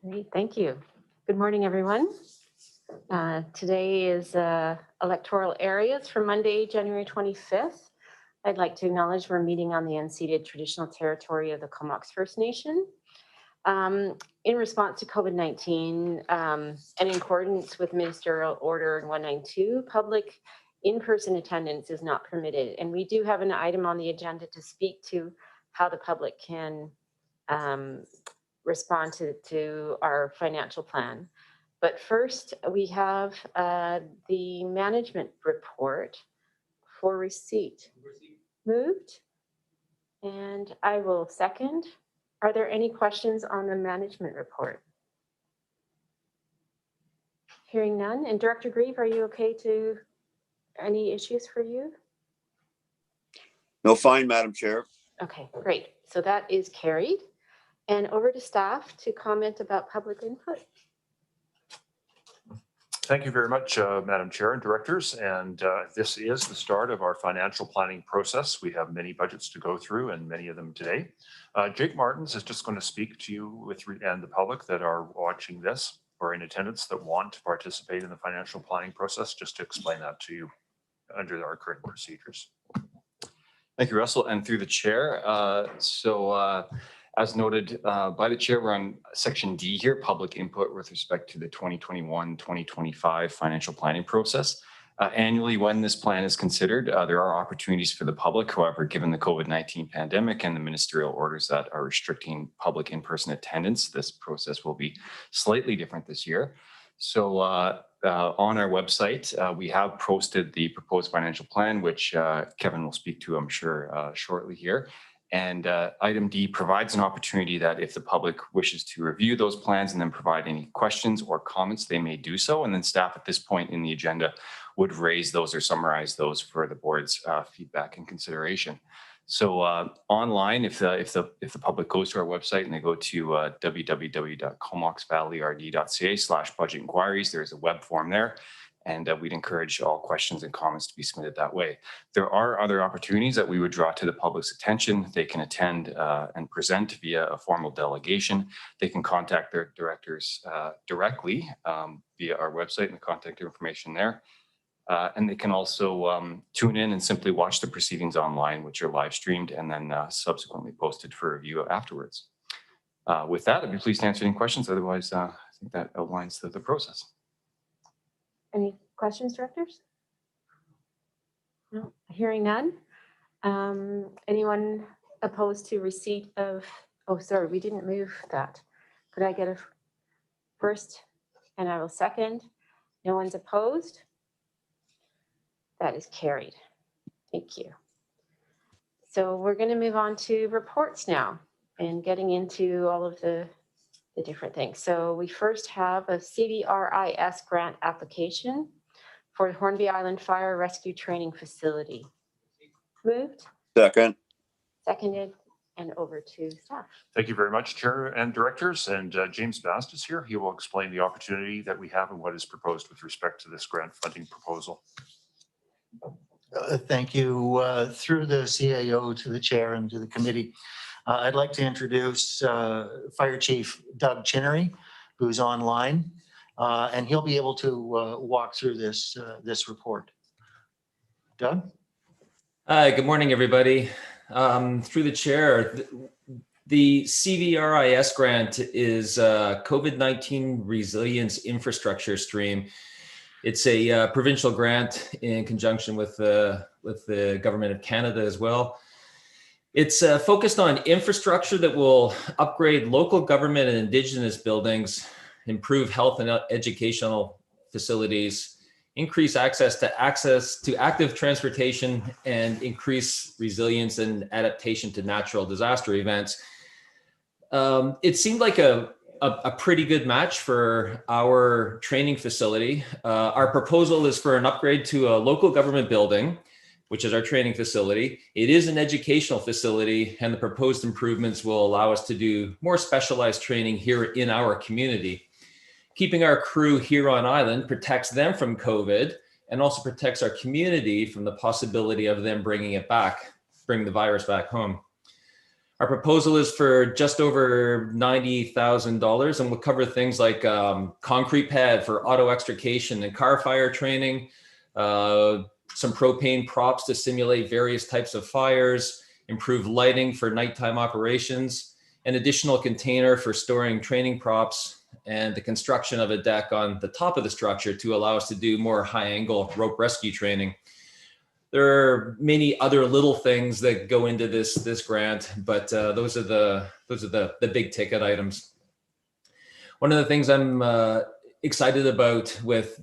Great, thank you. Good morning, everyone. Today is electoral areas for Monday, January 25th. I'd like to acknowledge we're meeting on the unceded traditional territory of the Comox First Nation. In response to COVID-19 and in accordance with Ministerial Order 192, public in-person attendance is not permitted. And we do have an item on the agenda to speak to how the public can respond to our financial plan. But first, we have the management report for receipt. Moved, and I will second. Are there any questions on the management report? Hearing none. And Director Grieve, are you okay to, any issues for you? No, fine, Madam Chair. Okay, great. So that is carried. And over to staff to comment about public input. Thank you very much, Madam Chair and directors. And this is the start of our financial planning process. We have many budgets to go through and many of them today. Jake Martins is just going to speak to you and the public that are watching this or in attendance that want to participate in the financial planning process, just to explain that to you under our current procedures. Thank you, Russell. And through the chair, as noted by the chair, we're on section D here, public input with respect to the 2021-2025 financial planning process. Annually, when this plan is considered, there are opportunities for the public. However, given the COVID-19 pandemic and the ministerial orders that are restricting public in-person attendance, this process will be slightly different this year. So on our website, we have posted the proposed financial plan, which Kevin will speak to, I'm sure, shortly here. And item D provides an opportunity that if the public wishes to review those plans and then provide any questions or comments, they may do so. And then staff at this point in the agenda would raise those or summarize those for the board's feedback and consideration. So online, if the public goes to our website and they go to www.comoxvalleyrd.ca/budget inquiries, there's a web form there. And we'd encourage all questions and comments to be submitted that way. There are other opportunities that we would draw to the public's attention. They can attend and present via a formal delegation. They can contact their directors directly via our website and the contact information there. And they can also tune in and simply watch the proceedings online, which are live streamed and then subsequently posted for review afterwards. With that, I'd be pleased to answer any questions. Otherwise, I think that outlines the process. Any questions, directors? No, hearing none. Anyone opposed to receipt of, oh, sorry, we didn't move that. Could I get a first and I will second? No one's opposed. That is carried. Thank you. So we're going to move on to reports now and getting into all of the different things. So we first have a CVRIS grant application for the Hornby Island Fire Rescue Training Facility. Moved. Second. Seconded, and over to staff. Thank you very much, Chair and directors. And James Bast is here. He will explain the opportunity that we have and what is proposed with respect to this grant funding proposal. Thank you. Through the CAO to the chair and to the committee, I'd like to introduce Fire Chief Doug Chinnery, who's online, and he'll be able to walk through this report. Doug? Hi, good morning, everybody. Through the chair, the CVRIS grant is COVID-19 Resilience Infrastructure Stream. It's a provincial grant in conjunction with the Government of Canada as well. It's focused on infrastructure that will upgrade local government and Indigenous buildings, improve health and educational facilities, increase access to active transportation, and increase resilience and adaptation to natural disaster events. It seemed like a pretty good match for our training facility. Our proposal is for an upgrade to a local government building, which is our training facility. It is an educational facility, and the proposed improvements will allow us to do more specialized training here in our community. Keeping our crew here on island protects them from COVID and also protects our community from the possibility of them bring the virus back home. Our proposal is for just over $90,000 and will cover things like concrete pad for auto extrication and car fire training, some propane props to simulate various types of fires, improved lighting for nighttime operations, an additional container for storing training props, and the construction of a deck on the top of the structure to allow us to do more high-angle rope rescue training. There are many other little things that go into this grant, but those are the big ticket items. One of the things I'm excited about with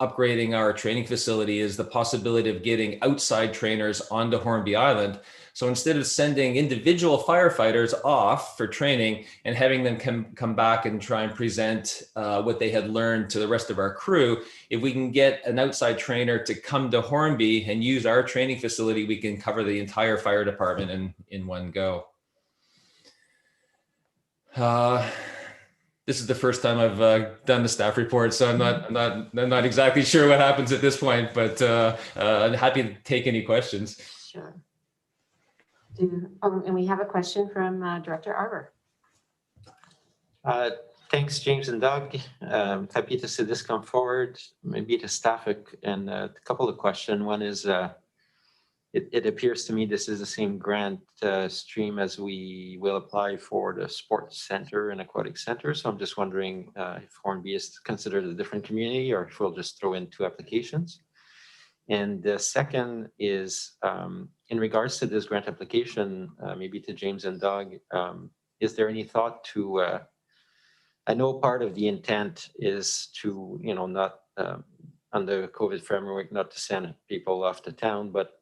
upgrading our training facility is the possibility of getting outside trainers onto Hornby Island. So instead of sending individual firefighters off for training and having them come back and try and present what they had learned to the rest of our crew, if we can get an outside trainer to come to Hornby and use our training facility, we can cover the entire fire department in one go. This is the first time I've done the staff report, so I'm not exactly sure what happens at this point, but I'm happy to take any questions. Sure. And we have a question from Director Arbor. Thanks, James and Doug. Happy to see this come forward. Maybe to staff and a couple of questions. One is, it appears to me this is the same grant stream as we will apply for the sports center and aquatic center. So I'm just wondering if Hornby is considered a different community or if we'll just throw in two applications. And the second is, in regards to this grant application, maybe to James and Doug, is there any thought to, I know part of the intent is to, not under COVID framework, not to send people off to town, but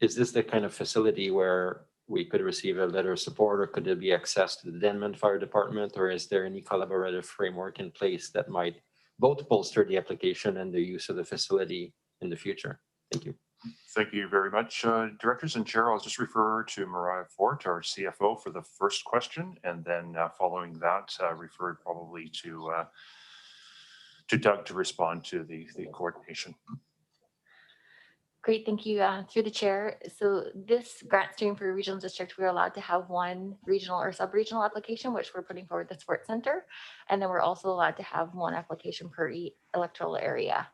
is this the kind of facility where we could receive a letter of support, or could there be access to the Denman Fire Department, or is there any collaborative framework in place that might both bolster the application and the use of the facility in the future? Thank you. Thank you very much, directors and chair. I'll just refer to Mariah Fort, our CFO, for the first question, and then following that, refer probably to Doug to respond to the coordination. Great, thank you. Through the chair. So this grant stream for regional district, we're allowed to have one regional or sub-regional application, which we're putting forward the sports center. And then we're also allowed to have one application per electoral area.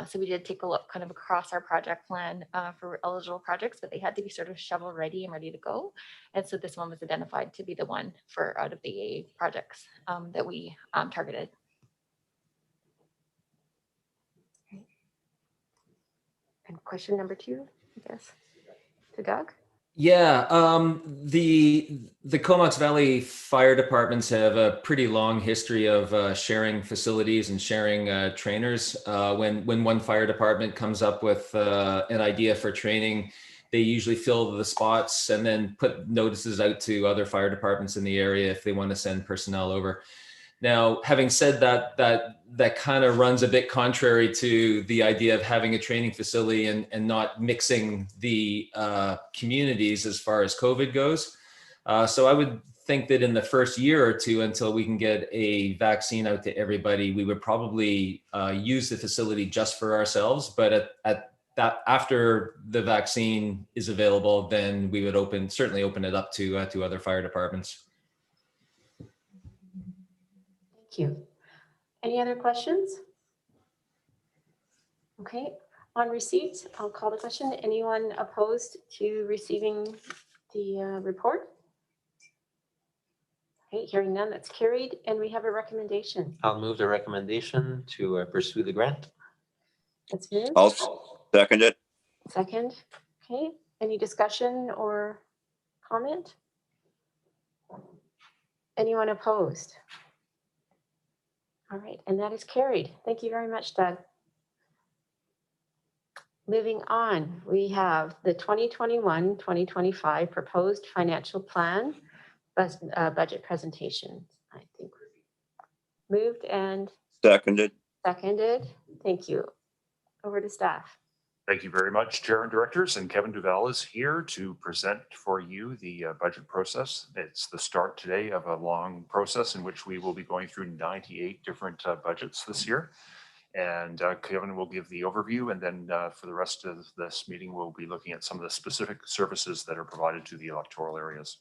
So we did take a look kind of across our project plan for eligible projects, but they had to be sort of shovel ready and ready to go. And so this one was identified to be the one for out of the projects that we targeted. And question number 2, I guess, to Doug. Yeah, the Comox Valley Fire Departments have a pretty long history of sharing facilities and sharing trainers. When one fire department comes up with an idea for training, they usually fill the spots and then put notices out to other fire departments in the area if they want to send personnel over. Now, having said that, that kind of runs a bit contrary to the idea of having a training facility and not mixing the communities as far as COVID goes. So I would think that in the first year or two, until we can get a vaccine out to everybody, we would probably use the facility just for ourselves. But at that, after the vaccine is available, then we would certainly open it up to other fire departments. Thank you. Any other questions? Okay, on receipt, I'll call the question. Anyone opposed to receiving the report? Okay, hearing none, that's carried. And we have a recommendation. I'll move the recommendation to pursue the grant. That's moved. I'll second it. Second. Okay, any discussion or comment? Anyone opposed? All right, and that is carried. Thank you very much, Doug. Moving on, we have the 2021-2025 proposed financial plan budget presentation. I think moved and Seconded. seconded. Thank you. Over to staff. Thank you very much, Chair and Directors. And Kevin Duval is here to present for you the budget process. It's the start today of a long process in which we will be going through 98 different budgets this year. And Kevin will give the overview, and then for the rest of this meeting, we'll be looking at some of the specific services that are provided to the electoral areas.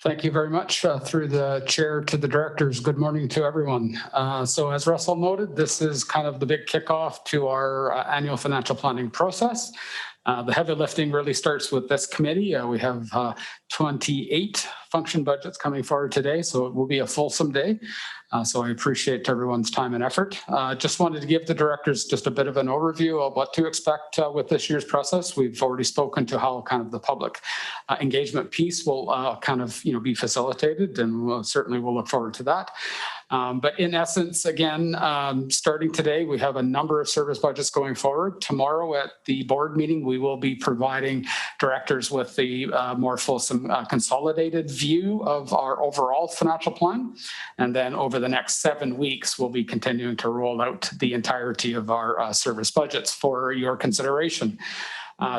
Thank you very much. Through the chair to the directors, good morning to everyone. So as Russell noted, this is kind of the big kickoff to our annual financial planning process. The heavy lifting really starts with this committee. We have 28 function budgets coming forward today, so it will be a fulsome day. So I appreciate everyone's time and effort. Just wanted to give the directors just a bit of an overview of what to expect with this year's process. We've already spoken to how kind of the public engagement piece will kind of be facilitated, and we'll look forward to that. But in essence, again, starting today, we have a number of service budgets going forward. Tomorrow at the board meeting, we will be providing directors with the more fulsome consolidated view of our overall financial plan. And then over the next 7 weeks, we'll be continuing to roll out the entirety of our service budgets for your consideration.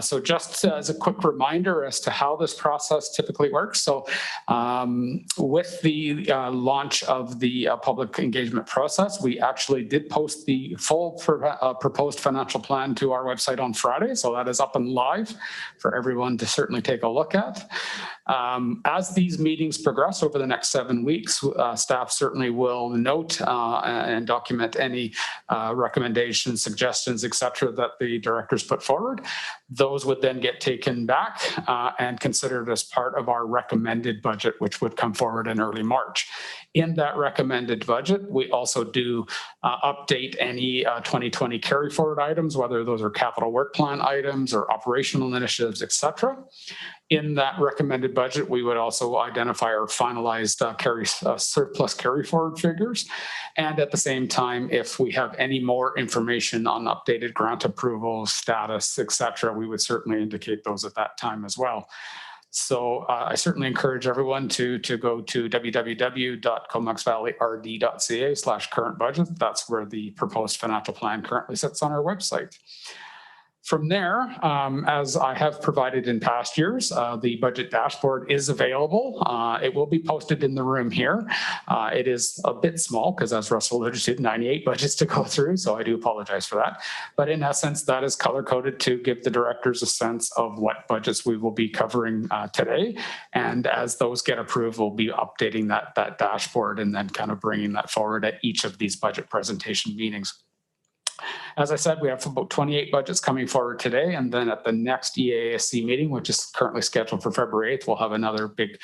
So just as a quick reminder as to how this process typically works. So with the launch of the public engagement process, we actually did post the full proposed financial plan to our website on Friday. So that is up and live for everyone to certainly take a look at. As these meetings progress over the next 7 weeks, staff certainly will note and document any recommendations, suggestions, et cetera, that the directors put forward. Those would then get taken back and considered as part of our recommended budget, which would come forward in early March. In that recommended budget, we also do update any 2020 carry forward items, whether those are capital work plan items or operational initiatives, et cetera. In that recommended budget, we would also identify our finalized surplus carry forward figures. And at the same time, if we have any more information on updated grant approval status, et cetera, we would certainly indicate those at that time as well. So I certainly encourage everyone to go to www.comoxvalleyrd.ca/current budget. That's where the proposed financial plan currently sits on our website. From there, as I have provided in past years, the budget dashboard is available. It will be posted in the room here. It is a bit small because, as Russell alluded to, 98 budgets to go through, so I do apologize for that. But in essence, that is color-coded to give the directors a sense of what budgets we will be covering today. And as those get approved, we'll be updating that dashboard and then kind of bringing that forward at each of these budget presentation meetings. As I said, we have about 28 budgets coming forward today, and then at the next EASC meeting, which is currently scheduled for February 8th, we'll have another big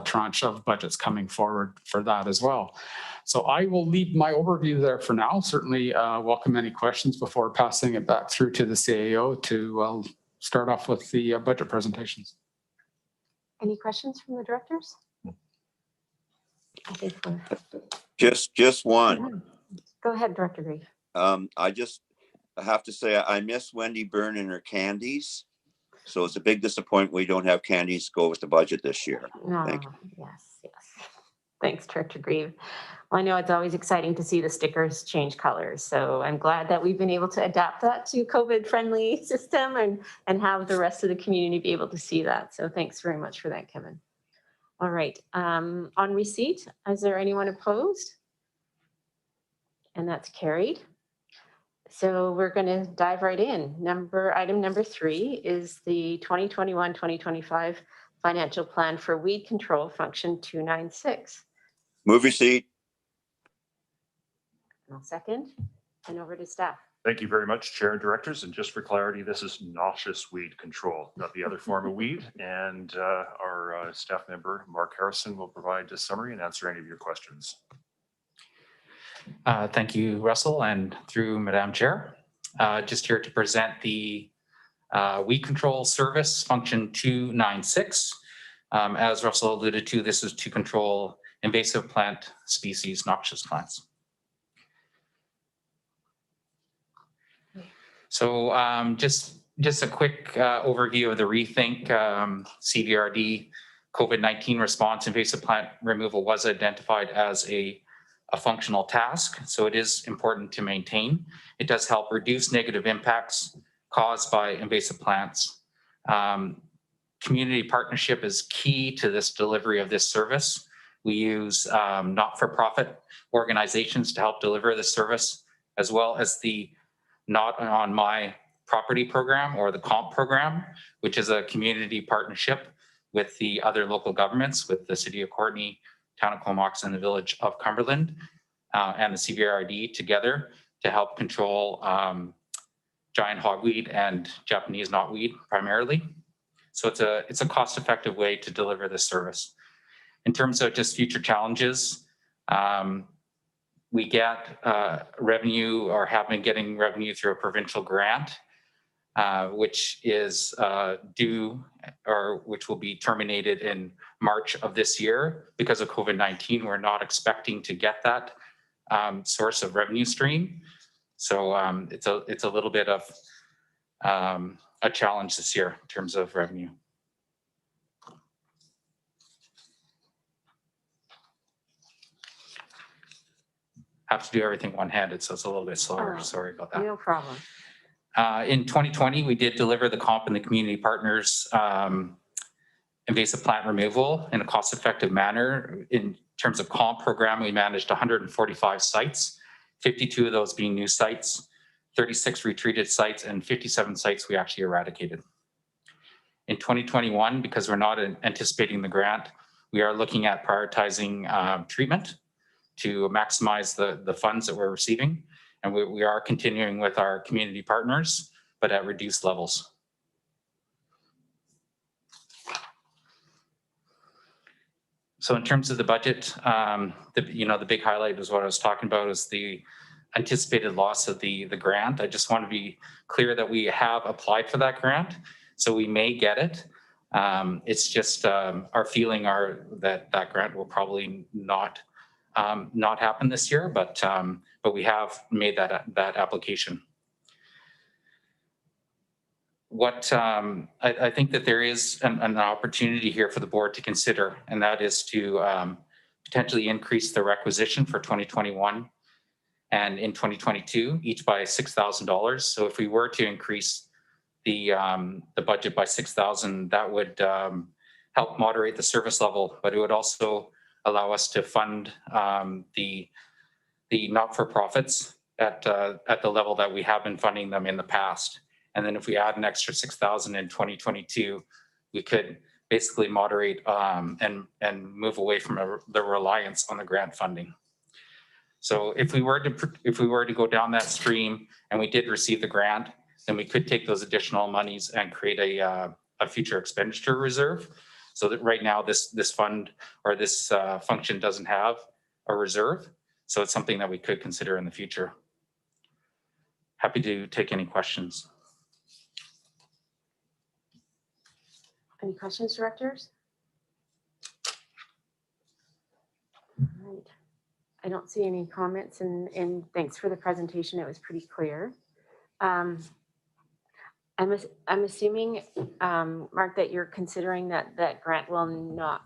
tranche of budgets coming forward for that as well. So I will leave my overview there for now. Certainly welcome any questions before passing it back through to the CAO to start off with the budget presentations. Any questions from the directors? I think we're... Just one. Go ahead, Director Grieve. I have to say I miss Wendy Byrne and her candies. So it's a big disappointment we don't have candies go with the budget this year. Thank you. Yes. Thanks, Director Grieve. Well, I know it's always exciting to see the stickers change colors. So I'm glad that we've been able to adapt that to COVID-friendly system and have the rest of the community be able to see that. So thanks very much for that, Kevin. All right. On receipt, is there anyone opposed? And that's carried. So we're going to dive right in. Item number 3 is the 2021-2025 financial plan for weed control function 296. Move receipt. I'll second and over to staff. Thank you very much, Chair and Directors. And just for clarity, this is noxious weed control, not the other form of weed. And our staff member, Mark Harrison, will provide a summary and answer any of your questions. Thank you, Russell, and through Madam Chair. Just here to present the weed control service function 296. As Russell alluded to, this is to control invasive plant species, noxious plants. So just a quick overview of the Rethink CVRD COVID-19 response. Invasive plant removal was identified as a a functional task, so it is important to maintain. It does help reduce negative impacts caused by invasive plants. Community partnership is key to this delivery of this service. We use not-for-profit organizations to help deliver this service, as well as the Not on My Property program, or the COMP program, which is a community partnership with the other local governments, with the City of Courtenay, Town of Comox, and the Village of Cumberland, and the CVRD together to help control giant hogweed and Japanese knotweed primarily. So it's a cost-effective way to deliver this service. In terms of just future challenges, we get revenue, or have been getting revenue, through a provincial grant, which is due, or which will be terminated in March of this year. Because of COVID-19, we're not expecting to get that source of revenue stream. So it's a little bit of a challenge this year in terms of revenue. Have to do everything one-handed, so it's a little bit slower. Oh, Sorry about that. No problem. In 2020, we did deliver the COMP and the community partners invasive plant removal in a cost-effective manner. In terms of COMP program, we managed 145 sites, 52 of those being new sites, 36 retreated sites, and 57 sites we actually eradicated. In 2021, because we're not anticipating the grant, we are looking at prioritizing treatment to maximize the funds that we're receiving. And we are continuing with our community partners, but at reduced levels. So in terms of the budget, the big highlight is what I was talking about, is the anticipated loss of the grant. I just want to be clear that we have applied for that grant, so we may get it. It's just our feeling that grant will probably not happen this year, but we have made that application. What I think that there is an opportunity here for the board to consider, and that is to potentially increase the requisition for 2021 and in 2022, each by $6,000. So if we were to increase the budget by $6,000, that would help moderate the service level, but it would also allow us to fund the not-for-profits at the level that we have been funding them in the past. And then if we add an extra $6,000 in 2022, we could basically moderate and move away from the reliance on the grant funding. So if we were to go down that stream and we did receive the grant, then we could take those additional monies and create a future expenditure reserve. So that right now this fund, or this function, doesn't have a reserve. So it's something that we could consider in the future. Happy to take any questions. Any questions, directors? All right. I don't see any comments, and thanks for the presentation. It was pretty clear. I'm assuming, Mark, that you're considering that grant will not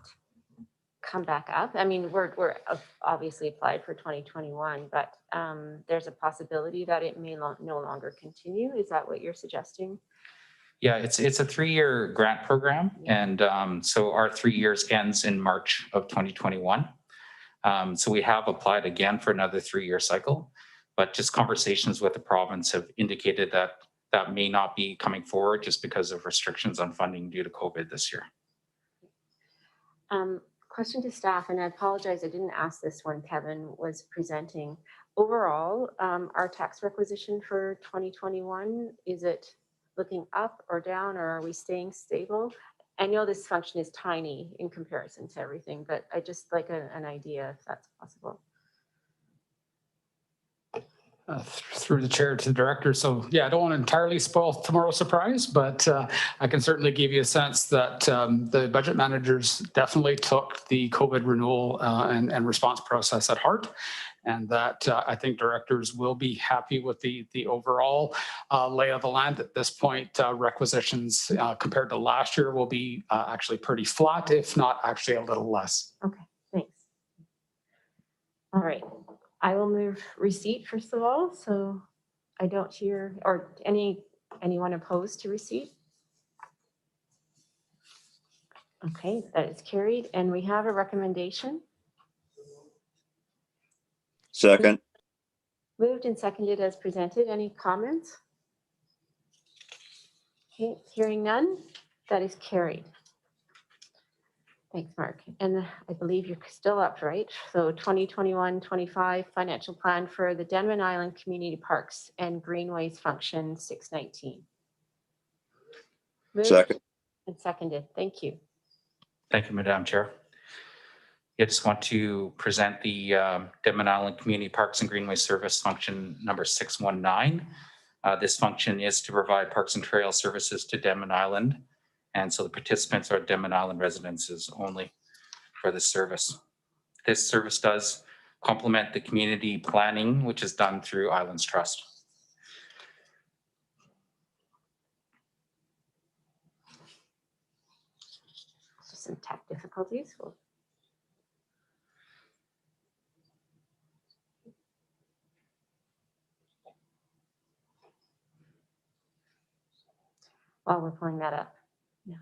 come back up. I mean, we're obviously applied for 2021, but there's a possibility that it may no longer continue. Is that what you're suggesting? Yeah, it's a 3-year grant program, and so our 3 years ends in March of 2021. So we have applied again for another 3-year cycle, but just conversations with the province have indicated that may not be coming forward just because of restrictions on funding due to COVID this year. Question to staff, and I apologize, I didn't ask this when Kevin was presenting. Overall, our tax requisition for 2021, is it looking up or down, or are we staying stable? I know this function is tiny in comparison to everything, but I just like an idea if that's possible. Through the chair to the director. So yeah, I don't want to entirely spoil tomorrow's surprise, but I can certainly give you a sense that the budget managers definitely took the COVID renewal and response process at heart. And that I think directors will be happy with the overall lay of the land at this point. Requisitions compared to last year will be actually pretty flat, if not actually a little less. Okay, thanks. All right. I will move receipt first of all, so I don't hear, or anyone opposed to receipt? Okay, that is carried, and we have a recommendation. Second, Moved and seconded as presented. Any comments? Okay, hearing none, that is carried. Thanks, Mark. And I believe you're still up, right? So 2021-25 financial plan for the Denman Island Community Parks and Greenways Function 619. Moved second, and seconded. Thank you. Thank you, Madam Chair. I just want to present the Denman Island Community Parks and Greenways Service Function number 619. This function is to provide parks and trail services to Denman Island. And so the participants are Denman Island residences only for this service. This service does complement the community planning, which is done through Islands Trust. Some tech difficulties. While we're pulling that up. Yeah.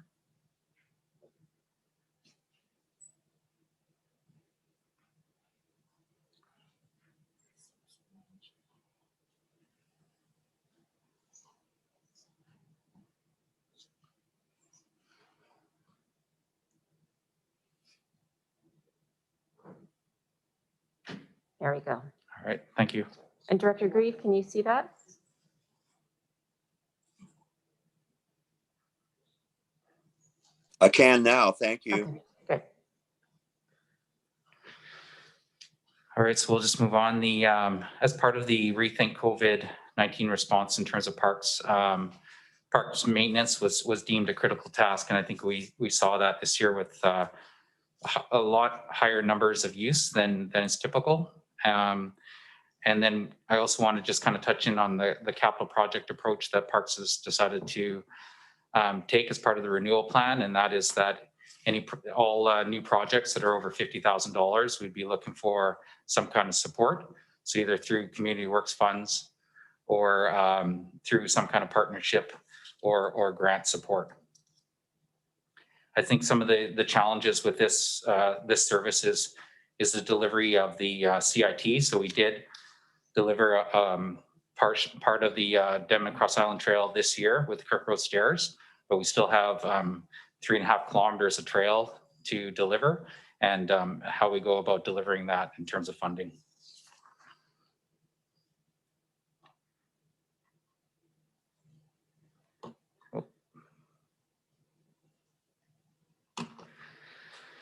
There we go. All right, thank you. And Director Grieve, can you see that? I can now, thank you. Okay, good. All right, so we'll just move on. The as part of the Rethink COVID-19 response in terms of parks, parks maintenance was deemed a critical task, and I think we saw that this year with a lot higher numbers of use than is typical. And then I also want to just kind of touch in on the capital project approach that Parks has decided to take as part of the renewal plan, and that is that all new projects that are over $50,000, we'd be looking for some kind of support. So either through community works funds or through some kind of partnership or grant support. I think some of the challenges with this this service is the delivery of the CIT. So we did deliver part of the Denman Cross Island Trail this year with Kirk Road Stairs, but we still have 3.5 kilometers of trail to deliver, and how we go about delivering that in terms of funding.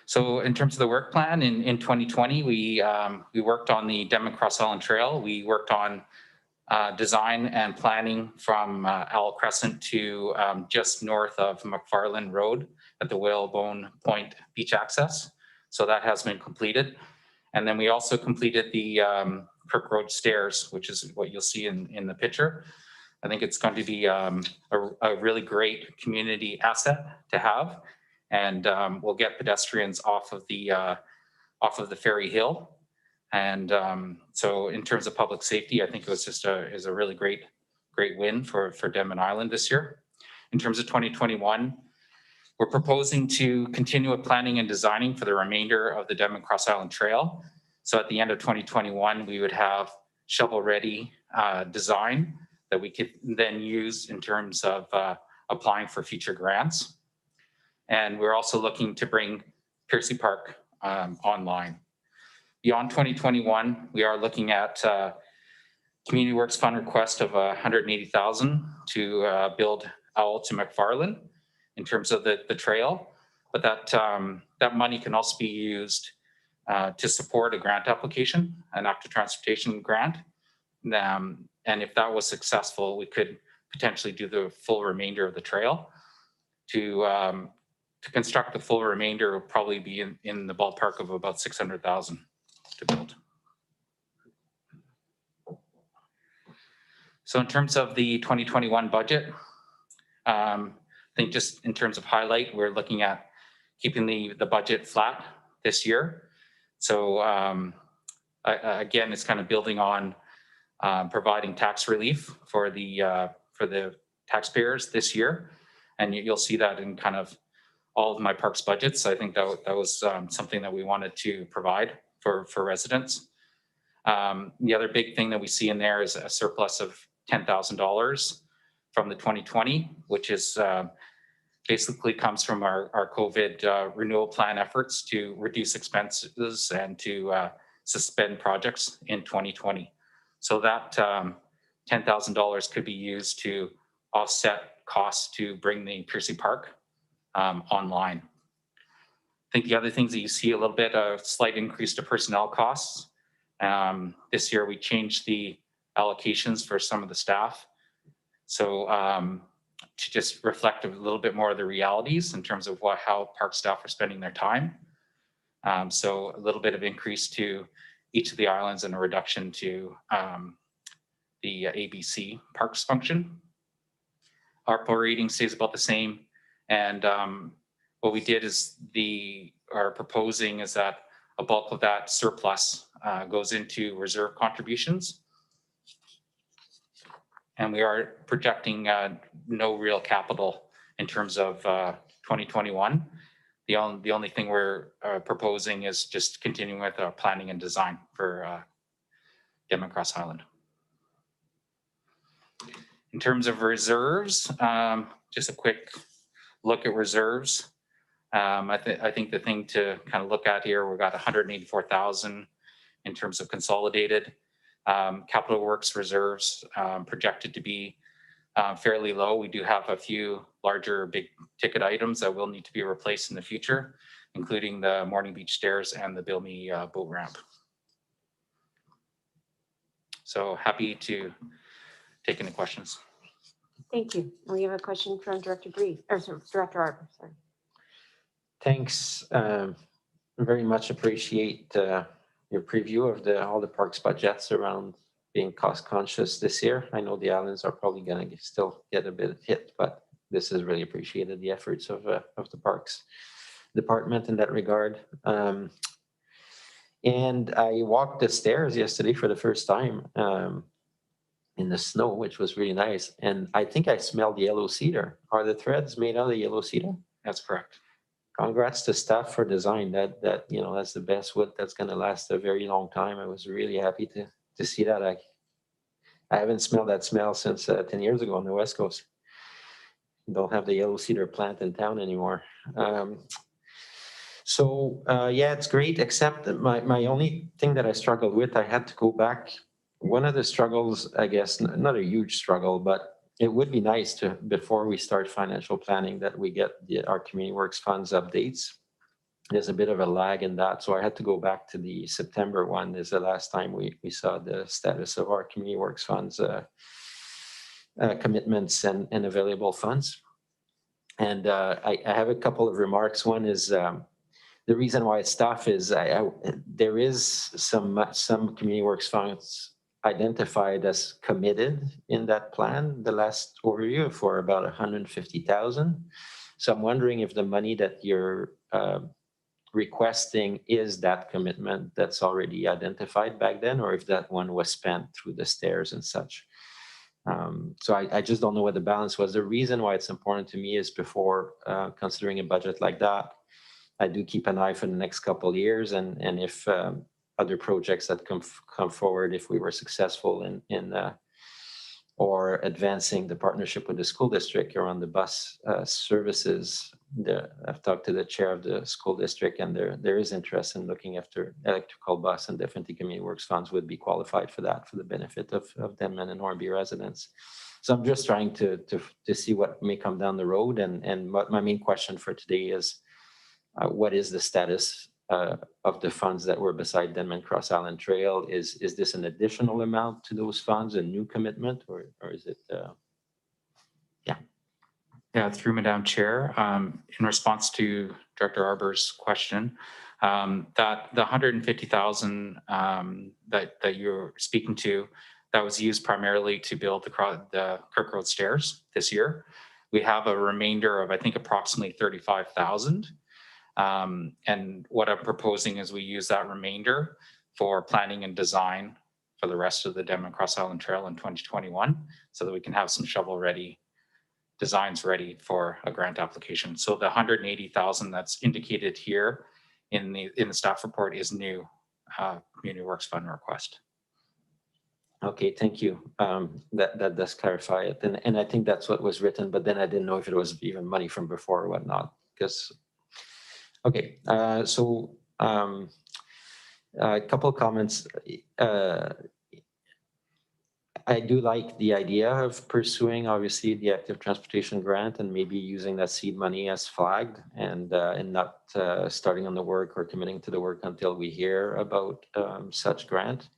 So in terms of the work plan in 2020, we worked on the Denman Cross Island Trail. We worked on design and planning from Owl Crescent to just north of McFarland Road at the Whalebone Point Beach Access. So that has been completed. And then we also completed the Kirk Road Stairs, which is what you'll see in the picture. I think it's going to be a really great community asset to have. And we'll get pedestrians off of the ferry hill. And so in terms of public safety, I think it was just a really great win for Denman Island this year. In terms of 2021, we're proposing to continue with planning and designing for the remainder of the Denman Cross Island Trail. So at the end of 2021, we would have shovel-ready design that we could then use in terms of applying for future grants. And we're also looking to bring Piercy Park online. Beyond 2021, we are looking at Community Works Fund request of $180,000 to build Owl to McFarland in terms of the trail, but that money can also be used to support a grant application, an active transportation grant. And if that was successful, we could potentially do the full remainder of the trail. To construct the full remainder will probably be in the ballpark of about $600,000 to build. So in terms of the 2021 budget, I think just in terms of highlight, we're looking at keeping the budget flat this year. So again, it's kind of building on providing tax relief for the taxpayers this year. And you'll see that in kind of all of my parks budgets. I think that was something that we wanted to provide for residents. The other big thing that we see in there is a surplus of $10,000 from the 2020, which is basically comes from our COVID renewal plan efforts to reduce expenses and to suspend projects in 2020. So that $10,000 could be used to offset costs to bring the Piercy Park online. I think the other things that you see a little bit, a slight increase to personnel costs. This year we changed the allocations for some of the staff. So to just reflect a little bit more of the realities in terms of how park staff are spending their time. So a little bit of increase to each of the islands and a reduction to the ABC parks function. Our ARPA rating stays about the same. And what we did is our proposing is that a bulk of that surplus goes into reserve contributions. And we are projecting no real capital in terms of 2021. The only thing we're proposing is just continuing with our planning and design for Denman Cross Island. In terms of reserves, just a quick look at reserves. I think the thing to kind of look at here, we've got 184,000 in terms of consolidated. Capital Works reserves projected to be fairly low. We do have a few larger big ticket items that will need to be replaced in the future, including the Morning Beach Stairs and the Bilmy boat ramp. So happy to take any questions. Thank you. We have a question from Director Bree, or sorry, Director Arbor, sorry. Thanks. Very much appreciate your preview of all the parks budgets around being cost conscious this year. I know the islands are probably going to still get a bit hit, but this is really appreciated, the efforts of the parks department in that regard. And I walked the stairs yesterday for the first time in the snow, which was really nice. And I think I smelled yellow cedar. Are the threads made out of yellow cedar? That's correct. Congrats to staff for design. That's the best wood that's going to last a very long time. I was really happy to see that. I haven't smelled that smell since 10 years ago on the West Coast. Don't have the yellow cedar plant in town anymore. Yeah, it's great, except that my only thing that I struggled with, I had to go back. One of the struggles, I guess, not a huge struggle, but it would be nice to, before we start financial planning, that we get our Community Works funds updates. There's a bit of a lag in that. So I had to go back to the September one. Is the last time we saw the status of our Community Works funds commitments and available funds. And I have a couple of remarks. One is the reason why it's tough is there is some Community Works funds identified as committed in that plan, the last overview, for about 150,000. So I'm wondering if the money that you're requesting is that commitment that's already identified back then, or if that one was spent through the stairs and such. So I just don't know what the balance was. The reason why it's important to me is before considering a budget like that, I do keep an eye for the next couple of years, and if other projects that come forward, if we were successful in or advancing the partnership with the school district around the bus services. I've talked to the chair of the school district, and there is interest in looking after electrical bus, and definitely Community Works funds would be qualified for that, for the benefit of Denman and Hornby residents. So I'm just trying to see what may come down the road, and what my main question for today is, what is the status of the funds that were beside Denman Cross Island Trail? Is this an additional amount to those funds, a new commitment, or is it? Yeah, through Madam Chair, in response to Director Arbor's question, that the 150,000 that you're speaking to, that was used primarily to build the Kirk Road stairs this year. We have a remainder of, I think, approximately 35,000. And what I'm proposing is we use that remainder for planning and design for the rest of the Denman Cross Island Trail in 2021, so that we can have some shovel-ready designs ready for a grant application. So the 180,000 that's indicated here in the staff report is new Community Works Fund request. Okay, thank you. That does clarify it. And I think that's what was written, but then I didn't know if it was even money from before or whatnot, because, okay, a couple of comments. I do like the idea of pursuing, obviously, the active transportation grant and maybe using that seed money as flagged and not starting on the work or committing to the work until we hear about such grant.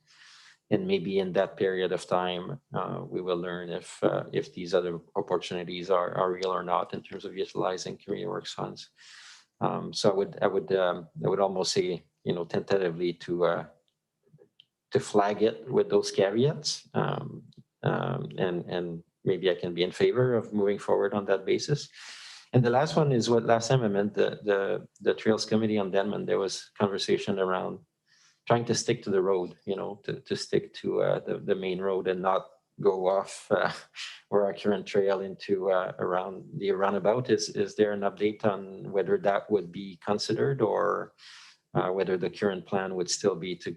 And maybe in that period of time, we will learn if these other opportunities are real or not in terms of utilizing community works funds. So I would almost say, tentatively to flag it with those caveats, and maybe I can be in favor of moving forward on that basis. And the last one is what last time I meant, the Trails Committee on Denman. There was conversation around trying to stick to the road, to stick to the main road and not go off or our current trail into around the roundabout. Is there an update on whether that would be considered, or whether the current plan would still be to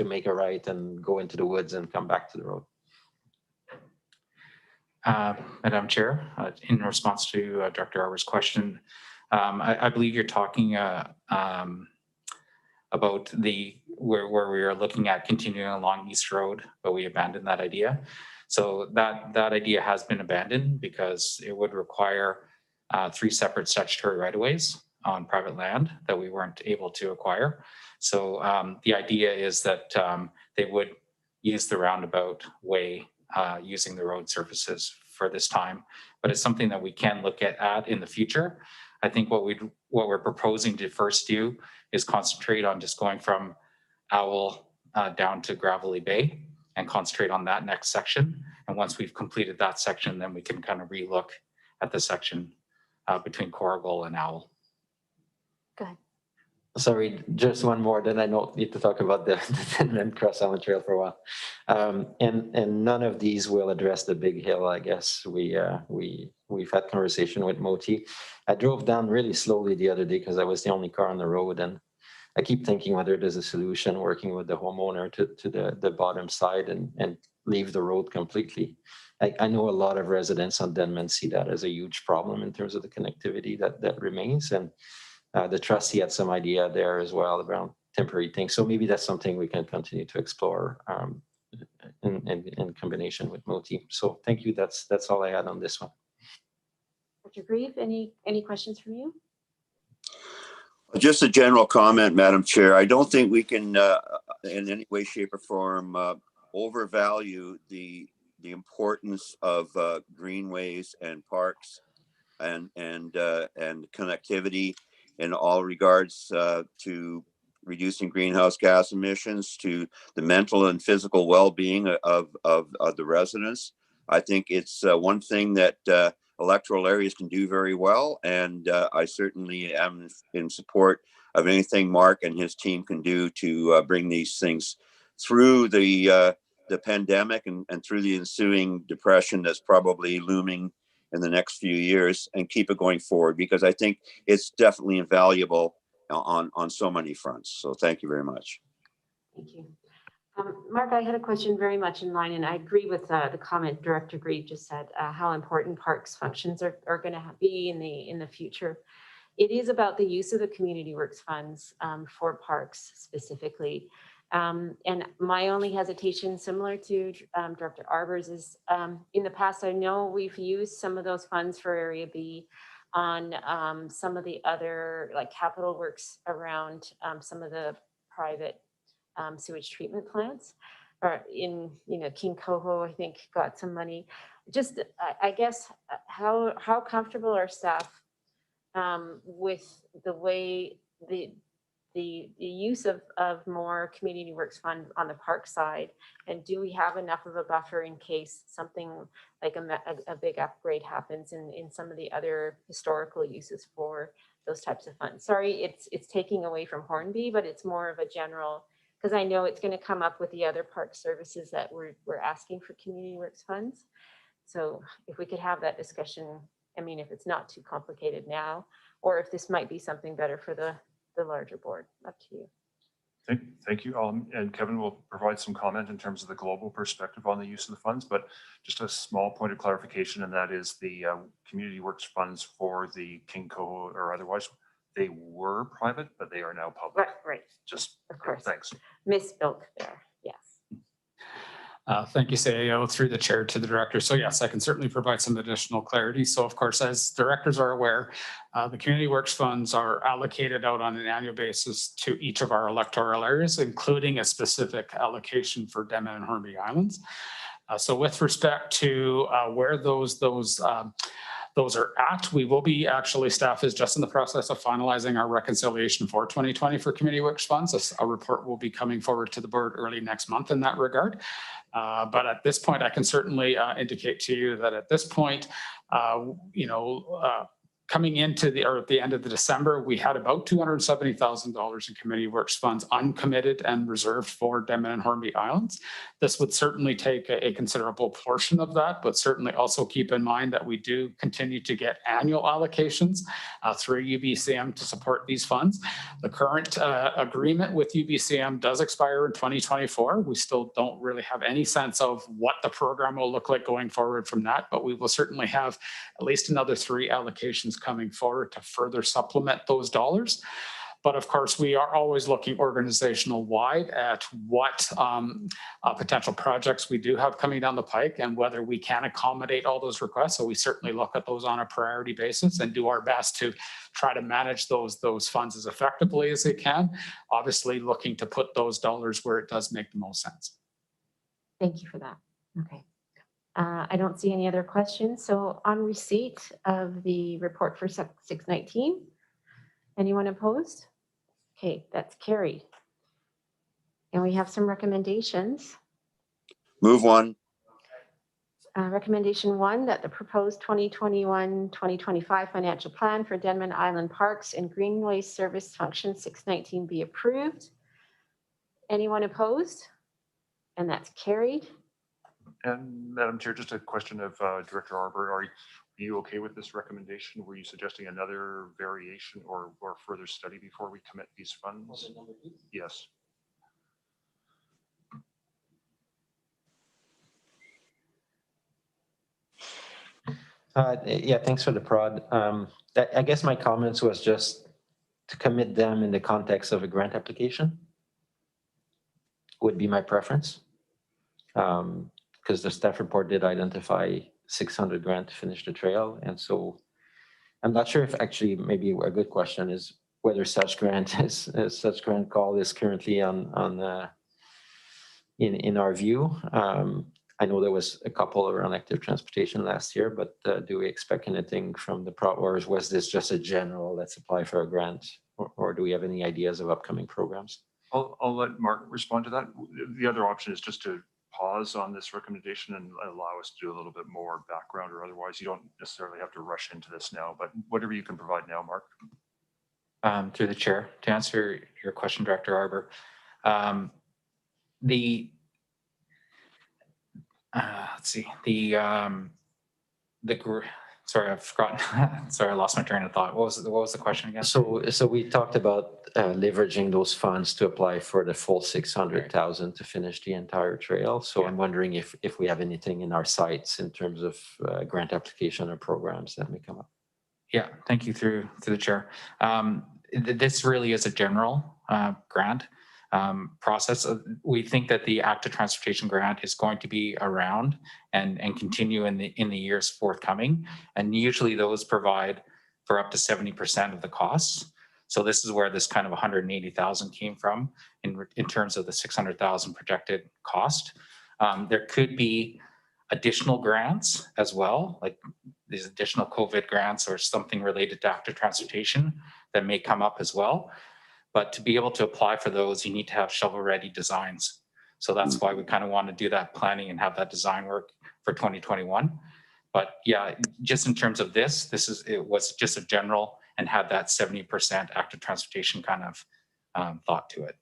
make a right and go into the woods and come back to the road? Madam Chair, in response to Dr. Arbor's question, I believe you're talking about where we are looking at continuing along East Road, but we abandoned that idea. So that idea has been abandoned because it would require 3 separate statutory right-of-ways on private land that we weren't able to acquire. So the idea is that they would use the roundabout way using the road surfaces for this time, but it's something that we can look at in the future. I think what we're proposing to first do is concentrate on just going from Owl down to Gravelly Bay and concentrate on that next section. And once we've completed that section, then we can kind of relook at the section between Corrigal and Owl. Go ahead. Sorry, just one more, then I don't need to talk about the Denman Cross Island Trail for a while. And none of these will address the big hill, I guess. We've had conversation with Moti. I drove down really slowly the other day because I was the only car on the road, and I keep thinking whether there's a solution working with the homeowner to the bottom side and leave the road completely. I know a lot of residents on Denman see that as a huge problem in terms of the connectivity that remains, and the trustee had some idea there as well around temporary things. So maybe that's something we can continue to explore in combination with Moti. So thank you. That's all I had on this one. Dr. Grieve, any questions from you? Just a general comment, Madam Chair. I don't think we can, in any way, shape, or form, overvalue the importance of greenways and parks and connectivity in all regards to reducing greenhouse gas emissions, to the mental and physical well-being of the residents. I think it's one thing that electoral areas can do very well, and I certainly am in support of anything Mark and his team can do to bring these things through the pandemic and through the ensuing depression that's probably looming in the next few years, and keep it going forward, because I think it's definitely invaluable on so many fronts. So thank you very much. Thank you. Mark, I had a question very much in line, and I agree with the comment Director Grieve just said, how important parks functions are going to be in the future. It is about the use of the community works funds for parks specifically. And my only hesitation, similar to Director Arbor's, is in the past, I know we've used some of those funds for Area B on some of the other like capital works around some of the private sewage treatment plants, or in King Coho, I think got some money. Just I guess how comfortable are staff with the way the use of more community works fund on the park side, and do we have enough of a buffer in case something like a big upgrade happens in some of the other historical uses for those types of funds? Sorry, it's taking away from Hornby, but it's more of a general because I know it's going to come up with the other park services that we're asking for community works funds. So if we could have that discussion, I mean, if it's not too complicated now, or if this might be something better for the larger board, up to you. Thank you. And Kevin will provide some comment in terms of the global perspective on the use of the funds, but just a small point of clarification, and that is the community works funds for the King Coho or otherwise, they were private, but they are now public. Right. Just Of course. thanks. Misspoke there. Yes. Thank you, CAO, through the chair to the director. So yes, I can certainly provide some additional clarity. So of course, as directors are aware, the community works funds are allocated out on an annual basis to each of our electoral areas, including a specific allocation for Denman and Hornby Islands. So with respect to where those are at, we will be actually, staff is just in the process of finalizing our reconciliation for 2020 for community works funds. A report will be coming forward to the board early next month in that regard. But at this point, I can certainly indicate to you that at this point, coming into at the end of the December, we had about $270,000 in community works funds uncommitted and reserved for Denman and Hornby Islands. This would certainly take a considerable portion of that, but certainly also keep in mind that we do continue to get annual allocations through UBCM to support these funds. The current agreement with UBCM does expire in 2024. We still don't really have any sense of what the program will look like going forward from that, but we will certainly have at least another 3 allocations coming forward to further supplement those dollars. But of course, we are always looking organizational wide at what potential projects we do have coming down the pike and whether we can accommodate all those requests. So we certainly look at those on a priority basis and do our best to try to manage those funds as effectively as they can. Obviously, looking to put those dollars where it does make the most sense. Thank you for that. Okay. I don't see any other questions. So on receipt of the report for 619, anyone opposed? Okay, that's carried. And we have some recommendations. Move one. Recommendation 1, that the proposed 2021-2025 financial plan for Denman Island Parks and Greenway Service Function 619 be approved. Anyone opposed? And that's carried. And Madam Chair, just a question of Director Arbor, are you okay with this recommendation? Were you suggesting another variation or further study before we commit these funds? Yes. Yeah, thanks for the prod. I guess my comments was just to commit them in the context of a grant application would be my preference. Because the staff report did identify 600 grand to finish the trail. And so I'm not sure if actually maybe a good question is whether such grant call is currently in our view. I know there was a couple around active transportation last year, but do we expect anything from the or was this just a general, let's apply for a grant, or do we have any ideas of upcoming programs? I'll let Mark respond to that. The other option is just to pause on this recommendation and allow us to do a little bit more background, or otherwise you don't necessarily have to rush into this now, but whatever you can provide now, Mark. Through the chair, to answer your question, Director Arbor, let's see, sorry, I've forgotten. Sorry, I lost my train of thought. What was the question again? So we talked about leveraging those funds to apply for the full 600,000 to finish the entire trail. So I'm wondering if we have anything in our sights in terms of grant application or programs that may come up. Yeah, thank you through the chair. This really is a general grant process. We think that the active transportation grant is going to be around and continue in the years forthcoming. And usually those provide for up to 70% of the costs. So this is where this kind of 180,000 came from in terms of the 600,000 projected cost. There could be additional grants as well, like these additional COVID grants or something related to active transportation that may come up as well. But to be able to apply for those, you need to have shovel-ready designs. So that's why we kind of want to do that planning and have that design work for 2021. But yeah, just in terms of it was just a general and had that 70% active transportation kind of thought to it.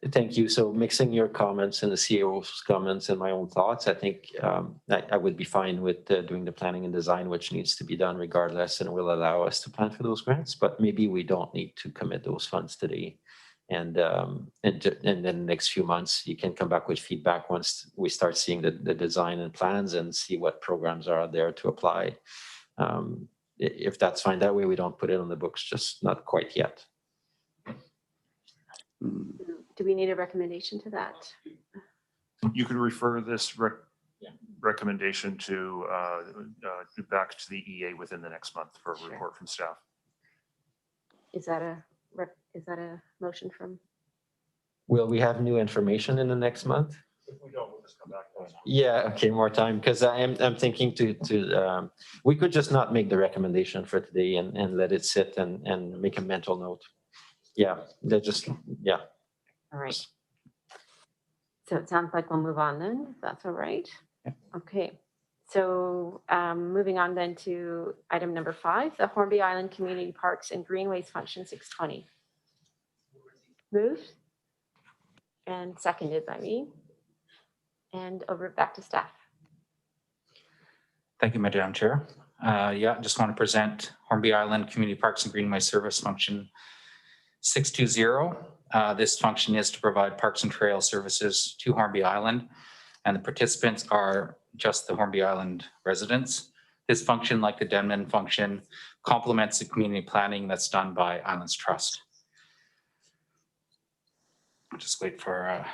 Thank you. So mixing your comments and the CEO's comments and my own thoughts, I think I would be fine with doing the planning and design, which needs to be done regardless, and will allow us to plan for those grants. But maybe we don't need to commit those funds today. And then the next few months, you can come back with feedback once we start seeing the design and plans and see what programs are out there to apply. If that's fine, that way we don't put it on the books, just not quite yet. Do we need a recommendation to that? You could refer this recommendation to back to the EA within the next month for a Sure. report from staff. Is that a motion from? Will we have new information in the next month? If we don't, we'll just come back to it. Yeah, okay, more time, because I'm thinking we could just not make the recommendation for today and let it sit and make a mental note. Yeah, yeah. All right. So it sounds like we'll move on then, if that's all right. Yeah. Okay. So moving on then to item number 5, the Hornby Island Community Parks and Greenways Function 620. Moved and seconded by me. And over back to staff. Thank you, Madam Chair. Yeah, just want to present Hornby Island Community Parks and Greenway Service Function 620. This function is to provide parks and trail services to Hornby Island, and the participants are just the Hornby Island residents. This function, like the Denman function, complements the community planning that's done by Islands Trust. I'll just wait for a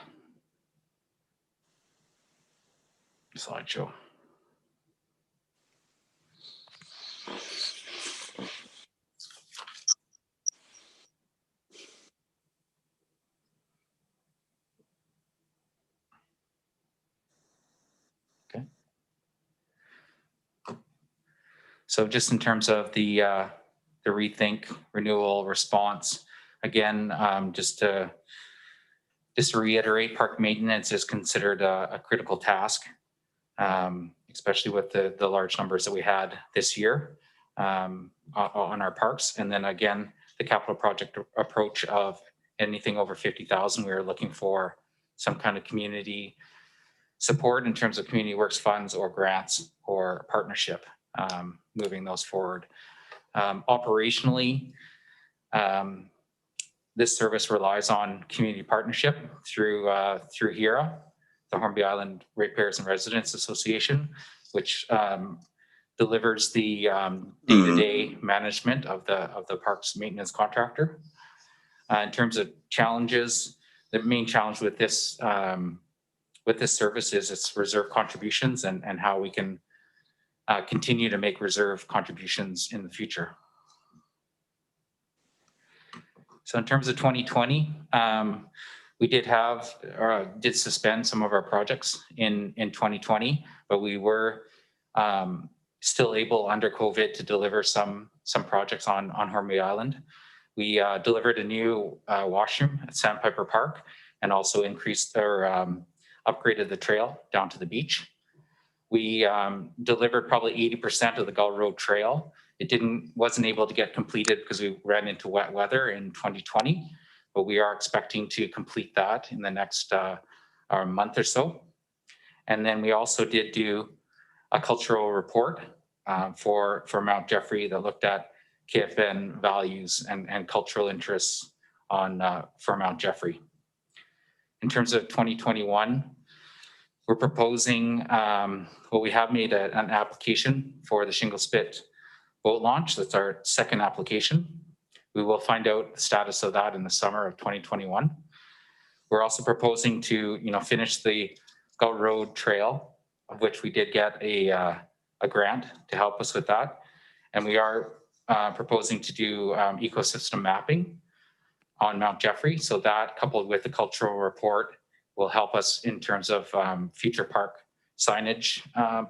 slideshow. Okay. So just in terms of the rethink, renewal, response, again, just to reiterate, park maintenance is considered a critical task, especially with the large numbers that we had this year on our parks. And then again, the capital project approach of anything over 50,000, we are looking for some kind of community support in terms of community works funds or grants or partnership, moving those forward. Operationally, this service relies on community partnership through HERA, the Hornby Island Ratepayers and Residents Association, which delivers the day-to-day management of the parks maintenance contractor. In terms of challenges, the main challenge with this service is its reserve contributions and how we can continue to make reserve contributions in the future. So in terms of 2020, we did suspend some of our projects in 2020, but we were still able under COVID to deliver some projects on Hornby Island. We delivered a new washroom at Sandpiper Park and also increased or upgraded the trail down to the beach. We delivered probably 80% of the Gull Road Trail. It wasn't able to get completed because we ran into wet weather in 2020, but we are expecting to complete that in the next month or so. And then we also did do a cultural report for Mount Jeffrey that looked at KFN values and cultural interests for Mount Jeffrey. In terms of 2021, we're proposing, we have made an application for the Shingle Spit boat launch. That's our second application. We will find out the status of that in the summer of 2021. We're also proposing to, finish the Gull Road Trail, of which we did get a grant to help us with that. And we are proposing to do ecosystem mapping on Mount Jeffrey. So that, coupled with the cultural report, will help us in terms of future park signage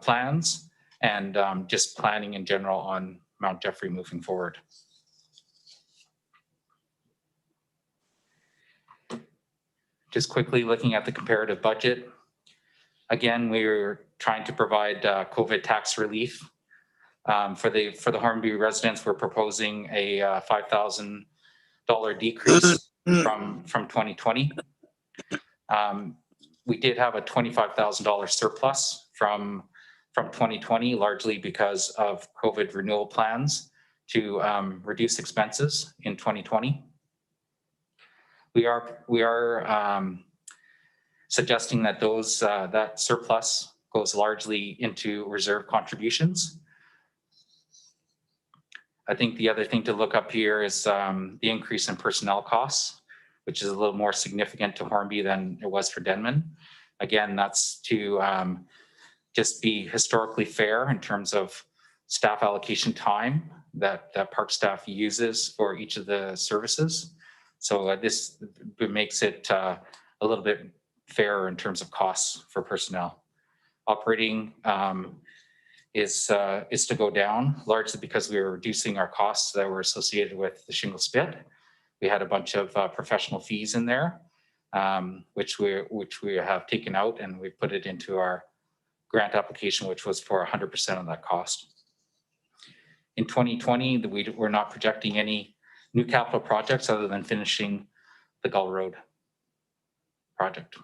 plans and just planning in general on Mount Jeffrey moving forward. Just quickly looking at the comparative budget. Again, we're trying to provide COVID tax relief. For the Hornby residents, we're proposing a $5,000 decrease from 2020. We did have a $25,000 surplus from 2020, largely because of COVID renewal plans to reduce expenses in 2020. We are suggesting that that surplus goes largely into reserve contributions. I think the other thing to look up here is the increase in personnel costs, which is a little more significant to Hornby than it was for Denman. Again, that's to just be historically fair in terms of staff allocation time that park staff uses for each of the services. So this makes it a little bit fairer in terms of costs for personnel. Operating is to go down, largely because we were reducing our costs that were associated with the shingle spit. We had a bunch of professional fees in there, which we have taken out, and we put it into our grant application, which was for 100% of that cost. In 2020, we're not projecting any new capital projects other than finishing the Gull Road project.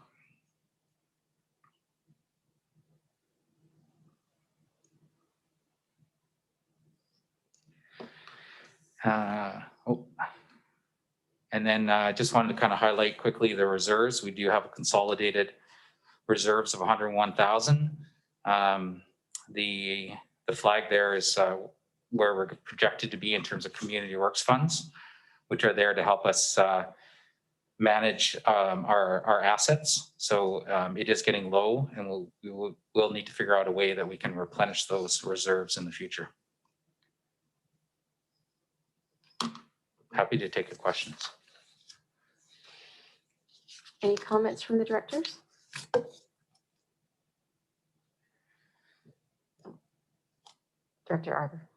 And then I just wanted to kind of highlight quickly the reserves. We do have a consolidated reserves of 101,000. The flag there is where we're projected to be in terms of community works funds, which are there to help us manage our assets. So it is getting low, and we'll need to figure out a way that we can replenish those reserves in the future. Happy to take your questions. Any comments from the directors? Director Arbor.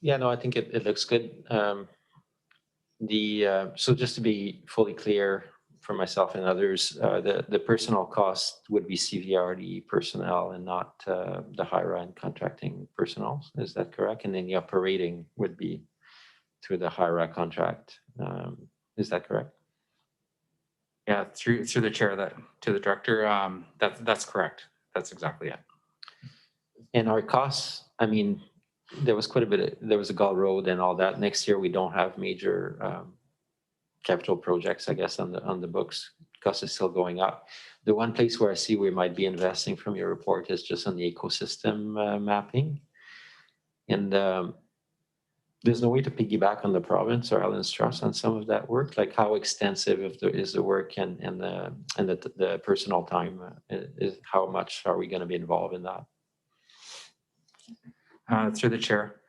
Yeah, no, I think it looks good. So just to be fully clear for myself and others, the personal cost would be CVRD personnel and not the higher end contracting personnel. Is that correct? And then the operating would be through the higher contract. Is that correct? Yeah, through the chair to the director, that's correct. That's exactly it. And our costs, I mean, there was quite a bit, there was a Gull Road and all that. Next year, we don't have major capital projects, I guess, on the books. Cost is still going up. The one place where I see we might be investing from your report is just on the ecosystem mapping. And there's no way to piggyback on the province or Islands Trust on some of that work. Like how extensive is the work and the personal time is, how much are we going to be involved in that? Through the chair,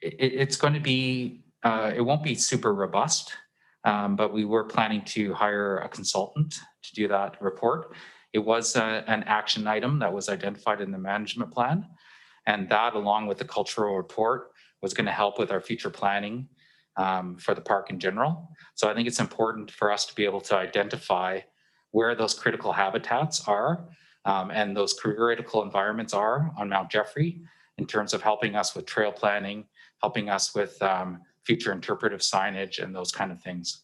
it's going to be it won't be super robust, but we were planning to hire a consultant to do that report. It was an action item that was identified in the management plan. And that, along with the cultural report, was going to help with our future planning for the park in general. So I think it's important for us to be able to identify where those critical habitats are and those critical environments are on Mount Jeffrey in terms of helping us with trail planning, helping us with future interpretive signage and those kind of things.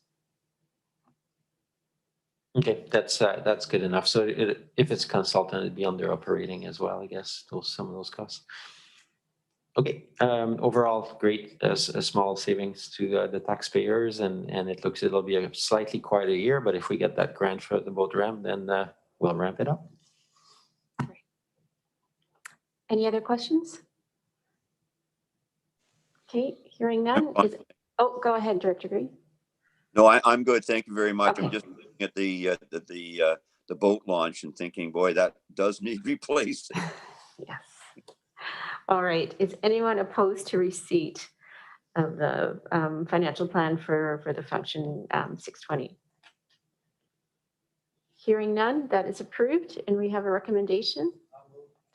Okay, that's good enough. So if it's consultant, it'd be under operating as well, I guess, some of those costs. Okay, overall, great, a small savings to the taxpayers, and it'll be a slightly quieter year, but if we get that grant for the boat ramp, then we'll ramp it up. Any other questions? Okay, hearing none. Oh, go ahead, Director Green. No, I'm good. Thank you very much. Okay. I'm just looking at the boat launch and thinking, boy, that does need replacing. Yes. All right. Is anyone opposed to receipt of the financial plan for the function 620? Hearing none, that is approved, and we have a recommendation.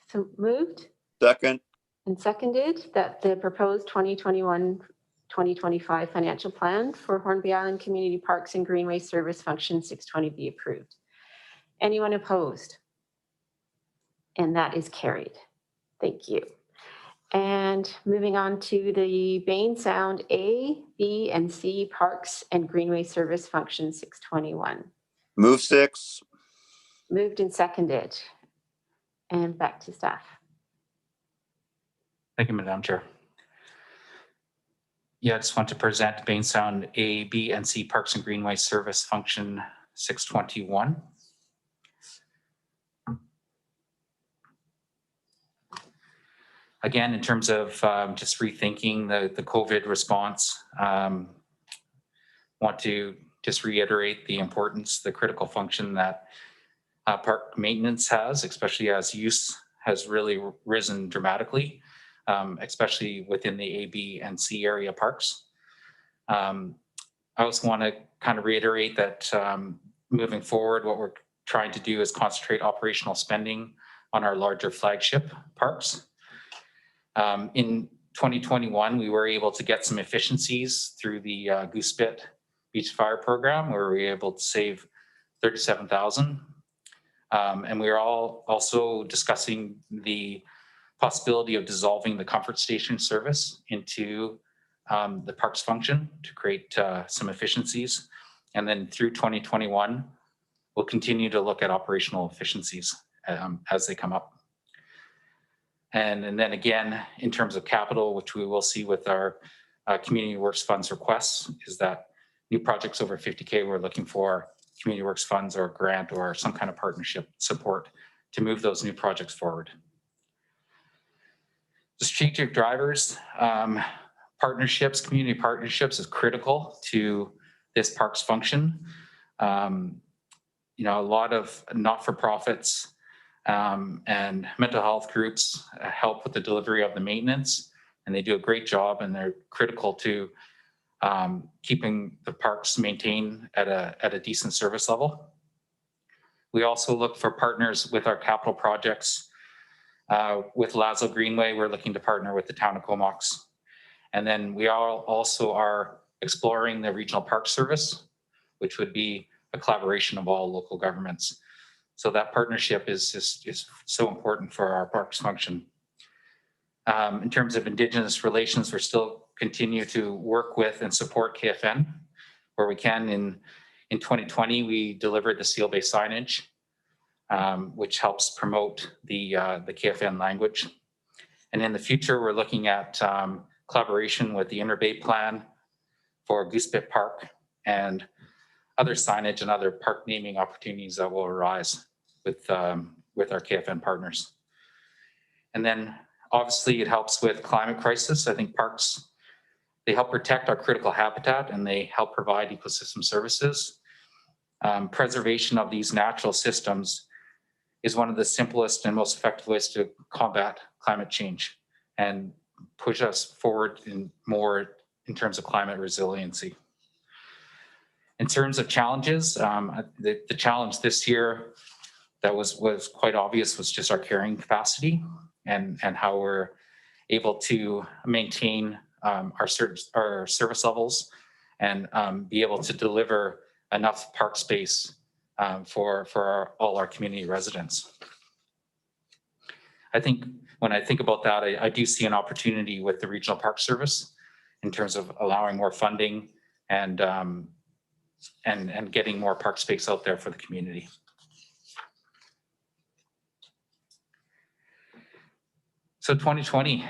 So moved Second. and seconded that the proposed 2021-2025 financial plan for Hornby Island Community Parks and Greenway Service Function 620 be approved. Anyone opposed? And that is carried. Thank you. And moving on to the Bain Sound A, B, and C Parks and Greenway Service Function 621. Move 6. Moved and seconded. And back to staff. Thank you, Madam Chair. Yeah, I just want to present Bain Sound A, B, and C Parks and Greenway Service Function 621. Again, in terms of just rethinking the COVID response, want to just reiterate the importance, the critical function that park maintenance has, especially as use has really risen dramatically, especially within the A, B, and C area parks. I also want to kind of reiterate that moving forward, what we're trying to do is concentrate operational spending on our larger flagship parks. In 2021, we were able to get some efficiencies through the Goose Pit Beach Fire Program, where we were able to save $37,000. And we are all also discussing the possibility of dissolving the comfort station service into the parks function to create some efficiencies. And then through 2021, we'll continue to look at operational efficiencies as they come up. And then again, in terms of capital, which we will see with our Community Works Funds requests, is that new projects over 50K, we're looking for Community Works Funds or a grant or some kind of partnership support to move those new projects forward. The strategic drivers, partnerships, community partnerships is critical to this parks function. You know, a lot of not-for-profits and mental health groups help with the delivery of the maintenance, and they do a great job, and they're critical to keeping the parks maintained at a decent service level. We also look for partners with our capital projects. With Lazo Greenway, we're looking to partner with the town of Comox. And then we also are exploring the regional park service, which would be a collaboration of all local governments. So that partnership is so important for our parks function. In terms of Indigenous relations, we're still continue to work with and support KFN where we can. In 2020, we delivered the seal-based signage, which helps promote the KFN language. And in the future, we're looking at collaboration with the Inner Bay Plan for Goose Pit Park and other signage and other park naming opportunities that will arise with our KFN partners. And then obviously it helps with climate crisis. I think parks, they help protect our critical habitat and they help provide ecosystem services. Preservation of these natural systems is one of the simplest and most effective ways to combat climate change and push us forward in terms of climate resiliency. In terms of challenges, the challenge this year that was quite obvious was just our carrying capacity and how we're able to maintain our service levels and be able to deliver enough park space for all our community residents. I think when I think about that, I do see an opportunity with the Regional Park Service in terms of allowing more funding and getting more park space out there for the community. So 2020,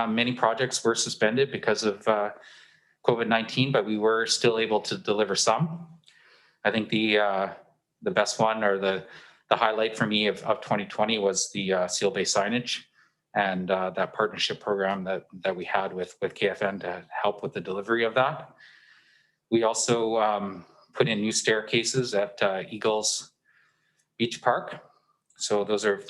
many projects were suspended because of COVID-19, but we were still able to deliver some. I think the best one or the highlight for me of 2020 was the seal-based signage and that partnership program that we had with KFN to help with the delivery of that. We also put in new staircases at Eagles Beach Park. So those are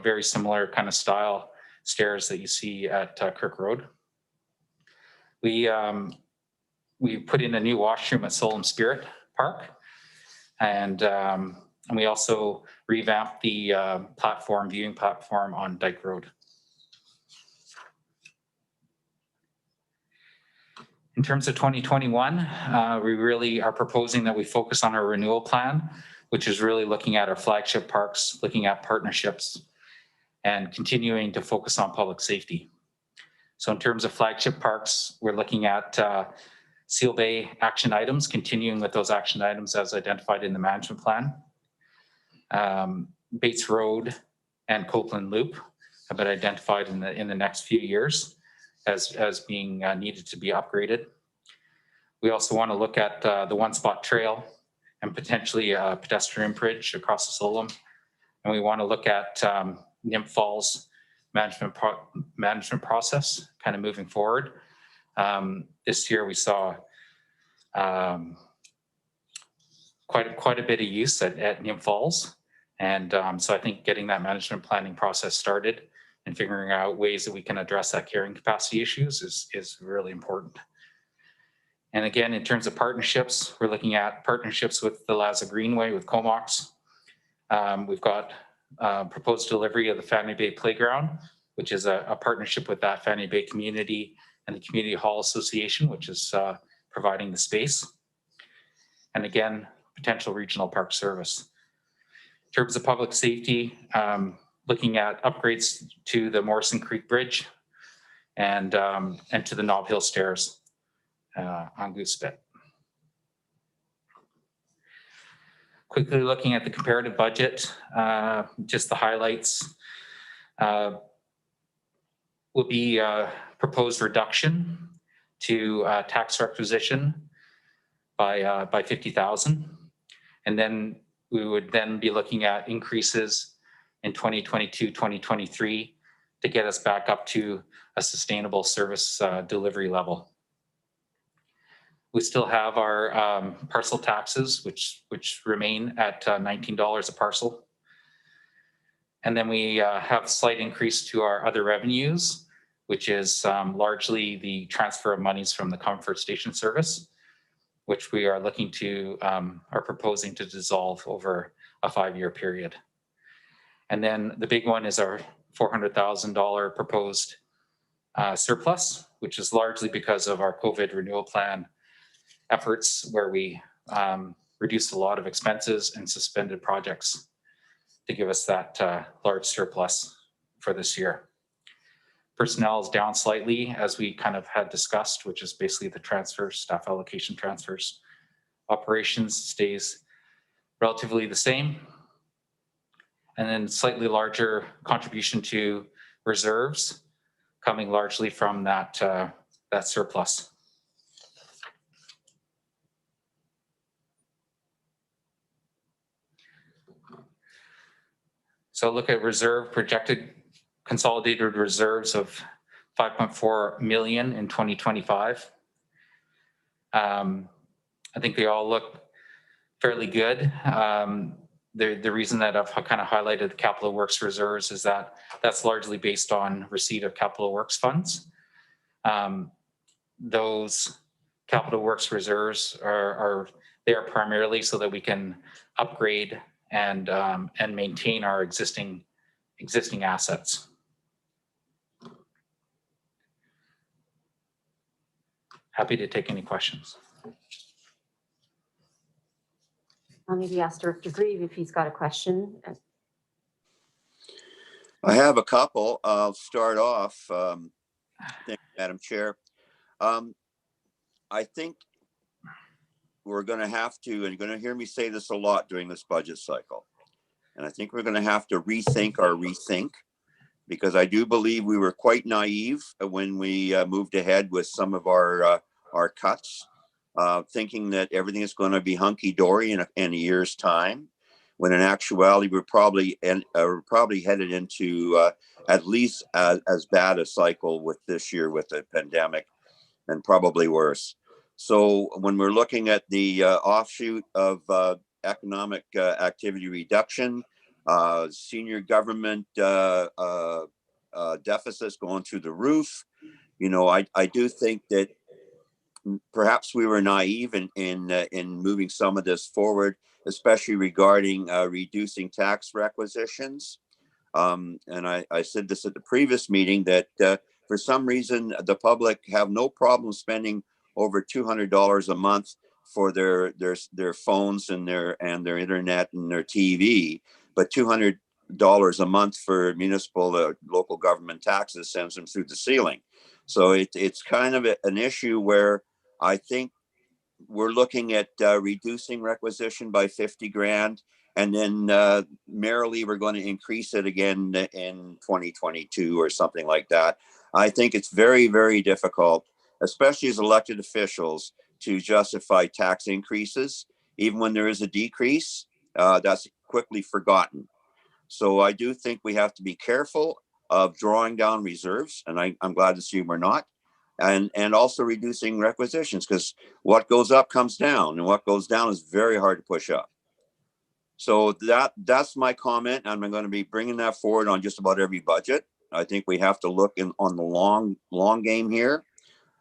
very similar kind of style stairs that you see at Kirk Road. We put in a new washroom at Solemn Spirit Park, and we also revamped the viewing platform on Dyke Road. In terms of 2021, we really are proposing that we focus on our renewal plan, which is really looking at our flagship parks, looking at partnerships, and continuing to focus on public safety. So in terms of flagship parks, we're looking at Seal Bay action items, continuing with those action items as identified in the management plan. Bates Road and Copeland Loop have been identified in the next few years as being needed to be upgraded. We also want to look at the One Spot Trail and potentially a pedestrian bridge across the Solom. And we want to look at Nymph Falls management process kind of moving forward. This year we saw quite a bit of use at Nymph Falls. And so I think getting that management planning process started and figuring out ways that we can address that carrying capacity issues is really important. And again, in terms of partnerships, we're looking at partnerships with the Laza Greenway, with Comox. We've got proposed delivery of the Fanny Bay Playground, which is a partnership with that Fanny Bay community and the Community Hall Association, which is providing the space. And again, potential regional park service. In terms of public safety, looking at upgrades to the Morrison Creek Bridge and to the Knob Hill Stairs on Goose Spit. Quickly looking at the comparative budget, just the highlights will be proposed reduction to tax requisition by 50,000, and then we would then be looking at increases in 2022, 2023 to get us back up to a sustainable service delivery level. We still have our parcel taxes, which remain at $19 a parcel. And then we have a slight increase to our other revenues, which is largely the transfer of monies from the Comfort Station Service, which we are looking to, are proposing to dissolve over a 5-year period. And then the big one is our $400,000 proposed surplus, which is largely because of our COVID renewal plan efforts, where we reduced a lot of expenses and suspended projects to give us that large surplus for this year. Personnel is down slightly, as we kind of had discussed, which is basically the transfers, staff allocation transfers. Operations stays relatively the same. And then slightly larger contribution to reserves, coming largely from that surplus. So look at reserve, projected consolidated reserves of 5.4 million in 2025. I think they all look fairly good. The reason that I've kind of highlighted the capital works reserves is that that's largely based on receipt of capital works funds. Those capital works reserves are there primarily so that we can upgrade and maintain our existing assets. Happy to take any questions. I'll maybe ask Director Grieve if he's got a question. I have a couple. I'll start off. Thank you, Madam Chair. I think we're going to have to, and you're going to hear me say this a lot during this budget cycle, and I think we're going to have to rethink our rethink, because I do believe we were quite naive when we moved ahead with some of our cuts, thinking that everything is going to be hunky-dory in a year's time, when in actuality we're probably headed into at least as bad a cycle with this year with the pandemic, and probably worse. So when we're looking at the offshoot of economic activity reduction, senior government deficits going through the roof, you know, I do think that perhaps we were naive in moving some of this forward, especially regarding reducing tax requisitions. And I said this at the previous meeting that for some reason the public have no problem spending over $200 a month for their phones and their internet and their TV, but $200 a month for municipal local government taxes sends them through the ceiling. So it's kind of an issue where I think we're looking at reducing requisition by 50 grand. And then merrily, we're going to increase it again in 2022 or something like that. I think it's very, very difficult, especially as elected officials, to justify tax increases. Even when there is a decrease, that's quickly forgotten. So I do think we have to be careful of drawing down reserves, and I'm glad to see we're not, and also reducing requisitions, because what goes up comes down, and what goes down is very hard to push up. So that's my comment, and I'm going to be bringing that forward on just about every budget. I think we have to look on the long game here.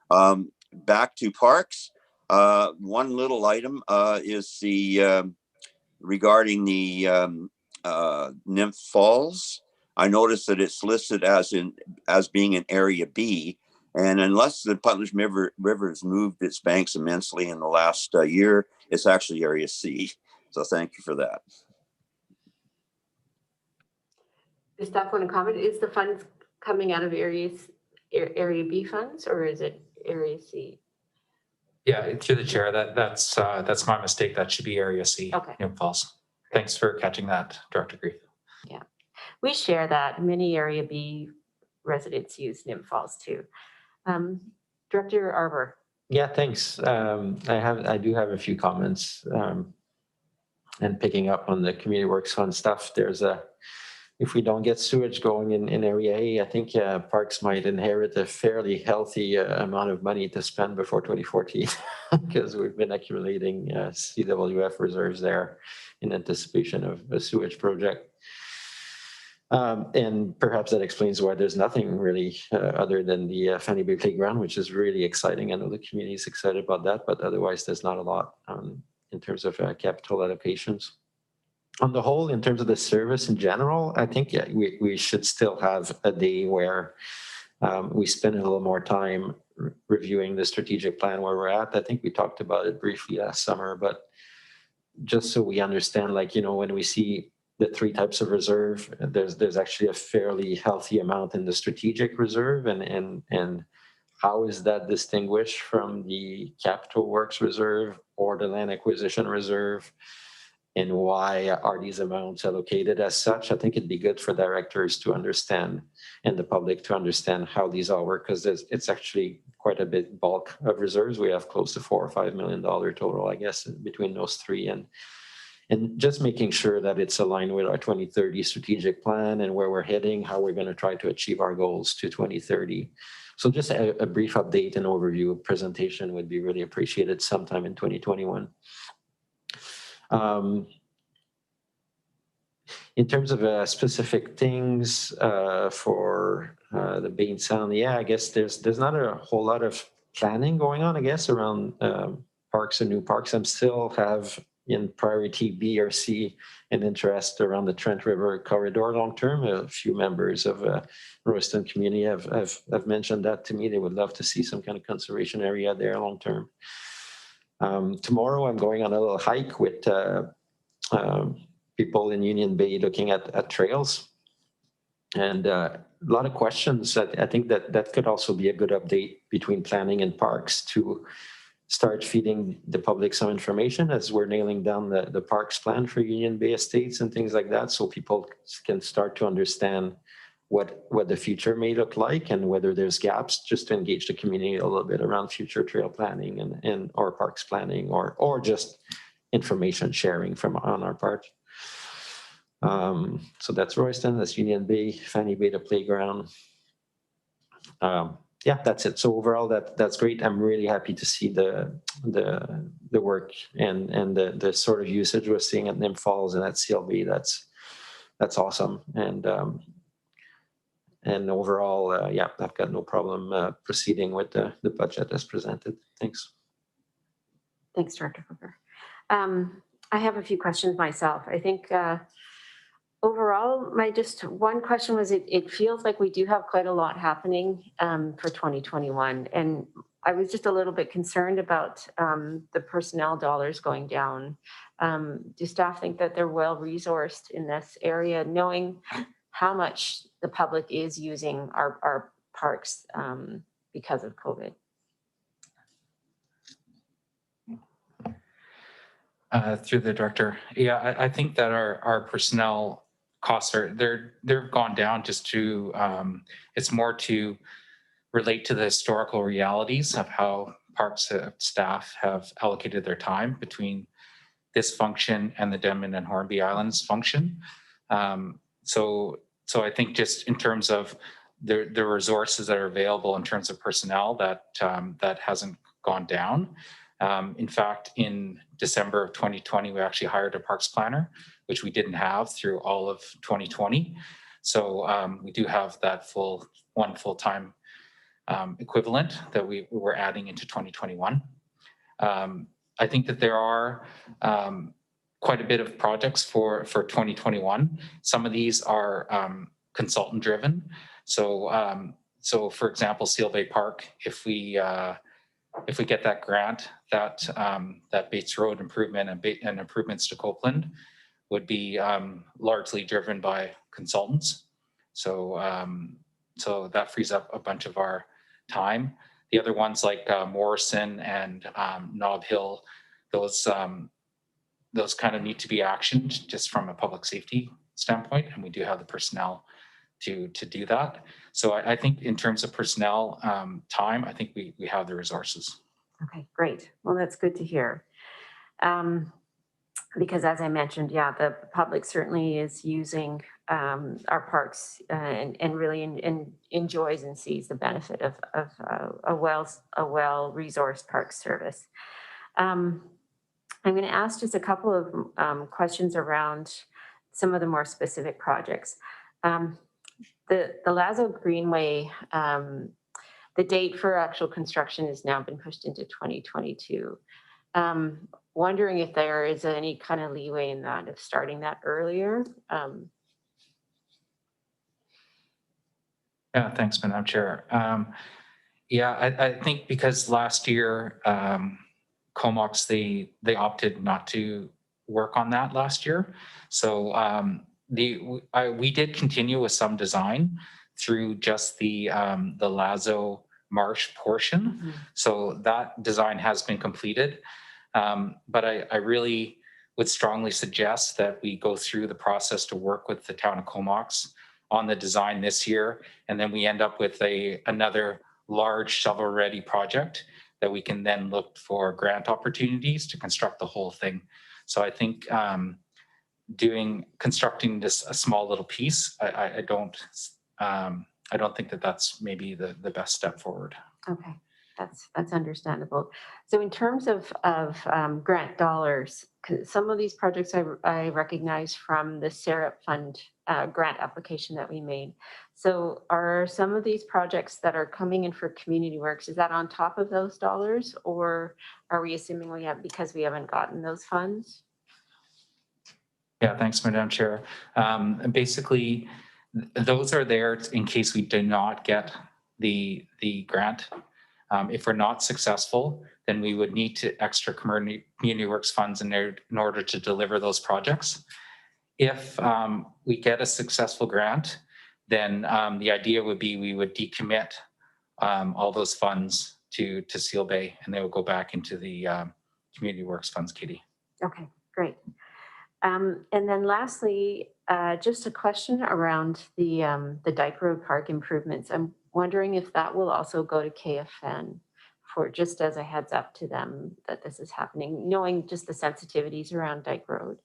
Back to parks. One little item is the regarding the Nymph Falls. I noticed that it's listed as being an Area B, and unless the Putnam River has moved its banks immensely in the last year, it's actually Area C. So thank you for that. Does staff want to comment? Is the funds coming out of Area B funds, or is it Area C? Yeah, through the chair, that's my mistake. That should be Area C. Okay. Nymph Falls. Thanks for catching that, Director Grief. Yeah, we share that. Many Area B residents use Nymph Falls too. Director Arbor. Yeah, thanks. I do have a few comments. And picking up on the community works fund stuff, if we don't get sewage going in Area A, I think parks might inherit a fairly healthy amount of money to spend before 2014, because we've been accumulating CWF reserves there in anticipation of a sewage project. And perhaps that explains why there's nothing really other than the Fanny Bay Playground, which is really exciting. I know the community is excited about that, but otherwise there's not a lot in terms of capital allocations. On the whole, in terms of the service in general, I think we should still have a day where we spend a little more time reviewing the strategic plan where we're at. I think we talked about it briefly last summer, but just so we understand, like, when we see the three types of reserve, there's actually a fairly healthy amount in the strategic reserve, and how is that distinguished from the capital works reserve or the land acquisition reserve, and why are these amounts allocated as such? I think it'd be good for directors to understand, and the public to understand how these all work, because it's actually quite a bit bulk of reserves. We have close to $4 or $5 million total, I guess, between those three, and just making sure that it's aligned with our 2030 strategic plan and where we're heading, how we're going to try to achieve our goals to 2030. So just a brief update and overview presentation would be really appreciated sometime in 2021. In terms of specific things for the Bain Sound, yeah, I guess there's not a whole lot of planning going on, I guess, around parks and new parks. I'm still have in priority B or C an interest around the Trent River corridor long term. A few members of Royston community have mentioned that to me. They would love to see some kind of conservation area there long term. Tomorrow I'm going on a little hike with people in Union Bay looking at trails, and a lot of questions. I think that could also be a good update between planning and parks to start feeding the public some information as we're nailing down the parks plan for Union Bay Estates and things like that, so people can start to understand what the future may look like and whether there's gaps, just to engage the community a little bit around future trail planning and or parks planning or just information sharing from on our part. So that's Royston, that's Union Bay, Fanny Bay, the playground. Yeah, that's it. So overall, that's great. I'm really happy to see the work and the sort of usage we're seeing at Nymph Falls and at CLB. That's awesome. And overall, yeah, I've got no problem proceeding with the budget as presented. Thanks. Thanks, Director Hooker. I have a few questions myself. I think overall, my just one question was, it feels like we do have quite a lot happening for 2021. And I was just a little bit concerned about the personnel dollars going down. Do staff think that they're well resourced in this area, knowing how much the public is using our parks because of COVID? Through the director. Yeah, I think that our personnel costs they've gone down just to, it's more to relate to the historical realities of how parks staff have allocated their time between this function and the Denman and Hornby Islands function. So I think just in terms of the resources that are available in terms of personnel, that hasn't gone down. In fact, in December of 2020, we actually hired a parks planner, which we didn't have through all of 2020. So we do have that one full-time equivalent that we were adding into 2021. I think that there are quite a bit of projects for 2021. Some of these are consultant driven. So for example, Seal Bay Park, if we get that grant, that Bates Road improvement and improvements to Copeland would be largely driven by consultants. So that frees up a bunch of our time. The other ones like Morrison and Nob Hill, those kind of need to be actioned just from a public safety standpoint, and we do have the personnel to do that. So I think in terms of personnel time, I think we have the resources. Okay, great. Well, that's good to hear. Because as I mentioned, yeah, the public certainly is using our parks and really enjoys and sees the benefit of a well-resourced park service. I'm going to ask just a couple of questions around some of the more specific projects. The Lazo Greenway, the date for actual construction has now been pushed into 2022. Wondering if there is any kind of leeway in that, of starting that earlier. Yeah, thanks, Madam Chair. Yeah, I think because last year, Comox, they opted not to work on that last year. So we did continue with some design through just the Lazo Marsh portion. Mm-hmm. So that design has been completed. But I really would strongly suggest that we go through the process to work with the town of Comox on the design this year, and then we end up with another large shovel-ready project that we can then look for grant opportunities to construct the whole thing. So I think constructing this a small little piece, I don't think that's maybe the best step forward. Okay, that's understandable. So in terms of grant dollars, 'cause some of these projects I recognize from the SAREP fund grant application that we made. So are some of these projects that are coming in for community works, is that on top of those dollars, or are we assuming we have, because we haven't gotten those funds? Yeah, thanks, Madam Chair. Basically, those are there in case we do not get the grant. If we're not successful, then we would need to extra community works funds in there in order to deliver those projects. If we get a successful grant, then the idea would be we would decommit all those funds to Seal Bay, and they will go back into the community works funds kitty. Okay, great. And then lastly, just a question around the Dyke Road Park improvements. I'm wondering if that will also go to KFN for just as a heads up to them that this is happening, knowing just the sensitivities around Dyke Road,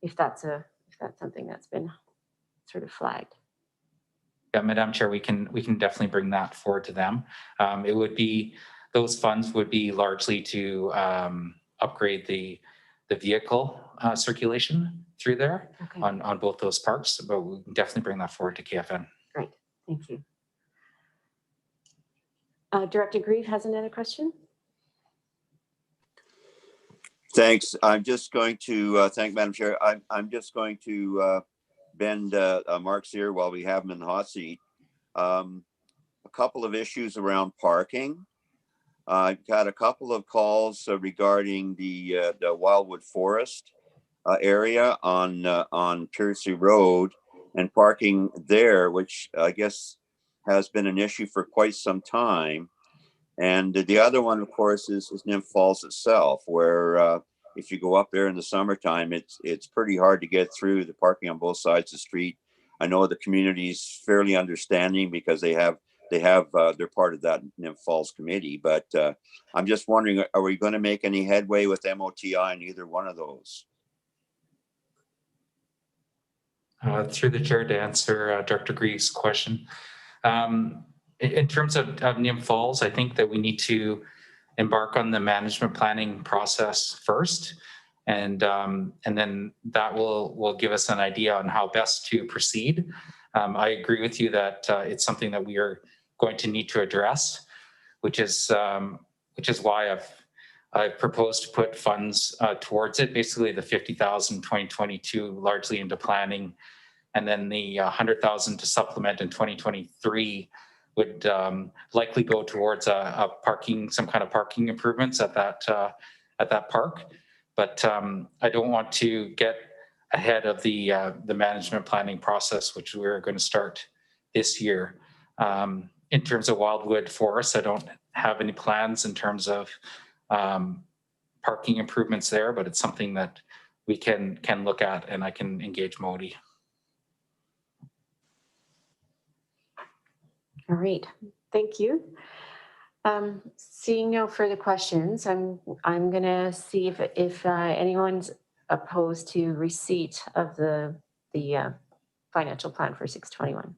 if that's something that's been sort of flagged. Yeah, Madam Chair, we can definitely bring that forward to them. It would be, those funds would be largely to upgrade the vehicle circulation through there. Okay. on both those parks, but we can definitely bring that forward to KFN. Great, thank you. Director Grieve has another question. Thanks. I'm just going to thank Madam Chair. I'm just going to bend Mark's ear while we have him in the hot seat. A couple of issues around parking. I've got a couple of calls regarding the Wildwood Forest area on Piercy Road and parking there, which I guess has been an issue for quite some time. And the other one, of course, is Nymph Falls itself, where if you go up there in the summertime, it's pretty hard to get through the parking on both sides of the street. I know the community's fairly understanding because they're part of that Nymph Falls committee. But I'm just wondering, are we going to make any headway with MOTI in either one of those? Through the chair to answer Director Greaves' question. In terms of Nymph Falls, I think that we need to embark on the management planning process first. And then that will give us an idea on how best to proceed. I agree with you that it's something that we are going to need to address, which is why I've proposed to put funds towards it. Basically, the 50,000 2022 largely into planning, and then the 100,000 to supplement in 2023 would likely go towards some kind of parking improvements at that park. But I don't want to get ahead of the management planning process, which we're going to start this year. In terms of Wildwood Forest, I don't have any plans in terms of parking improvements there, but it's something that we can look at, and I can engage Modi. All right, thank you. Seeing no further questions, I'm going to see if anyone's opposed to receipt of the financial plan for 6/21.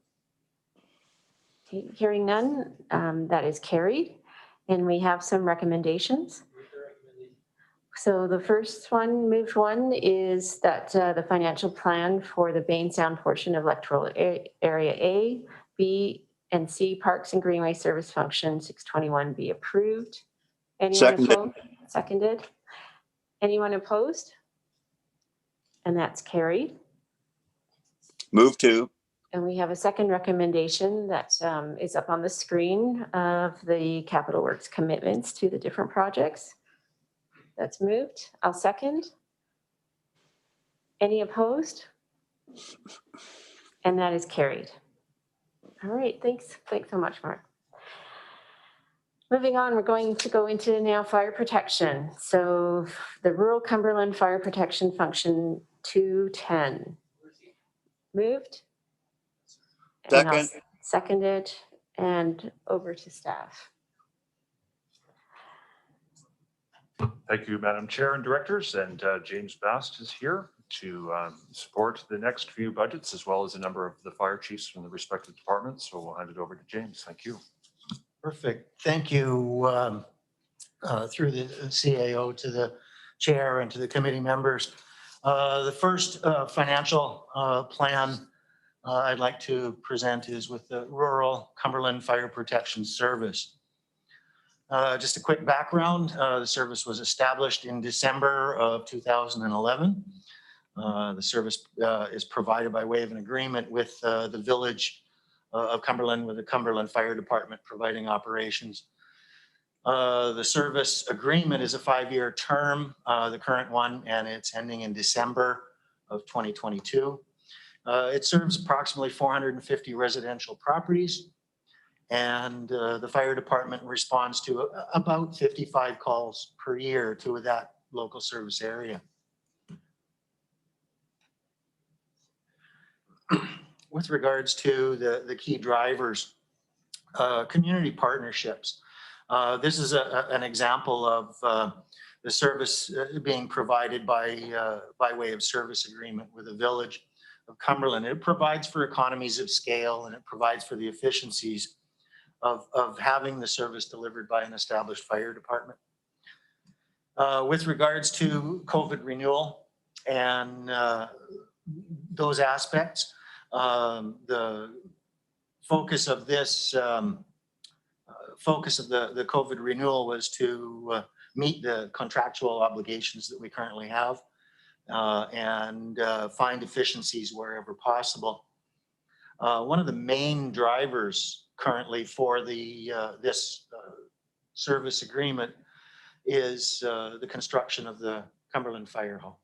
Okay, hearing none, that is carried, and we have some recommendations. So the first one, moved one, is that the financial plan for the Bain Sound portion of Electoral Area A, B, and C Parks and Greenway Service Function 6/21 be approved. Anyone opposed? Seconded. Anyone opposed? And that's carried. Move to. And we have a second recommendation that is up on the screen of the Capital Works commitments to the different projects. That's moved. I'll second. Any opposed? And that is carried. All right, thanks. Thanks so much, Mark. Moving on, we're going to go into now fire protection. So the Rural Cumberland Fire Protection Function 210. Moved. Second. Seconded, and over to staff. Thank you, Madam Chair and Directors, and James Bast is here to support the next few budgets, as well as a number of the fire chiefs from the respective departments. So we'll hand it over to James. Thank you. Perfect. Thank you through the CAO to the chair and to the committee members. The first financial plan I'd like to present is with the Rural Cumberland Fire Protection Service. Just a quick background, the service was established in December of 2011. The service is provided by way of an agreement with the village of Cumberland, with the Cumberland Fire Department providing operations. The service agreement is a 5-year term, the current one, and it's ending in December of 2022. It serves approximately 450 residential properties, and the fire department responds to about 55 calls per year to that local service area. With regards to the key drivers, community partnerships. This is an example of the service being provided by way of service agreement with the village of Cumberland. It provides for economies of scale, and it provides for the efficiencies of having the service delivered by an established fire department. With regards to COVID renewal and those aspects, the focus of this the COVID renewal was to meet the contractual obligations that we currently have and find efficiencies wherever possible. One of the main drivers currently for this service agreement is the construction of the Cumberland Fire Hall.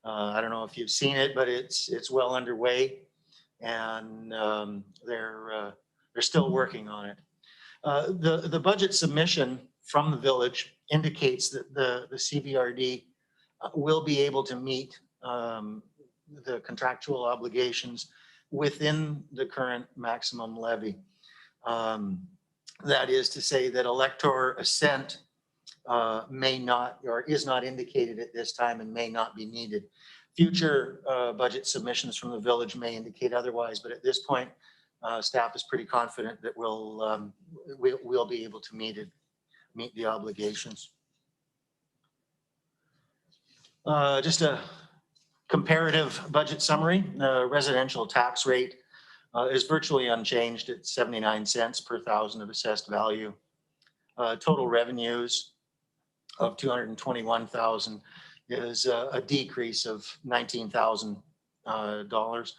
I don't know if you've seen it, but it's well underway, and they're They're still working on it. The budget submission from the village indicates that the CVRD will be able to meet the contractual obligations within the current maximum levy. That is to say that elector assent may not or is not indicated at this time and may not be needed. Future budget submissions from the village may indicate otherwise, but at this point, staff is pretty confident that we'll be able to meet the obligations. Just a comparative budget summary. Residential tax rate is virtually unchanged at 79 cents per thousand of assessed value. Total revenues of 221,000 is a decrease of $19,000.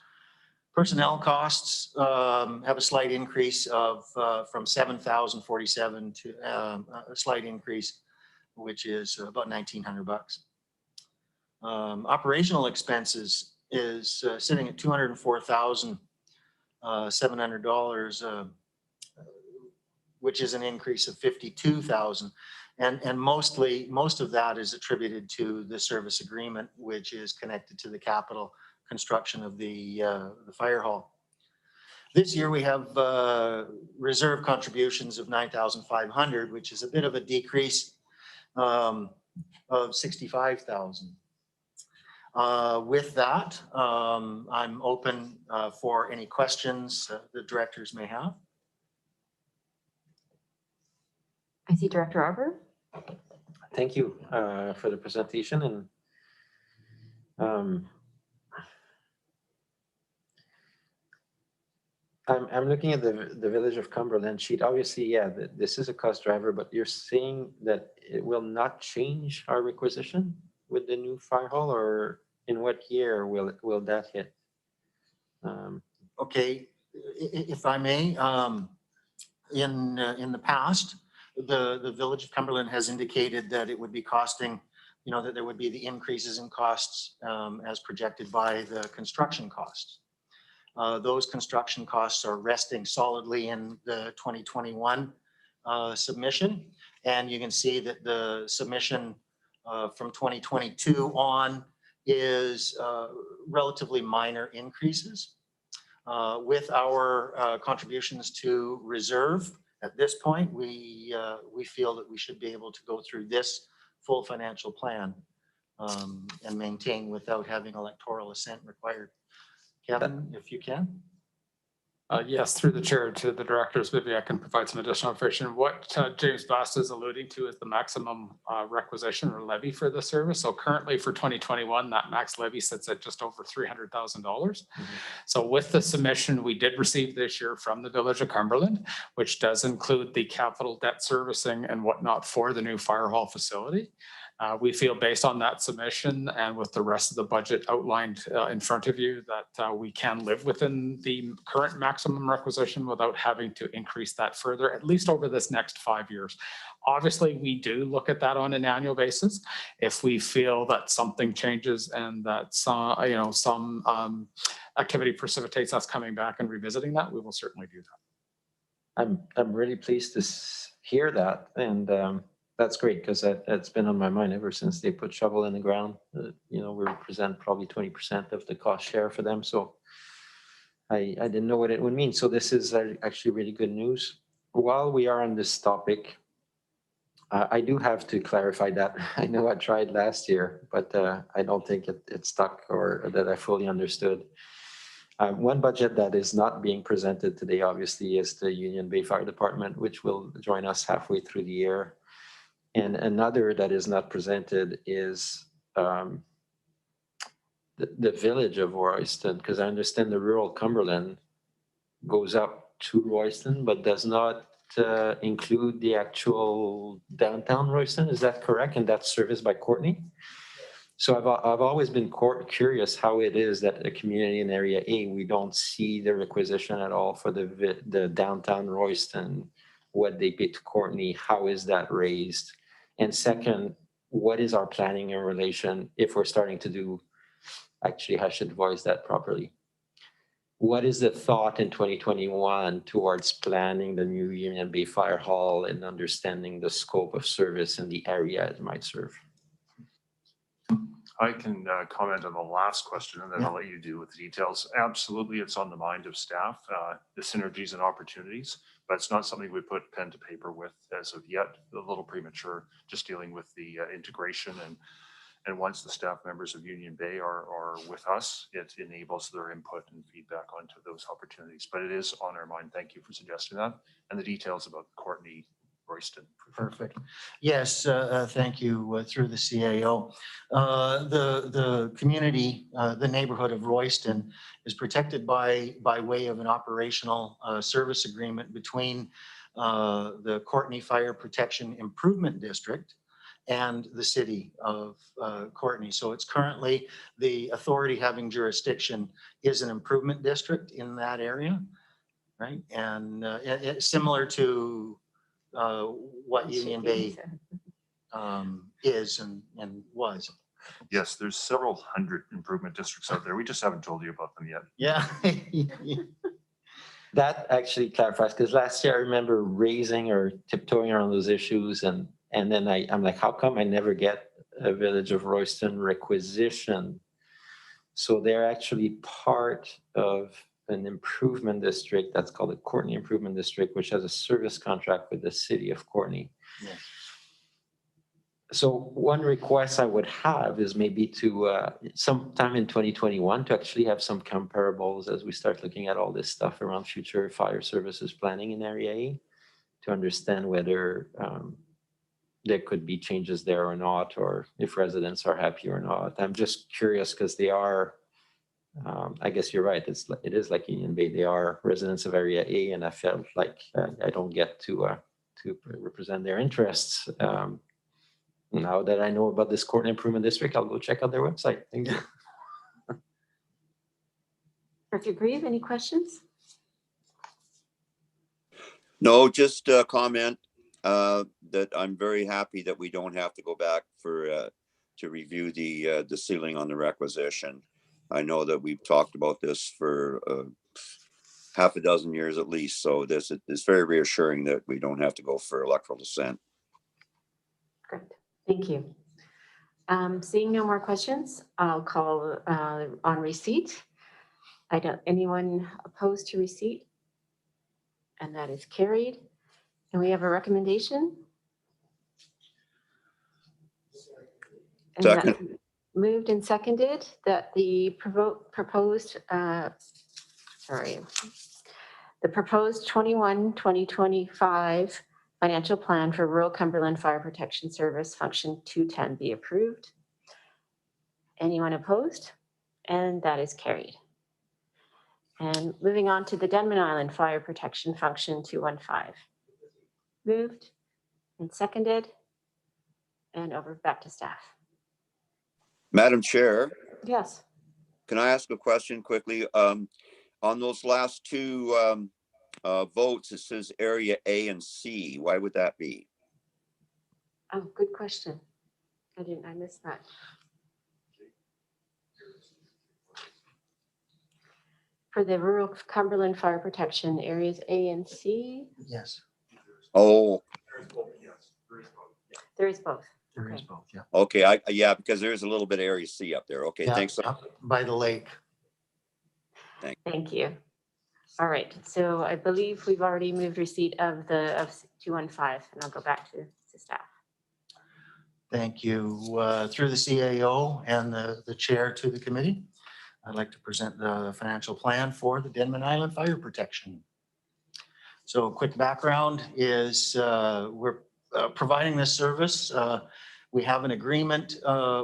Personnel costs have a slight increase of from 7,047 to a slight increase, which is about $1,900. Operational expenses is sitting at $204,700, which is an increase of $52,000. And most of that is attributed to the service agreement, which is connected to the capital construction of the fire hall. This year we have reserve contributions of $9,500, which is a bit of a decrease of $65,000. With that, I'm open for any questions the directors may have. I see Director Arbor. Thank you for the presentation. And I'm looking at the Village of Cumberland sheet. Obviously, yeah, this is a cost driver, but you're saying that it will not change our requisition with the new fire hall, or in what year will that hit? Okay, if I may, in the past, the Village of Cumberland has indicated that it would be costing, that there would be the increases in costs as projected by the construction costs. Those construction costs are resting solidly in the 2021 submission. And you can see that the submission from 2022 on is relatively minor increases. With our contributions to reserve, at this point, we feel that we should be able to go through this full financial plan and maintain without having electoral assent required. Kevin, if you can. Yes, through the chair to the directors, maybe I can provide some additional information. What James Bast is alluding to is the maximum requisition or levy for the service. So currently for 2021, that max levy sits at just over $300,000. So with the submission we did receive this year from the Village of Cumberland, which does include the capital debt servicing and whatnot for the new fire hall facility, we feel based on that submission and with the rest of the budget outlined in front of you that we can live within the current maximum requisition without having to increase that further, at least over this next 5 years. Obviously, we do look at that on an annual basis. If we feel that something changes and that some activity precipitates us coming back and revisiting that, we will certainly do that. I'm really pleased to hear that. And that's great, because that's been on my mind ever since they put shovel in the ground. We represent probably 20% of the cost share for them. So I didn't know what it would mean. So this is actually really good news. While we are on this topic, I do have to clarify that. I know I tried last year, but I don't think it stuck or that I fully understood. One budget that is not being presented today, obviously, is the Union Bay Fire Department, which will join us halfway through the year. And another that is not presented is the village of Royston, because I understand the rural Cumberland goes up to Royston, but does not include the actual downtown Royston. Is that correct? And that's serviced by Courtney. So I've always been curious how it is that a community in Area A, we don't see the requisition at all for the downtown Royston, what they pay to Courtney, how is that raised? And second, what is our planning in relation if we're starting to do, actually I should voice that properly. what is the thought in 2021 towards planning the new Union Bay Fire Hall and understanding the scope of service in the area it might serve? I can comment on the last question and then I'll let you do with the details. Absolutely, it's on the mind of staff, the synergies and opportunities, but it's not something we put pen to paper with as of yet. A little premature, just dealing with the integration and once the staff members of Union Bay are with us, it enables their input and feedback onto those opportunities. But it is on our mind. Thank you for suggesting that. And the details about Courtney Royston. Perfect. Yes, thank you through the CAO. The community, the neighborhood of Royston is protected by way of an operational service agreement between the Courtney Fire Protection Improvement District and the city of Courtney. So it's currently the authority having jurisdiction is an improvement district in that area, right? And it's similar to what Union Bay is and was. Yes, there's several hundred improvement districts out there. We just haven't told you about them yet. Yeah. That actually clarifies, because last year I remember raising or tiptoeing around those issues, and then I'm like, how come I never get a Village of Royston requisition? So they're actually part of an improvement district that's called the Courtney Improvement District, which has a service contract with the city of Courtney. Yes. So one request I would have is maybe to sometime in 2021 to actually have some comparables as we start looking at all this stuff around future fire services planning in Area A, to understand whether there could be changes there or not, or if residents are happy or not. I'm just curious because they are, I guess you're right, it is like Union Bay. They are residents of Area A, and I felt like I don't get to represent their interests. Now that I know about this Courtney Improvement District, I'll go check out their website. Thank you. Director Grieve, any questions? No, just a comment that I'm very happy that we don't have to go back for to review the ceiling on the requisition. I know that we've talked about this for half a dozen years at least, so this is very reassuring that we don't have to go for electoral dissent. Great, thank you. Seeing no more questions, I'll call on receipt. Anyone opposed to receipt? And that is carried. And we have a recommendation. And Second. that moved and seconded that the proposed 2025 financial plan for rural Cumberland Fire Protection Service Function 210 be approved. Anyone opposed? And that is carried. And moving on to the Denman Island Fire Protection Function 215. Moved and seconded, and over back to staff. Madam Chair, Yes. can I ask a question quickly? On those last two votes, it says area A and C. Why would that be? Oh, good question. I missed that. For the rural Cumberland Fire Protection areas A and C, Yes, Oh, there is both. there is Okay. both, yeah. okay. Yeah, because there is a little bit of area C up there. Okay, Yeah, thanks. up by the lake. Thank you. All right, so I believe we've already moved receipt of 215, and I'll go back to staff. Thank you. Through the CAO and the chair to the committee, I'd like to present the financial plan for the Denman Island Fire Protection. So a quick background is we're providing this service. We have an agreement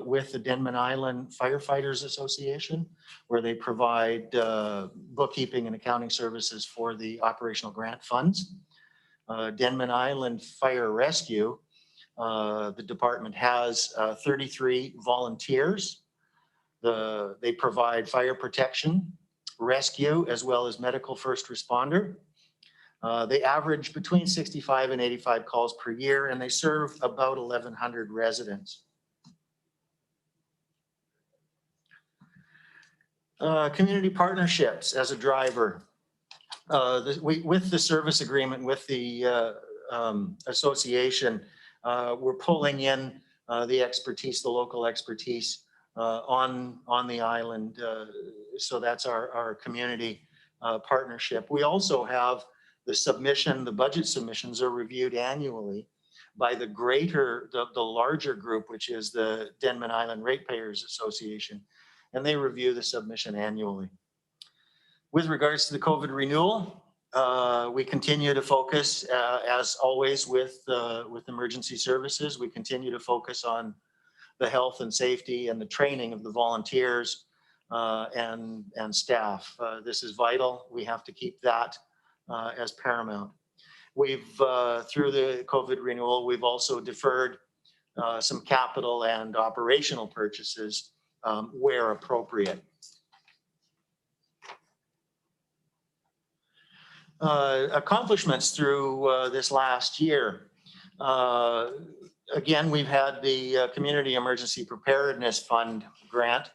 with the Denman Island Firefighters Association where they provide bookkeeping and accounting services for the operational grant funds. Denman Island Fire Rescue, the department has 33 volunteers. They provide fire protection, rescue, as well as medical first responder. They average between 65 and 85 calls per year, and they serve about 1,100 residents. Community partnerships as a driver. With the service agreement with the association, we're pulling in the expertise, the local expertise on the island. So that's our community partnership. We also have the budget submissions are reviewed annually by the larger group, which is the Denman Island Ratepayers Association, and they review the submission annually. With regards to the COVID renewal, we continue to focus, as always, with emergency services. We continue to focus on the health and safety and the training of the volunteers and staff. This is vital. We have to keep that as paramount. We've, through the COVID renewal, we've also deferred some capital and operational purchases where appropriate. Accomplishments through this last year. Again, we've had the Community Emergency Preparedness Fund grant,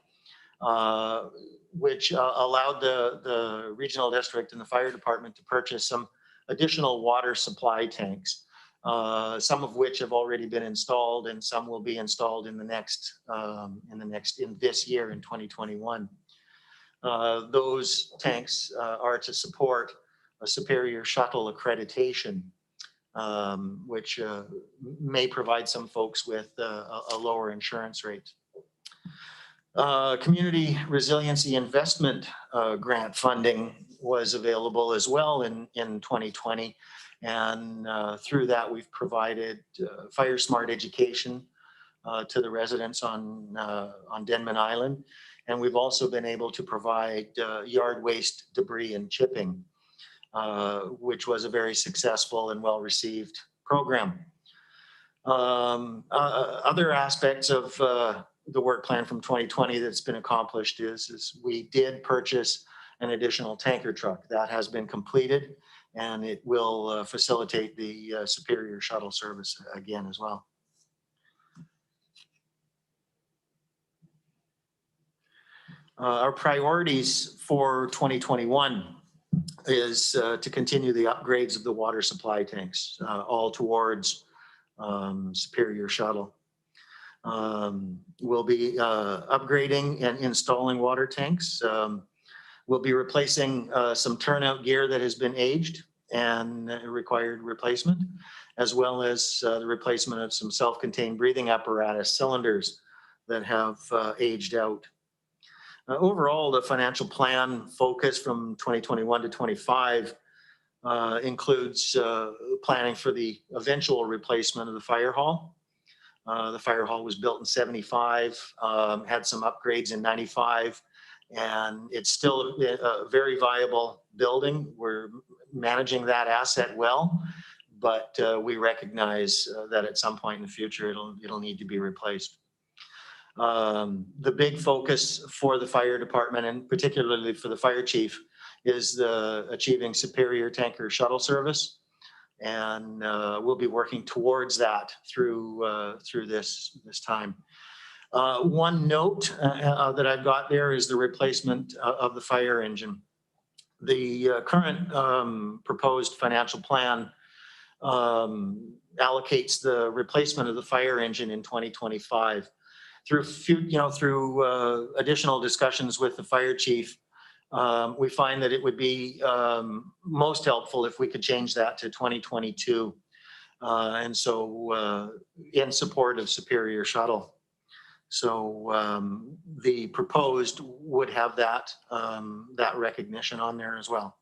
which allowed the regional district and the fire department to purchase some additional water supply tanks, some of which have already been installed and some will be installed in this year in 2021. Those tanks are to support a Superior Shuttle accreditation, which may provide some folks with a lower insurance rate. Community Resiliency Investment Grant funding was available as well in 2020. And through that, we've provided fire smart education to the residents on Denman Island. And we've also been able to provide yard waste debris and chipping, which was a very successful and well-received program. Other aspects of the work plan from 2020 that's been accomplished is we did purchase an additional tanker truck. That has been completed, and it will facilitate the Superior Shuttle service again as well. Our priorities for 2021 is to continue the upgrades of the water supply tanks, all towards Superior Shuttle. We'll be upgrading and installing water tanks. We'll be replacing some turnout gear that has been aged and required replacement, as well as the replacement of some self-contained breathing apparatus cylinders that have aged out. Overall, the financial plan focus from 2021 to 25 includes planning for the eventual replacement of the fire hall. The fire hall was built in 75, had some upgrades in 95, and it's still a very viable building. We're managing that asset well, but we recognize that at some point in the future, it'll need to be replaced. The big focus for the fire department, and particularly for the fire chief, is achieving superior tanker shuttle service. And we'll be working towards that through this time. One note that I've got there is the replacement of the fire engine. The current proposed financial plan allocates the replacement of the fire engine in 2025. Through additional discussions with the fire chief, we find that it would be most helpful if we could change that to 2022. And so in support of Superior Shuttle. So the proposed would have that recognition on there as well.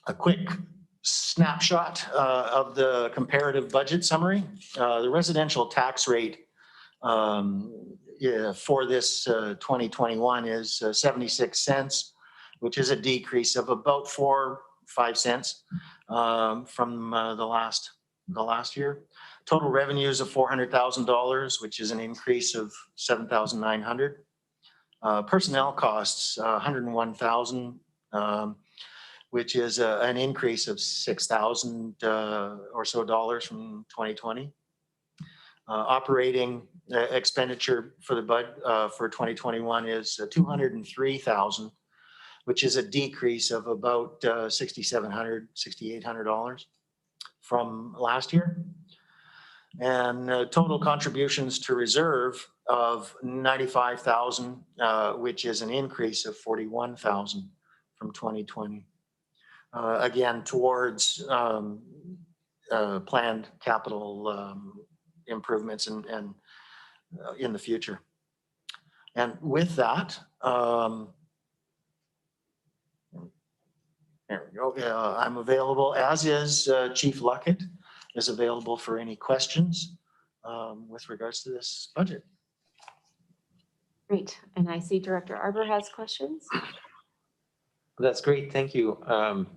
A quick snapshot of the comparative budget summary. The residential tax rate for this 2021 is 76 cents, which is a decrease of about 4-5 cents from the last year. Total revenues of $400,000, which is an increase of $7,900. Personnel costs $101,000, which is an increase of $6,000 or so from 2020. Operating expenditure for for 2021 is 203,000, which is a decrease of about $6,700, $6,800 from last year. And total contributions to reserve of 95,000, which is an increase of 41,000 from 2020. Again, towards planned capital improvements and in the future. And with that, there we go. I'm available, as is Chief Luckett is available for any questions with regards to this budget. Great. And I see Director Arbor has questions. That's great. Thank you.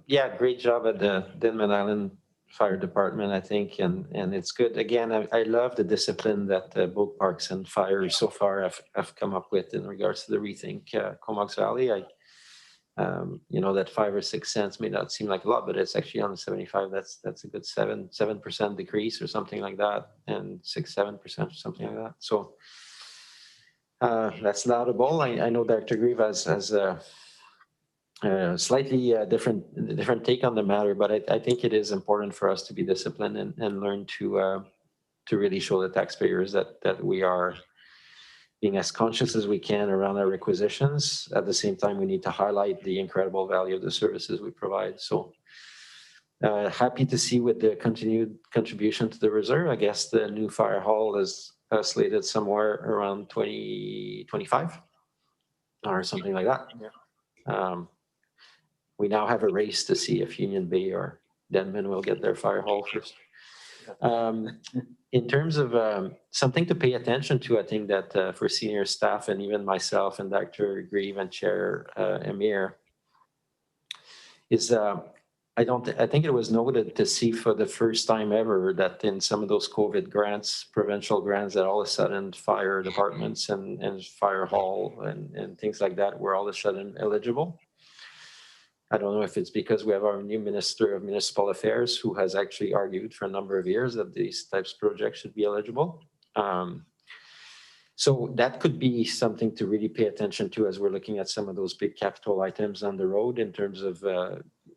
Yeah, great job at the Denman Island Fire Department, I think, and it's good. Again, I love the discipline that both parks and fire so far have come up with in regards to the rethink Comox Valley. You know, that 5 or 6 cents may not seem like a lot, but it's actually on the 75. That's a good 7% decrease or something like that, and 6-7% or something like that. So that's laudable. I know Dr. Grieve has a slightly different take on the matter, but I think it is important for us to be disciplined and learn to really show the taxpayers that we are being as conscious as we can around our requisitions. At the same time, we need to highlight the incredible value of the services we provide. So happy to see with the continued contribution to the reserve. I guess the new fire hall is slated somewhere around 2025 or something like that. Yeah. We now have a race to see if Union Bay or Denman will get their fire hall first. In terms of something to pay attention to, I think that for senior staff and even myself and Dr. Grieve and Chair Amir is I think it was noted to see for the first time ever that in some of those COVID grants, provincial grants, that all of a sudden fire departments and fire hall and things like that were all of a sudden eligible. I don't know if it's because we have our new Minister of Municipal Affairs who has actually argued for a number of years that these types of projects should be eligible. So that could be something to really pay attention to as we're looking at some of those big capital items on the road in terms of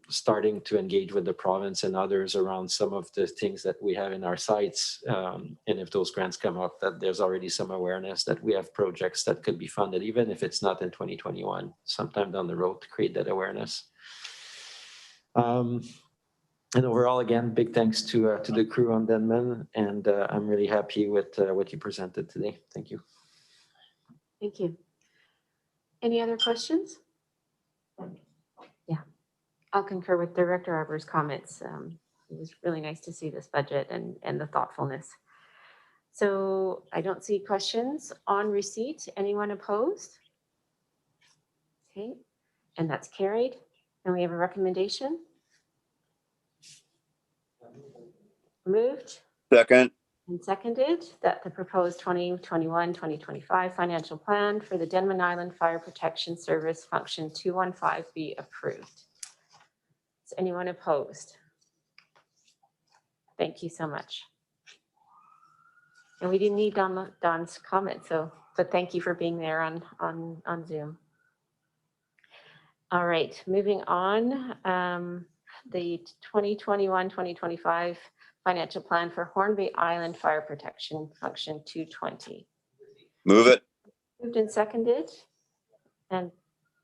starting to engage with the province and others around some of the things that we have in our sites. And if those grants come up, that there's already some awareness that we have projects that could be funded, even if it's not in 2021, sometime down the road, to create that awareness. And overall, again, big thanks to the crew on Denman, and I'm really happy with what you presented today. Thank you. Thank you. Any other questions? Yeah, I'll concur with Director Arbor's comments. It was really nice to see this budget and the thoughtfulness. So I don't see questions on receipt. Anyone opposed? Okay, and that's carried. And we have a recommendation. Moved. Second. And seconded that the proposed 2021-2025 financial plan for the Denman Island Fire Protection Service Function 215 be approved. Is anyone opposed? Thank you so much. And we didn't need Don's comment, but thank you for being there on Zoom. All right, moving on. The 2021-2025 financial plan for Hornby Island Fire Protection Function 220. Move it. Moved and seconded. And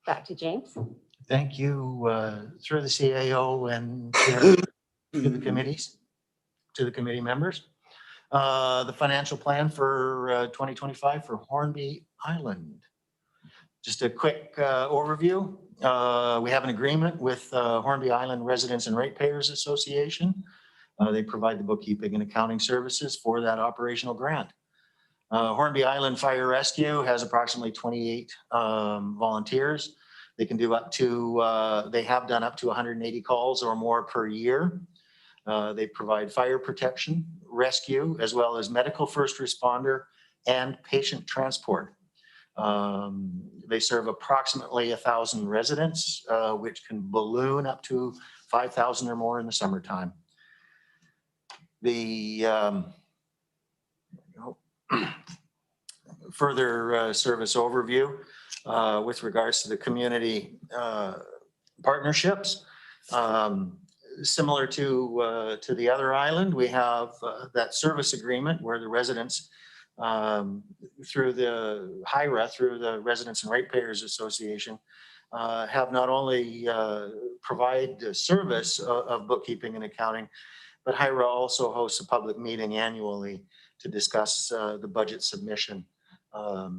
back to James. Thank you through the CAO and to the committees, to the committee members. The financial plan for 2025 for Hornby Island. Just a quick overview. We have an agreement with Hornby Island Residents and Ratepayers Association. They provide the bookkeeping and accounting services for that operational grant. Hornby Island Fire Rescue has approximately 28 volunteers. They can do up to, they have done up to 180 calls or more per year. They provide fire protection, rescue, as well as medical first responder and patient transport. They serve approximately 1,000 residents, which can balloon up to 5,000 or more in the summertime. The further service overview with regards to the community partnerships. Similar to the other island, we have that service agreement where the residents through the HIRA, through the Residents and Ratepayers Association, have not only provide the service of bookkeeping and accounting, but HIRA also hosts a public meeting annually to discuss the budget submission.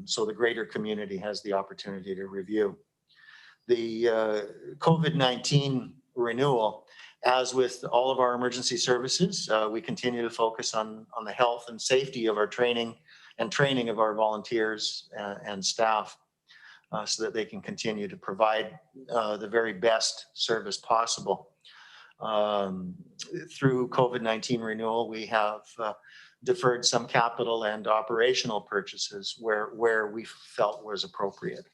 So the greater community has the opportunity to review. The COVID-19 renewal, as with all of our emergency services, we continue to focus on the health and safety of our training of our volunteers and staff so that they can continue to provide the very best service possible. Through COVID-19 renewal, we have deferred some capital and operational purchases where we felt was appropriate.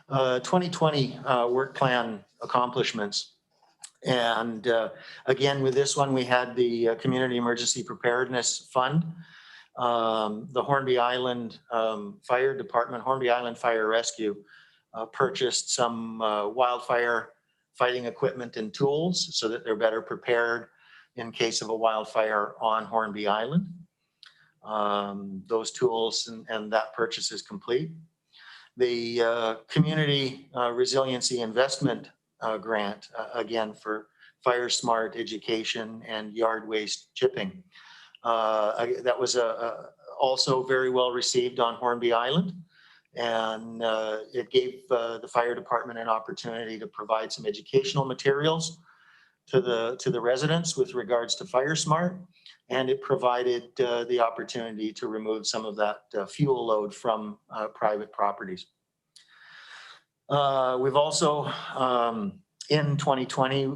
2020 work plan accomplishments. And again, with this one, we had the Community Emergency Preparedness Fund. The Hornby Island Fire Department, Hornby Island Fire Rescue, purchased some wildfire fighting equipment and tools so that they're better prepared in case of a wildfire on Hornby Island. Those tools and that purchase is complete. The Community Resiliency Investment Grant, again, for fire smart education and yard waste chipping. That was also very well received on Hornby Island. And it gave the fire department an opportunity to provide some educational materials to the residents with regards to fire smart. And it provided the opportunity to remove some of that fuel load from private properties. We've also, in 2020,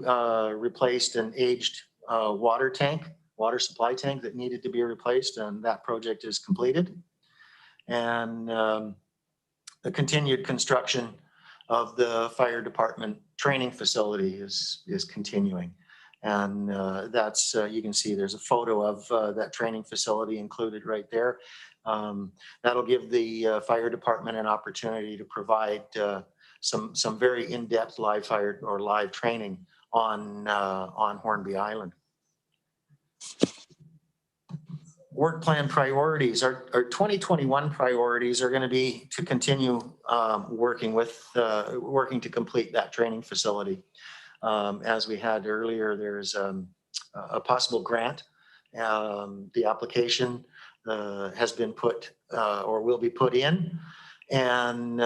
replaced an aged water supply tank that needed to be replaced, and that project is completed. And the continued construction of the fire department training facility is continuing. And that's, you can see there's a photo of that training facility included right there. That'll give the fire department an opportunity to provide some very in-depth live training on Hornby Island. Work plan priorities. Our 2021 priorities are going to be to continue working to complete that training facility. As we had earlier, there's a possible grant. The application has been put or will be put in, and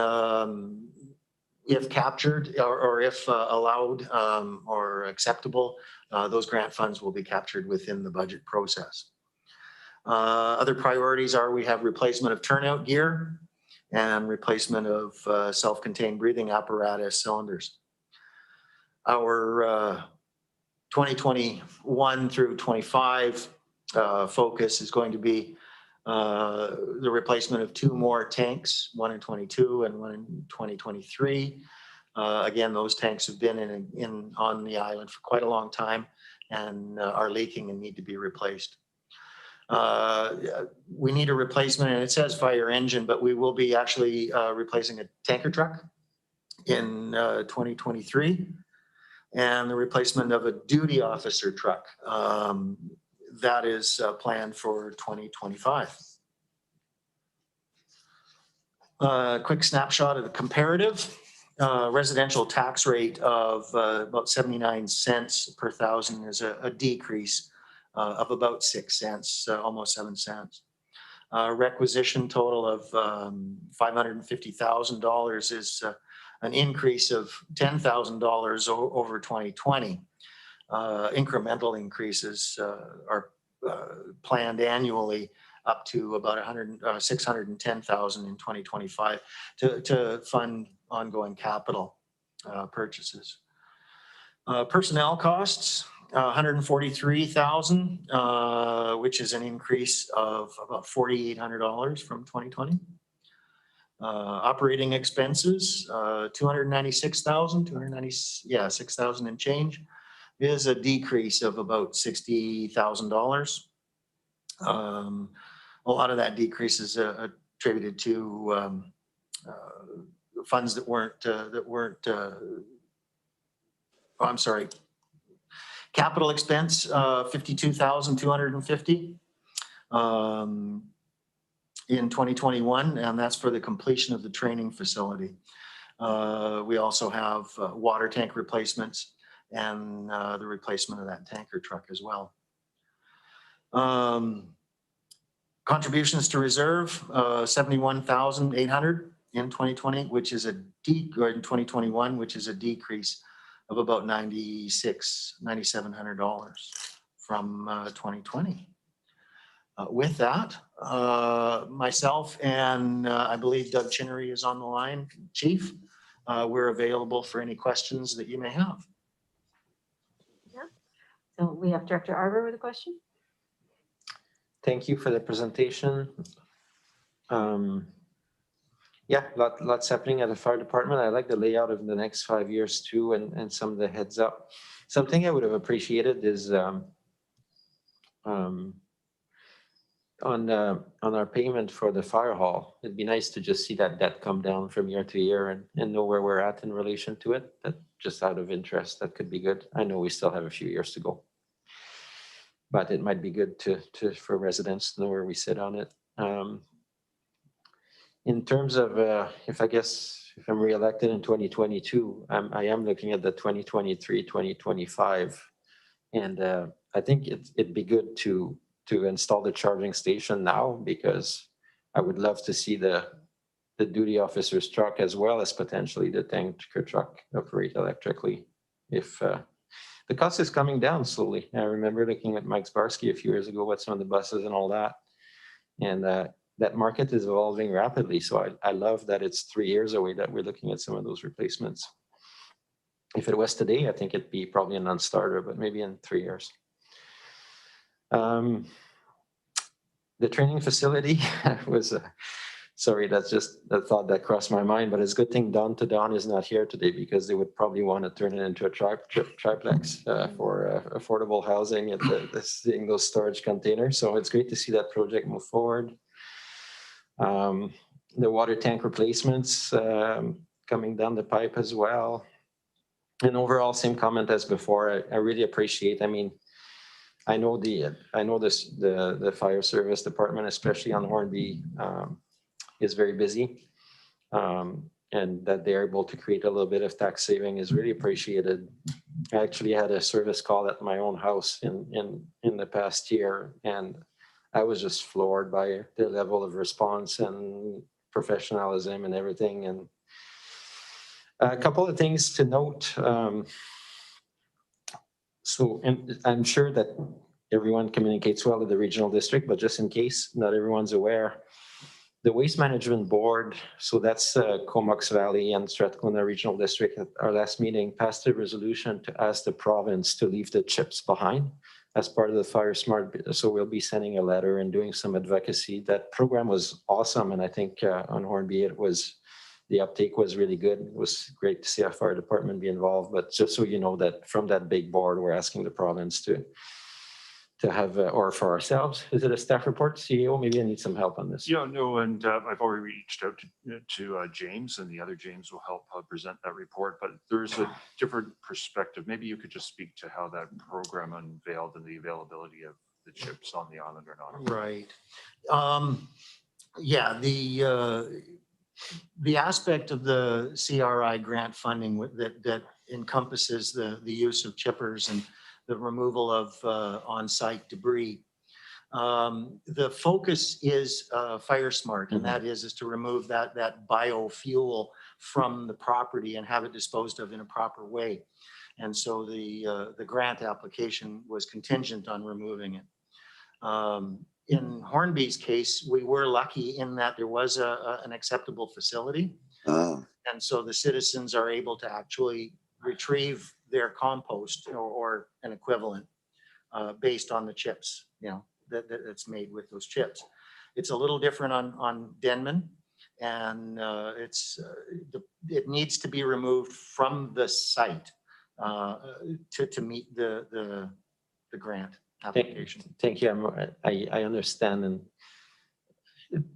if captured or if allowed or acceptable, those grant funds will be captured within the budget process. Other priorities are we have replacement of turnout gear and replacement of self-contained breathing apparatus cylinders. Our 2021 through 25 focus is going to be the replacement of 2 more tanks, one in 22 and one in 2023. Again, those tanks have been on the island for quite a long time and are leaking and need to be replaced. We need a replacement, and it says fire engine, but we will be actually replacing a tanker truck in 2023, and the replacement of a duty officer truck. That is planned for 2025. Quick snapshot of the comparative. Residential tax rate of about 79 cents per thousand is a decrease of about 6 cents, almost 7 cents. Requisition total of $550,000 is an increase of $10,000 over 2020. Incremental increases are planned annually up to about $610,000 in 2025 to fund ongoing capital purchases. Personnel costs, $143,000, which is an increase of about $4,800 from 2020. Operating expenses, $296,000, 6,000 and change, is a decrease of about $60,000. A lot of that decrease is attributed to funds that weren't, I'm sorry, capital expense, 52,250 in 2021, and that's for the completion of the training facility. We also have water tank replacements and the replacement of that tanker truck as well. Contributions to reserve, 71,800 in 2020, which is in 2021, which is a decrease of about $9,700 from 2020. With that, myself and I believe Doug Chinnery is on the line. Chief, we're available for any questions that you may have. So we have Director Arbor with a question. Thank you for the presentation. Yeah, lots happening at the fire department. I like the layout of the next 5 years too, and some of the heads up. Something I would have appreciated is on our payment for the fire hall. It'd be nice to just see that debt come down from year to year and know where we're at in relation to it. That just out of interest, that could be good. I know we still have a few years to go, but it might be good for residents to know where we sit on it. In terms of if I'm reelected in 2022, I am looking at the 2023-2025, and I think it'd be good to install the charging station now, because I would love to see the duty officer's truck as well as potentially the tanker truck operate electrically. If the cost is coming down slowly. I remember looking at Mike Zbarsky a few years ago with some of the buses and all that, and that market is evolving rapidly. So I love that it's 3 years away that we're looking at some of those replacements. If it was today, I think it'd be probably a non-starter, but maybe in 3 years. The training facility was, sorry, that's just a thought that crossed my mind, but it's a good thing Don is not here today, because they would probably want to turn it into a triplex for affordable housing and seeing those storage containers. So it's great to see that project move forward. The water tank replacements coming down the pipe as well. And overall, same comment as before. I really appreciate, I mean, I know the fire service department, especially on Hornby, is very busy, and that they're able to create a little bit of tax saving is really appreciated. I actually had a service call at my own house in the past year, and I was just floored by the level of response and professionalism and everything. And a couple of things to note. And I'm sure that everyone communicates well with the regional district, but just in case not everyone's aware, the Waste Management Board, so that's Comox Valley and Strathcona Regional District, at our last meeting passed a resolution to ask the province to leave the chips behind as part of the Fire Smart. So we'll be sending a letter and doing some advocacy. That program was awesome, and I think on Hornby the uptake was really good. It was great to see our fire department be involved. But just so you know, that from that big board, we're asking the province to have, or for ourselves. Is it a staff report, CEO? Maybe I need some help on this. Yeah, no, and I've already reached out to James, and the other James will help present that report. But there's a different perspective. Maybe you could just speak to how that program unveiled and the availability of the chips on the island or not. Right. Yeah, the aspect of the CRI grant funding that encompasses the use of chippers and the removal of on-site debris. The focus is Fire Smart, and that is to remove that biofuel from the property and have it disposed of in a proper way. And so the grant application was contingent on removing it. In Hornby's case, we were lucky in that there was an acceptable facility. And so the citizens are able to actually retrieve their compost or an equivalent based on the chips, that's made with those chips. It's a little different on Denman, and it needs to be removed from the site to meet the grant. application. Thank you. I understand, and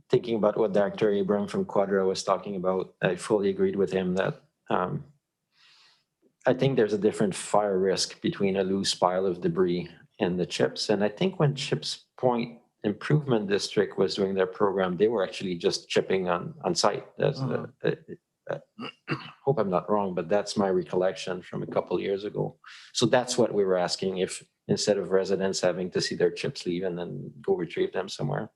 thinking about what Dr. Abram from Quadra was talking about, I fully agreed with him that I think there's a different fire risk between a loose pile of debris and the chips. And I think when Chips Point Improvement District was doing their program, they were actually just chipping on site. That's hope I'm not wrong, but that's my recollection from a couple of years ago. So that's what we were asking, if instead of residents having to see their chips leave and then go retrieve them somewhere.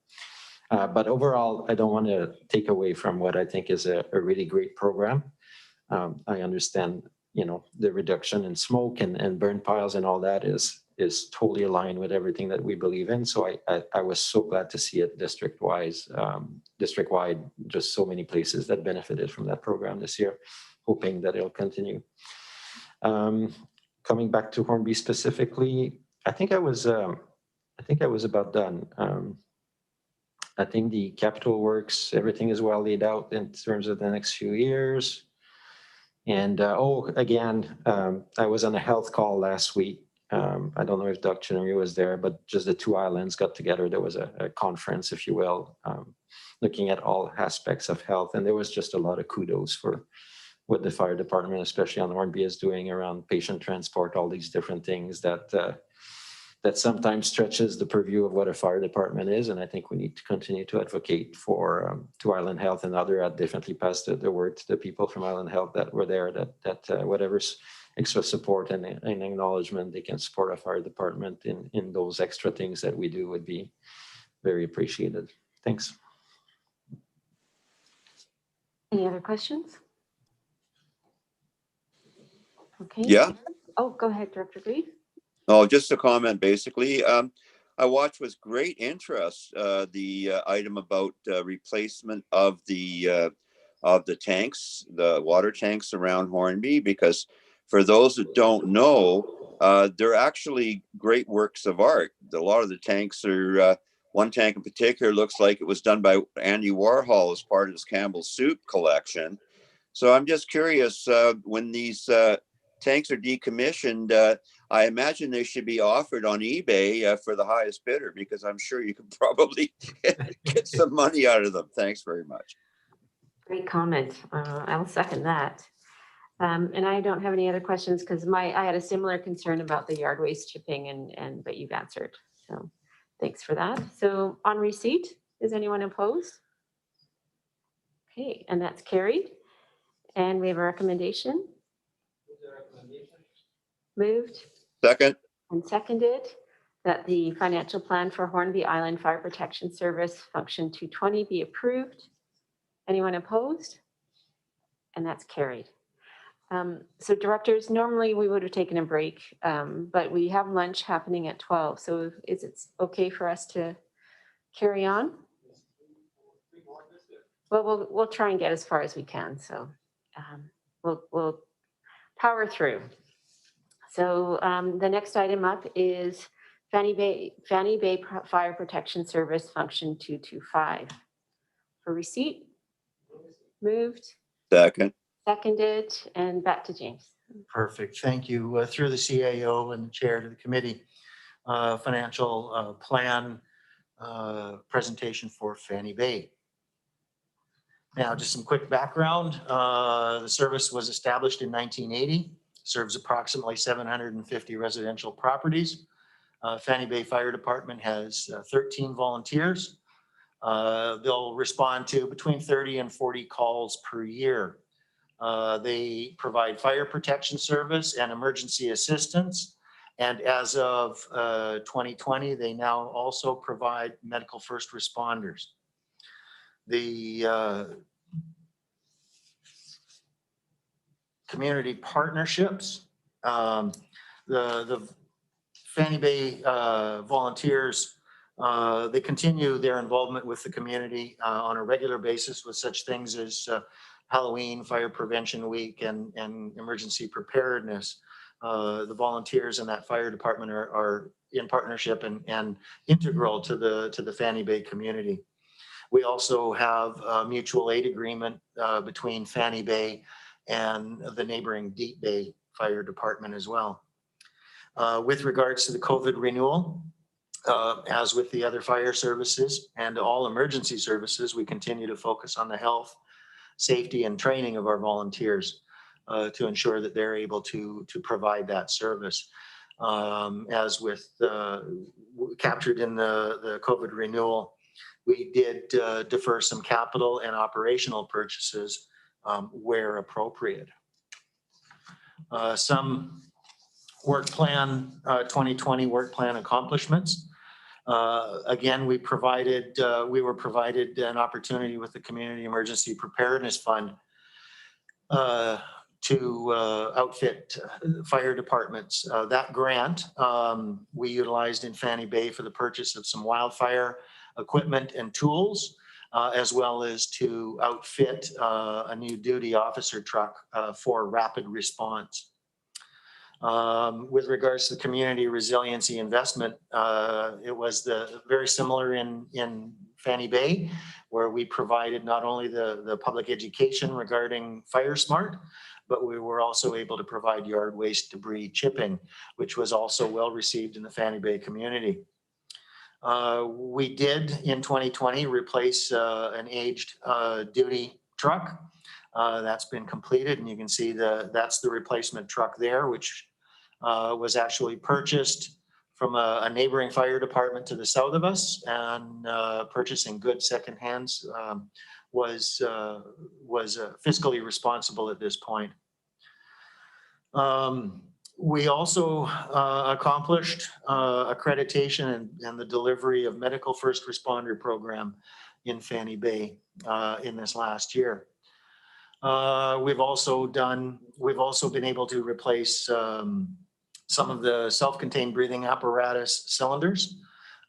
But overall, I don't want to take away from what I think is a really great program. I understand, the reduction in smoke and burn piles and all that is totally aligned with everything that we believe in. So I was so glad to see it district-wide, just so many places that benefited from that program this year, hoping that it'll continue. Coming back to Hornby specifically, I think I was about done. I think the capital works, everything is well laid out in terms of the next few years. And again, I was on a health call last week. I don't know if Dr. Chinnery was there, but just the two islands got together. There was a conference, if you will, looking at all aspects of health. And there was just a lot of kudos for what the fire department, especially on Hornby, is doing around patient transport, all these different things that sometimes stretches the purview of what a fire department is. And I think we need to continue to advocate for to Island Health and other. I'd definitely pass the word to the people from Island Health that were there, that whatever's extra support and acknowledgement they can support a fire department in those extra things that we do would be very appreciated. Thanks. Any other questions? Okay. Yeah. Oh, go ahead, Director Green. Oh, just a comment, basically. I watched with great interest the item about replacement of the tanks, the water tanks around Hornby, because for those that don't know, they're actually great works of art. A lot of the tanks are, one tank in particular looks like it was done by Andy Warhol as part of his Campbell's Soup collection. So I'm just curious, when these tanks are decommissioned, I imagine they should be offered on eBay for the highest bidder, because I'm sure you could probably get some money out of them. Thanks very much. Great comment. I'll second that. And I don't have any other questions because I had a similar concern about the yard waste chipping but you've answered. So thanks for that. So on receipt, is anyone opposed? Okay, and that's carried. And we have a recommendation. Moved. Second. And seconded that the financial plan for Hornby Island Fire Protection Service Function 220 be approved. Anyone opposed? And that's carried. So directors, normally we would have taken a break, but we have lunch happening at 12. So is it okay for us to carry on? Well, we'll try and get as far as we can. So we'll power through. So the next item up is Fanny Bay Fire Protection Service Function 225. For receipt, moved. Second. Seconded, and back to James. Perfect. Thank you. Through the CAO and the chair to the committee, financial plan presentation for Fanny Bay. Now, just some quick background. The service was established in 1980, serves approximately 750 residential properties. Fanny Bay Fire Department has 13 volunteers. They'll respond to between 30 and 40 calls per year. They provide fire protection service and emergency assistance. And as of 2020, they now also provide medical first responders. The community partnerships, the Fanny Bay volunteers, they continue their involvement with the community on a regular basis with such things as Halloween, Fire Prevention Week, and emergency preparedness. The volunteers in that fire department are in partnership and integral to the Fanny Bay community. We also have a mutual aid agreement between Fanny Bay and the neighboring Deep Bay Fire Department as well. With regards to the COVID renewal, As with the other fire services and all emergency services, we continue to focus on the health, safety, and training of our volunteers to ensure that they're able to provide that service. As with captured in the COVID renewal, we did defer some capital and operational purchases where appropriate. Some work plan 2020 work plan accomplishments. Again, we were provided an opportunity with the Community Emergency Preparedness Fund to outfit fire departments. That grant we utilized in Fanny Bay for the purchase of some wildfire equipment and tools, as well as to outfit a new duty officer truck for rapid response. With regards to the community resiliency investment, it was very similar in Fanny Bay, where we provided not only the public education regarding Fire Smart, but we were also able to provide yard waste debris chipping, which was also well received in the Fanny Bay community. We did in 2020 replace an aged duty truck. That's been completed, and you can see that's the replacement truck there, which was actually purchased from a neighboring fire department to the south of us, and purchasing good secondhands was fiscally responsible at this point. We also accomplished accreditation and the delivery of medical first responder program in Fanny Bay in this last year. We've also been able to replace some of the self-contained breathing apparatus cylinders.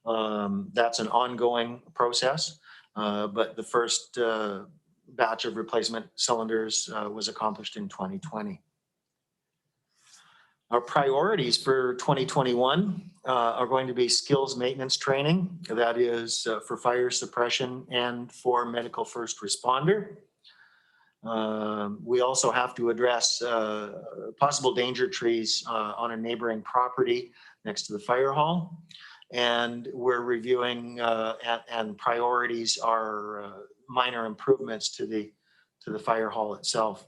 That's an ongoing process, but the first batch of replacement cylinders was accomplished in 2020. Our priorities for 2021 are going to be skills maintenance training. That is for fire suppression and for medical first responder. We also have to address possible danger trees on a neighboring property next to the fire hall. And we're reviewing and priorities are minor improvements to the fire hall itself.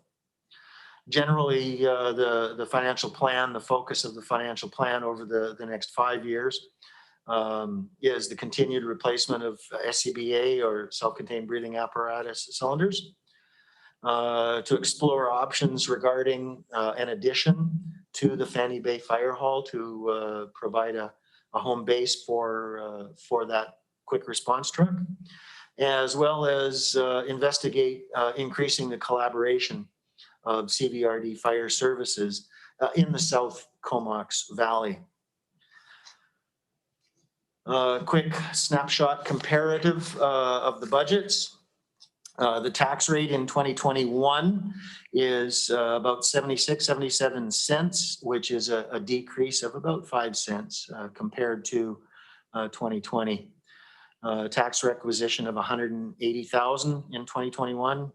Generally, the financial plan, the focus of the financial plan over the next 5 years is the continued replacement of SCBA or self-contained breathing apparatus cylinders, to explore options regarding an addition to the Fanny Bay Fire Hall to provide a home base for that quick response truck, as well as investigate increasing the collaboration of CVRD fire services in the South Comox Valley. Quick snapshot comparative of the budgets. The tax rate in 2021 is about 77 cents, which is a decrease of about 5 cents compared to 2020. Tax requisition of 180,000 in 2021.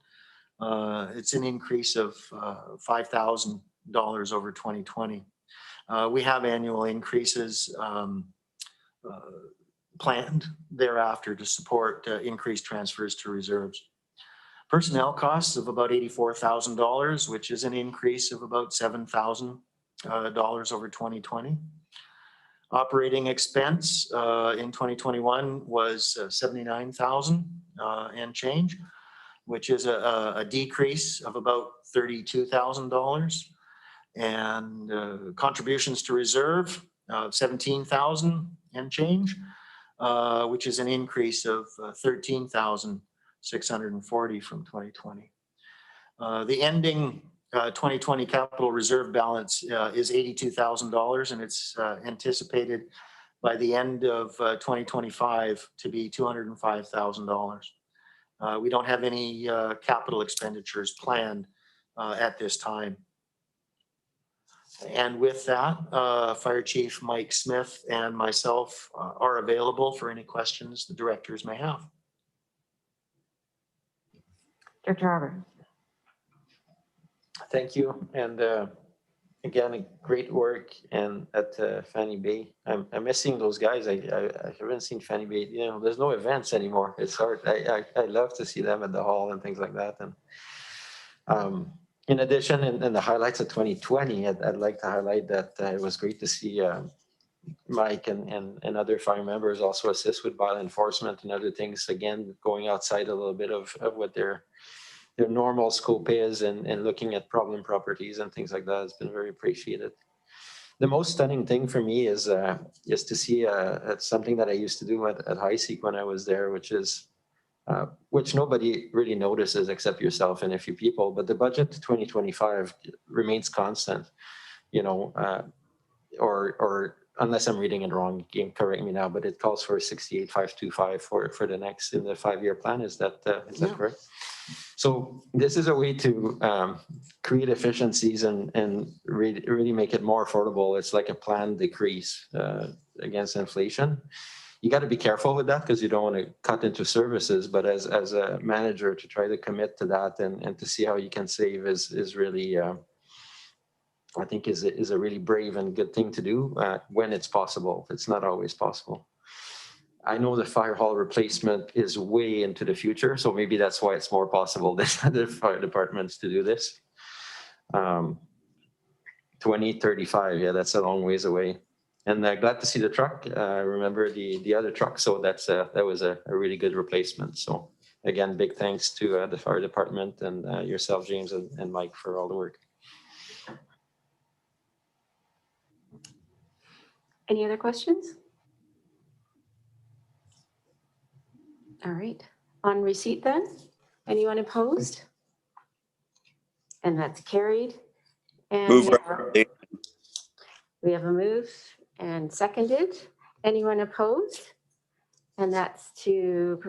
It's an increase of $5,000 over 2020. We have annual increases planned thereafter to support increased transfers to reserves. Personnel costs of about $84,000, which is an increase of about $7,000 over 2020. Operating expense in 2021 was $79,000 and change, which is a decrease of about $32,000. And contributions to reserve of $17,000 and change, which is an increase of $13,640 from 2020. The ending 2020 capital reserve balance is $82,000, and it's anticipated by the end of 2025 to be $205,000. We don't have any capital expenditures planned at this time. And with that, Fire Chief Mike Smith and myself are available for any questions the directors may have. Director Harbour. Thank you. And again, great work and at Fanny Bay. I'm missing those guys. I haven't seen Fanny Bay. You know, there's no events anymore. It's hard. I love to see them at the hall and things like that. And in addition, in the highlights of 2020, I'd like to highlight that it was great to see Mike and other fire members also assist with violent enforcement and other things. Again, going outside a little bit of what their normal scope is and looking at problem properties and things like that has been very appreciated. The most stunning thing for me is to see something that I used to do at High Seek when I was there, which nobody really notices except yourself and a few people. But the budget to 2025 remains constant, you know, or unless I'm reading it wrong, you can correct me now, but it calls for 68,525 for the next in the 5-year plan. Is that correct? So this is a way to create efficiencies and really make it more affordable. It's like a planned decrease against inflation. You got to be careful with that because you don't want to cut into services. But as a manager, to try to commit to that and to see how you can save is really, I think, is a really brave and good thing to do when it's possible. It's not always possible. I know the fire hall replacement is way into the future, so maybe that's why it's more possible than other fire departments to do this. 2035, yeah, that's a long ways away. And glad to see the truck. Remember the other truck, so that was a really good replacement. So again, big thanks to the fire department and yourself, James, and Mike for all the work. Any other questions? All right, on receipt then, anyone opposed? And that's carried. And Move we have a move and seconded. Anyone opposed? And that's to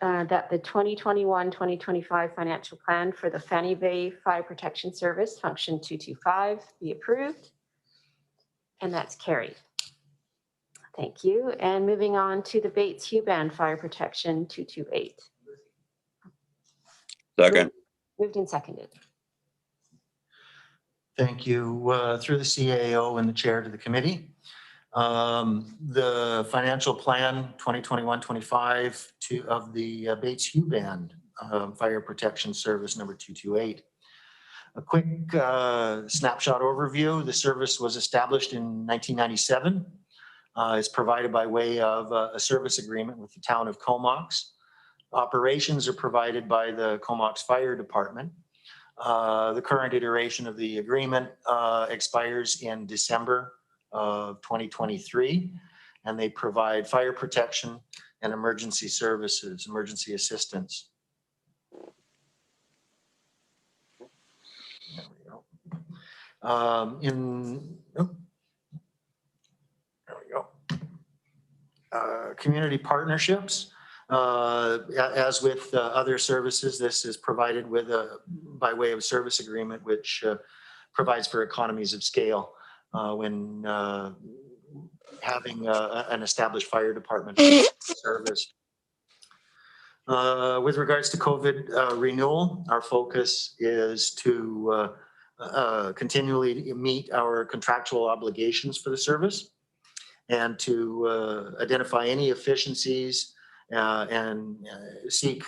that the 2021-2025 financial plan for the Fanny Bay Fire Protection Service Function 225 be approved. And that's carried. Thank you. And moving on to the Bates-Hugh Band Fire Protection 228. Second. Moved and seconded. Thank you. Through the CAO and the chair to the committee. The financial plan 2021-25 of the Bates-Hugh Band Fire Protection Service number 228. A quick snapshot overview. The service was established in 1997. It's provided by way of a service agreement with the town of Comox. Operations are provided by the Comox Fire Department. The current iteration of the agreement expires in December of 2023, and they provide fire protection and emergency services, emergency assistance. There we go. There we go. Community partnerships. As with other services, this is provided with by way of service agreement, which provides for economies of scale when having an established fire department service. With regards to COVID renewal, our focus is to continually meet our contractual obligations for the service and to identify any efficiencies and seek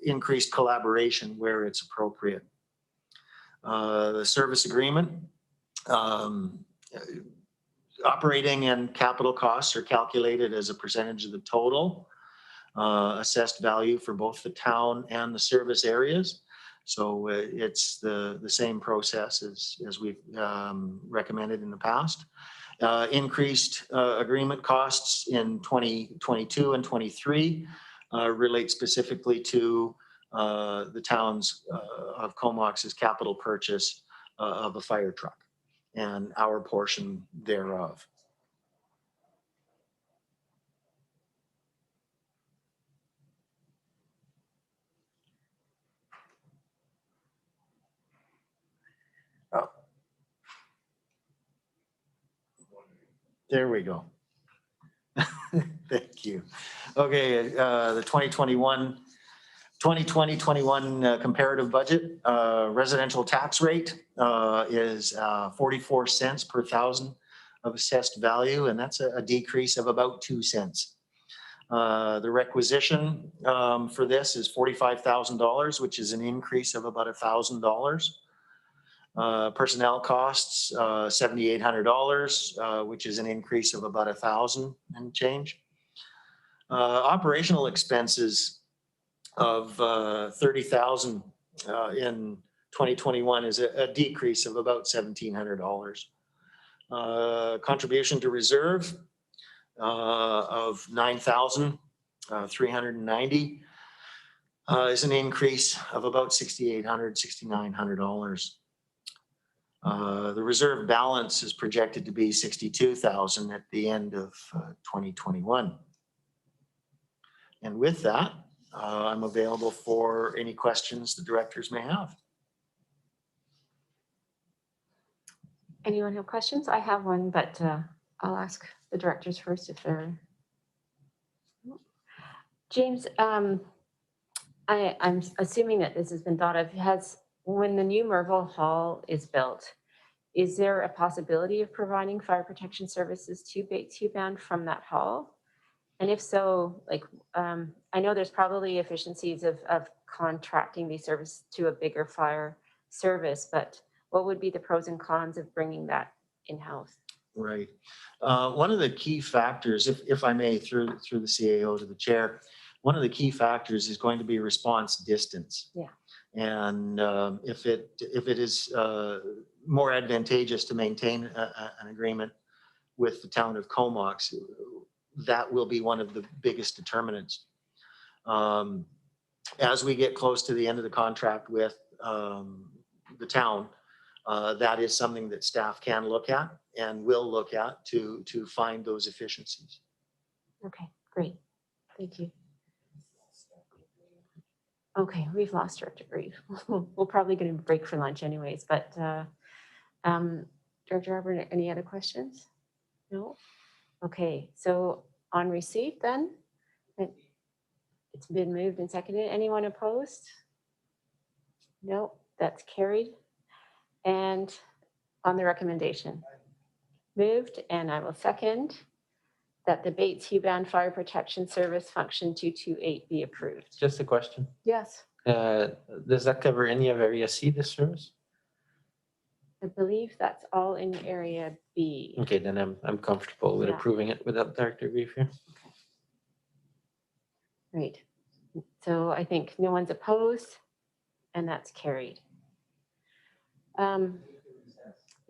increased collaboration where it's appropriate. The service agreement, operating and capital costs are calculated as a percentage of the total assessed value for both the town and the service areas. So it's the same process as we've recommended in the past. Increased agreement costs in 2022 and 23 relate specifically to the town's of Comox's capital purchase of a fire truck and our portion thereof. Oh. There we go. Thank you. Okay, the 2021-22 2020-21 comparative budget, residential tax rate is 44 cents per thousand of assessed value, and that's a decrease of about 2 cents. The requisition for this is $45,000, which is an increase of about $1,000. Personnel costs, $7,800, which is an increase of about 1,000 and change. Operational expenses of 30,000 in 2021 is a decrease of about $1,700. Contribution to reserve of 9,390 is an increase of about $6,800, $6,900. The reserve balance is projected to be 62,000 at the end of 2021. And with that, I'm available for any questions the directors may have. Anyone have questions? I have one, but I'll ask the directors first if they're. James, I'm assuming that this has been thought of. When the new Merville Hall is built, is there a possibility of providing fire protection services to Bates Huban from that hall? And if so, like, I know there's probably efficiencies of contracting these services to a bigger fire service, but what would be the pros and cons of bringing that in-house? Right. One of the key factors, if I may, through the CAO to the chair, one of the key factors is going to be response distance. Yeah. And if it is more advantageous to maintain an agreement with the town of Comox, that will be one of the biggest determinants. As we get close to the end of the contract with the town, that is something that staff can look at and will look at to find those efficiencies. Okay, great. Thank you. Okay, we've lost Director Grieve. We're probably going to break for lunch anyways, but Director Arbor, any other questions? No? Okay, so on receipt then, it's been moved and seconded. Anyone opposed? No, that's carried. And on the recommendation, moved, and I will second that the Bates Huban Fire Protection Service Function 228 be approved. Just a question. Yes. Does that cover any of Area C, this service? I believe that's all in Area B. Okay, then I'm comfortable with Yeah. approving it without Director Grieve here. Great. So I think no one's opposed, and that's carried.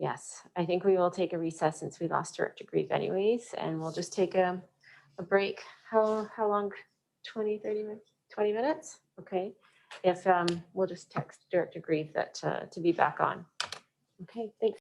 Yes, I think we will take a recess since we lost Director Grieve anyways, and we'll just take a break. How long? 20, 30 minutes? 20 minutes? Okay. If we'll just text Director Grieve that to be back on. Okay, thanks.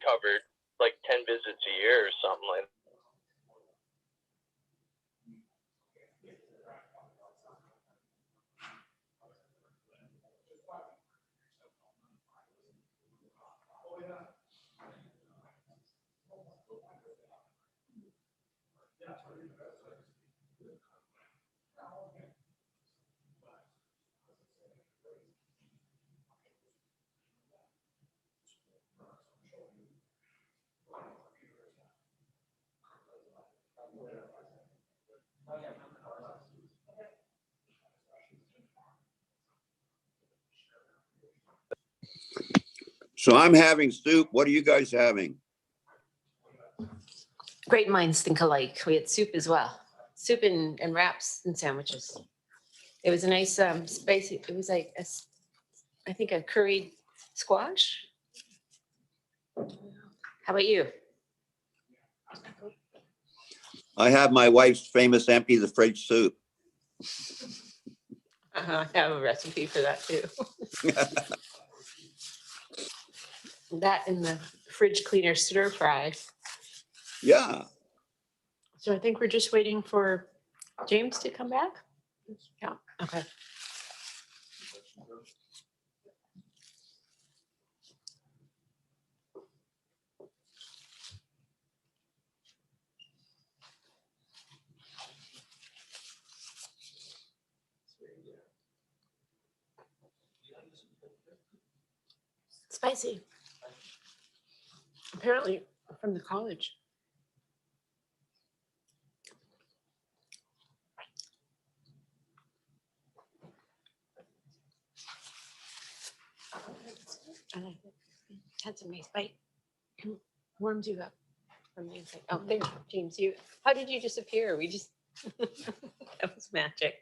covered like 10 visits a year or something like that. So I'm having soup. What are you guys having? Great minds think alike. We had soup as well. Soup and wraps and sandwiches. It was a nice spicy, it was like, I think a curried squash. How about you? I have my wife's famous empty the fridge soup. I have a recipe for that too. That and the fridge cleaner stir fry. Yeah. So I think we're just waiting for James to come back. Yeah, okay. Spicy. Apparently from the college. I like it. Had some nice bite. Warms you up from the inside. Oh, there, James, how did you disappear? We just, that was magic.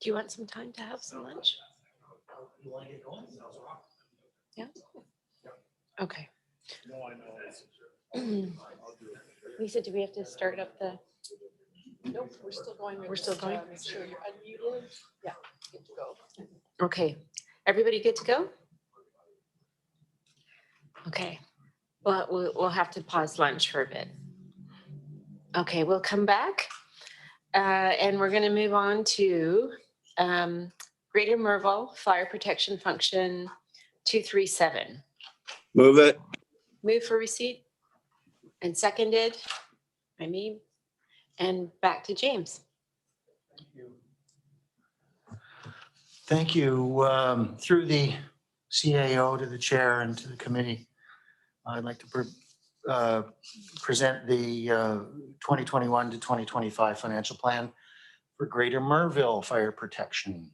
Do you want some time to have some lunch? Yeah. Okay. Lisa, do we have to start up the? Nope, we're still going. We're still going? Make sure you're unmuted. Yeah, good to go. Okay, everybody good to go? Okay, well, we'll have to pause lunch for a bit. Okay, we'll come back. And we're gonna move on to Greater Merville Fire Protection Function 237. Move it. Move for receipt and seconded by me. And back to James. Thank you. Through the CAO to the chair and to the committee, I'd like to present the 2021 to 2025 financial plan for Greater Merville Fire Protection.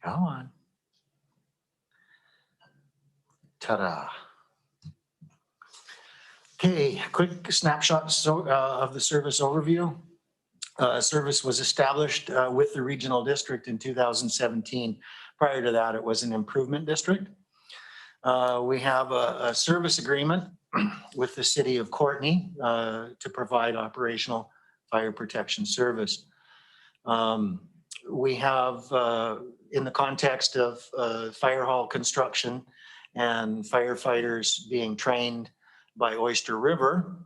Come on. Ta-da. Okay, quick snapshot of the service overview. Service was established with the regional district in 2017. Prior to that, it was an improvement district. We have a service agreement with the city of Courtenay to provide operational fire protection service. We have, in the context of fire hall construction and firefighters being trained by Oyster River,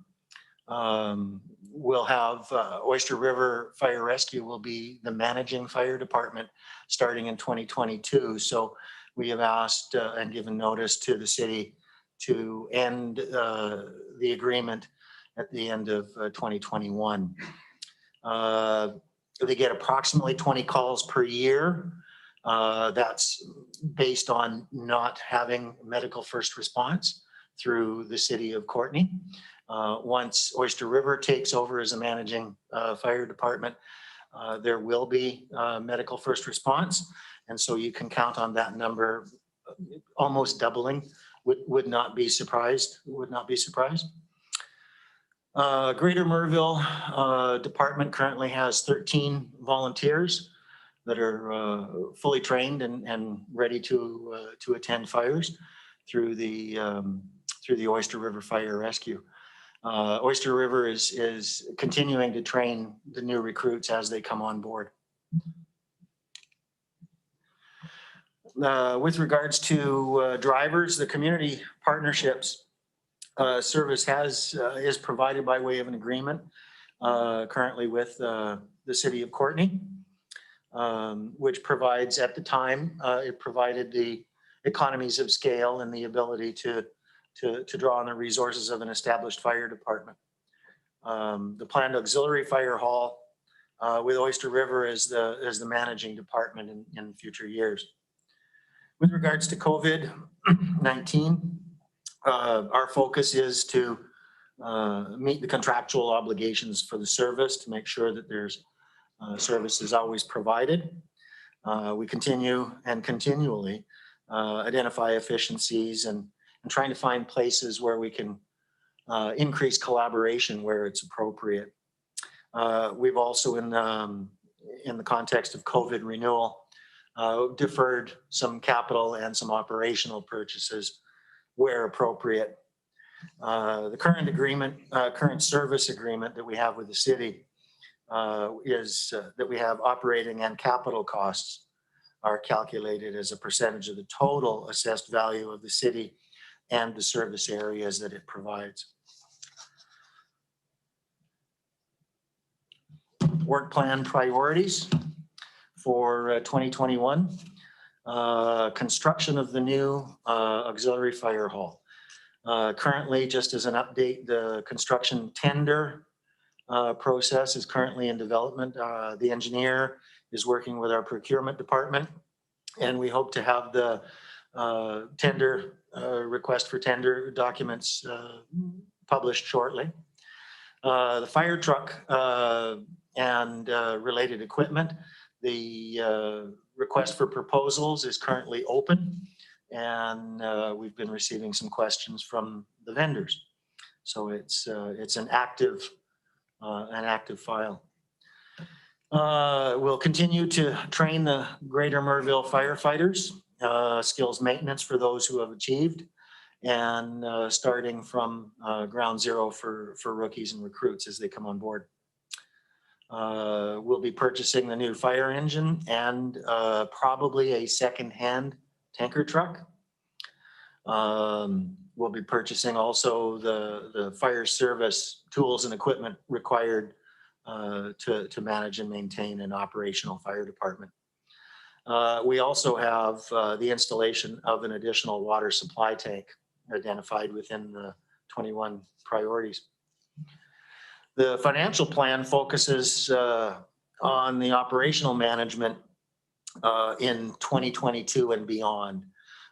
we'll have Oyster River Fire Rescue will be the managing fire department starting in 2022. So we have asked and given notice to the city to end the agreement at the end of 2021. They get approximately 20 calls per year. That's based on not having medical first response through the city of Courtenay. Once Oyster River takes over as a managing fire department, there will be medical first response. And so you can count on that number almost doubling. Would not be surprised. Greater Merville Department currently has 13 volunteers that are fully trained and ready to attend fires through the Oyster River Fire Rescue. Oyster River is continuing to train the new recruits as they come on board. With regards to drivers, the community partnerships service is provided by way of an agreement currently with the city of Courtenay, which provides at the time, it provided the economies of scale and the ability to draw on the resources of an established fire department. The planned auxiliary fire hall with Oyster River as the managing department in future years. With regards to COVID-19, our focus is to meet the contractual obligations for the service to make sure that there's service is always provided. We continue and continually identify efficiencies and trying to find places where we can increase collaboration where it's appropriate. We've also in the context of COVID renewal, deferred some capital and some operational purchases where appropriate. The current agreement, current service agreement that we have with the city is that we have operating and capital costs are calculated as a percentage of the total assessed value of the city and the service areas that it provides. Work plan priorities for 2021. Construction of the new auxiliary fire hall. Currently, just as an update, the construction tender process is currently in development. The engineer is working with our procurement department, and we hope to have the tender request for tender documents published shortly. The fire truck and related equipment, the request for proposals is currently open, and we've been receiving some questions from the vendors. So it's an active file. We'll continue to train the Greater Merville firefighters, skills maintenance for those who have achieved, and starting from ground zero for rookies and recruits as they come on board. We'll be purchasing the new fire engine and probably a second-hand tanker truck. We'll be purchasing also the fire service tools and equipment required to manage and maintain an operational fire department. We also have the installation of an additional water supply tank identified within the 21 priorities. The financial plan focuses on the operational management in 2022 and beyond.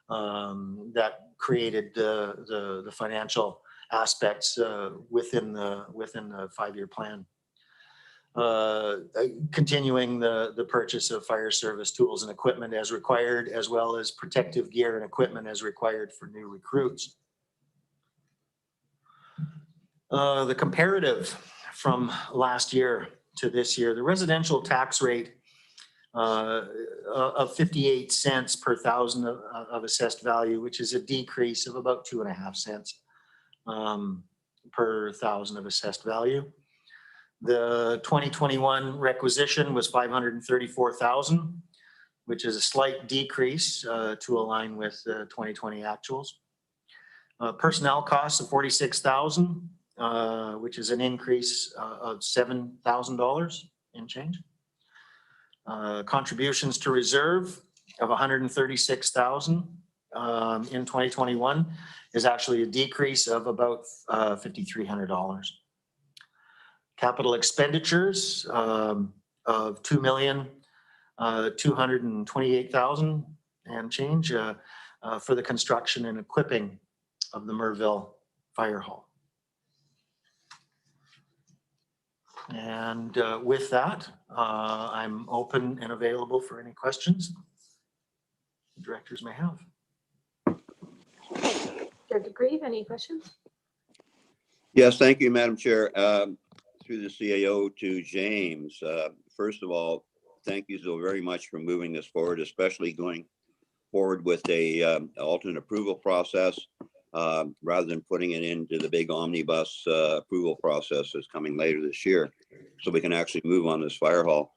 That created the financial aspects within the 5-year plan. Continuing the purchase of fire service tools and equipment as required, as well as protective gear and equipment as required for new recruits. The comparative from last year to this year, the residential tax rate of 58 cents per thousand of assessed value, which is a decrease of about 2.5 cents per thousand of assessed value. The 2021 requisition was 534,000, which is a slight decrease to align with the 2020 actuals. Personnel costs of 46,000, which is an increase of $7,000 in change. Contributions to reserve of 136,000 in 2021 is actually a decrease of about $5,300. Capital expenditures of $2,228,000 and change for the construction and equipping of the Merville Fire Hall. And with that, I'm open and available for any questions the directors may have. Director Grieve, any questions? Yes, thank you, Madam Chair. Through the CAO to James. First of all, thank you so very much for moving this forward, especially going forward with a alternate approval process rather than putting it into the big omnibus approval process that's coming later this year, so we can actually move on this fire hall.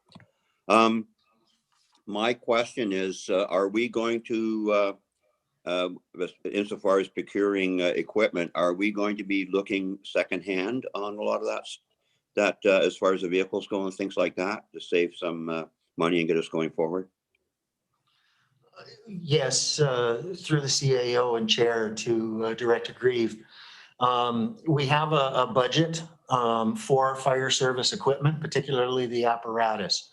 My question is, are we going to, insofar as procuring equipment, are we going to be looking secondhand on a lot of that as far as the vehicles go and things like that to save some money and get us going forward? Yes, through the CAO and chair to Director Grieve. We have a budget for fire service equipment, particularly the apparatus.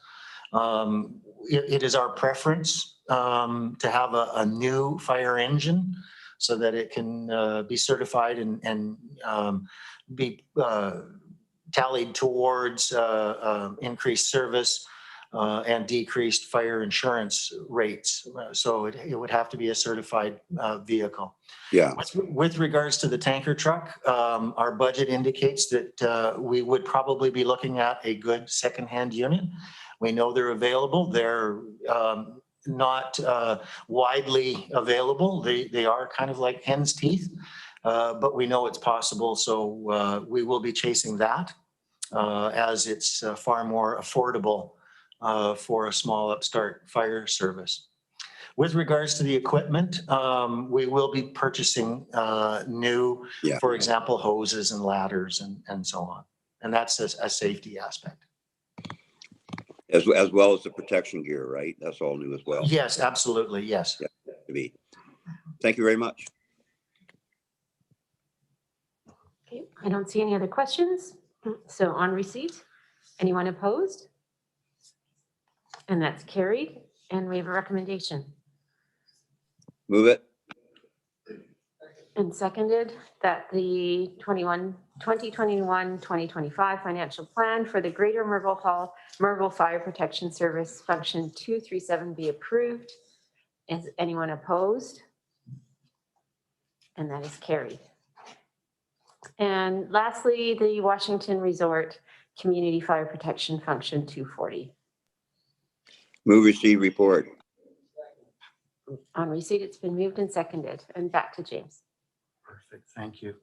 It is our preference to have a new fire engine so that it can be certified and be tallied towards increased service and decreased fire insurance rates. So it would have to be a certified vehicle. Yeah. With regards to the tanker truck, our budget indicates that we would probably be looking at a good secondhand unit. We know they're available. They're not widely available. They are kind of like hen's teeth, but we know it's possible. So we will be chasing that as it's far more affordable for a small upstart fire service. With regards to the equipment, we will be purchasing new, for example, hoses and ladders and so on. And that's a safety aspect. As well as the protection gear, right? That's all new as well. Yes, absolutely. Yes. Yeah, to be. Thank you very much. Okay, I don't see any other questions. So on receipt, anyone opposed? And that's carried. And we have a recommendation. Move it. And seconded that the 2021-2025 financial plan for the Greater Merville Fire Protection Service Function 237 be approved. Is anyone opposed? And that is carried. And lastly, the Washington Resort Community Fire Protection Function 240. Move, receive, report. On receipt, it's been moved and seconded. And back to James. Perfect. Thank you.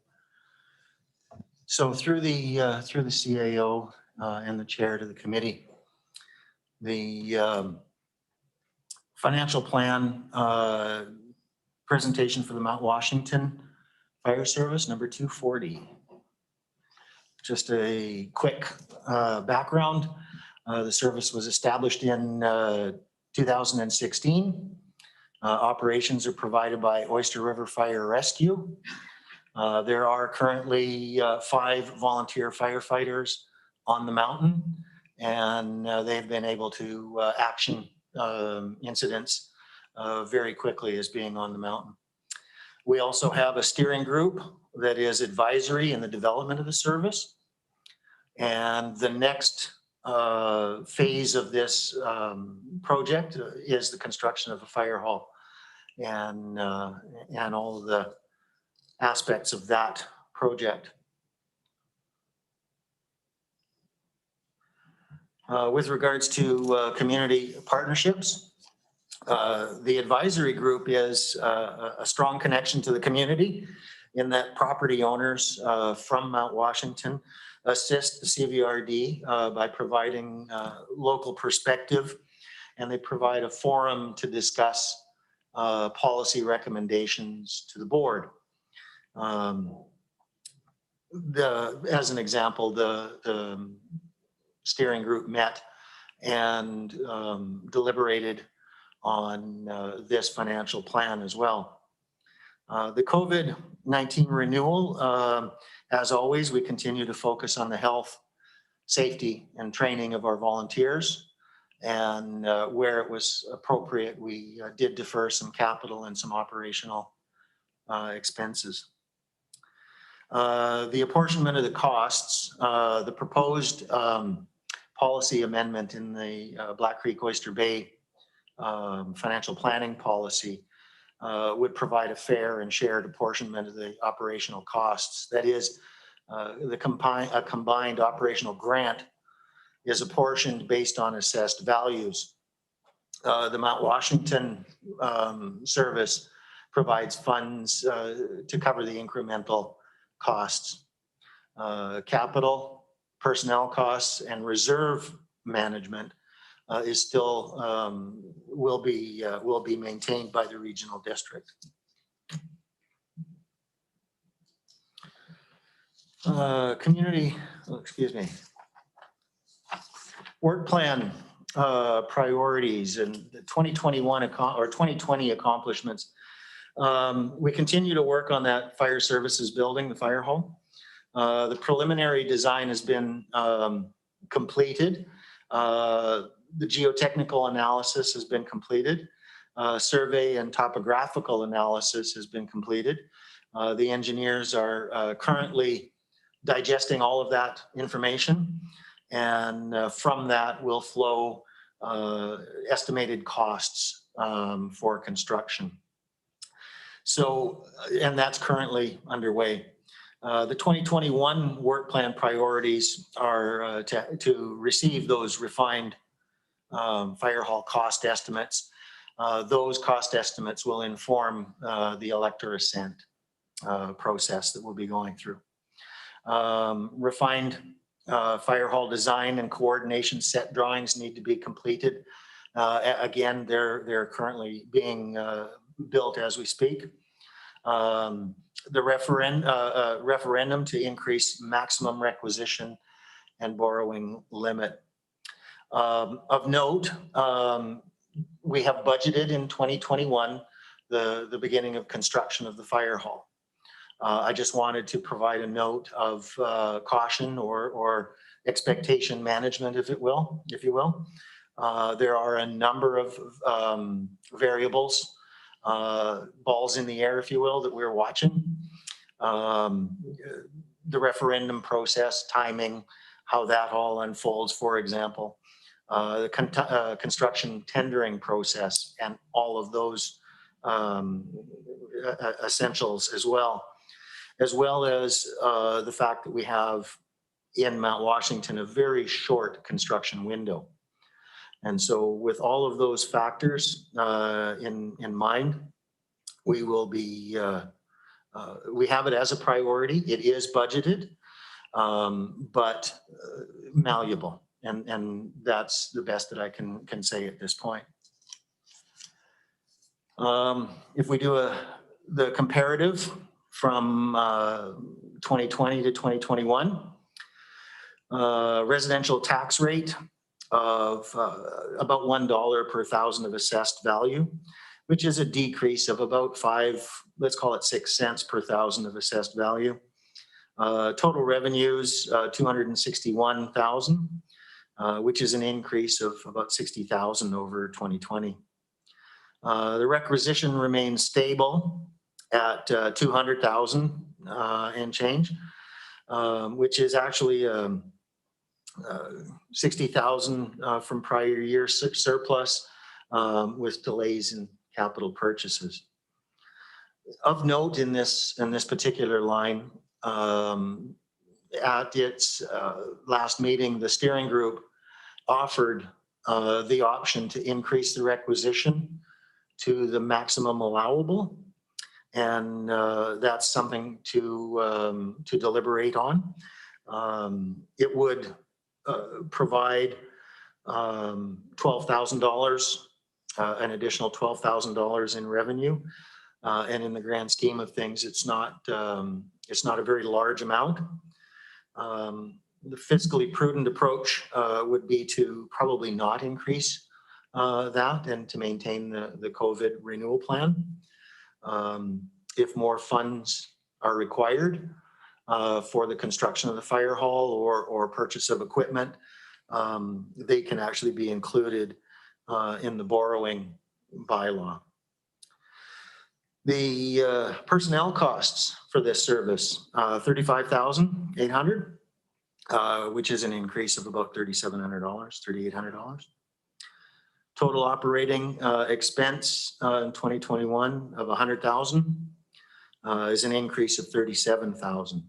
So through the CAO and the chair to the committee, the financial plan presentation for the Mount Washington Fire Service number 240. Just a quick background. The service was established in 2016. Operations are provided by Oyster River Fire Rescue. There are currently 5 volunteer firefighters on the mountain, and they've been able to action incidents very quickly as being on the mountain. We also have a steering group that is advisory in the development of the service. And the next phase of this project is the construction of a fire hall and all of the aspects of that project. With regards to community partnerships, the advisory group is a strong connection to the community in that property owners from Mount Washington assist the CVRD by providing local perspective, and they provide a forum to discuss policy recommendations to the board. As an example, the steering group met and deliberated on this financial plan as well. The COVID-19 renewal, as always, we continue to focus on the health, safety, and training of our volunteers. And where it was appropriate, we did defer some capital and some operational expenses. The apportionment of the costs, the proposed policy amendment in the Black Creek Oyster Bay financial planning policy would provide a fair and shared apportionment of the operational costs. That is, a combined operational grant is apportioned based on assessed values. The Mount Washington service provides funds to cover the incremental costs. Capital, personnel costs, and reserve management is still will be maintained by the regional district. Community, excuse me. Work plan priorities and 2021 or 2020 accomplishments. We continue to work on that fire services building, the fire hall. The preliminary design has been completed. The geotechnical analysis has been completed. Survey and topographical analysis has been completed. The engineers are currently digesting all of that information, and from that will flow estimated costs for construction. So, and that's currently underway. The 2021 work plan priorities are to receive those refined fire hall cost estimates. Those cost estimates will inform the elector assent process that we'll be going through. Refined fire hall design and coordination set drawings need to be completed. Again, they're currently being built as we speak. The referendum to increase maximum requisition and borrowing limit. Of note, we have budgeted in 2021 the beginning of construction of the fire hall. I just wanted to provide a note of caution or expectation management, if you will. There are a number of variables, balls in the air, if you will, that we're watching. The referendum process, timing, how that all unfolds, for example. The construction tendering process and all of those essentials as well as the fact that we have in Mount Washington a very short construction window. And so with all of those factors in mind, we will be, we have it as a priority. It is budgeted, but malleable. And that's the best that I can say at this point. If we do the comparative from 2020 to 2021, residential tax rate of about $1 per thousand of assessed value, which is a decrease of about 6 cents per thousand of assessed value. Total revenues, 261,000, which is an increase of about 60,000 over 2020. The requisition remains stable at 200,000 and change, which is actually 60,000 from prior year surplus with delays in capital purchases. Of note in this particular line, at its last meeting, the steering group offered the option to increase the requisition to the maximum allowable, and that's something to deliberate on. It would provide $12,000, an additional $12,000 in revenue, and in the grand scheme of things, it's not a very large amount. The fiscally prudent approach would be to probably not increase that and to maintain the COVID renewal plan. If more funds are required for the construction of the fire hall or purchase of equipment, they can actually be included in the borrowing bylaw. The personnel costs for this service, $35,800, which is an increase of about $3,700, $3,800. Total operating expense in 2021 of $100,000 is an increase of $37,000.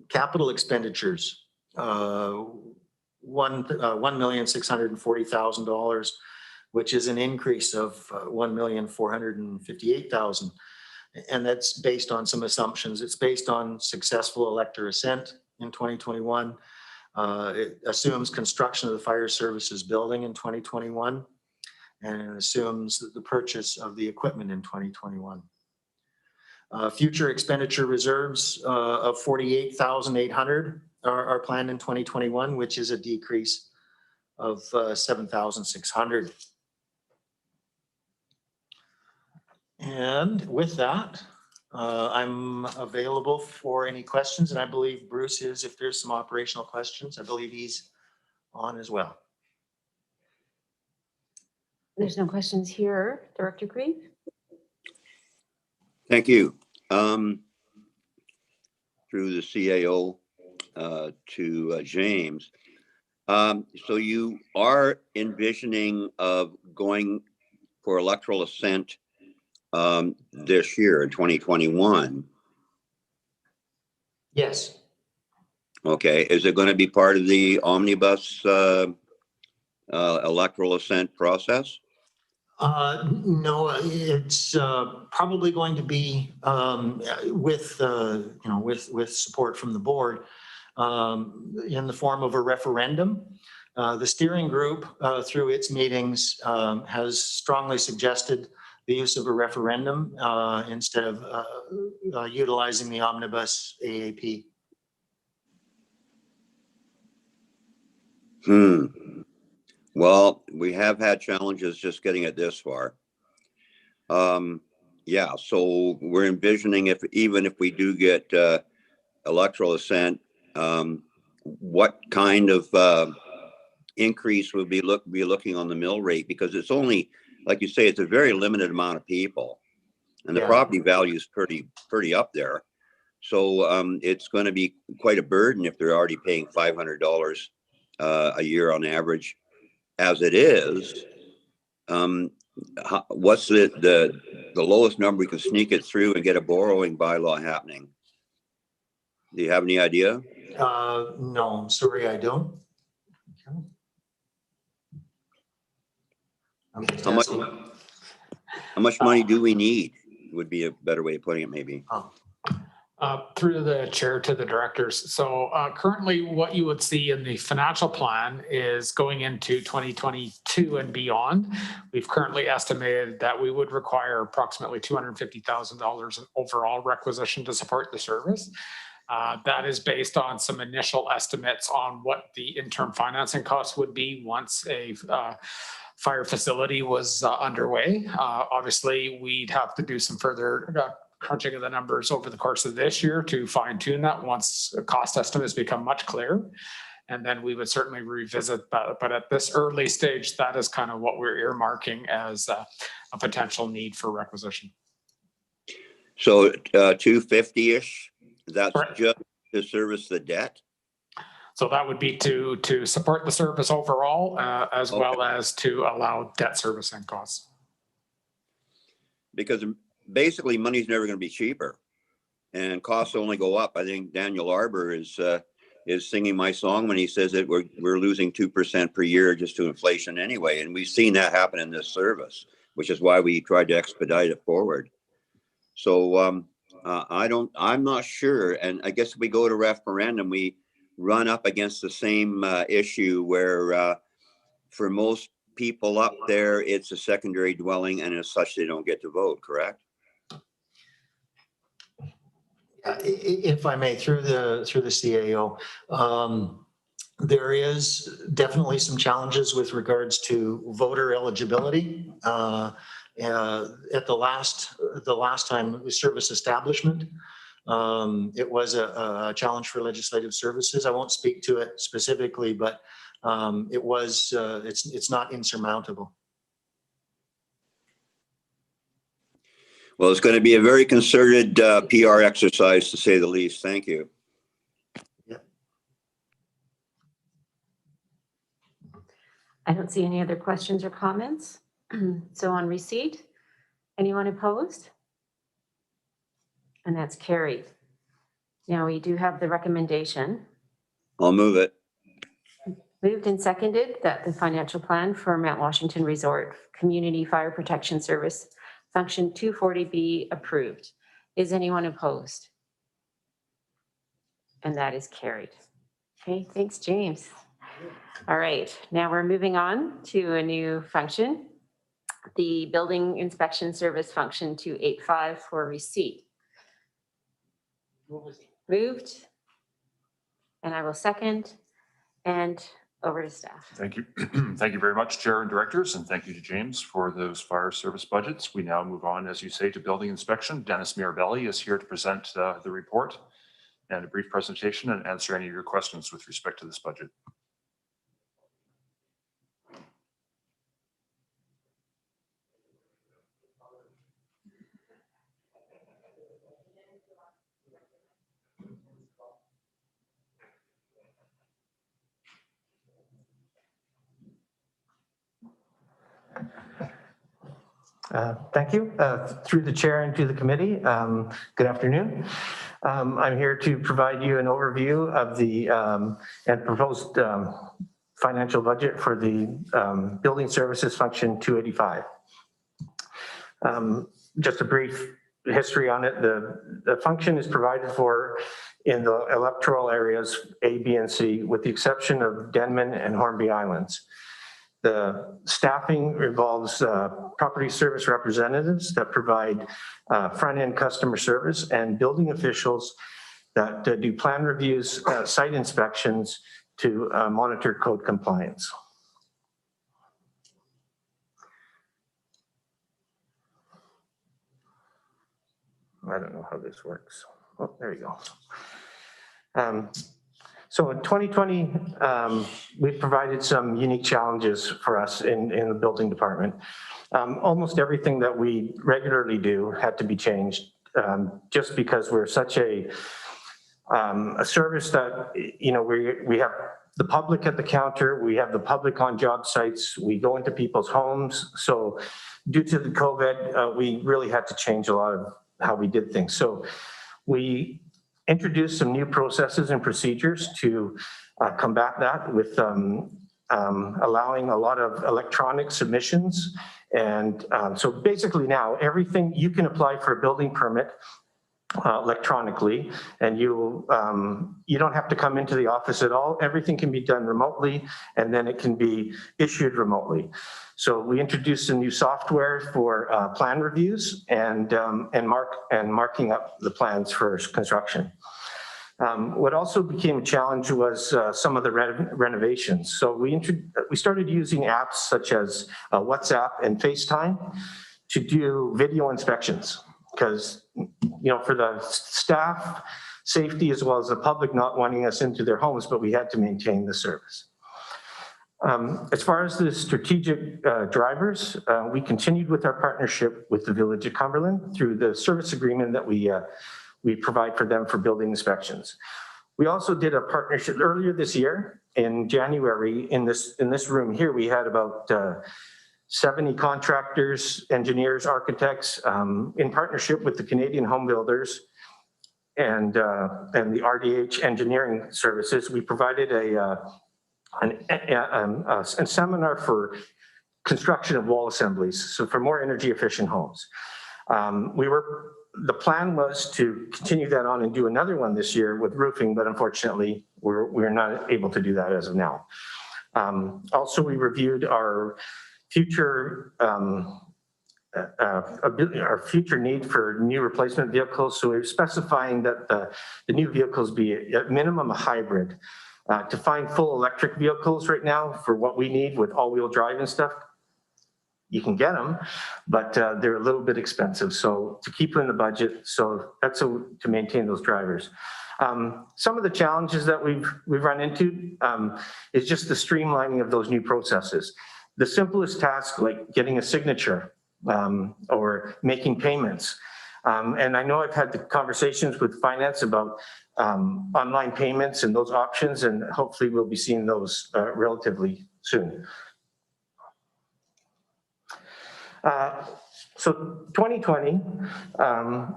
Capital expenditures, $1,640,000, which is an increase of $1,458,000. And that's based on some assumptions. It's based on successful elector assent in 2021. It assumes construction of the fire services building in 2021, and it assumes the purchase of the equipment in 2021. Future expenditure reserves of $48,800 are planned in 2021, which is a decrease of $7,600. And with that, I'm available for any questions, and I believe Bruce is, if there's some operational questions, I believe he's on as well. There's no questions here. Director Grieve? Thank you. Through the CAO to James. So you are envisioning of going for electoral assent this year in 2021. Yes. Okay. Is it going to be part of the omnibus electoral assent process? No, it's probably going to be with with support from the board in the form of a referendum. The steering group through its meetings has strongly suggested the use of a referendum instead of utilizing the omnibus AAP. Well, we have had challenges just getting it this far. Yeah, so we're envisioning even if we do get electoral assent, what kind of increase would be looking on the mill rate, because it's only, like you say, it's a very limited amount of people, and the property value is pretty up there. So it's going to be quite a burden if they're already paying $500 a year on average, as it is. What's the lowest number we can sneak it through and get a borrowing bylaw happening? Do you have any idea? No, I'm sorry, I don't. How much money do we need would be a better way of putting it, maybe. Through the chair to the directors. So currently what you would see in the financial plan is going into 2022 and beyond. We've currently estimated that we would require approximately $250,000 in overall requisition to support the service. That is based on some initial estimates on what the interim financing costs would be once a fire facility was underway. Obviously, we'd have to do some further crunching of the numbers over the course of this year to fine tune that once cost estimates become much clearer. And then we would certainly revisit that. But at this early stage, that is kind of what we're earmarking as a potential need for requisition. So 250-ish, that's Correct. Just to service the debt? So that would be to support the service overall, as well as to allow debt servicing costs. Because basically money's never going to be cheaper, and costs only go up. I think Daniel Arbor is singing my song when he says that we're losing 2% per year just to inflation anyway, and we've seen that happen in this service, which is why we tried to expedite it forward. So I'm not sure, and I guess if we go to referendum, we run up against the same issue where for most people up there, it's a secondary dwelling, and as such, they don't get to vote, correct? If I may, through the CAO, there is definitely some challenges with regards to voter eligibility. At the last time it was service establishment, it was a challenge for legislative services. I won't speak to it specifically, but it's not insurmountable. Well, it's going to be a very concerted PR exercise, to say the least. Thank you. I don't see any other questions or comments. So on receipt, anyone opposed? And that's carried. Now we do have the recommendation. I'll move it. Moved and seconded that the financial plan for Mount Washington Resort Community Fire Protection Service Function 240 be approved. Is anyone opposed? And that is carried. Okay, thanks, James. All right, now we're moving on to a new function, the Building Inspection Service Function 285 for receipt. Moved. And I will second. And over to staff. Thank you. Thank you very much, Chair and Directors, and thank you to James for those fire service budgets. We now move on, as you say, to building inspection. Dennis Mirabelli is here to present the report and a brief presentation and answer any of your questions with respect to this budget. Thank you. Through the chair and to the committee, good afternoon. I'm here to provide you an overview of the and proposed financial budget for the Building Services Function 285. Just a brief history on it. The function is provided for in the electoral areas A, B, and C, with the exception of Denman and Hornby Islands. The staffing involves property service representatives that provide front-end customer service and building officials that do plan reviews, site inspections to monitor code compliance. I don't know how this works. Oh, there you go. So in 2020, we provided some unique challenges for us in the building department. Almost everything that we regularly do had to be changed just because we're such a service that, you know, we have the public at the counter, we have the public on job sites, we go into people's homes. So due to the COVID, we really had to change a lot of how we did things. So we introduced some new processes and procedures to combat that with allowing a lot of electronic submissions. And so basically now everything, you can apply for a building permit electronically, and you don't have to come into the office at all. Everything can be done remotely, and then it can be issued remotely. So we introduced some new software for plan reviews and marking up the plans for construction. What also became a challenge was some of the renovations. So we started using apps such as WhatsApp and FaceTime to do video inspections, because, you know, for the staff safety as well as the public not wanting us into their homes, but we had to maintain the service. As far as the strategic drivers, we continued with our partnership with the Village of Cumberland through the service agreement that we provide for them for building inspections. We also did a partnership earlier this year in January. In this room here, we had about 70 contractors, engineers, architects in partnership with the Canadian Home Builders and the RDH Engineering Services. We provided a seminar for construction of wall assemblies, so for more energy efficient homes. The plan was to continue that on and do another one this year with roofing, but unfortunately we're not able to do that as of now. Also, we reviewed our future need for new replacement vehicles. So we're specifying that the new vehicles be at minimum a hybrid. To find full electric vehicles right now for what we need with all-wheel drive and stuff, you can get them, but they're a little bit expensive. So to keep in the budget, so that's to maintain those drivers. Some of the challenges that we've run into is just the streamlining of those new processes. The simplest task, like getting a signature or making payments. And I know I've had the conversations with finance about online payments and those options, and hopefully we'll be seeing those relatively soon. So 2020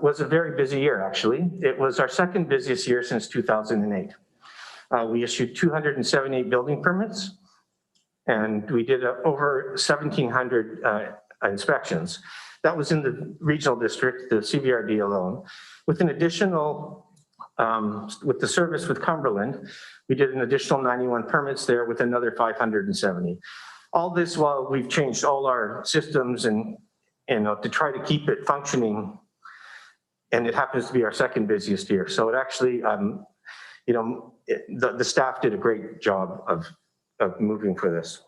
was a very busy year, actually. It was our second busiest year since 2008. We issued 278 building permits, and we did over 1,700 inspections. That was in the regional district, the CVRD alone. With an additional, with the service with Cumberland, we did an additional 91 permits there with another 570. All this while we've changed all our systems and to try to keep it functioning, and it happens to be our second busiest year. So it actually, the staff did a great job of moving for this.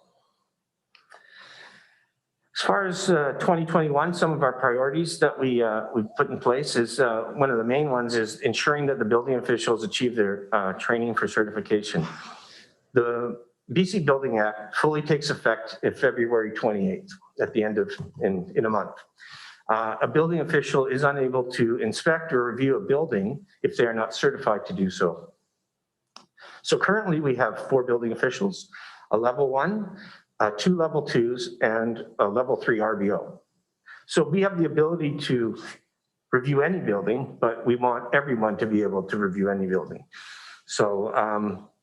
As far as 2021, some of our priorities that we put in place is one of the main ones is ensuring that the building officials achieve their training for certification. The BC Building Act fully takes effect in February 28th, at the end of, in a month. A building official is unable to inspect or review a building if they are not certified to do so. So currently we have 4 building officials, a level 1, 2 level 2s, and a level 3 RBO. So we have the ability to review any building, but we want everyone to be able to review any building. So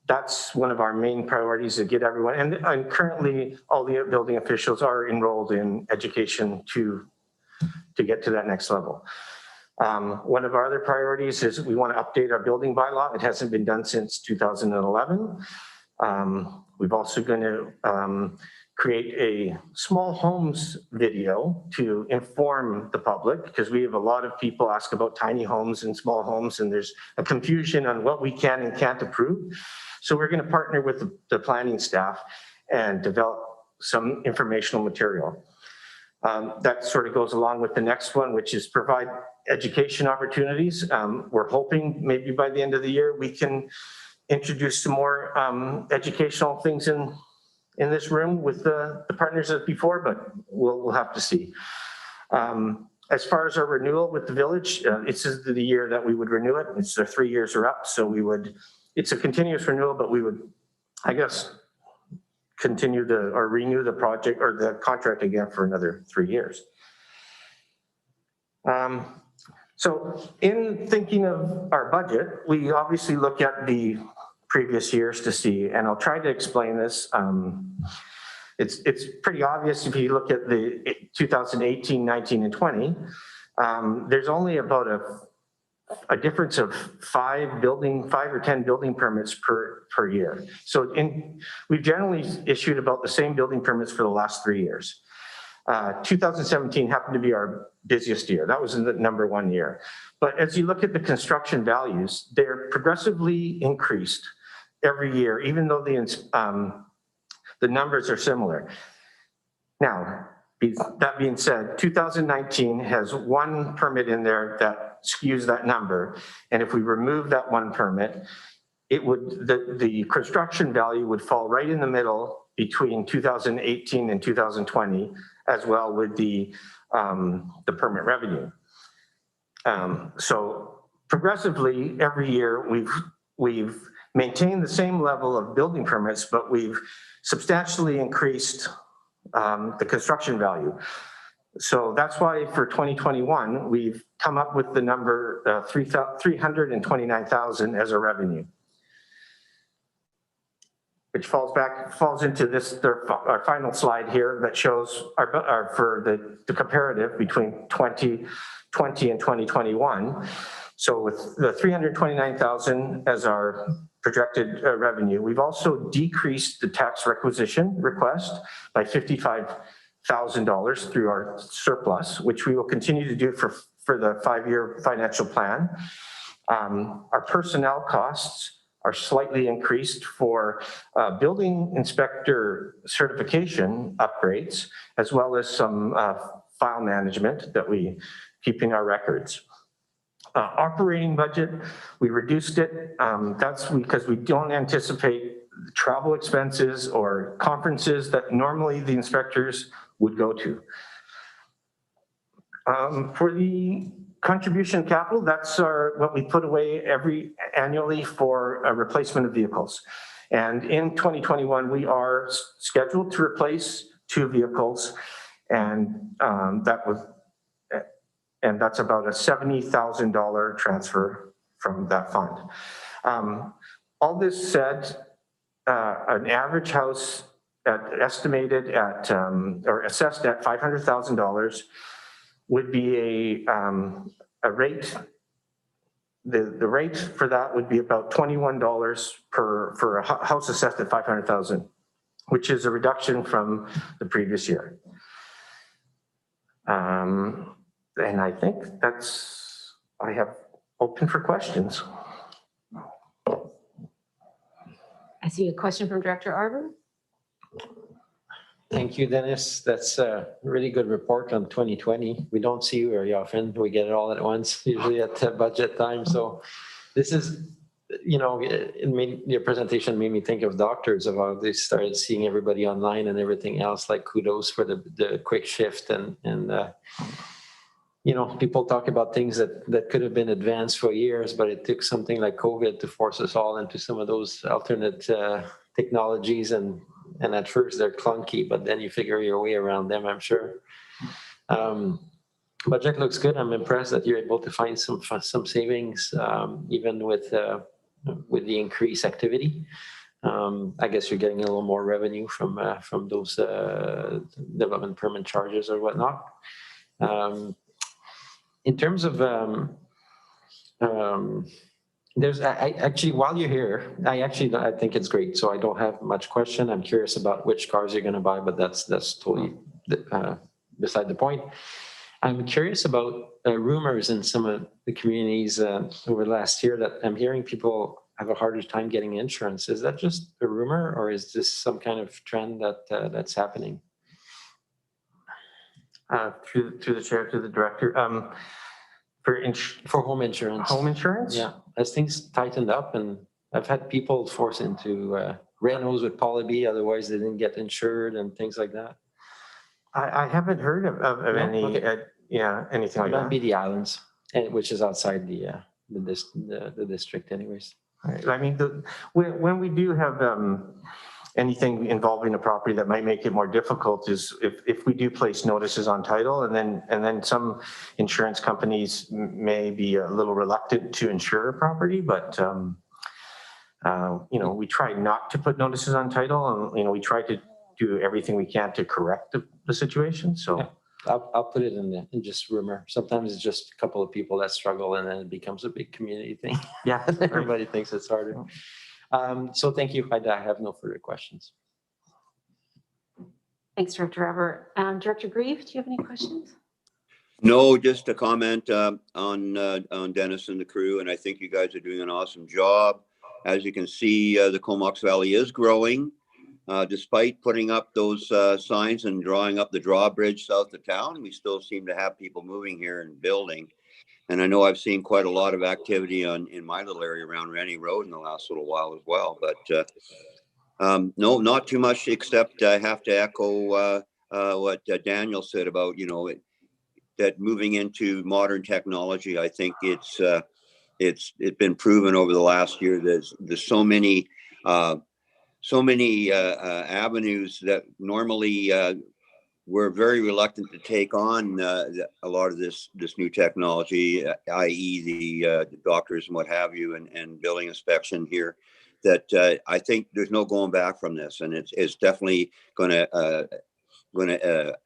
that's one of our main priorities, to get everyone, and currently all the building officials are enrolled in education to get to that next level. One of our other priorities is we want to update our building bylaw. It hasn't been done since 2011. We've also going to create a small homes video to inform the public, because we have a lot of people ask about tiny homes and small homes, and there's a confusion on what we can and can't approve. So we're going to partner with the planning staff and develop some informational material. That sort of goes along with the next one, which is provide education opportunities. We're hoping maybe by the end of the year we can introduce some more educational things in this room with the partners as before, but we'll have to see. As far as our renewal with the village, it's the year that we would renew it. It's the 3 years are up, so we would, it's a continuous renewal, but we would, I guess, continue or renew the project or the contract again for another 3 years. So in thinking of our budget, we obviously look at the previous years to see, and I'll try to explain this. It's pretty obvious if you look at the 2018, 19, and 20. There's only about a difference of 5 or 10 building permits per year. So we've generally issued about the same building permits for the last 3 years. 2017 happened to be our busiest year. That was the #1 year. But as you look at the construction values, they're progressively increased every year, even though the numbers are similar. Now, that being said, 2019 has 1 permit in there that skews that number. And if we remove that 1 permit, it would, the construction value would fall right in the middle between 2018 and 2020, as well with the permit revenue. So progressively every year we've maintained the same level of building permits, but we've substantially increased the construction value. So that's why for 2021, we've come up with the number 329,000 as a revenue, which falls into this, our final slide here that shows for the comparative between 2020 and 2021. So with the 329,000 as our projected revenue, we've also decreased the tax requisition request by $55,000 through our surplus, which we will continue to do for the 5-year financial plan. Our personnel costs are slightly increased for building inspector certification upgrades, as well as some file management that we keep in our records. Operating budget, we reduced it. That's because we don't anticipate travel expenses or conferences that normally the inspectors would go to. For the contribution capital, that's what we put away annually for a replacement of vehicles. And in 2021, we are scheduled to replace 2 vehicles, and that's about a $70,000 transfer from that fund. All this said, an average house estimated at or assessed at $500,000 would be a rate. The rate for that would be about $21 for a house assessed at 500,000, which is a reduction from the previous year. And I think I have open for questions. I see a question from Director Arbor. Thank you, Dennis. That's a really good report on 2020. We don't see you very often. We get it all at once, usually at budget time. So this is, your presentation made me think of doctors, of how they started seeing everybody online and everything else. Like, kudos for the quick shift and people talk about things that could have been advanced for years, but it took something like COVID to force us all into some of those alternate technologies. And at first they're clunky, but then you figure your way around them, I'm sure. Budget looks good. I'm impressed that you're able to find some savings, even with the increased activity. I guess you're getting a little more revenue from those development permit charges or whatnot. In terms of actually, while you're here, I think it's great. So I don't have much question. I'm curious about which cars you're going to buy, but that's totally beside the point. I'm curious about rumors in some of the communities over the last year that I'm hearing people have a harder time getting insurance. Is that just a rumor, or is this some kind of trend that's happening? Through the chair to the director. For home insurance. Home insurance? Yeah, as things tightened up, and I've had people forced into renos with Poly B, otherwise they didn't get insured and things like that. I haven't heard of any, okay. Anything like It might that. be the islands, which is outside the district anyways. Right. I mean, when we do have anything involving a property that might make it more difficult is if we do place notices on title, and then some insurance companies may be a little reluctant to insure a property, but we try not to put notices on title, and we try to do everything we can to correct the situation. So yeah, I'll put it in just rumor. Sometimes it's just a couple of people that struggle, and then it becomes a big community thing. Yeah, everybody thinks it's harder. So thank you. I have no further questions. Thanks, Director Arbor. Director Grieve, do you have any questions? No, just a comment on Dennis and the crew, and I think you guys are doing an awesome job. As you can see, the Comox Valley is growing. Despite putting up those signs and drawing up the drawbridge south of town, we still seem to have people moving here and building. And I know I've seen quite a lot of activity in my little area around Rennie Road in the last little while as well. But no, not too much, except I have to echo what Daniel said about, that moving into modern technology. I think it's been proven over the last year. There's so many avenues that normally we're very reluctant to take on a lot of this new technology, i.e. the doctors and what have you, and building inspection here, that I think there's no going back from this, and it's definitely going to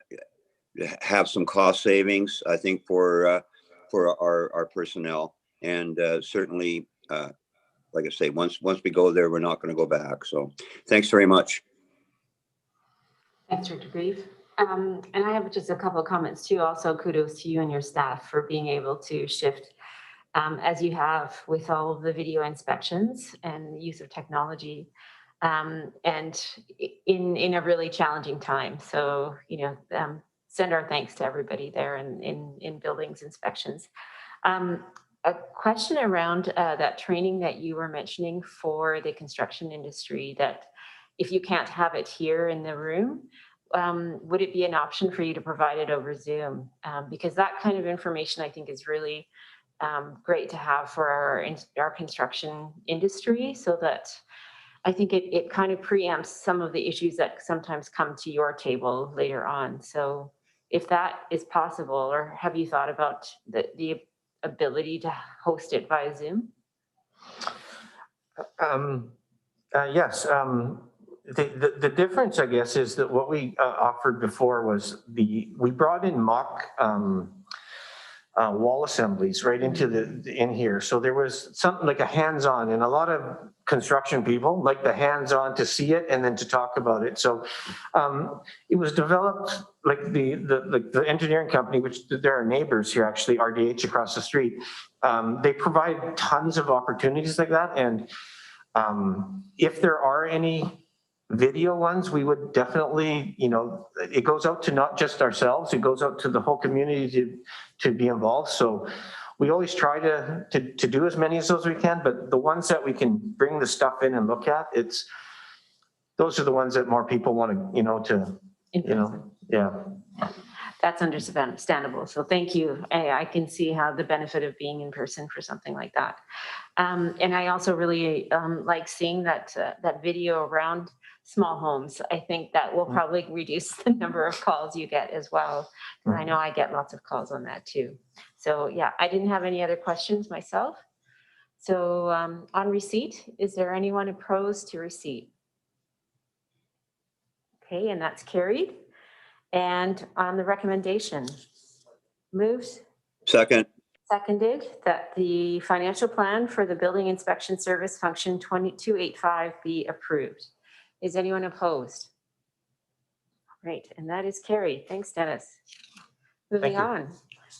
have some cost savings, I think, for our personnel, and certainly, like I say, once we go there, we're not going to go back. So thanks very much. Thanks, Director Grieve. And I have just a couple of comments too. Also, kudos to you and your staff for being able to shift as you have with all of the video inspections and use of technology, and in a really challenging time. So, send our thanks to everybody there in buildings inspections. A question around that training that you were mentioning for the construction industry, that if you can't have it here in the room, would it be an option for you to provide it over Zoom? Because that kind of information I think is really great to have for our construction industry, so that I think it kind of preempts some of the issues that sometimes come to your table later on. So if that is possible, or have you thought about the ability to host it via Zoom? Yes. The difference, I guess, is that what we offered before was we brought in mock wall assemblies right into in here. So there was something like a hands-on, and a lot of construction people like the hands-on to see it and then to talk about it. So it was developed like the engineering company, which they're our neighbors here actually, RDH across the street. They provide tons of opportunities like that, and if there are any video ones, we would definitely, it goes out to not just ourselves, it goes out to the whole community to be involved. So we always try to do as many of those as we can, but the ones that we can bring the stuff in and look at, those are the ones that more people want to, yeah. That's understandable. So thank you. I can see how the benefit of being in person for something like that. And I also really like seeing that video around small homes. I think that will probably reduce the number of calls you get as well. And I know I get lots of calls on that too. So yeah, I didn't have any other questions myself. So on receipt, is there anyone opposed to receipt? Okay, and that's carried. And on the recommendation, moved. Second. Seconded that the financial plan for the building inspection service function 2285 be approved. Is anyone opposed? Great, and that is carried. Thanks, Dennis. Moving on,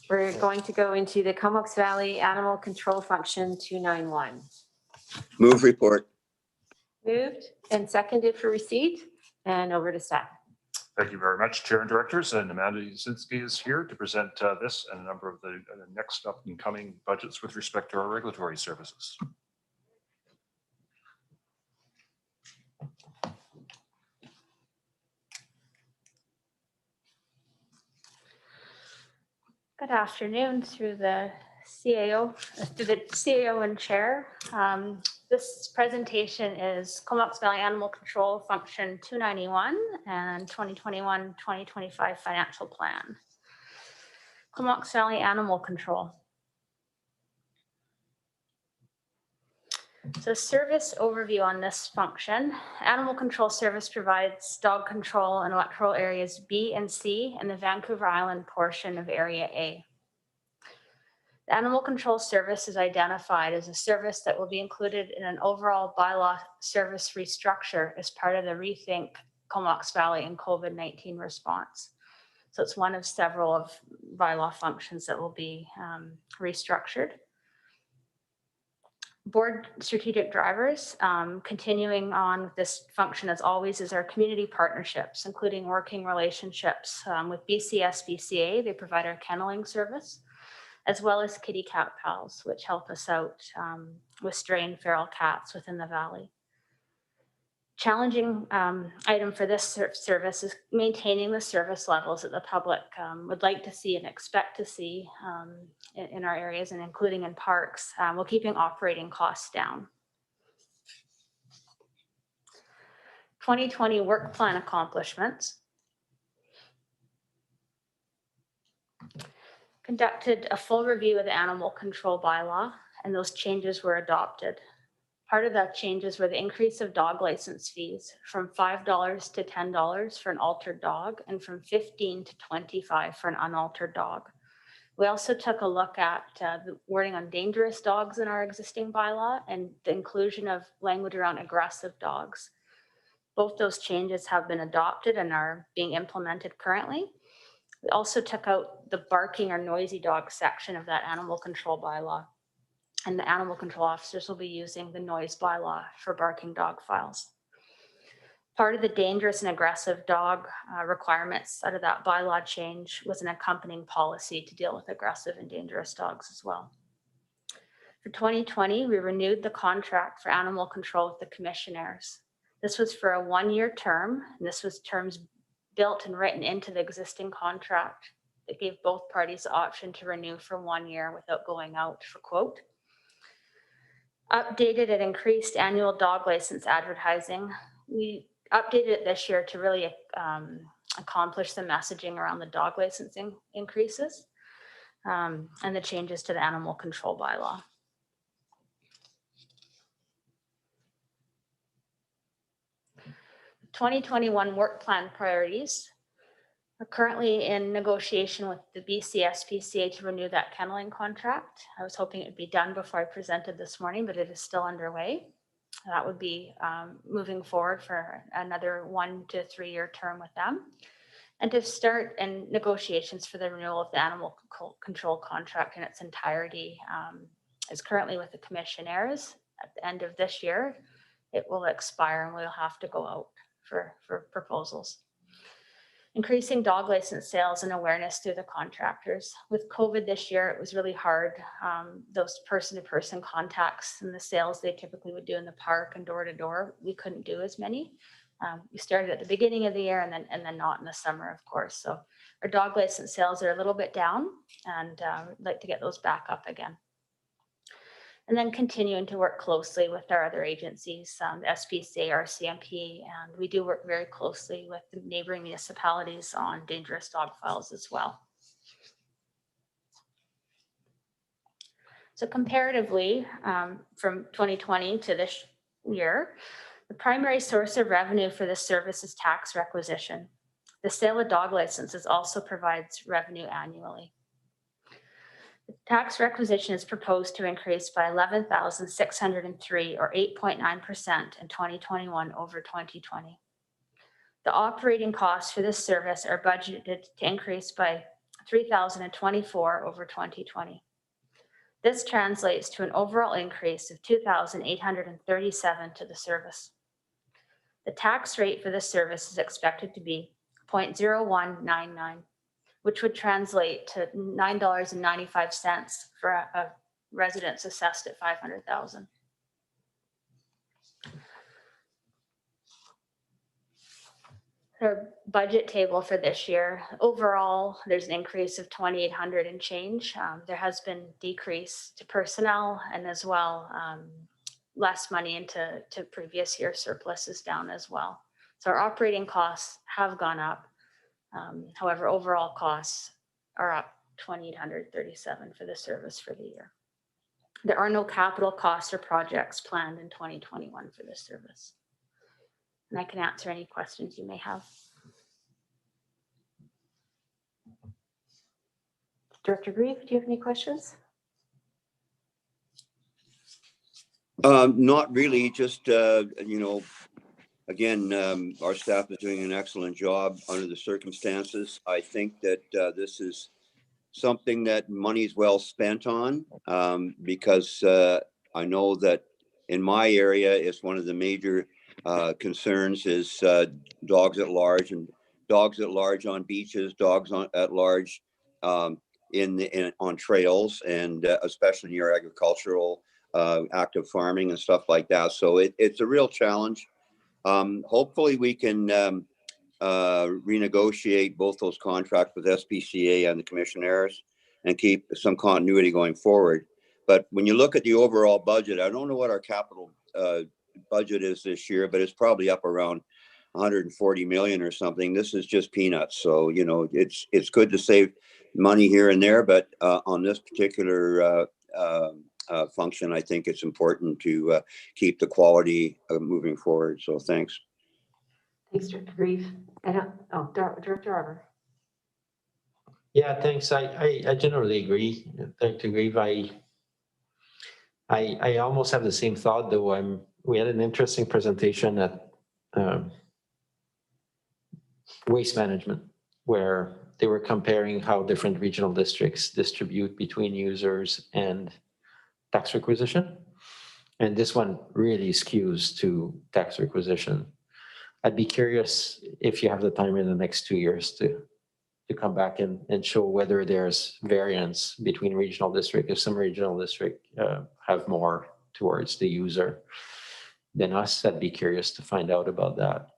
we're going to go into the Comox Valley Animal Control Function 291. Move report. Moved and seconded for receipt, and over to staff. Thank you very much, Chair and Directors. And Amanda Yasinski is here to present this and a number of the next up and coming budgets with respect to our regulatory services. Good afternoon through the CAO and Chair. This presentation is Comox Valley Animal Control Function 291 and 2021-2025 Financial Plan. Comox Valley Animal Control. So service overview on this function. Animal Control Service provides dog control in electoral areas B and C and the Vancouver Island portion of Area A. The Animal Control Service is identified as a service that will be included in an overall bylaw service restructure as part of the Rethink Comox Valley and COVID-19 response. So it's one of several of bylaw functions that will be restructured. Board strategic drivers, continuing on with this function as always, is our community partnerships, including working relationships with BCSBCA. They provide our kenneling service, as well as Kitty Cat Pals, which help us out with stray and feral cats within the valley. Challenging item for this service is maintaining the service levels that the public would like to see and expect to see in our areas, and including in parks, while keeping operating costs down. 2020 work plan accomplishments. Conducted a full review of the animal control bylaw, and those changes were adopted. Part of that changes were the increase of dog license fees from $5 to $10 for an altered dog, and from $15 to $25 for an unaltered dog. We also took a look at the wording on dangerous dogs in our existing bylaw and the inclusion of language around aggressive dogs. Both those changes have been adopted and are being implemented currently. We also took out the barking or noisy dog section of that animal control bylaw, and the animal control officers will be using the noise bylaw for barking dog files. Part of the dangerous and aggressive dog requirements out of that bylaw change was an accompanying policy to deal with aggressive and dangerous dogs as well. For 2020, we renewed the contract for animal control with the commissioners. This was for a one-year term, and this was terms built and written into the existing contract that gave both parties the option to renew for 1 year without going out for quote. Updated and increased annual dog license advertising. We updated it this year to really accomplish the messaging around the dog licensing increases and the changes to the animal control bylaw. '21 work plan priorities. We're currently in negotiation with the BC SPCA to renew that kenneling contract. I was hoping it would be done before I presented this morning, but it is still underway. That would be moving forward for another 1 to 3 year term with them. And to start in negotiations for the renewal of the animal control contract in its entirety is currently with the commissioners. At the end of this year, it will expire and we'll have to go out for proposals. Increasing dog license sales and awareness through the contractors. With COVID this year, it was really hard. Those person-to-person contacts and the sales they typically would do in the park and door-to-door, we couldn't do as many. We started at the beginning of the year and then not in the summer, of course. So our dog license sales are a little bit down and we'd like to get those back up again. And then continuing to work closely with our other agencies, the SPCA, RCMP, and we do work very closely with the neighboring municipalities on dangerous dog files as well. So comparatively, from 2020 to this year, the primary source of revenue for this service is tax requisition. The sale of dog licenses also provides revenue annually. The tax requisition is proposed to increase by 11,603 or 8.9% in 2021 over 2020. The operating costs for this service are budgeted to increase by 3,024 over 2020. This translates to an overall increase of 2,837 to the service. The tax rate for this service is expected to be 0.0199. which would translate to $9.95 for a residence assessed at 500,000. Our budget table for this year, overall, there's an increase of 2,800 and change. There has been decrease to personnel and as well less money into previous year surpluses down as well. So our operating costs have gone up. However, overall costs are up 2,837 for the service for the year. There are no capital costs or projects planned in 2021 for this service. And I can answer any questions you may have. Director Grieve, do you have any questions? Not really, just, again, our staff is doing an excellent job under the circumstances. I think that this is something that money is well spent on because I know that in my area, it's one of the major concerns is dogs at large and dogs at large on beaches, dogs at large on trails, and especially near agricultural active farming and stuff like that. So it's a real challenge. Hopefully we can renegotiate both those contracts with SPCA and the commissioners and keep some continuity going forward. But when you look at the overall budget, I don't know what our capital budget is this year, but it's probably up around 140 million or something. This is just peanuts. So, it's good to save money here and there, but on this particular function, I think it's important to keep the quality moving forward. So thanks. Thanks, Director Grieve. Director Arbor. Yeah, thanks. I generally agree, Director Grieve. I almost have the same thought, though. We had an interesting presentation at Waste Management, where they were comparing how different regional districts distribute between users and tax requisition. And this one really skews to tax requisition. I'd be curious if you have the time in the next 2 years to come back and show whether there's variance between regional district. If some regional district have more towards the user than us, I'd be curious to find out about that.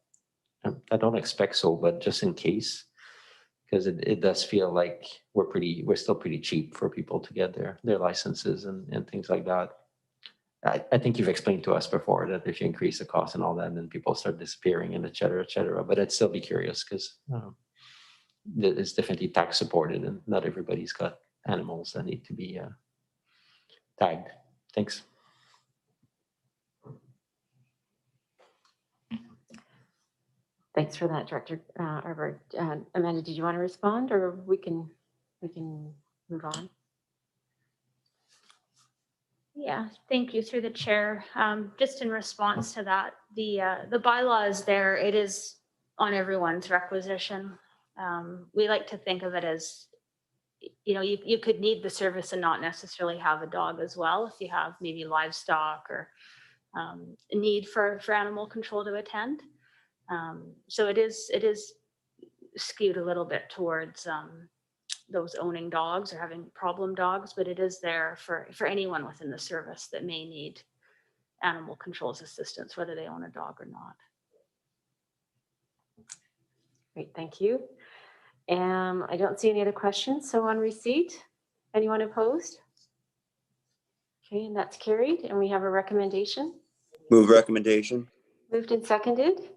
I don't expect so, but just in case, because it does feel like we're still pretty cheap for people to get their licenses and things like that. I think you've explained to us before that if you increase the cost and all that, then people start disappearing and et cetera, but I'd still be curious because it's definitely tax supported and not everybody's got animals that need to be tagged. Thanks. Thanks for that, Director Arbor. Amanda, did you want to respond, or we can move on? Yeah, thank you through the chair. Just in response to that, the bylaw is there. It is on everyone's requisition. We like to think of it as, you could need the service and not necessarily have a dog as well if you have maybe livestock or a need for animal control to attend. So it is skewed a little bit towards those owning dogs or having problem dogs, but it is there for anyone within the service that may need animal controls assistance, whether they own a dog or not. Great, thank you. I don't see any other questions. So on receipt, anyone opposed? Okay, and that's carried. And we have a recommendation. Move recommendation. Moved and seconded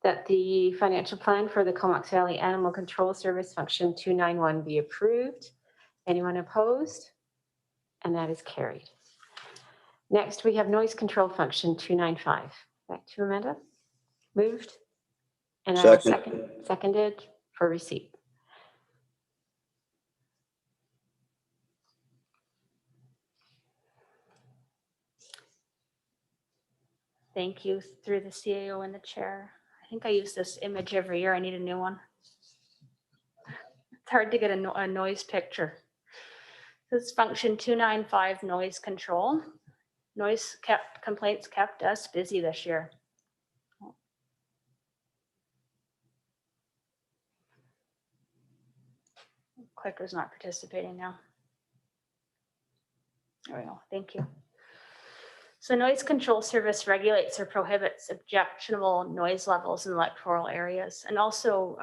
that the financial plan for the Comox Valley Animal Control Service Function 291 be approved. Anyone opposed? And that is carried. Next, we have Noise Control Function 295. Back to Amanda. Moved. And seconded for receipt. Thank you through the CAO and the chair. I think I use this image every year. I need a new one. It's hard to get a noise picture. This is function 295 noise control. Noise complaints kept us busy this year. Clicker's not participating now. There we go. Thank you. So noise control service regulates or prohibits objectionable noise levels in electoral areas, and also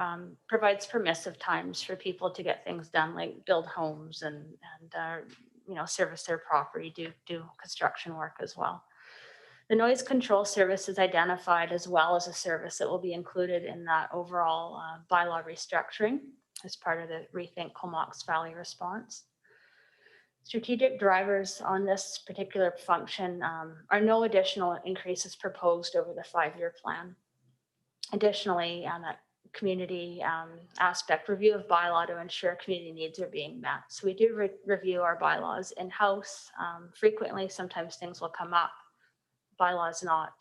provides permissive times for people to get things done, like build homes and service their property, do construction work as well. The noise control service is identified as well as a service that will be included in that overall bylaw restructuring as part of the Rethink Comox Valley response. Strategic drivers on this particular function are no additional increases proposed over the 5-year plan. Additionally, on that community aspect, review of bylaw to ensure community needs are being met. So we do review our bylaws in-house. Frequently, sometimes things will come up. Bylaws not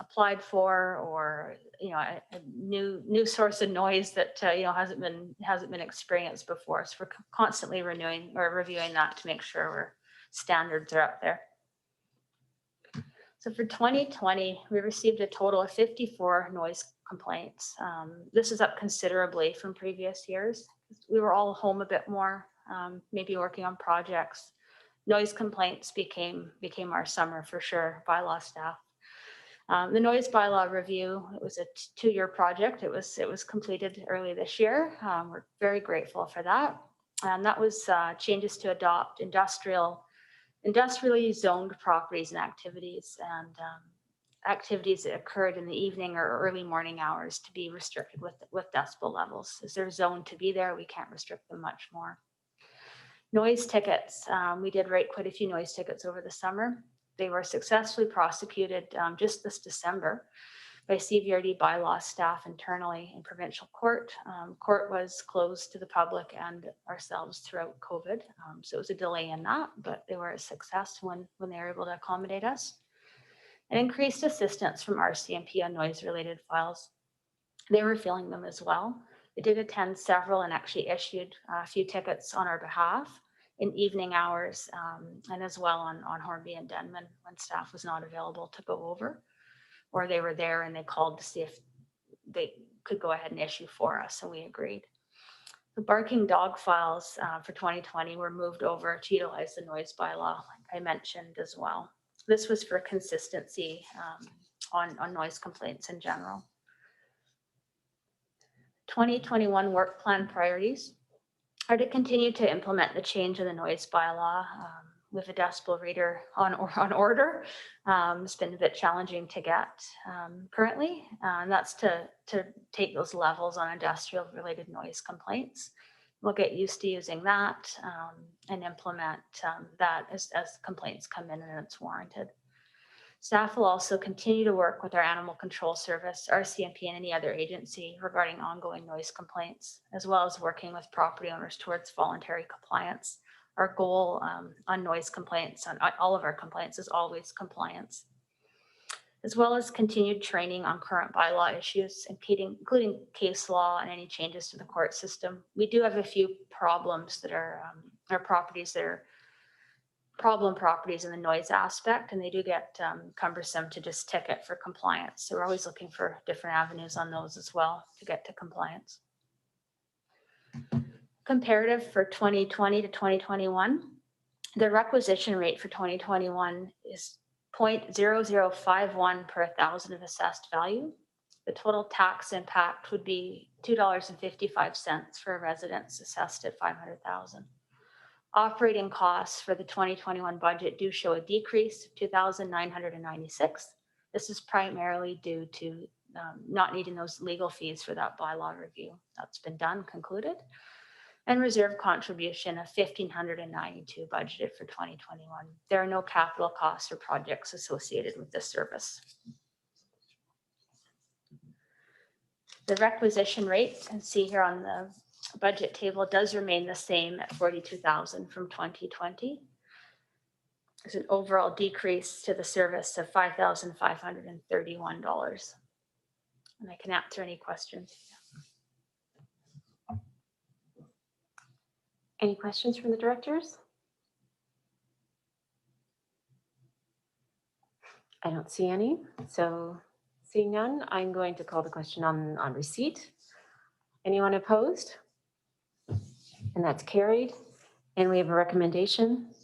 applied for, or a new source of noise that hasn't been experienced before. So we're constantly renewing or reviewing that to make sure our standards are up there. So for 2020, we received a total of 54 noise complaints. This is up considerably from previous years. We were all home a bit more, maybe working on projects. Noise complaints became our summer for sure, bylaw staff. The noise bylaw review, it was a 2-year project. It was completed early this year. We're very grateful for that. And that was changes to adopt industrially zoned properties and activities, and activities that occurred in the evening or early morning hours to be restricted with decibel levels. As they're zoned to be there, we can't restrict them much more. Noise tickets, we did write quite a few noise tickets over the summer. They were successfully prosecuted just this December by CVRD bylaw staff internally in provincial court. Court was closed to the public and ourselves throughout COVID. So it was a delay in that, but they were a success when they were able to accommodate us. And increased assistance from RCMP on noise related files. They were filling them as well. They did attend several and actually issued a few tickets on our behalf in evening hours, and as well on Hornby and Denman when staff was not available to go over, or they were there and they called to see if they could go ahead and issue for us, and we agreed. The barking dog files for 2020 were moved over to utilize the noise bylaw, like I mentioned as well. This was for consistency on noise complaints in general. 2021 work plan priorities are to continue to implement the change in the noise bylaw with a decibel reader on order. It's been a bit challenging to get currently, and that's to take those levels on industrial related noise complaints. We'll get used to using that and implement that as complaints come in and it's warranted. Staff will also continue to work with our Animal Control Service, RCMP, and any other agency regarding ongoing noise complaints, as well as working with property owners towards voluntary compliance. Our goal on noise complaints, on all of our complaints, is always compliance, as well as continued training on current bylaw issues, including case law and any changes to the court system. We do have a few problems that are properties that are problem properties in the noise aspect, and they do get cumbersome to just ticket for compliance. So we're always looking for different avenues on those as well to get to compliance. Comparative for 2020 to 2021, the requisition rate for 2021 is 0.0051 per 1,000 of assessed value. The total tax impact would be $2.55 for a residence assessed at 500,000. Operating costs for the 2021 budget do show a decrease of 2,996. This is primarily due to not needing those legal fees for that bylaw review. That's been done, concluded. And reserve contribution of 1,592 budgeted for 2021. There are no capital costs or projects associated with this service. The requisition rate, you can see here on the budget table, does remain the same at 42,000 from 2020. There's an overall decrease to the service of $5,531. And I can answer any questions. Any questions from the directors? I don't see any. So seeing none, I'm going to call the question on receipt. Anyone opposed? And that's carried. And we have a recommendation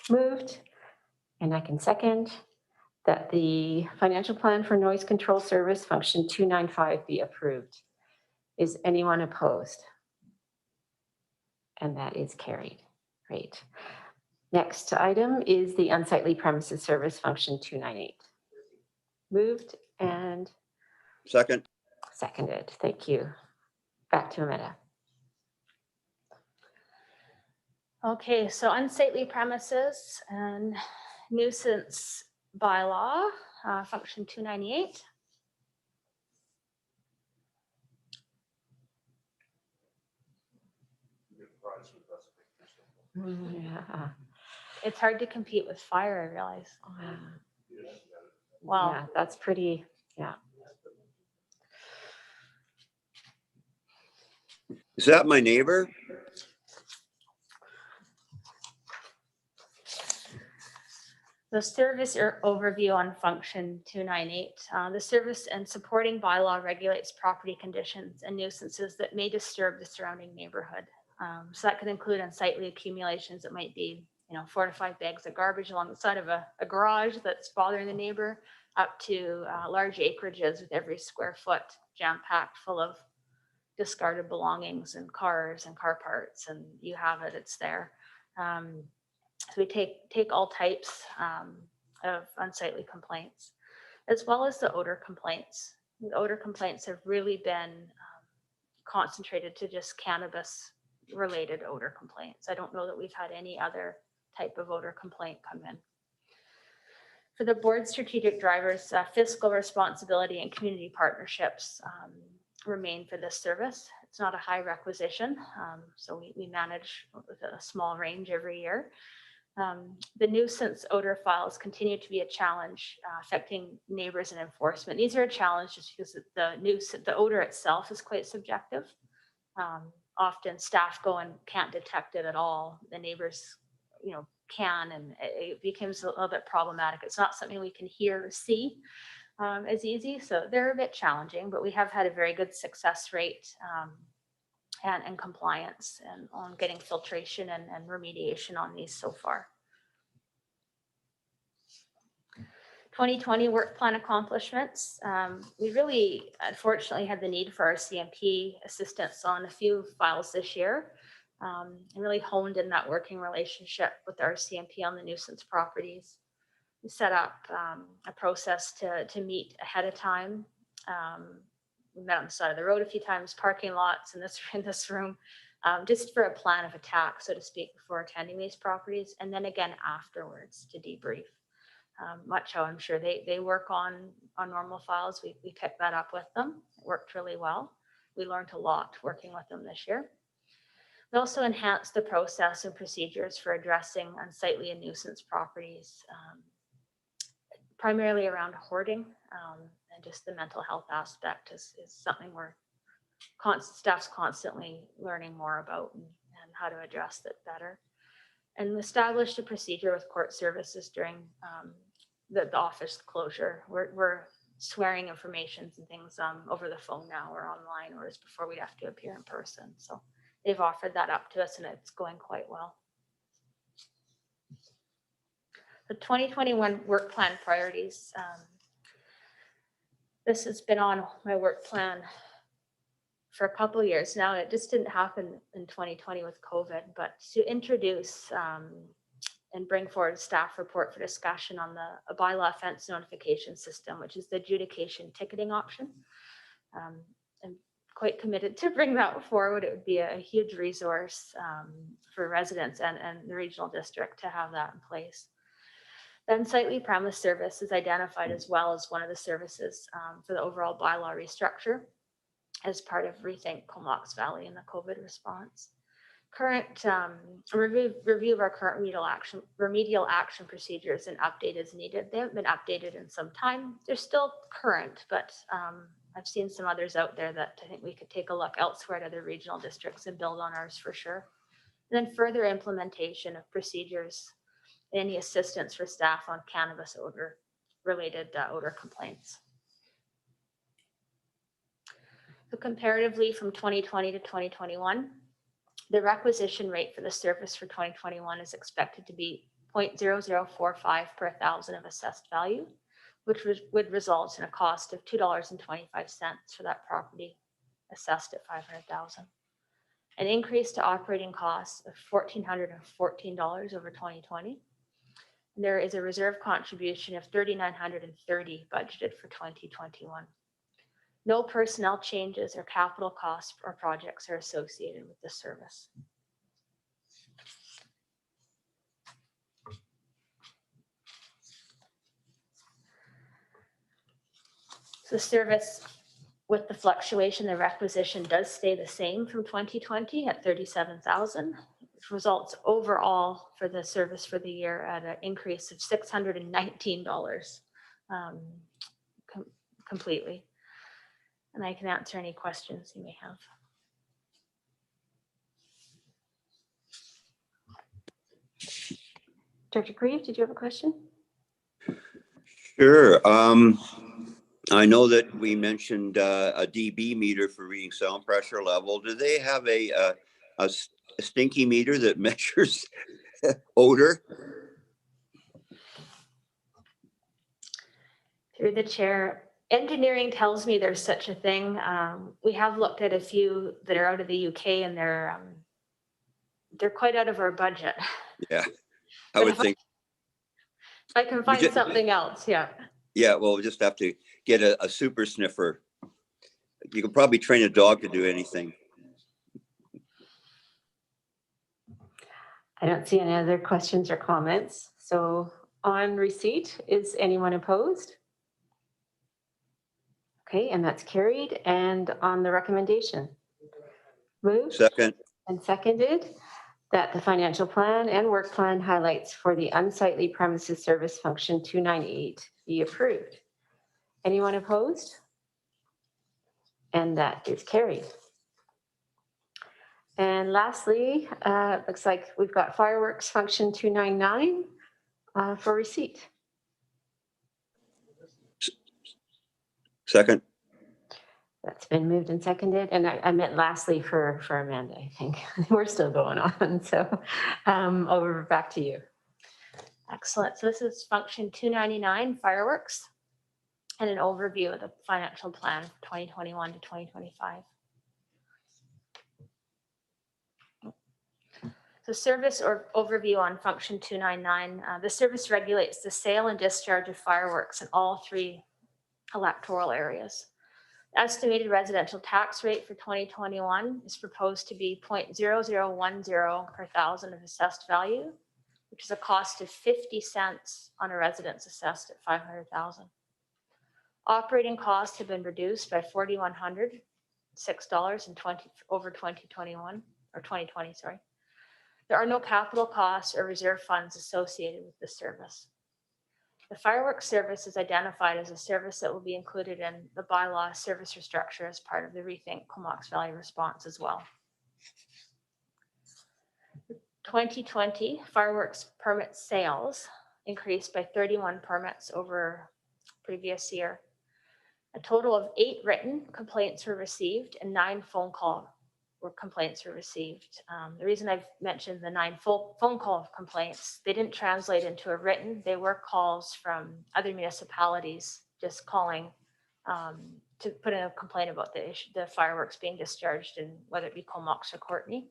moved, and I can second that the financial plan for noise control service function 295 be approved. Is anyone opposed? And that is carried. Great. Next item is the unsightly premises service function 298. Moved and Second. seconded. Thank you. Back to Amanda. Okay, so unsightly premises and nuisance bylaw, function 298. Yeah. It's hard to compete with fire, I realize. Wow. Yeah, that's pretty, yeah. Is that my neighbor? The service overview on function 298. The service and supporting bylaw regulates property conditions and nuisances that may disturb the surrounding neighborhood. So that could include unsightly accumulations that might be, 4 to 5 bags of garbage along the side of a garage that's bothering the neighbor, up to large acreages with every square foot jam-packed full of discarded belongings and cars and car parts, and you have it, it's there. So we take all types of unsightly complaints, as well as the odor complaints. The odor complaints have really been concentrated to just cannabis-related odor complaints. I don't know that we've had any other type of odor complaint come in. For the board strategic drivers, fiscal responsibility and community partnerships remain for this service. It's not a high requisition, so we manage with a small range every year. The nuisance odor files continue to be a challenge affecting neighbors and enforcement. These are a challenge just because the odor itself is quite subjective. Often staff go and can't detect it at all. The neighbors, can, and it becomes a little bit problematic. It's not something we can hear or see as easy, so they're a bit challenging, but we have had a very good success rate and compliance and on getting filtration and remediation on these so far. 2020 work plan accomplishments. We really unfortunately had the need for our CMP assistance on a few files this year, and really honed in that working relationship with our CMP on the nuisance properties. We set up a process to meet ahead of time. We met on the side of the road a few times, parking lots in this room, just for a plan of attack, so to speak, before attending these properties, and then again afterwards to debrief. Much how I'm sure they work on normal files. We picked that up with them. It worked really well. We learned a lot working with them this year. We also enhanced the process and procedures for addressing unsightly and nuisance properties, primarily around hoarding, and just the mental health aspect is something staff's constantly learning more about and how to address it better. And established a procedure with court services during the office closure. We're swearing informations and things over the phone now or online, whereas before we'd have to appear in person. So they've offered that up to us and it's going quite well. The 2021 work plan priorities. This has been on my work plan for a couple of years now. It just didn't happen in 2020 with COVID, but to introduce and bring forward a staff report for discussion on a bylaw offense notification system, which is the adjudication ticketing option. I'm quite committed to bring that forward. It would be a huge resource for residents and the regional district to have that in place. The unsightly premise service is identified as well as one of the services for the overall bylaw restructure as part of Rethink Comox Valley and the COVID response. Current review of our current remedial action procedures and update as needed. They haven't been updated in some time. They're still current, but I've seen some others out there that I think we could take a look elsewhere at other regional districts and build on ours for sure. And then further implementation of procedures, any assistance for staff on cannabis odor related odor complaints. So comparatively from 2020 to 2021, the requisition rate for the service for 2021 is expected to be 0.0045 per 1,000 of assessed value, which would result in a cost of $2.25 for that property assessed at $500,000. An increase to operating costs of $1,414 over 2020. There is a reserve contribution of $3,930 budgeted for 2021. No personnel changes or capital costs or projects are associated with this service. So service with the fluctuation, the requisition does stay the same from 2020 at $37,000, which results overall for the service for the year at an increase of $619 completely. And I can answer any questions you may have. Dr. Grieve, did you have a question? Sure. I know that we mentioned a dB meter for reading sound pressure level. Do they have a stinky meter that measures odor? Through the chair, engineering tells me there's such a thing. We have looked at a few that are out of the UK and they're quite out of our budget. Yeah, I would think. If I can find something else, yeah. Yeah, well, we just have to get a super sniffer. You can probably train a dog to do anything. I don't see any other questions or comments. So on receipt, is anyone opposed? Okay, and that's carried. And on the recommendation? Moved. Second. And seconded that the financial plan and work plan highlights for the unsightly premises service function 298 be approved. Anyone opposed? And that is carried. And lastly, looks like we've got fireworks function 299 for receipt. Second. That's been moved and seconded. And I meant lastly for Amanda, I think. We're still going on. So over back to you. Excellent. So this is function 299 fireworks and an overview of the financial plan 2021 to 2025. So service or overview on function 299, the service regulates the sale and discharge of fireworks in all 3 electoral areas. Estimated residential tax rate for 2021 is proposed to be 0.0010 per thousand of assessed value, which is a cost of 50 cents on a residence assessed at 500,000. Operating costs have been reduced by $4,100, $6 over 2021 or 2020, sorry. There are no capital costs or reserve funds associated with this service. The fireworks service is identified as a service that will be included in the bylaw service restructure as part of the Rethink Comox Valley response as well. 2020 fireworks permit sales increased by 31 permits over previous year. A total of 8 written complaints were received and 9 phone call complaints were received. The reason I've mentioned the 9 phone call complaints, they didn't translate into a written. They were calls from other municipalities just calling to put in a complaint about the fireworks being discharged in whether it be Comox or Courtenay,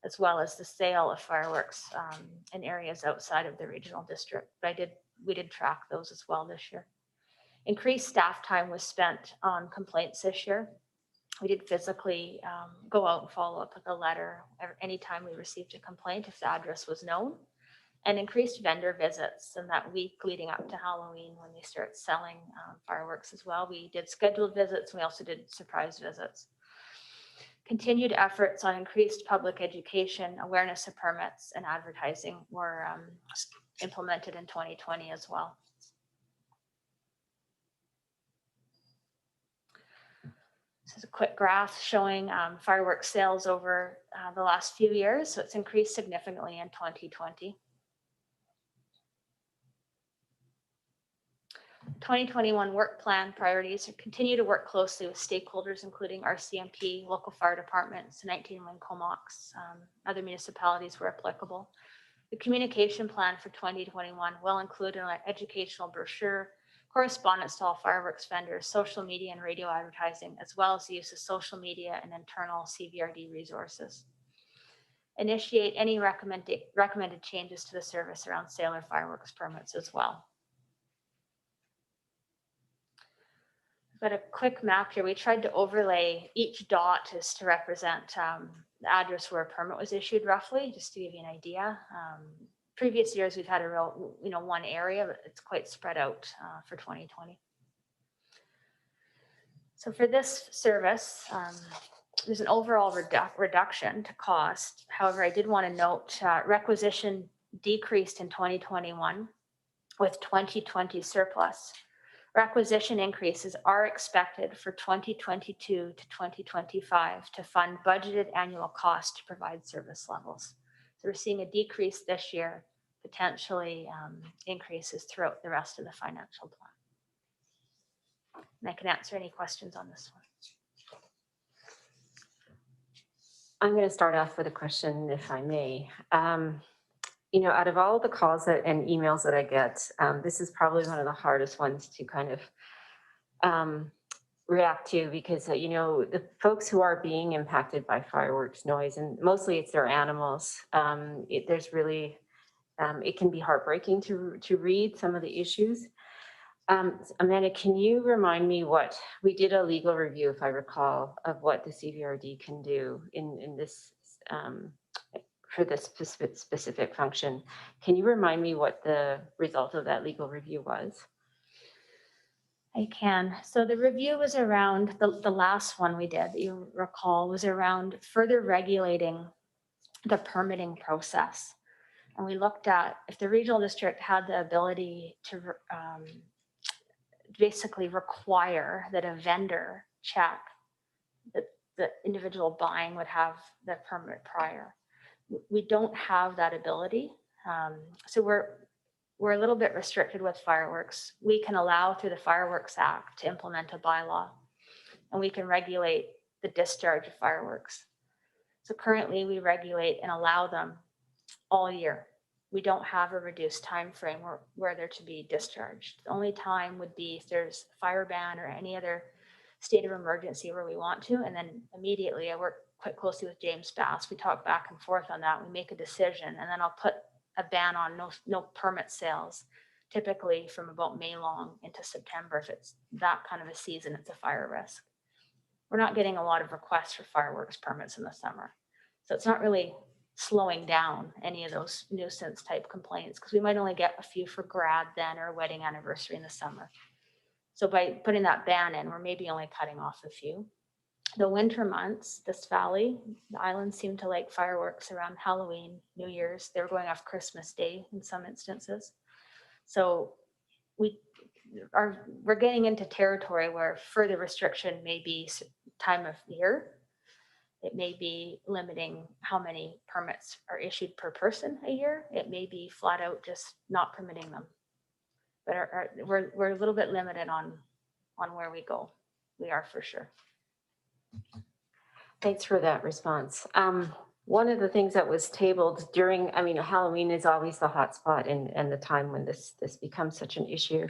as well as the sale of fireworks in areas outside of the regional district. But we did track those as well this year. Increased staff time was spent on complaints this year. We did physically go out and follow up with a letter anytime we received a complaint if the address was known, and increased vendor visits in that week leading up to Halloween when they start selling fireworks as well. We did scheduled visits. We also did surprise visits. Continued efforts on increased public education, awareness of permits, and advertising were implemented in 2020 as well. This is a quick graph showing fireworks sales over the last few years. So it's increased significantly in 2020. 2021 work plan priorities are continue to work closely with stakeholders, including RCMP, local fire departments, 19 Win Comox, other municipalities where applicable. The communication plan for 2021 will include an educational brochure, correspondence to all fireworks vendors, social media and radio advertising, as well as the use of social media and internal CVRD resources. Initiate any recommended changes to the service around sale or fireworks permits as well. I've got a quick map here. We tried to overlay each dot as to represent the address where a permit was issued roughly, just to give you an idea. Previous years, we've had a real, one area, but it's quite spread out for 2020. So for this service, there's an overall reduction to cost. However, I did want to note requisition decreased in 2021 with 2020 surplus. Requisition increases are expected for 2022 to 2025 to fund budgeted annual costs to provide service levels. So we're seeing a decrease this year, potentially increases throughout the rest of the financial plan. And I can answer any questions on this one. I'm going to start off with a question, if I may. Out of all the calls and emails that I get, this is probably one of the hardest ones to kind of react to because, the folks who are being impacted by fireworks noise, and mostly it's their animals, it can be heartbreaking to read some of the issues. Amanda, can you remind me we did a legal review, if I recall, of what the CVRD can do in this for this specific function. Can you remind me what the result of that legal review was? I can. So the review was around, the last one we did, that you recall, was around further regulating the permitting process. And we looked at if the regional district had the ability to basically require that a vendor check that the individual buying would have the permit prior. We don't have that ability. So we're a little bit restricted with fireworks. We can allow through the Fireworks Act to implement a bylaw, and we can regulate the discharge of fireworks. So currently we regulate and allow them all year. we don't have a reduced time frame where they're to be discharged. The only time would be if there's fire ban or any other state of emergency where we want to. And then immediately I work quite closely with James Bass. We talk back and forth on that. We make a decision, and then I'll put a ban on no permit sales, typically from about May long into September. If it's that kind of a season, it's a fire risk. We're not getting a lot of requests for fireworks permits in the summer. So it's not really slowing down any of those nuisance type complaints, because we might only get a few for grad then or wedding anniversary in the summer. So by putting that ban in, we're maybe only cutting off a few. The winter months, this valley, the islands seem to like fireworks around Halloween, New Year's. They're going off Christmas Day in some instances. So we're getting into territory where further restriction may be time of year. It may be limiting how many permits are issued per person a year. It may be flat out just not permitting them. But we're a little bit limited on where we go. We are for sure. Thanks for that response. One of the things that was tabled during, I mean, Halloween is always the hot spot and the time when this becomes such an issue.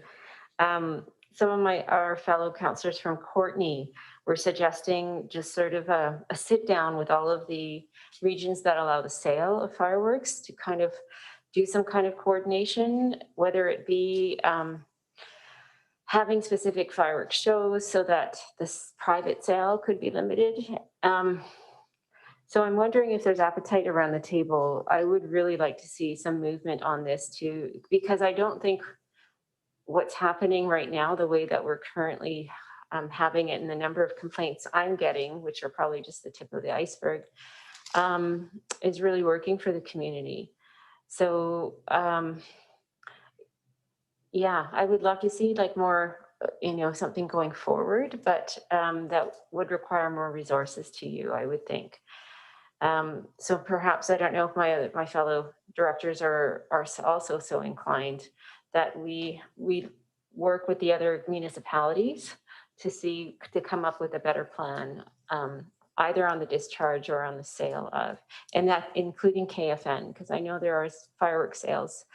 Some of our fellow councillors from Courtney were suggesting just sort of a sit down with all of the regions that allow the sale of fireworks to kind of do some kind of coordination, whether it be having specific fireworks shows so that this private sale could be limited. So I'm wondering if there's appetite around the table. I would really like to see some movement on this too, because I don't think what's happening right now, the way that we're currently having it and the number of complaints I'm getting, which are probably just the tip of the iceberg, is really working for the community. So yeah, I would love to see like more, something going forward, but that would require more resources to you, I would think. So perhaps, I don't know if my fellow directors are also so inclined that we work with the other municipalities to come up with a better plan, either on the discharge or on the sale of, and that including KFN, because I know there are fireworks sales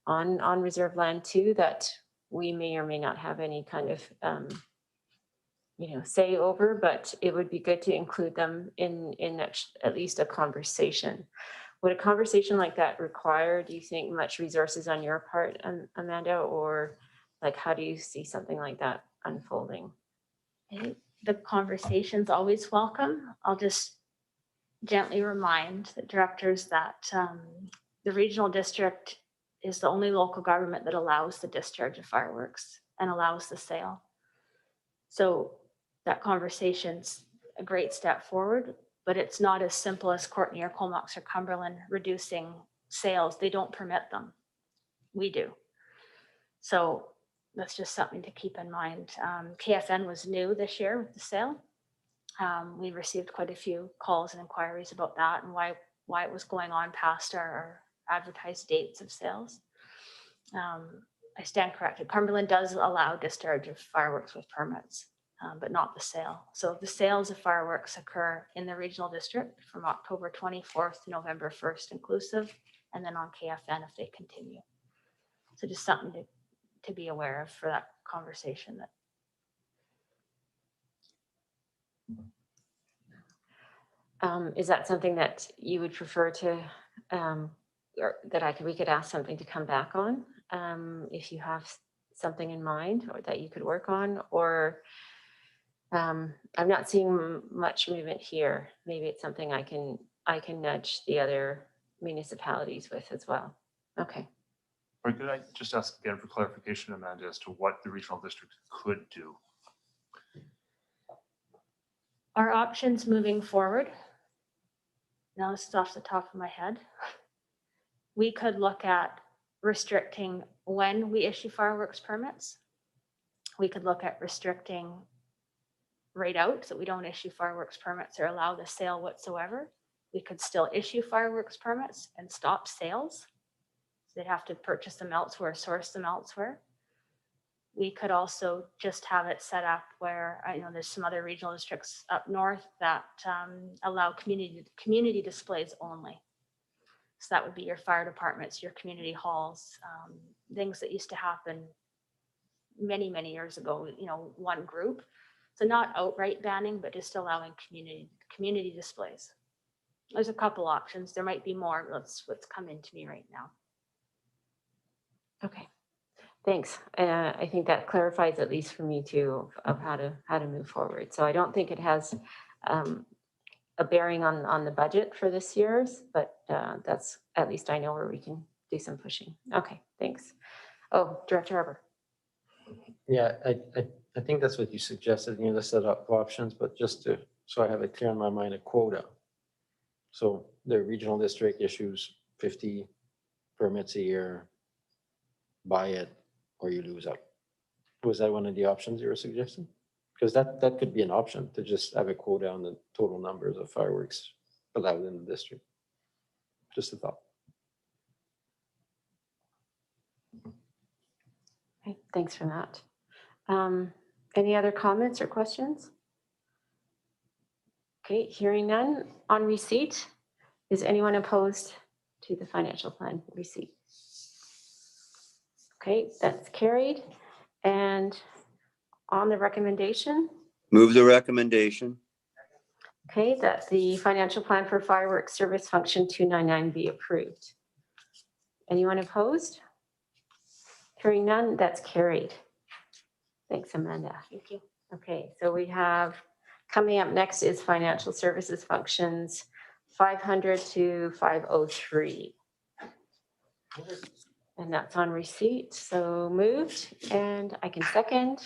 on reserve land too that we may or may not have any kind of say over, but it would be good to include them in at least a conversation. Would a conversation like that require, do you think, much resources on your part, Amanda, or like how do you see something like that unfolding? The conversation's always welcome. I'll just gently remind the directors that the regional district is the only local government that allows the discharge of fireworks and allows the sale. So that conversation's a great step forward, but it's not as simple as Courtney or Comox or Cumberland reducing sales. They don't permit them. We do. So that's just something to keep in mind. KFN was new this year with the sale. We received quite a few calls and inquiries about that and why it was going on past our advertised dates of sales. I stand corrected. Cumberland does allow discharge of fireworks with permits, but not the sale. So the sales of fireworks occur in the regional district from October 24th to November 1st inclusive, and then on KFN if they continue. So just something to be aware of for that conversation. Is that something that you would prefer to, or that we could ask something to come back on? If you have something in mind or that you could work on, or I'm not seeing much movement here. Maybe it's something I can nudge the other municipalities with as well. Okay. Or could I just ask again for clarification, Amanda, as to what the regional district could do? Our options moving forward, now this is off the top of my head, we could look at restricting when we issue fireworks permits. We could look at restricting right out so we don't issue fireworks permits or allow the sale whatsoever. We could still issue fireworks permits and stop sales. So they'd have to purchase them elsewhere, source them elsewhere. We could also just have it set up where, there's some other regional districts up north that allow community displays only. So that would be your fire departments, your community halls, things that used to happen many, many years ago, you know, one group. So not outright banning, but just allowing community displays. There's a couple options. There might be more. That's what's come into me right now. Okay, thanks. I think that clarifies, at least for me too, of how to move forward. So I don't think it has a bearing on the budget for this year's, but that's, at least I know where we can do some pushing. Okay, thanks. Oh, Director Harper. Yeah, I think that's what you suggested, you listed up options, but just to, so I have it clear in my mind, a quota. So the regional district issues 50 permits a year, buy it, or you lose out. Was that one of the options you were suggesting? Because that could be an option, to just have a quota on the total numbers of fireworks allowed in the district. Just a thought. Okay, thanks for that. Any other comments or questions? Okay, hearing none. On receipt, is anyone opposed to the financial plan receipt? Okay, that's carried. And on the recommendation, Move the recommendation. okay, that the financial plan for fireworks service function 299 be approved. Anyone opposed? Hearing none, that's carried. Thanks, Amanda. Thank you. Okay, so we have, coming up next is financial services functions 500 to 503. And that's on receipt, so moved, and I can second.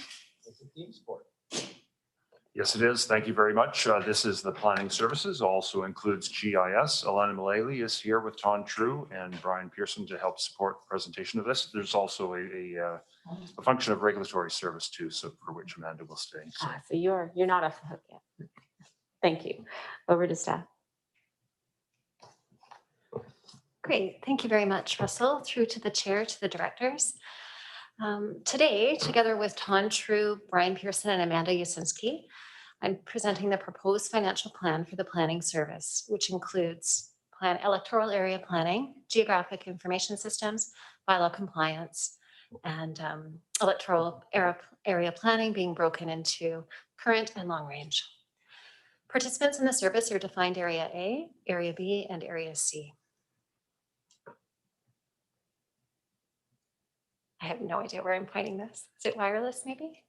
Yes, it is. Thank you very much. This is the planning services, also includes GIS. Alana Mullally is here with Ton True and Brian Pearson to help support the presentation of this. There's also a function of regulatory service too, so for which Amanda will stay. So. So you're not off the hook yet. Thank you. Over to staff. Great, thank you very much, Russell. Through to the chair, to the directors. Today, together with Ton True, Brian Pearson, and Amanda Yasinski, I'm presenting the proposed financial plan for the planning service, which includes electoral area planning, geographic information systems, bylaw compliance, and electoral area planning being broken into current and long range. Participants in the service are defined Area A, Area B, and Area C. I have no idea where I'm pointing this. Is it wireless maybe?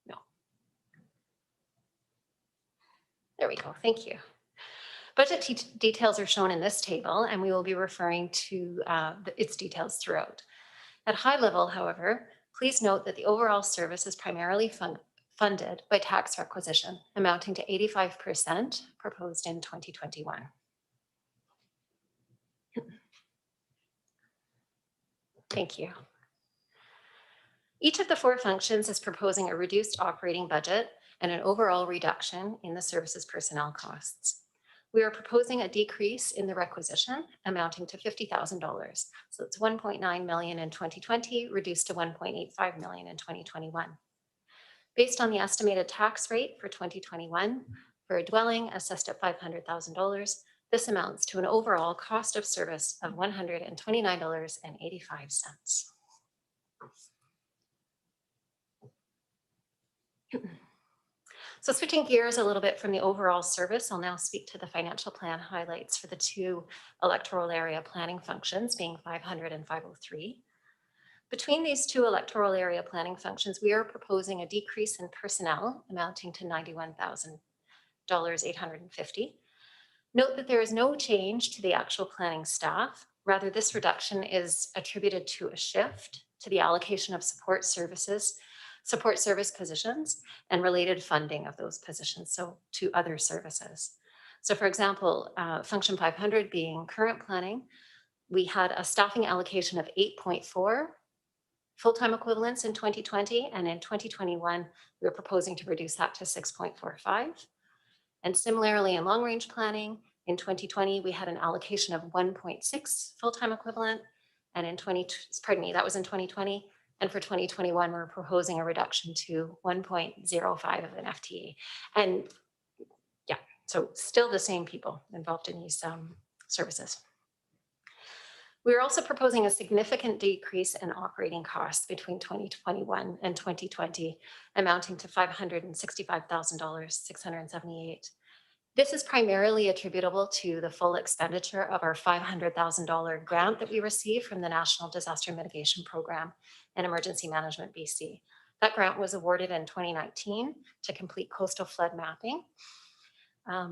No. There we go. Thank you. Budget details are shown in this table, and we will be referring to its details throughout. At high level, however, please note that the overall service is primarily funded by tax requisition, amounting to 85% proposed in 2021. Thank you. Each of the four functions is proposing a reduced operating budget and an overall reduction in the services personnel costs. We are proposing a decrease in the requisition amounting to $50,000. So it's 1.9 million in 2020, reduced to 1.85 million in 2021. Based on the estimated tax rate for 2021, for a dwelling assessed at $500,000, this amounts to an overall cost of service of $129.85. So switching gears a little bit from the overall service, I'll now speak to the financial plan highlights for the two electoral area planning functions, being 500 and 503. Between these two electoral area planning functions, we are proposing a decrease in personnel amounting to $91,850. Note that there is no change to the actual planning staff. Rather, this reduction is attributed to a shift to the allocation of support service positions and related funding of those positions, so to other services. So for example, function 500 being current planning, we had a staffing allocation of 8.4 full-time equivalents in 2020, and in 2021, we are proposing to reduce that to 6.45. And similarly, in long-range planning, in 2020, we had an allocation of 1.6 full-time equivalent, and in that was in 2020. And for 2021, we're proposing a reduction to 1.05 of an FTE. And yeah, so still the same people involved in these services. We're also proposing a significant decrease in operating costs between 2021 and 2020, amounting to $565,678. This is primarily attributable to the full expenditure of our $500,000 grant that we received from the National Disaster Mitigation Program and Emergency Management BC. That grant was awarded in 2019 to complete coastal flood mapping.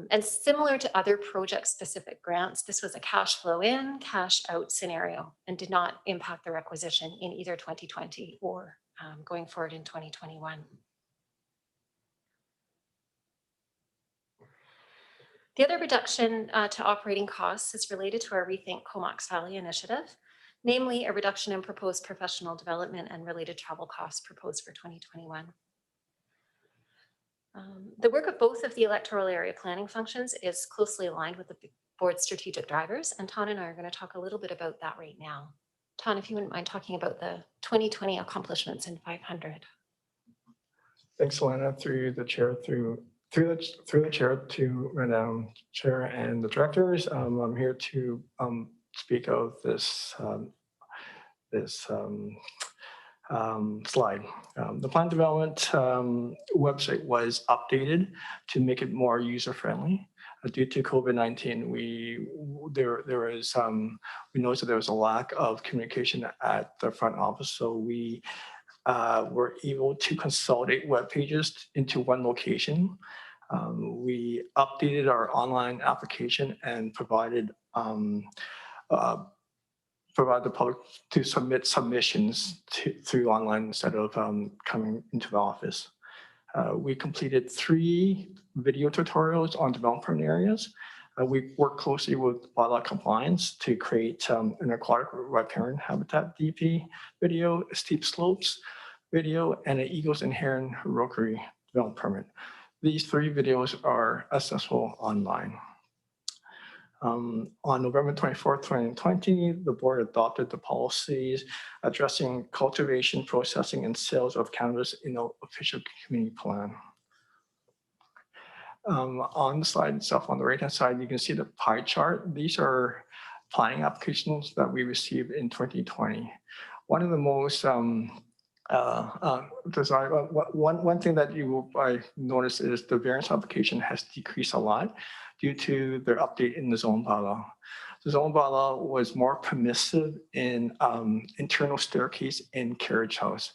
And similar to other project-specific grants, this was a cash flow in, cash out scenario and did not impact the requisition in either 2020 or going forward in 2021. The other reduction to operating costs is related to our Rethink Comox Valley initiative, namely a reduction in proposed professional development and related travel costs proposed for 2021. The work of both of the electoral area planning functions is closely aligned with the board's strategic drivers, and Ton and I are going to talk a little bit about that right now. Ton, if you wouldn't mind talking about the 2020 accomplishments in 500. Thanks, Lana. Through the chair to Madam Chair and the directors, I'm here to speak of this slide. The plan development website was updated to make it more user-friendly. Due to COVID-19, we noticed that there was a lack of communication at the front office, so we were able to consolidate web pages into one location. We updated our online application and provided the public to submit submissions through online instead of coming into the office. We completed 3 video tutorials on development areas. We worked closely with bylaw compliance to create an aquatic riparian habitat DP video, steep slopes video, and an Eagles and Heron rookery development permit. These 3 videos are accessible online. On November 24th, 2020, the board adopted the policies addressing cultivation, processing, and sales of cannabis in the official community plan. On the slide itself, on the right-hand side, you can see the pie chart. These are planning applications that we received in 2020. One of the most one thing that I noticed is the variance application has decreased a lot due to their update in the zone bylaw. The zone bylaw was more permissive in internal staircase in carriage house.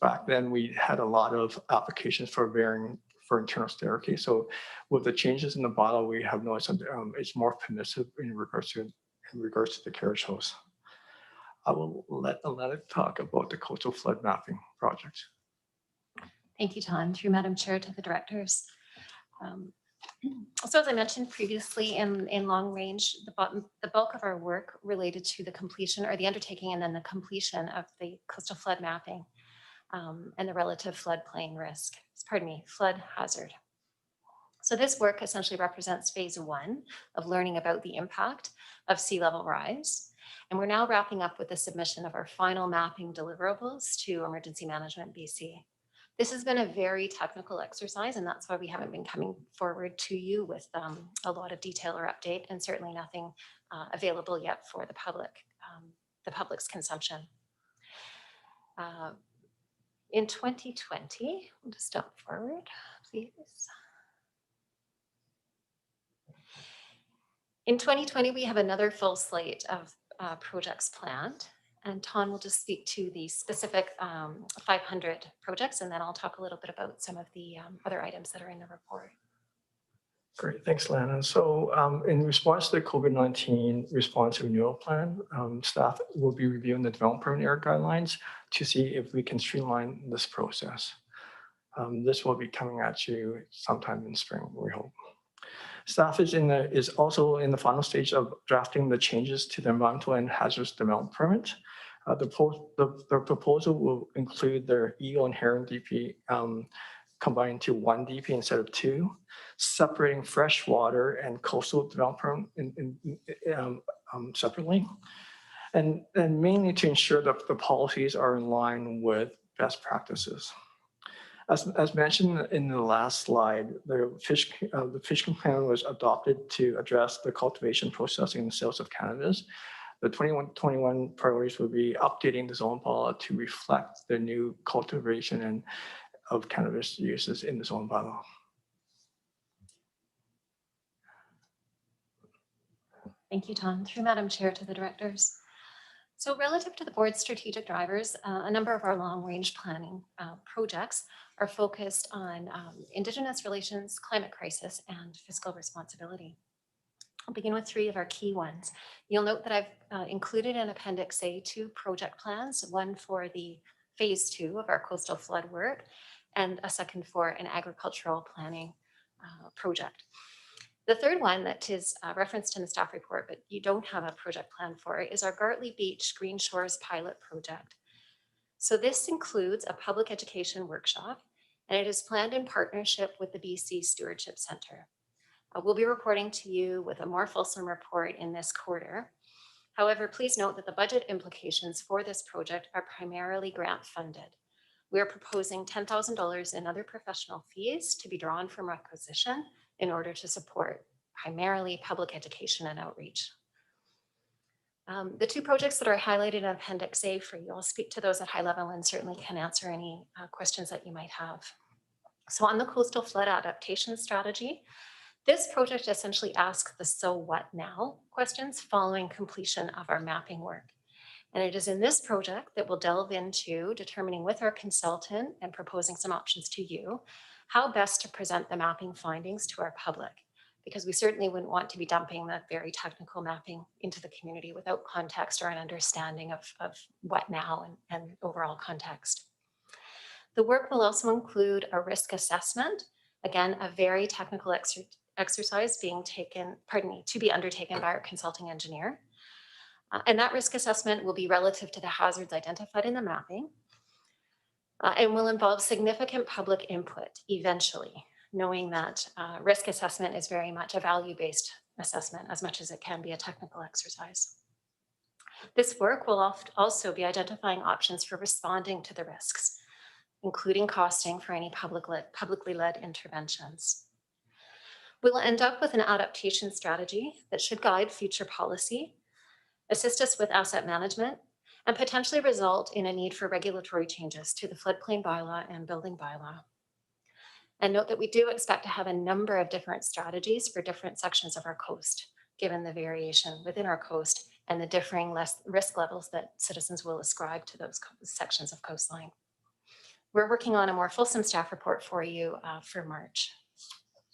Back then, we had a lot of applications for varying for internal staircase. So with the changes in the bylaw, we have noticed that it's more permissive in regards to the carriage house. I will let Alana talk about the coastal flood mapping project. Thank you, Ton. Through Madam Chair to the directors. So as I mentioned previously, in long range, the bulk of our work related to the completion or the undertaking and then the completion of the coastal flood mapping and the relative floodplain risk, flood hazard. So this work essentially represents phase 1 of learning about the impact of sea level rise. And we're now wrapping up with the submission of our final mapping deliverables to Emergency Management BC. This has been a very technical exercise, and that's why we haven't been coming forward to you with a lot of detail or update, and certainly nothing available yet for the public's consumption. In 2020, we'll just jump forward, please. In 2020, we have another full slate of projects planned, and Ton will just speak to the specific 500 projects, and then I'll talk a little bit about some of the other items that are in the report. Great, thanks, Lana. So in response to the COVID-19 response renewal plan, staff will be reviewing the development area guidelines to see if we can streamline this process. This will be coming at you sometime in spring, we hope. Staff is also in the final stage of drafting the changes to the environmental and hazardous development permit. The proposal will include their Eagle and Heron DP combined into 1 DP instead of 2, separating freshwater and coastal development separately, and mainly to ensure that the policies are in line with best practices. As mentioned in the last slide, the fish plan was adopted to address the cultivation, processing, and sales of cannabis. The 21 priorities will be updating the zone bylaw to reflect the new cultivation and of cannabis uses in the zone bylaw. Thank you, Tom. Through Madam Chair to the directors. So relative to the board's strategic drivers, a number of our long-range planning projects are focused on Indigenous relations, climate crisis, and fiscal responsibility. I'll begin with three of our key ones. You'll note that I've included in Appendix A 2 project plans, one for the phase 2 of our coastal flood work, and a second for an agricultural planning project. The third one that is referenced in the staff report, but you don't have a project plan for, is our Gartley Beach Green Shores pilot project. So this includes a public education workshop, and it is planned in partnership with the BC Stewardship Centre. We'll be reporting to you with a more fulsome report in this quarter. However, please note that the budget implications for this project are primarily grant funded. We are proposing $10,000 in other professional fees to be drawn from requisition in order to support primarily public education and outreach. The two projects that are highlighted in Appendix A for you, I'll speak to those at high level and certainly can answer any questions that you might have. So on the coastal flood adaptation strategy, this project essentially asks the so what now questions following completion of our mapping work. And it is in this project that we'll delve into determining with our consultant and proposing some options to you, how best to present the mapping findings to our public, because we certainly wouldn't want to be dumping that very technical mapping into the community without context or an understanding of what now and overall context. The work will also include a risk assessment, again, a very technical exercise to be undertaken by our consulting engineer. And that risk assessment will be relative to the hazards identified in the mapping and will involve significant public input eventually, knowing that risk assessment is very much a value-based assessment as much as it can be a technical exercise. This work will also be identifying options for responding to the risks, including costing for any publicly led interventions. We'll end up with an adaptation strategy that should guide future policy, assist us with asset management, and potentially result in a need for regulatory changes to the floodplain bylaw and building bylaw. And note that we do expect to have a number of different strategies for different sections of our coast, given the variation within our coast and the differing risk levels that citizens will ascribe to those sections of coastline. We're working on a more fulsome staff report for you for March.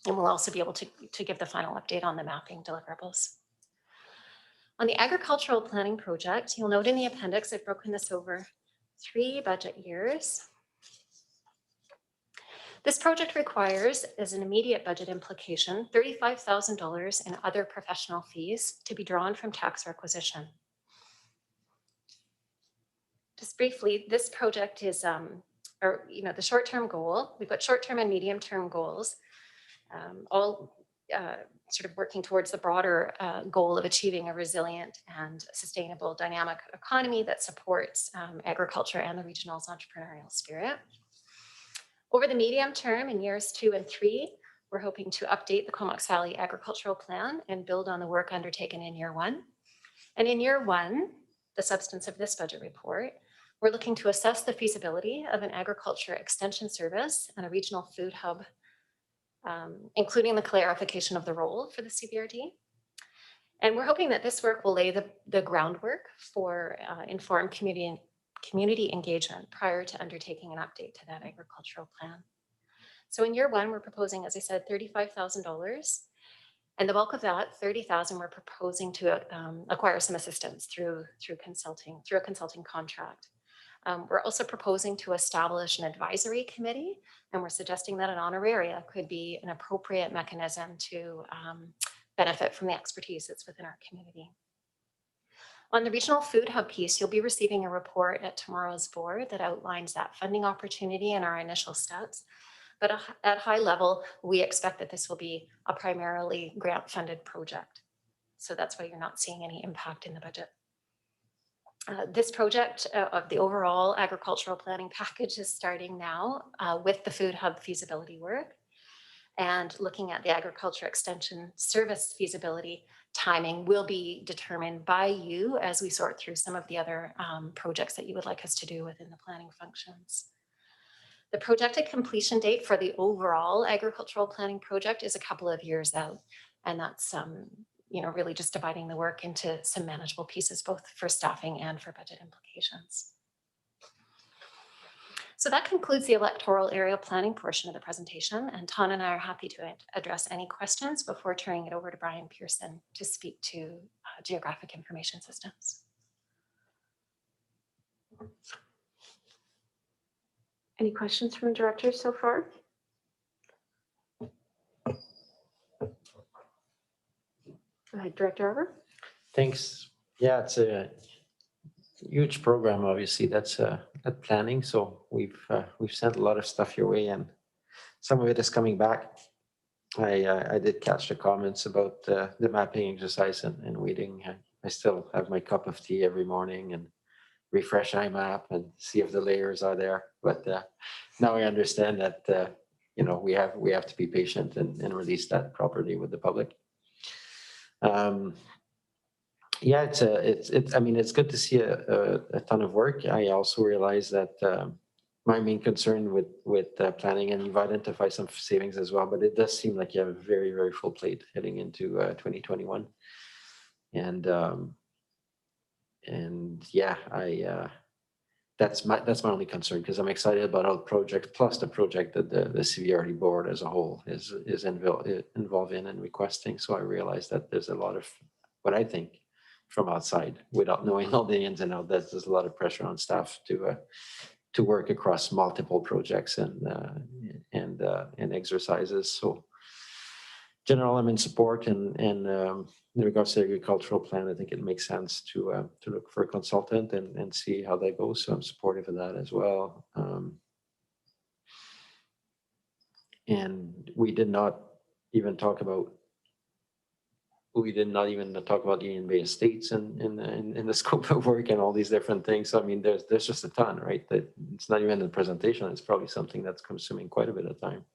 And we'll also be able to give the final update on the mapping deliverables. On the agricultural planning project, you'll note in the appendix, I've broken this over 3 budget years. This project requires, as an immediate budget implication, $35,000 in other professional fees to be drawn from tax requisition. Just briefly, this project is, the short-term goal. We've got short-term and medium-term goals, all sort of working towards the broader goal of achieving a resilient and sustainable dynamic economy that supports agriculture and the regional's entrepreneurial spirit. Over the medium term, in years 2 and 3, we're hoping to update the Comox Valley Agricultural Plan and build on the work undertaken in year 1. And in year 1, the substance of this budget report, we're looking to assess the feasibility of an agriculture extension service and a regional food hub, including the clarification of the role for the CVRD. And we're hoping that this work will lay the groundwork for informed community engagement prior to undertaking an update to that agricultural plan. So in year 1, we're proposing, as I said, $35,000. And the bulk of that, $30,000, we're proposing to acquire some assistance through a consulting contract. We're also proposing to establish an advisory committee, and we're suggesting that an honoraria could be an appropriate mechanism to benefit from the expertise that's within our community. On the regional food hub piece, you'll be receiving a report at tomorrow's board that outlines that funding opportunity and our initial steps. But at high level, we expect that this will be a primarily grant-funded project. So that's why you're not seeing any impact in the budget. This project of the overall agricultural planning package is starting now with the food hub feasibility work and looking at the agriculture extension service feasibility timing will be determined by you as we sort through some of the other projects that you would like us to do within the planning functions. The projected completion date for the overall agricultural planning project is a couple of years out. And that's really just dividing the work into some manageable pieces, both for staffing and for budget implications. So that concludes the electoral area planning portion of the presentation. And Ton and I are happy to address any questions before turning it over to Brian Pearson to speak to geographic information systems. Any questions from directors so far? Go ahead, Director Arbor. Thanks. Yeah, it's a huge program, obviously. That's at planning. So we've sent a lot of stuff your way, and some of it is coming back. I did catch the comments about the mapping exercise and waiting. I still have my cup of tea every morning and refresh IMAP and see if the layers are there. But now I understand that we have to be patient and release that properly with the public. Yeah, it's good to see a ton of work. I also realize that my main concern with planning, and you've identified some savings as well, but it does seem like you have a very, very full plate heading into 2021. And yeah, that's my only concern, because I'm excited about all the projects, plus the project that the CVRD board as a whole is involved in and requesting. So I realize that there's a lot of what I think from outside, without knowing all the ins and outs, that there's a lot of pressure on staff to work across multiple projects and exercises. So general, I'm in support, and in regards to the agricultural plan, I think it makes sense to look for a consultant and see how that goes. So I'm supportive of that as well. And we did not even talk about Union Bay Estates in the scope of work and all these different things. So, I mean, there's just a ton, right? That it's not even in the presentation. It's probably something that's consuming quite a bit of time.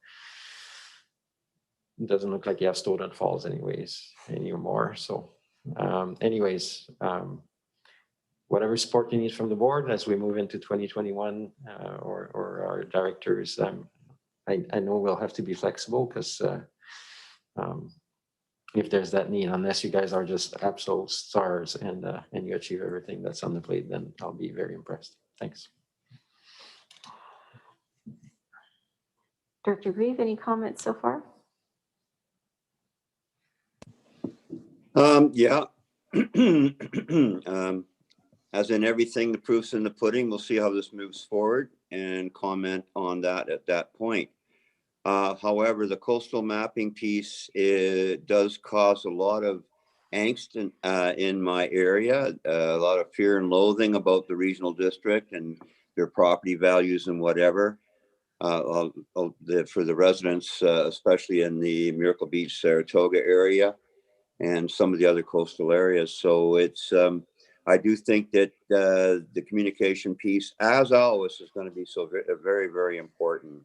It doesn't look like you have Stoughton Falls anymore. So whatever support you need from the board as we move into 2021 or our directors, I know we'll have to be flexible, because if there's that need, unless you guys are just absolute stars and you achieve everything that's on the plate, then I'll be very impressed. Thanks. Director Grieve, any comments so far? Yeah. As in everything, the proof's in the pudding. We'll see how this moves forward and comment on that at that point. However, the coastal mapping piece, it does cause a lot of angst in my area, a lot of fear and loathing about the regional district and their property values and whatever. For the residents, especially in the Miracle Beach, Saratoga area, and some of the other coastal areas. So it's, I do think that the communication piece, as always, is going to be very, very important.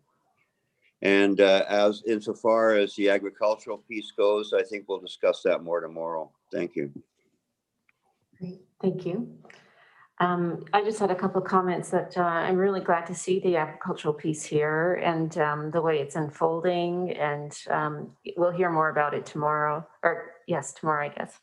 And as insofar as the agricultural piece goes, I think we'll discuss that more tomorrow. Thank you. Great, thank you. I just had a couple of comments that I'm really glad to see the agricultural piece here and the way it's unfolding, and we'll hear more about it tomorrow, or yes, tomorrow, I guess.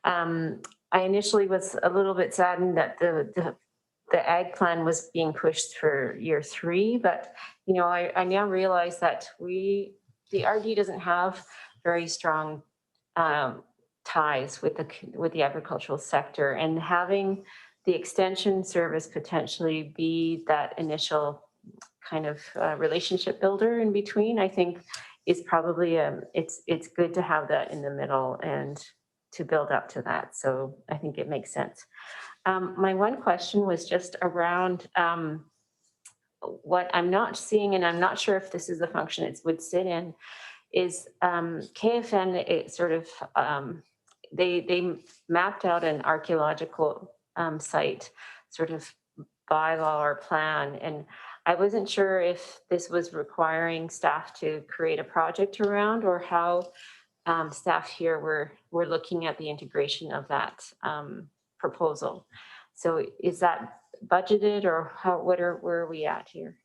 I initially was a little bit saddened that the ag plan was being pushed for year 3, but I now realize that the RD doesn't have very strong ties with the agricultural sector, and having the extension service potentially be that initial kind of relationship builder in between, I think is probably it's good to have that in the middle and to build up to that. So I think it makes sense. My one question was just around what I'm not seeing, and I'm not sure if this is the function it would sit in, is KFN, it sort of, they mapped out an archaeological site sort of bylaw or plan, and I wasn't sure if this was requiring staff to create a project around, or how staff here, we're looking at the integration of that proposal. So is that budgeted, or where are we at here?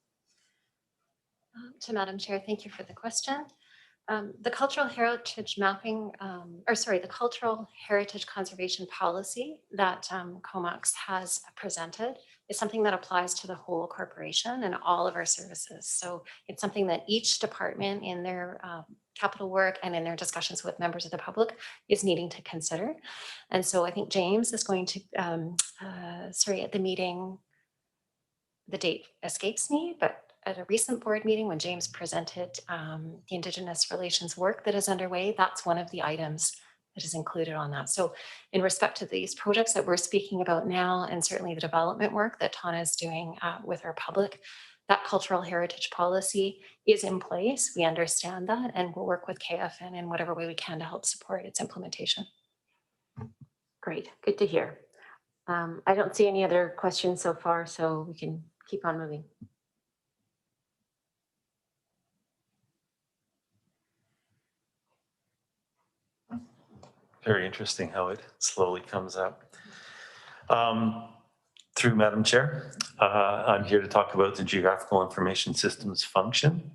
To Madam Chair, thank you for the question. The cultural heritage mapping, the cultural heritage conservation policy that COMAX has presented is something that applies to the whole corporation and all of our services. So it's something that each department in their capital work and in their discussions with members of the public is needing to consider. And so I think James is going to, at the meeting, the date escapes me, but at a recent board meeting when James presented the Indigenous relations work that is underway, that's one of the items that is included on that. So in respect to these projects that we're speaking about now, and certainly the development work that Tana is doing with our public, that cultural heritage policy is in place. We understand that, and we'll work with KFN in whatever way we can to help support its implementation. Great, good to hear. I don't see any other questions so far, so we can keep on moving. Very interesting how it slowly comes up. Through Madam Chair, I'm here to talk about the Geographical Information Systems function.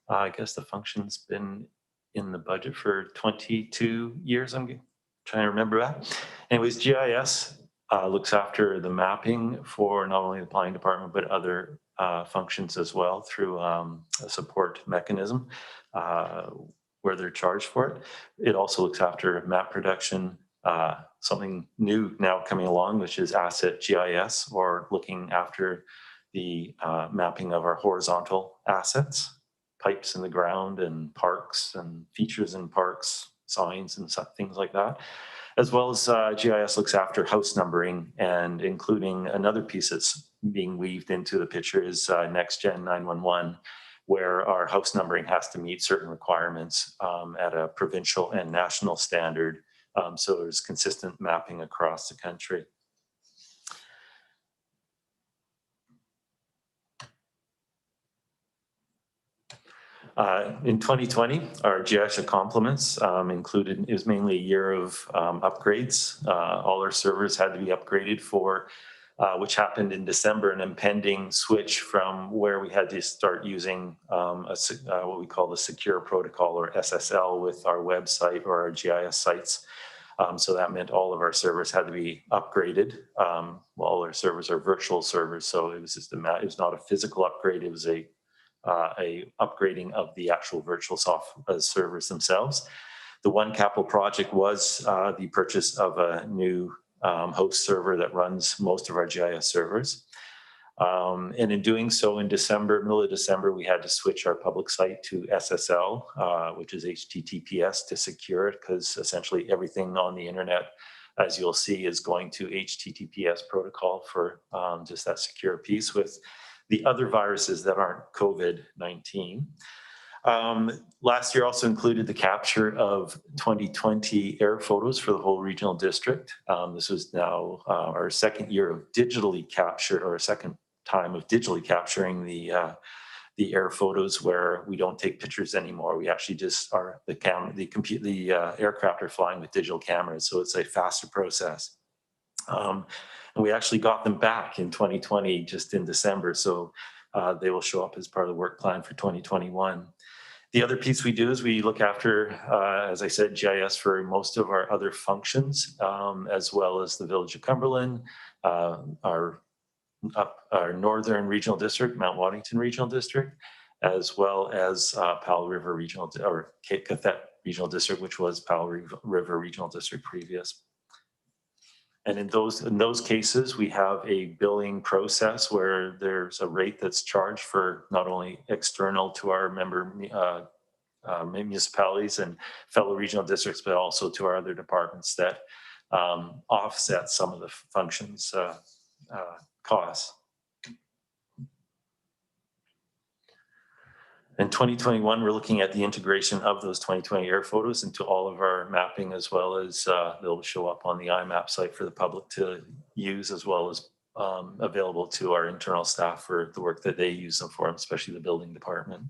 I guess the function's been in the budget for 22 years. I'm trying to remember that. Anyways, GIS looks after the mapping for not only the planning department, but other functions as well through a support mechanism where they're charged for it. It also looks after map production, something new now coming along, which is asset GIS, or looking after the mapping of our horizontal assets, pipes in the ground and parks and features in parks, signs and things like that. As well as GIS looks after house numbering, and including another piece that's being weaved into the picture is Next Gen 911, where our house numbering has to meet certain requirements at a provincial and national standard. So there's consistent mapping across the country. In 2020, our GIS accomplishments included, it was mainly a year of upgrades. All our servers had to be upgraded for, which happened in December, an impending switch from where we had to start using what we call the secure protocol, or SSL, with our website or our GIS sites. So that meant all of our servers had to be upgraded. All our servers are virtual servers, so it was just it was not a physical upgrade. It was a upgrading of the actual virtual servers themselves. The one capital project was the purchase of a new host server that runs most of our GIS servers. And in doing so, in December, middle of December, we had to switch our public site to SSL, which is HTTPS, to secure it, because essentially everything on the internet, as you'll see, is going to HTTPS protocol for just that secure piece, with the other viruses that aren't COVID-19. Last year also included the capture of 2020 air photos for the whole regional district. This was now our second year of digitally captured, or a second time of digitally capturing the air photos, where we don't take pictures anymore. We actually just are the aircraft are flying with digital cameras, so it's a faster process. And we actually got them back in 2020, just in December. So they will show up as part of the work plan for 2021. The other piece we do is we look after, as I said, GIS for most of our other functions, as well as the Village of Cumberland, our Northern Regional District, Mount Waddington Regional District, as well as Powell River Regional, or Cape Cathett Regional District, which was Powell River Regional District previous. And in those cases, we have a billing process where there's a rate that's charged for not only external to our member municipalities and fellow regional districts, but also to our other departments that offset some of the functions costs. In 2021, we're looking at the integration of those 2020 air photos into all of our mapping, as well as they'll show up on the IMAP site for the public to use, as well as available to our internal staff for the work that they use them for, especially the building department.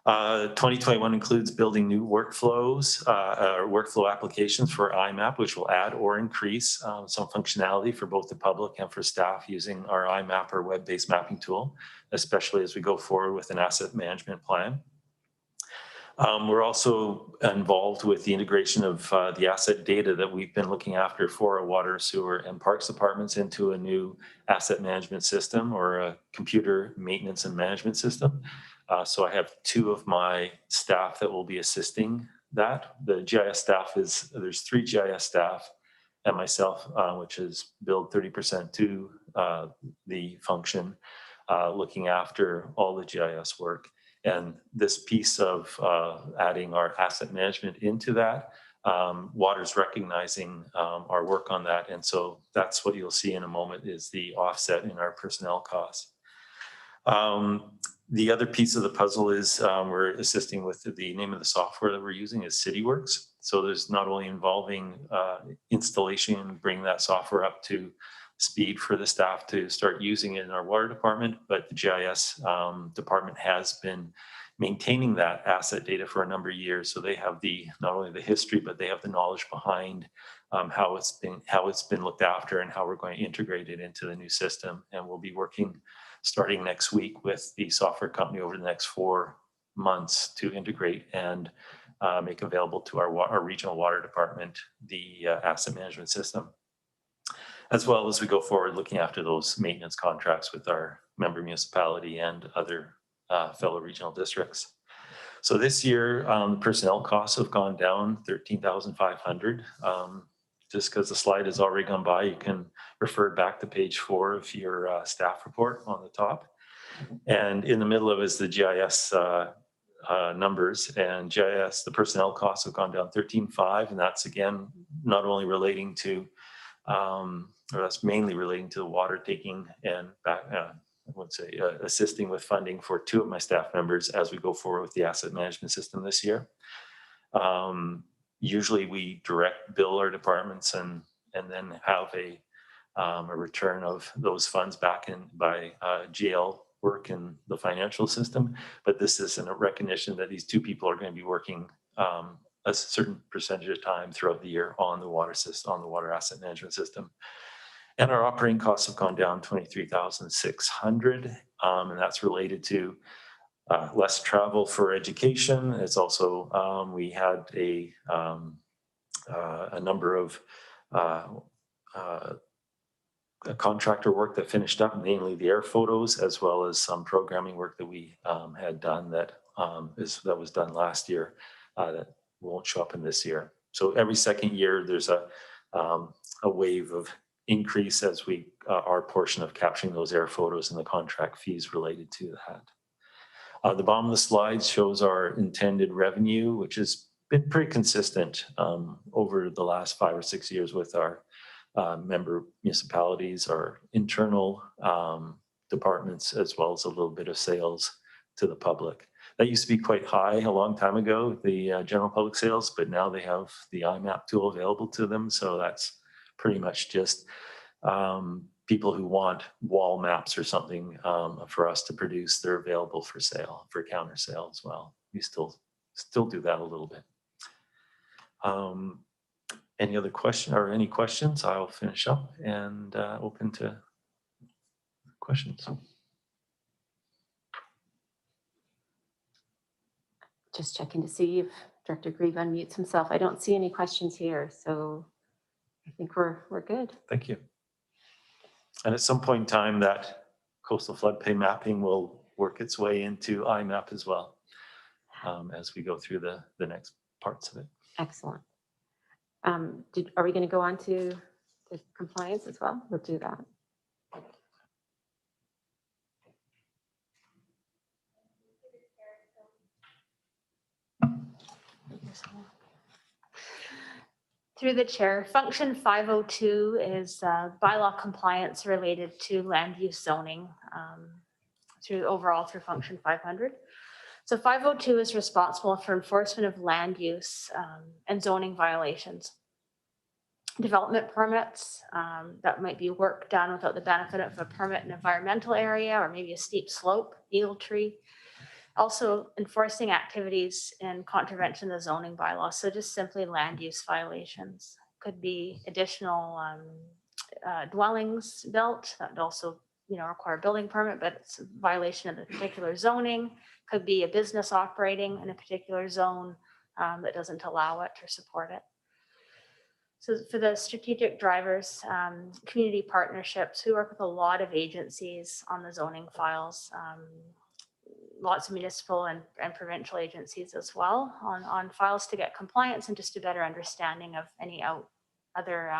2021 includes building new workflows, or workflow applications for IMAP, which will add or increase some functionality for both the public and for staff using our IMAP or web-based mapping tool, especially as we go forward with an asset management plan. We're also involved with the integration of the asset data that we've been looking after for our water, sewer, and parks departments into a new asset management system or a computer maintenance and management system. So I have 2 of my staff that will be assisting that. The GIS staff there's 3 GIS staff and myself, which is billed 30% to the function, looking after all the GIS work. And this piece of adding our asset management into that, Water's recognizing our work on that. And so that's what you'll see in a moment is the offset in our personnel costs. The other piece of the puzzle is we're assisting with the name of the software that we're using is CityWorks. So there's not only involving installation, bring that software up to speed for the staff to start using it in our water department, but the GIS department has been maintaining that asset data for a number of years. So they have not only the history, but they have the knowledge behind how it's been looked after and how we're going to integrate it into the new system. And we'll be working starting next week with the software company over the next 4 months to integrate and make available to our regional water department the asset management system, as well as we go forward looking after those maintenance contracts with our member municipality and other fellow regional districts. So this year, personnel costs have gone down 13,500. Just because the slide has already gone by, you can refer back to page 4 of your staff report on the top. And in the middle of it is the GIS numbers, and GIS, the personnel costs have gone down 13.5, and that's again, not only relating to or that's mainly relating to the water taking and back, I would say assisting with funding for 2 of my staff members as we go forward with the asset management system this year. Usually we direct bill our departments and then have a return of those funds back in by GL work in the financial system. But this isn't a recognition that these 2 people are going to be working a certain percentage of time throughout the year on the water system, on the water asset management system. And our operating costs have gone down 23,600, and that's related to less travel for education. It's also we had a number of contractor work that finished up, mainly the air photos, as well as some programming work that we had done that was done last year that won't show up in this year. So every second year, there's a wave of increase as we our portion of capturing those air photos and the contract fees related to that. The bottom of the slide shows our intended revenue, which has been pretty consistent over the last 5 or 6 years with our member municipalities, our internal departments, as well as a little bit of sales to the public. That used to be quite high a long time ago, the general public sales, but now they have the IMAP tool available to them. So that's pretty much just people who want wall maps or something for us to produce. They're available for sale, for counter sale as well. We still do that a little bit. Any other question or any questions? I'll finish up and open to questions. Just checking to see if Director Grieve unmutes himself. I don't see any questions here, so I think we're good. Thank you. And at some point in time, that coastal floodplain mapping will work its way into IMAP as well as we go through the next parts of it. Excellent. Are we going to go on to the compliance as well? We'll do that. Through the chair, function 502 is bylaw compliance related to land use zoning through function 500. So 502 is responsible for enforcement of land use and zoning violations. Development permits, that might be work done without the benefit of a permit in an environmental area or maybe a steep slope, needle tree. Also enforcing activities in contravention of the zoning bylaw. So just simply land use violations. Could be additional dwellings built that would also, require a building permit, but it's a violation of the particular zoning. Could be a business operating in a particular zone that doesn't allow it or support it. So for the strategic drivers, community partnerships, we work with a lot of agencies on the zoning files, lots of municipal and provincial agencies as well on files to get compliance and just a better understanding of any other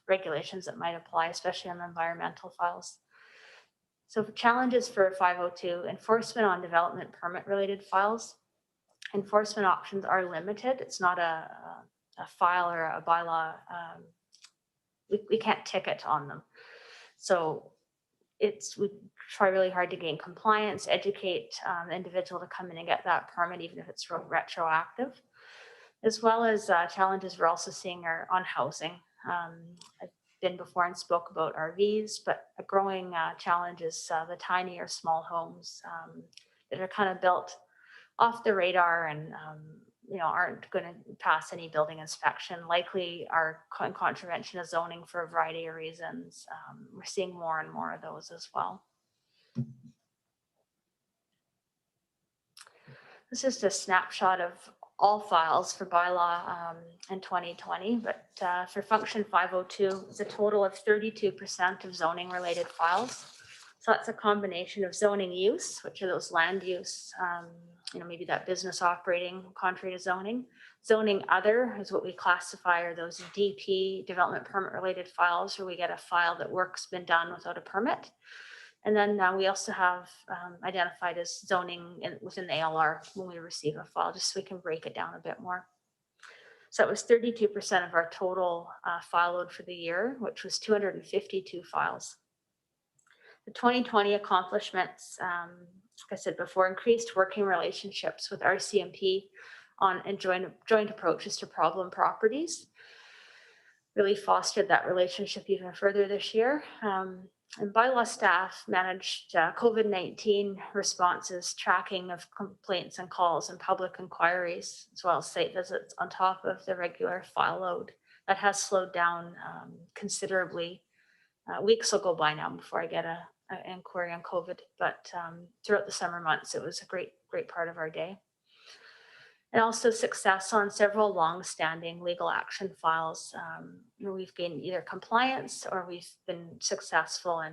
regulations that might apply, especially on the environmental files. So challenges for 502, enforcement on development permit related files. Enforcement options are limited. It's not a file or a bylaw. We can't ticket on them. So we try really hard to gain compliance, educate the individual to come in and get that permit, even if it's retroactive, as well as challenges we're also seeing are on housing. I've been before and spoke about RVs, but a growing challenge is the tiny or small homes that are kind of built off the radar and aren't going to pass any building inspection, likely are in contravention of zoning for a variety of reasons. We're seeing more and more of those as well. This is just a snapshot of all files for bylaw in 2020, but for function 502, it's a total of 32% of zoning related files. So that's a combination of zoning use, which are those land use, maybe that business operating contrary to zoning. Zoning other is what we classify are those DP, development permit related files, where we get a file that work's been done without a permit. And then we also have identified as zoning within the ALR when we receive a file, just so we can break it down a bit more. So it was 32% of our total file load for the year, which was 252 files. The 2020 accomplishments, like I said before, increased working relationships with RCMP and joint approaches to problem properties. Really fostered that relationship even further this year. And bylaw staff managed COVID-19 responses, tracking of complaints and calls and public inquiries, as well as site visits on top of the regular file load. That has slowed down considerably. Weeks will go by now before I get an inquiry on COVID, but throughout the summer months, it was a great part of our day. And also success on several long-standing legal action files where we've gained either compliance or we've been successful in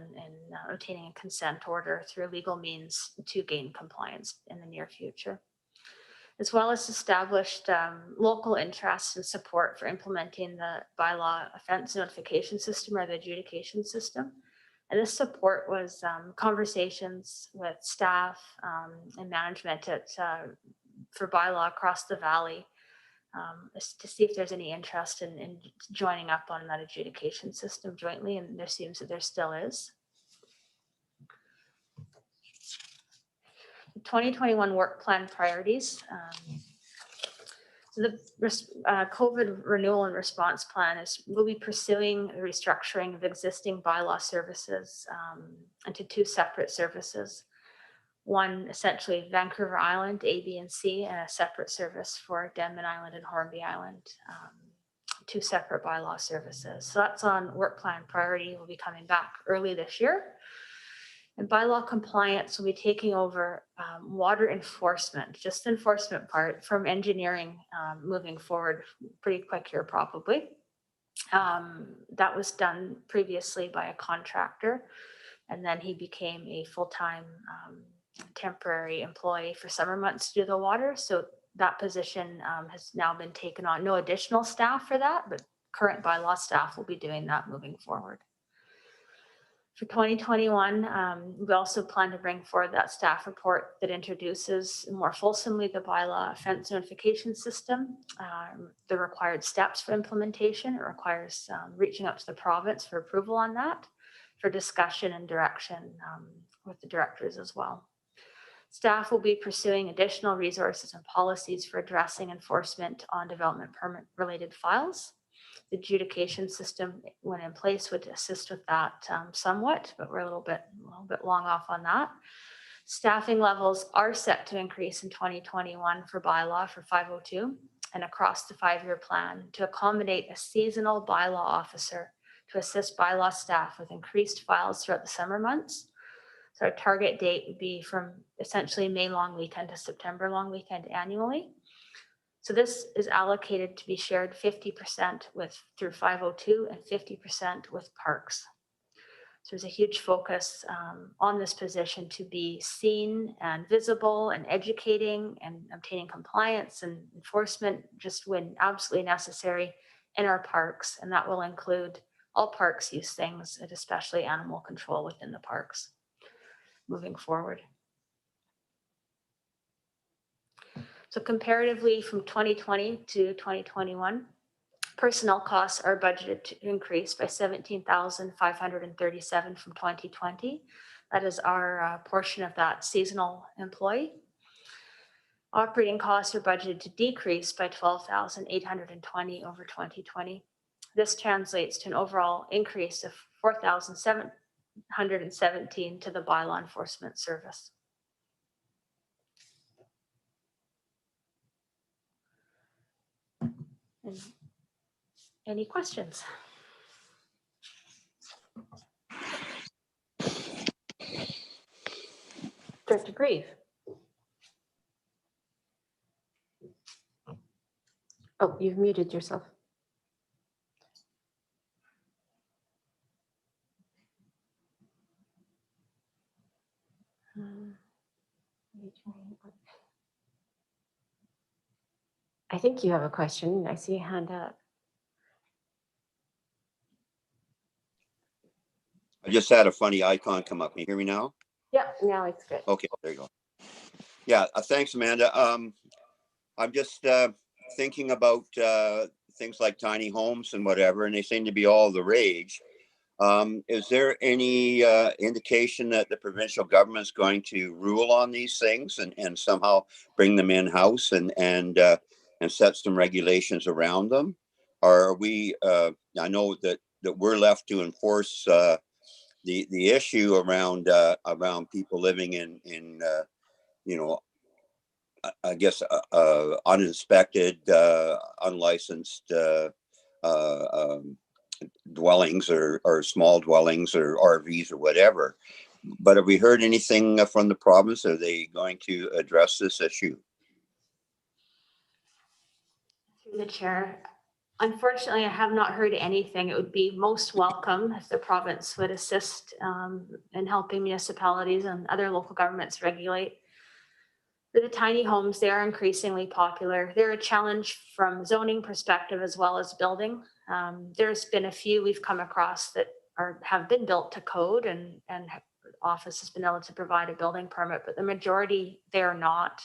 obtaining a consent order through legal means to gain compliance in the near future. As well as established local interest and support for implementing the bylaw offense notification system or the adjudication system. And this support was conversations with staff and management for bylaw across the valley to see if there's any interest in joining up on that adjudication system jointly, and there seems that there still is. The 2021 work plan priorities. So the COVID renewal and response plan we'll be pursuing the restructuring of existing bylaw services into two separate services. One essentially Vancouver Island, A, B, and C, and a separate service for Denman Island and Hornby Island, two separate bylaw services. So that's on work plan priority. We'll be coming back early this year. And bylaw compliance will be taking over water enforcement, just the enforcement part from engineering moving forward pretty quick here probably. That was done previously by a contractor, and then he became a full-time temporary employee for summer months to do the water. So that position has now been taken on. No additional staff for that, but current bylaw staff will be doing that moving forward. For 2021, we also plan to bring forward that staff report that introduces more fulsomely the bylaw offense notification system, the required steps for implementation. It requires reaching out to the province for approval on that, for discussion and direction with the directors as well. Staff will be pursuing additional resources and policies for addressing enforcement on development permit related files. The adjudication system, when in place, would assist with that somewhat, but we're a little bit long off on that. Staffing levels are set to increase in 2021 for bylaw for 502 and across the 5-year plan to accommodate a seasonal bylaw officer to assist bylaw staff with increased files throughout the summer months. So our target date would be from essentially May long weekend to September long weekend annually. So this is allocated to be shared 50% through 502 and 50% with parks. So there's a huge focus on this position to be seen and visible and educating and obtaining compliance and enforcement just when absolutely necessary in our parks. And that will include all parks use things, and especially animal control within the parks moving forward. So comparatively from 2020 to 2021, personnel costs are budgeted to increase by 17,537 from 2020. That is our portion of that seasonal employee. Operating costs are budgeted to decrease by 12,820 over 2020. This translates to an overall increase of 4,717 to the bylaw enforcement service. Any questions? Director Grieve. Oh, you've muted yourself. I think you have a question. I see a hand up. I just had a funny icon come up. Can you hear me now? Yeah, now it's good. Okay, there you go. Yeah, thanks, Amanda. I'm just thinking about things like tiny homes and whatever, and they seem to be all the rage. Is there any indication that the provincial government is going to rule on these things and somehow bring them in-house and set some regulations around them? Or are we, I know that we're left to enforce the issue around people living in you know, I guess uninspected, unlicensed dwellings or small dwellings or RVs or whatever. But have we heard anything from the province? Are they going to address this issue? Through the chair, unfortunately, I have not heard anything. It would be most welcome if the province would assist in helping municipalities and other local governments regulate. For the tiny homes, they are increasingly popular. They're a challenge from zoning perspective as well as building. There's been a few we've come across that have been built to code and office has been able to provide a building permit, but the majority, they're not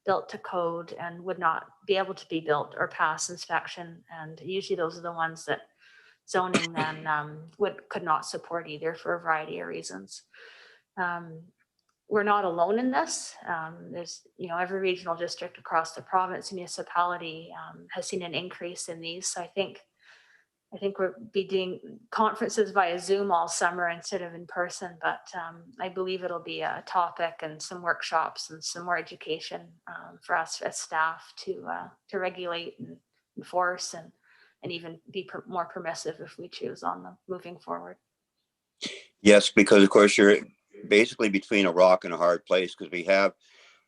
built to code and would not be able to be built or pass inspection. And usually those are the ones that zoning then could not support either for a variety of reasons. We're not alone in this. There's, every regional district across the province, municipality has seen an increase in these. So I think we'll be doing conferences via Zoom all summer instead of in person, but I believe it'll be a topic and some workshops and some more education for us as staff to regulate and enforce and even be more permissive if we choose on them moving forward. Yes, because of course you're basically between a rock and a hard place because we have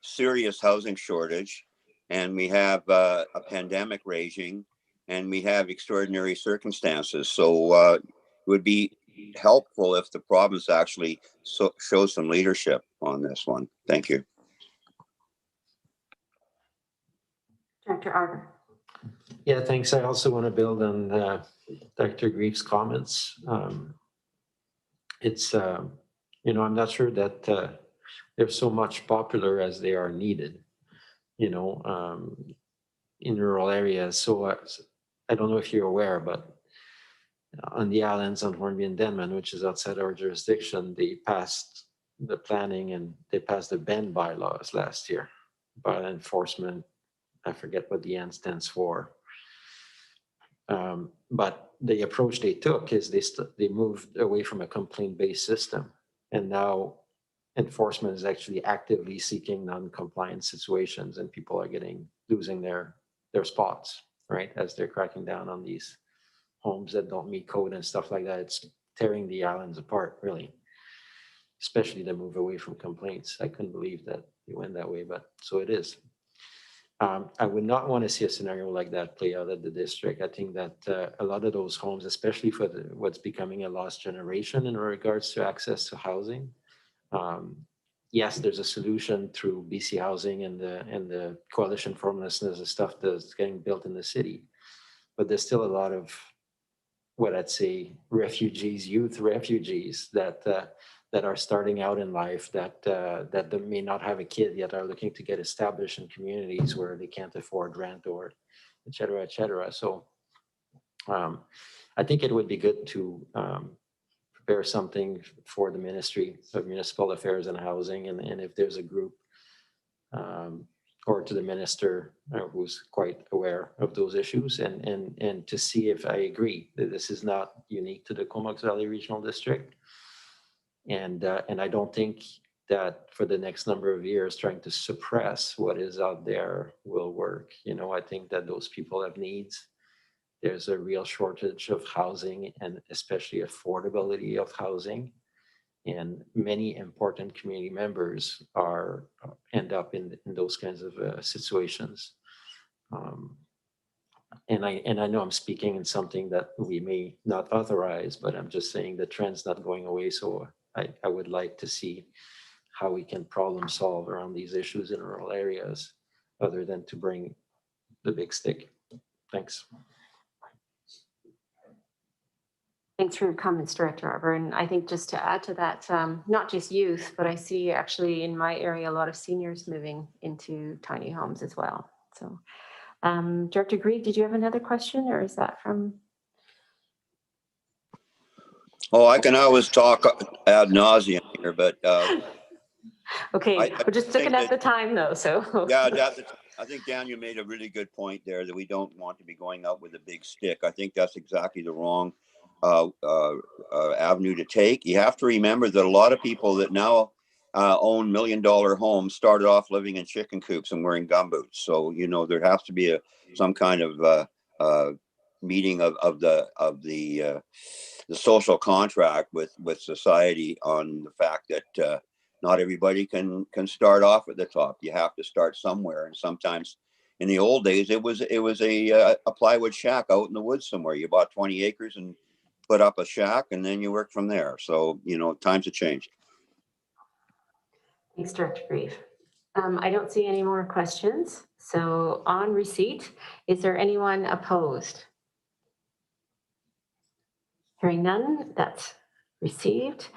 serious housing shortage and we have a pandemic raging and we have extraordinary circumstances. So it would be helpful if the province actually shows some leadership on this one. Thank you. Director Arter. Yeah, thanks. I also want to build on Dr. Grieve's comments. It's, I'm not sure that they're so much popular as they are needed, in rural areas. So I don't know if you're aware, but on the islands on Hornby and Denman, which is outside our jurisdiction, they passed the planning and they passed the BEN bylaws last year. Bylaw enforcement, I forget what the N stands for. But the approach they took is they moved away from a complaint-based system. And now enforcement is actually actively seeking non-compliant situations and people are losing their spots, right? As they're cracking down on these homes that don't meet code and stuff like that. It's tearing the islands apart, really. Especially the move away from complaints. I couldn't believe that it went that way, but so it is. I would not want to see a scenario like that play out at the district. I think that a lot of those homes, especially for what's becoming a lost generation in regards to access to housing, yes, there's a solution through BC Housing and the coalition for homelessness and stuff that's getting built in the city, but there's still a lot of what I'd say refugees, youth refugees that are starting out in life that may not have a kid yet are looking to get established in communities where they can't afford rent or et cetera, et cetera. So I think it would be good to prepare something for the Ministry of Municipal Affairs and Housing. And if there's a group or to the minister who's quite aware of those issues and to see if I agree that this is not unique to the Comox Valley Regional District. And I don't think that for the next number of years, trying to suppress what is out there will work. You know, I think that those people have needs. There's a real shortage of housing and especially affordability of housing. And many important community members end up in those kinds of situations. And I know I'm speaking in something that we may not authorize, but I'm just saying the trend's not going away. So I would like to see how we can problem solve around these issues in rural areas, other than to bring the big stick. Thanks. Thanks for your comments, Director Arbor. And I think just to add to that, not just youth, but I see actually in my area, a lot of seniors moving into tiny homes as well. So Director Grieve, did you have another question or is that from? Oh, I can always talk ad nauseum here, but okay, we're just looking at the time though, so. Yeah, I think Daniel made a really good point there that we don't want to be going out with a big stick. I think that's exactly the wrong avenue to take. You have to remember that a lot of people that now own $1 million homes started off living in chicken coops and wearing gumboots. So, you know, there has to be some kind of meeting of the social contract with society on the fact that not everybody can start off at the top. You have to start somewhere, and sometimes in the old days it was a plywood shack out in the woods somewhere. You bought 20 acres and put up a shack, and then you work from there. So, you know, times have changed. Thanks, Director Grieve. I don't see any more questions. So on receipt, is there anyone opposed? Hearing none, that's received.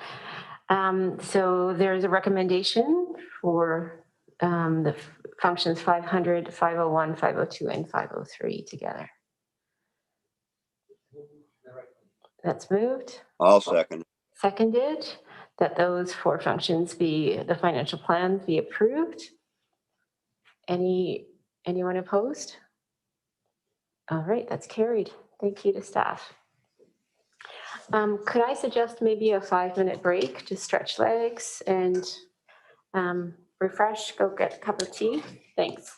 So there's a recommendation for the functions 500, 501, 502, and 503 together. That's moved. I'll second. Seconded that those four functions the financial plan be approved. Anyone opposed? All right, that's carried. Thank you to staff. Could I suggest maybe a 5-minute break to stretch legs and refresh, go get a cup of tea? Thanks.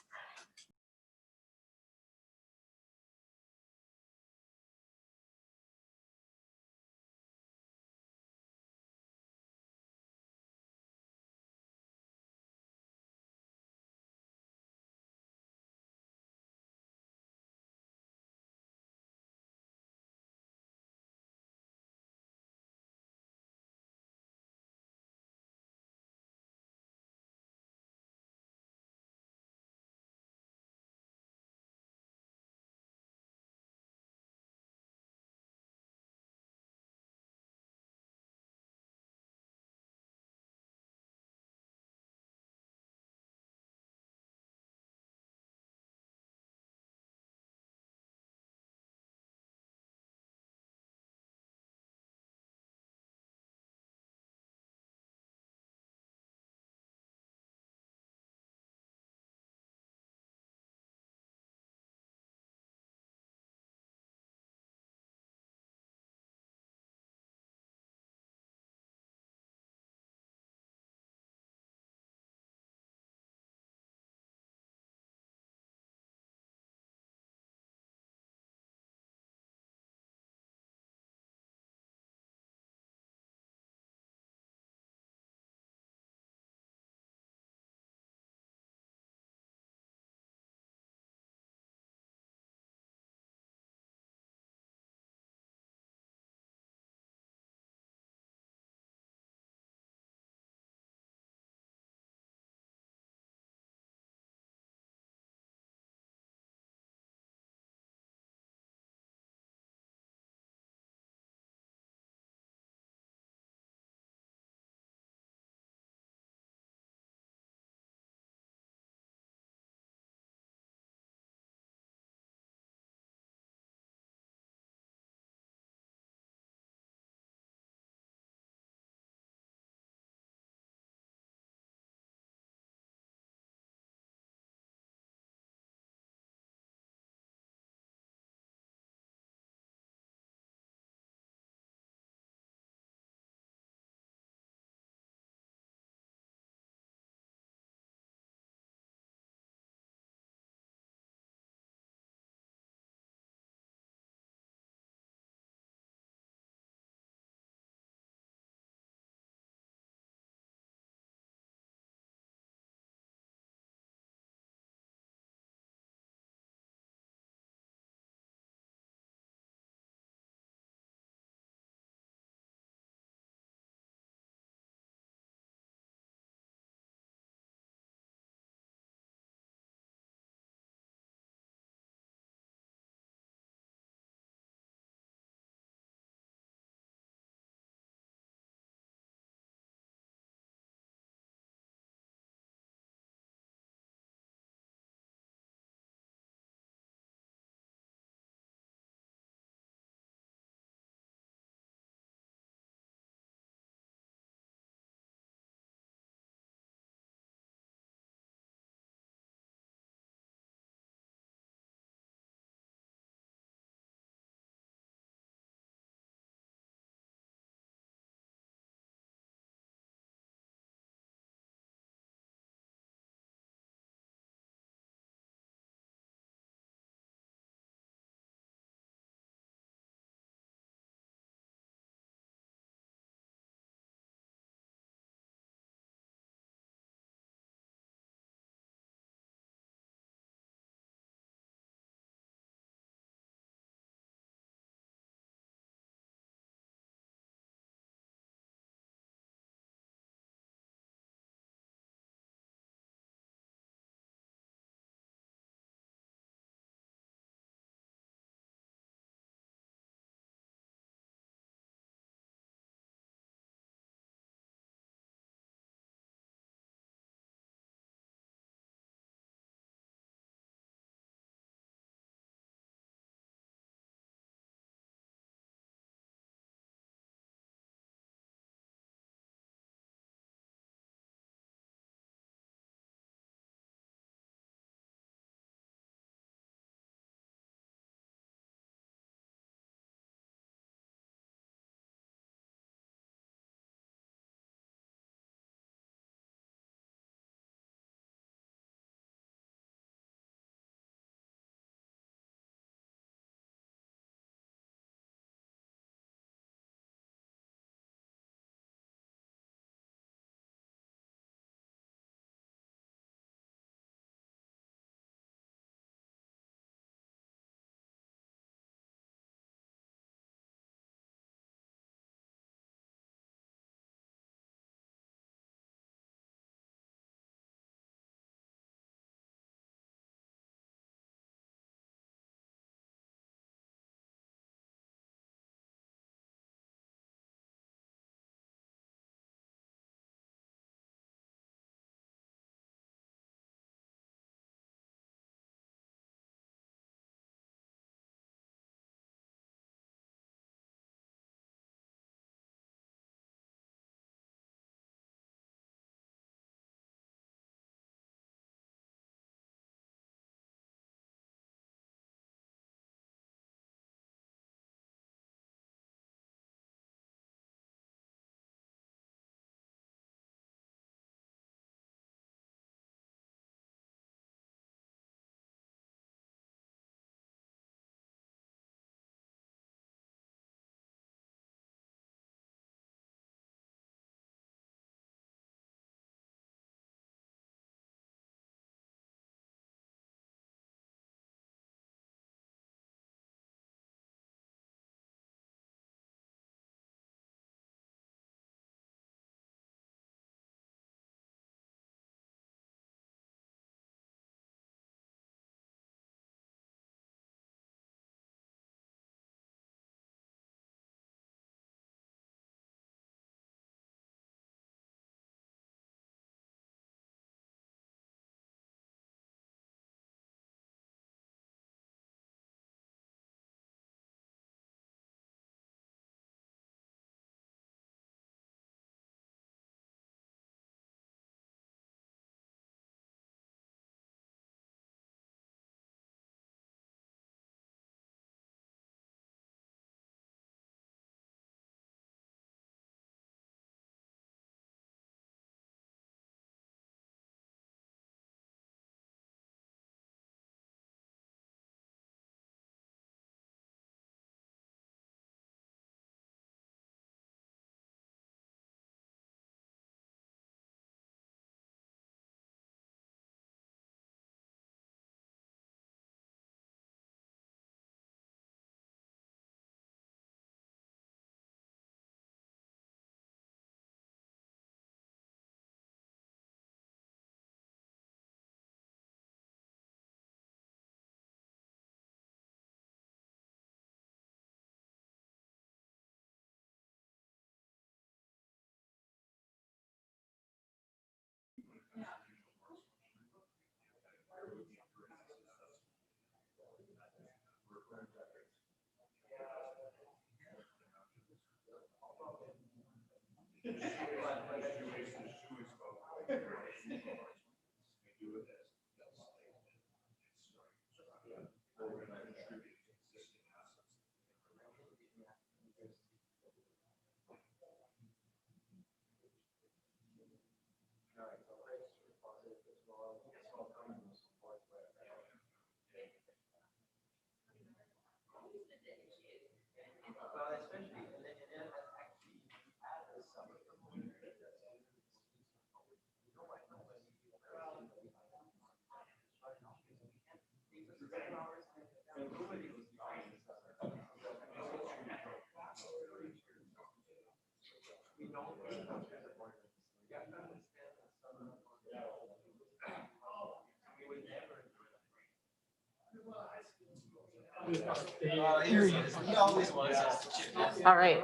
All right,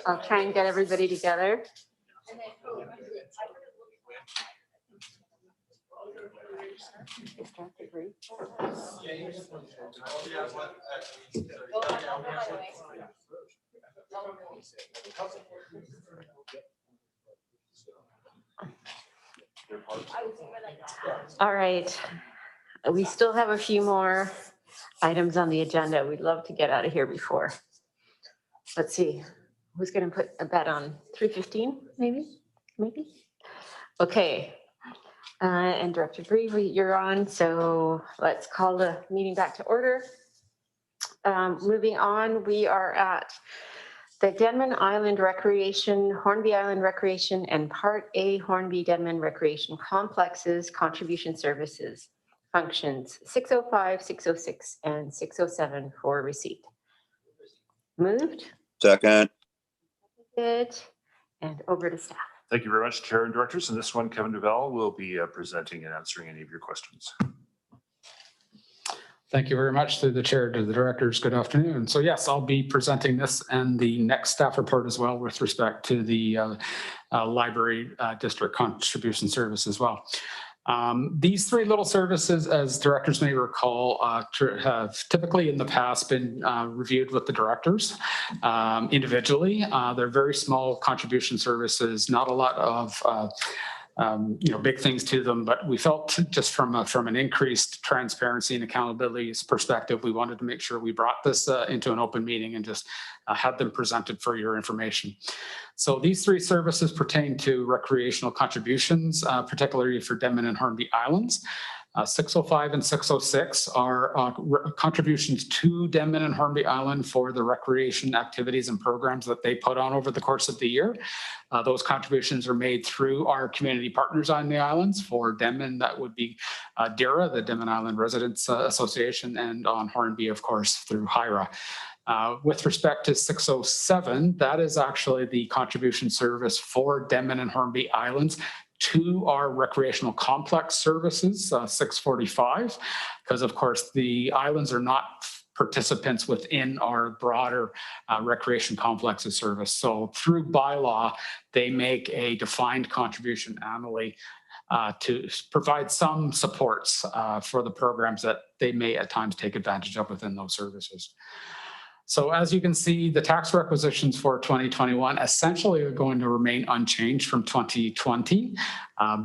I'll try and get everybody together. All right, we still have a few more items on the agenda. We'd love to get out of here before. Let's see, who's gonna put a bet on 3:15, maybe? Okay, and Director Bree, you're on, so let's call the meeting back to order. Moving on, we are at the Denman Island Recreation, Hornby Island Recreation, and Part A Hornby Denman Recreation Complexes Contribution Services Functions 605, 606, and 607 for receipt. Moved. Second. Good. And over to staff. Thank you very much, Chair and Directors. And this one, Kevin Duval will be presenting and answering any of your questions. Thank you very much to the chair, to the directors. Good afternoon. So yes, I'll be presenting this and the next staff report as well with respect to the library district contribution service as well. These three little services, as directors may recall, have typically in the past been reviewed with the directors individually. They're very small contribution services, not a lot of big things to them, but we felt just from an increased transparency and accountability perspective, we wanted to make sure we brought this into an open meeting and just had them presented for your information. So these three services pertain to recreational contributions, particularly for Denman and Hornby Islands. 605 and 606 are contributions to Denman and Hornby Island for the recreation activities and programs that they put on over the course of the year. Those contributions are made through our community partners on the islands. For Denman, that would be DIRA, the Denman Island Residents Association, and on Hornby, of course, through HIRA. With respect to 607, that is actually the contribution service for Denman and Hornby Islands to our recreational complex services, 645, because of course the islands are not participants within our broader recreation complexes service. So through bylaw, they make a defined contribution annually to provide some supports for the programs that they may at times take advantage of within those services. So as you can see, the tax requisitions for 2021 essentially are going to remain unchanged from 2020.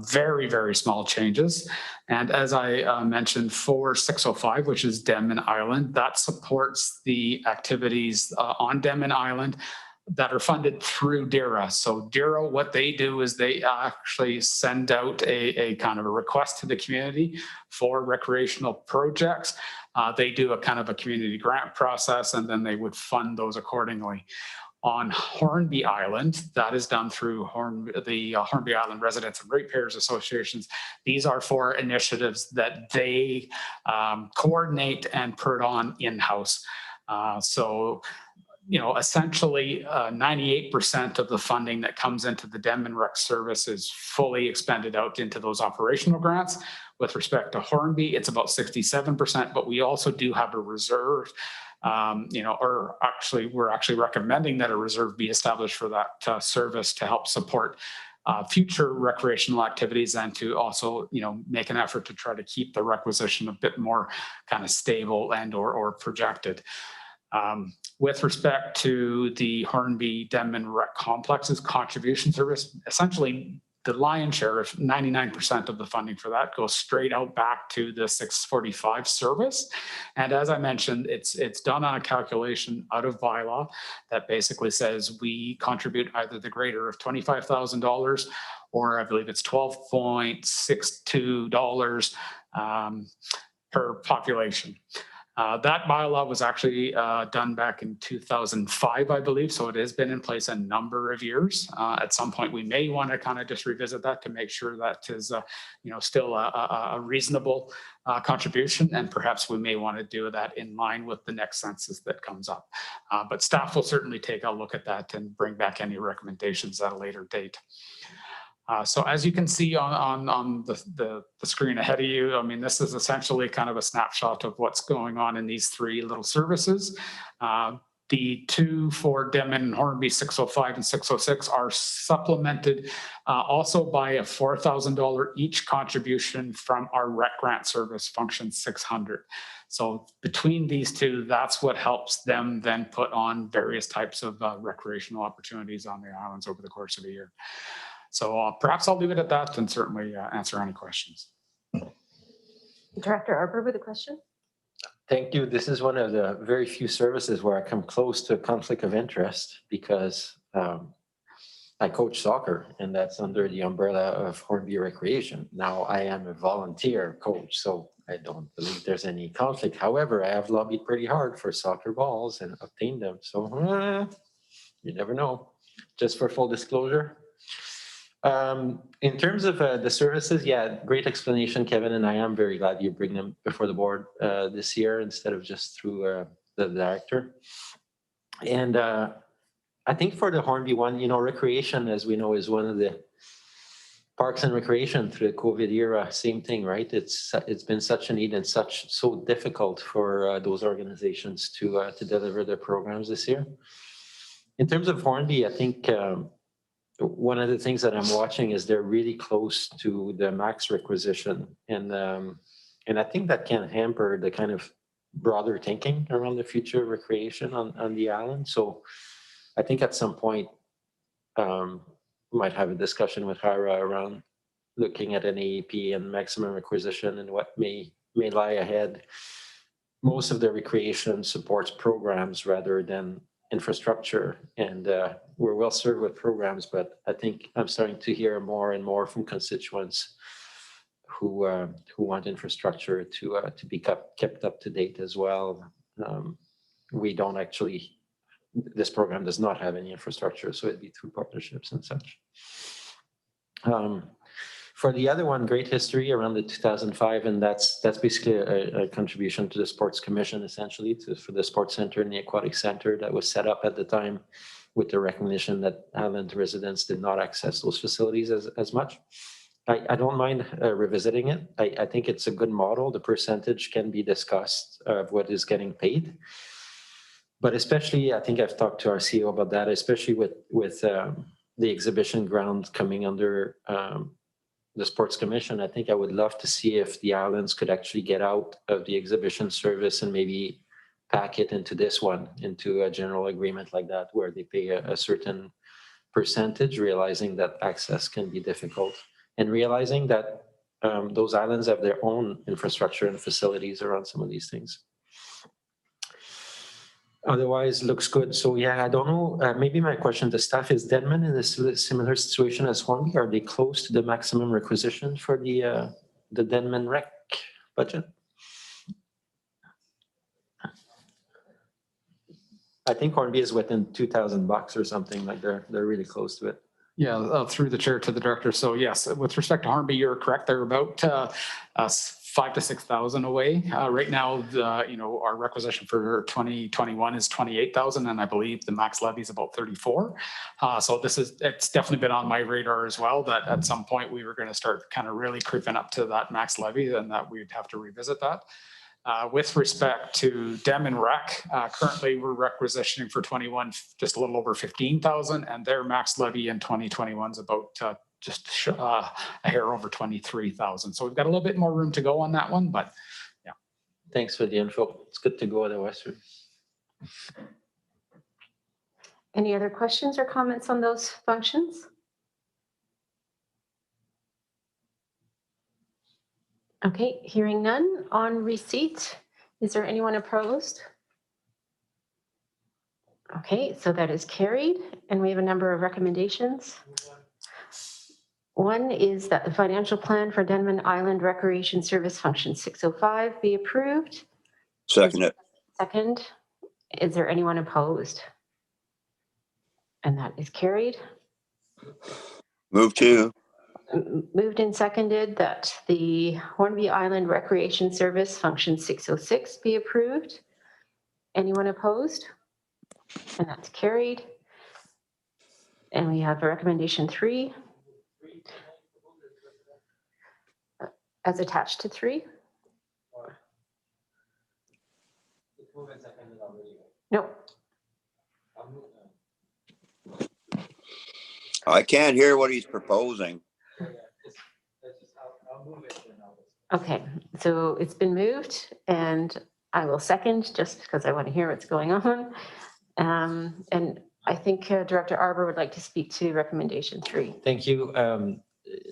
Very, very small changes. And as I mentioned, for 605, which is Denman Island, that supports the activities on Denman Island that are funded through DIRA. So DIRA, what they do is they actually send out a kind of a request to the community for recreational projects. They do a kind of a community grant process, and then they would fund those accordingly. On Hornby Island, that is done through the Hornby Island Residents and Ratepayers Associations. These are for initiatives that they coordinate and put on in-house. Essentially 98% of the funding that comes into the Denman Rec service is fully expended out into those operational grants. With respect to Hornby, it's about 67%, but we also do have a reserve, we're actually recommending that a reserve be established for that service to help support future recreational activities and to also, make an effort to try to keep the requisition a bit more kind of stable and or projected. With respect to the Hornby Denman Rec Complexes contribution service, essentially the lion's share of 99% of the funding for that goes straight out back to the 645 service. And as I mentioned, it's done on a calculation out of bylaw that basically says we contribute either the greater of $25,000 or I believe it's $12.62 per population. That bylaw was actually done back in 2005, I believe, so it has been in place a number of years. At some point, we may want to kind of just revisit that to make sure that is, still a reasonable contribution, and perhaps we may want to do that in line with the next census that comes up. But staff will certainly take a look at that and bring back any recommendations at a later date. So as you can see on the screen ahead of you, I mean, this is essentially kind of a snapshot of what's going on in these three little services. The two for Denman and Hornby 605 and 606 are supplemented also by a $4,000 each contribution from our rec grant service function 600. So between these two, that's what helps them then put on various types of recreational opportunities on the islands over the course of a year. So perhaps I'll leave it at that and certainly answer any questions. Director Arbor with a question. Thank you. This is one of the very few services where I come close to a conflict of interest because I coach soccer and that's under the umbrella of Hornby Recreation. Now I am a volunteer coach, so I don't believe there's any conflict. However, I have lobbied pretty hard for soccer balls and obtained them. So you never know. Just for full disclosure. In terms of the services, yeah, great explanation, Kevin, and I am very glad you bring them before the board this year instead of just through the director. And I think for the Hornby one, recreation, as we know, is one of the parks and recreation through the COVID era. Same thing, right? It's been such a need and so difficult for those organizations to deliver their programs this year. In terms of Hornby, I think one of the things that I'm watching is they're really close to the max requisition, and I think that can hamper the kind of broader thinking around the future recreation on the island. So I think at some point we might have a discussion with HIRA around looking at an AEP and maximum requisition and what may lie ahead. Most of the recreation supports programs rather than infrastructure, and we're well served with programs, but I think I'm starting to hear more and more from constituents who want infrastructure to be kept up to date as well. We don't actually, this program does not have any infrastructure, so it'd be through partnerships and such. For the other one, great history around the 2005, and that's basically a contribution to the Sports Commission, essentially, for the Sports Center and the Aquatic Center that was set up at the time with the recognition that island residents did not access those facilities as much. I don't mind revisiting it. I think it's a good model. The percentage can be discussed of what is getting paid. But especially, I think I've talked to our CEO about that, especially with the exhibition ground coming under the Sports Commission. I think I would love to see if the islands could actually get out of the exhibition service and maybe pack it into this one, into a general agreement like that, where they pay a certain percentage, realizing that access can be difficult and realizing that those islands have their own infrastructure and facilities around some of these things. Otherwise, looks good. So yeah, I don't know. Maybe my question to staff is: Denman in a similar situation as Hornby? Are they close to the maximum requisition for the Denman rec budget? I think Hornby is within $2,000 or something. Like they're really close to it. Yeah, through the chair to the director. So yes, with respect to Hornby, you're correct. They're about 5,000 to 6,000 away. Right now, our requisition for 2021 is 28,000, and I believe the max levy is about 34. So it's definitely been on my radar as well, that at some point we were going to start kind of really creeping up to that max levy, and that we'd have to revisit that. With respect to Dem and Rec, currently we're requisitioning for 21 just a little over 15,000, and their max levy in 2021 is about just a hair over 23,000. So we've got a little bit more room to go on that one, but yeah. Thanks for the info. It's good to go otherwise. Any other questions or comments on those functions? Okay, hearing none on receipt. Is there anyone opposed? Okay, so that is carried, and we have a number of recommendations. One is that the financial plan for Denman Island Recreation Service Function 605 be approved. Second it. Second, is there anyone opposed? And that is carried. Move to. Moved and seconded that the Hornby Island Recreation Service Function 606 be approved. Anyone opposed? And that's carried. And we have a recommendation 3 as attached to 3. Nope. I can't hear what he's proposing. Okay, so it's been moved and I will second just because I want to hear what's going on. And I think Director Arbor would like to speak to recommendation 3. Thank you.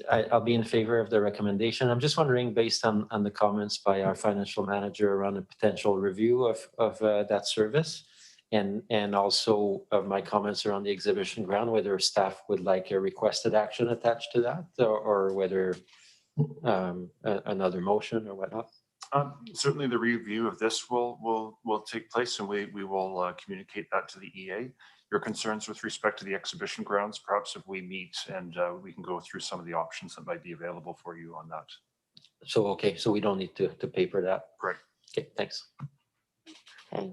I'll be in favor of the recommendation. I'm just wondering, based on the comments by our financial manager around a potential review of that service, and also of my comments around the exhibition ground, whether staff would like a requested action attached to that, or whether another motion or whatnot. Certainly the review of this will take place, and we will communicate that to the EA. Your concerns with respect to the exhibition grounds, perhaps if we meet and we can go through some of the options that might be available for you on that. So, okay, so we don't need to paper that. Correct. Okay, thanks. Okay.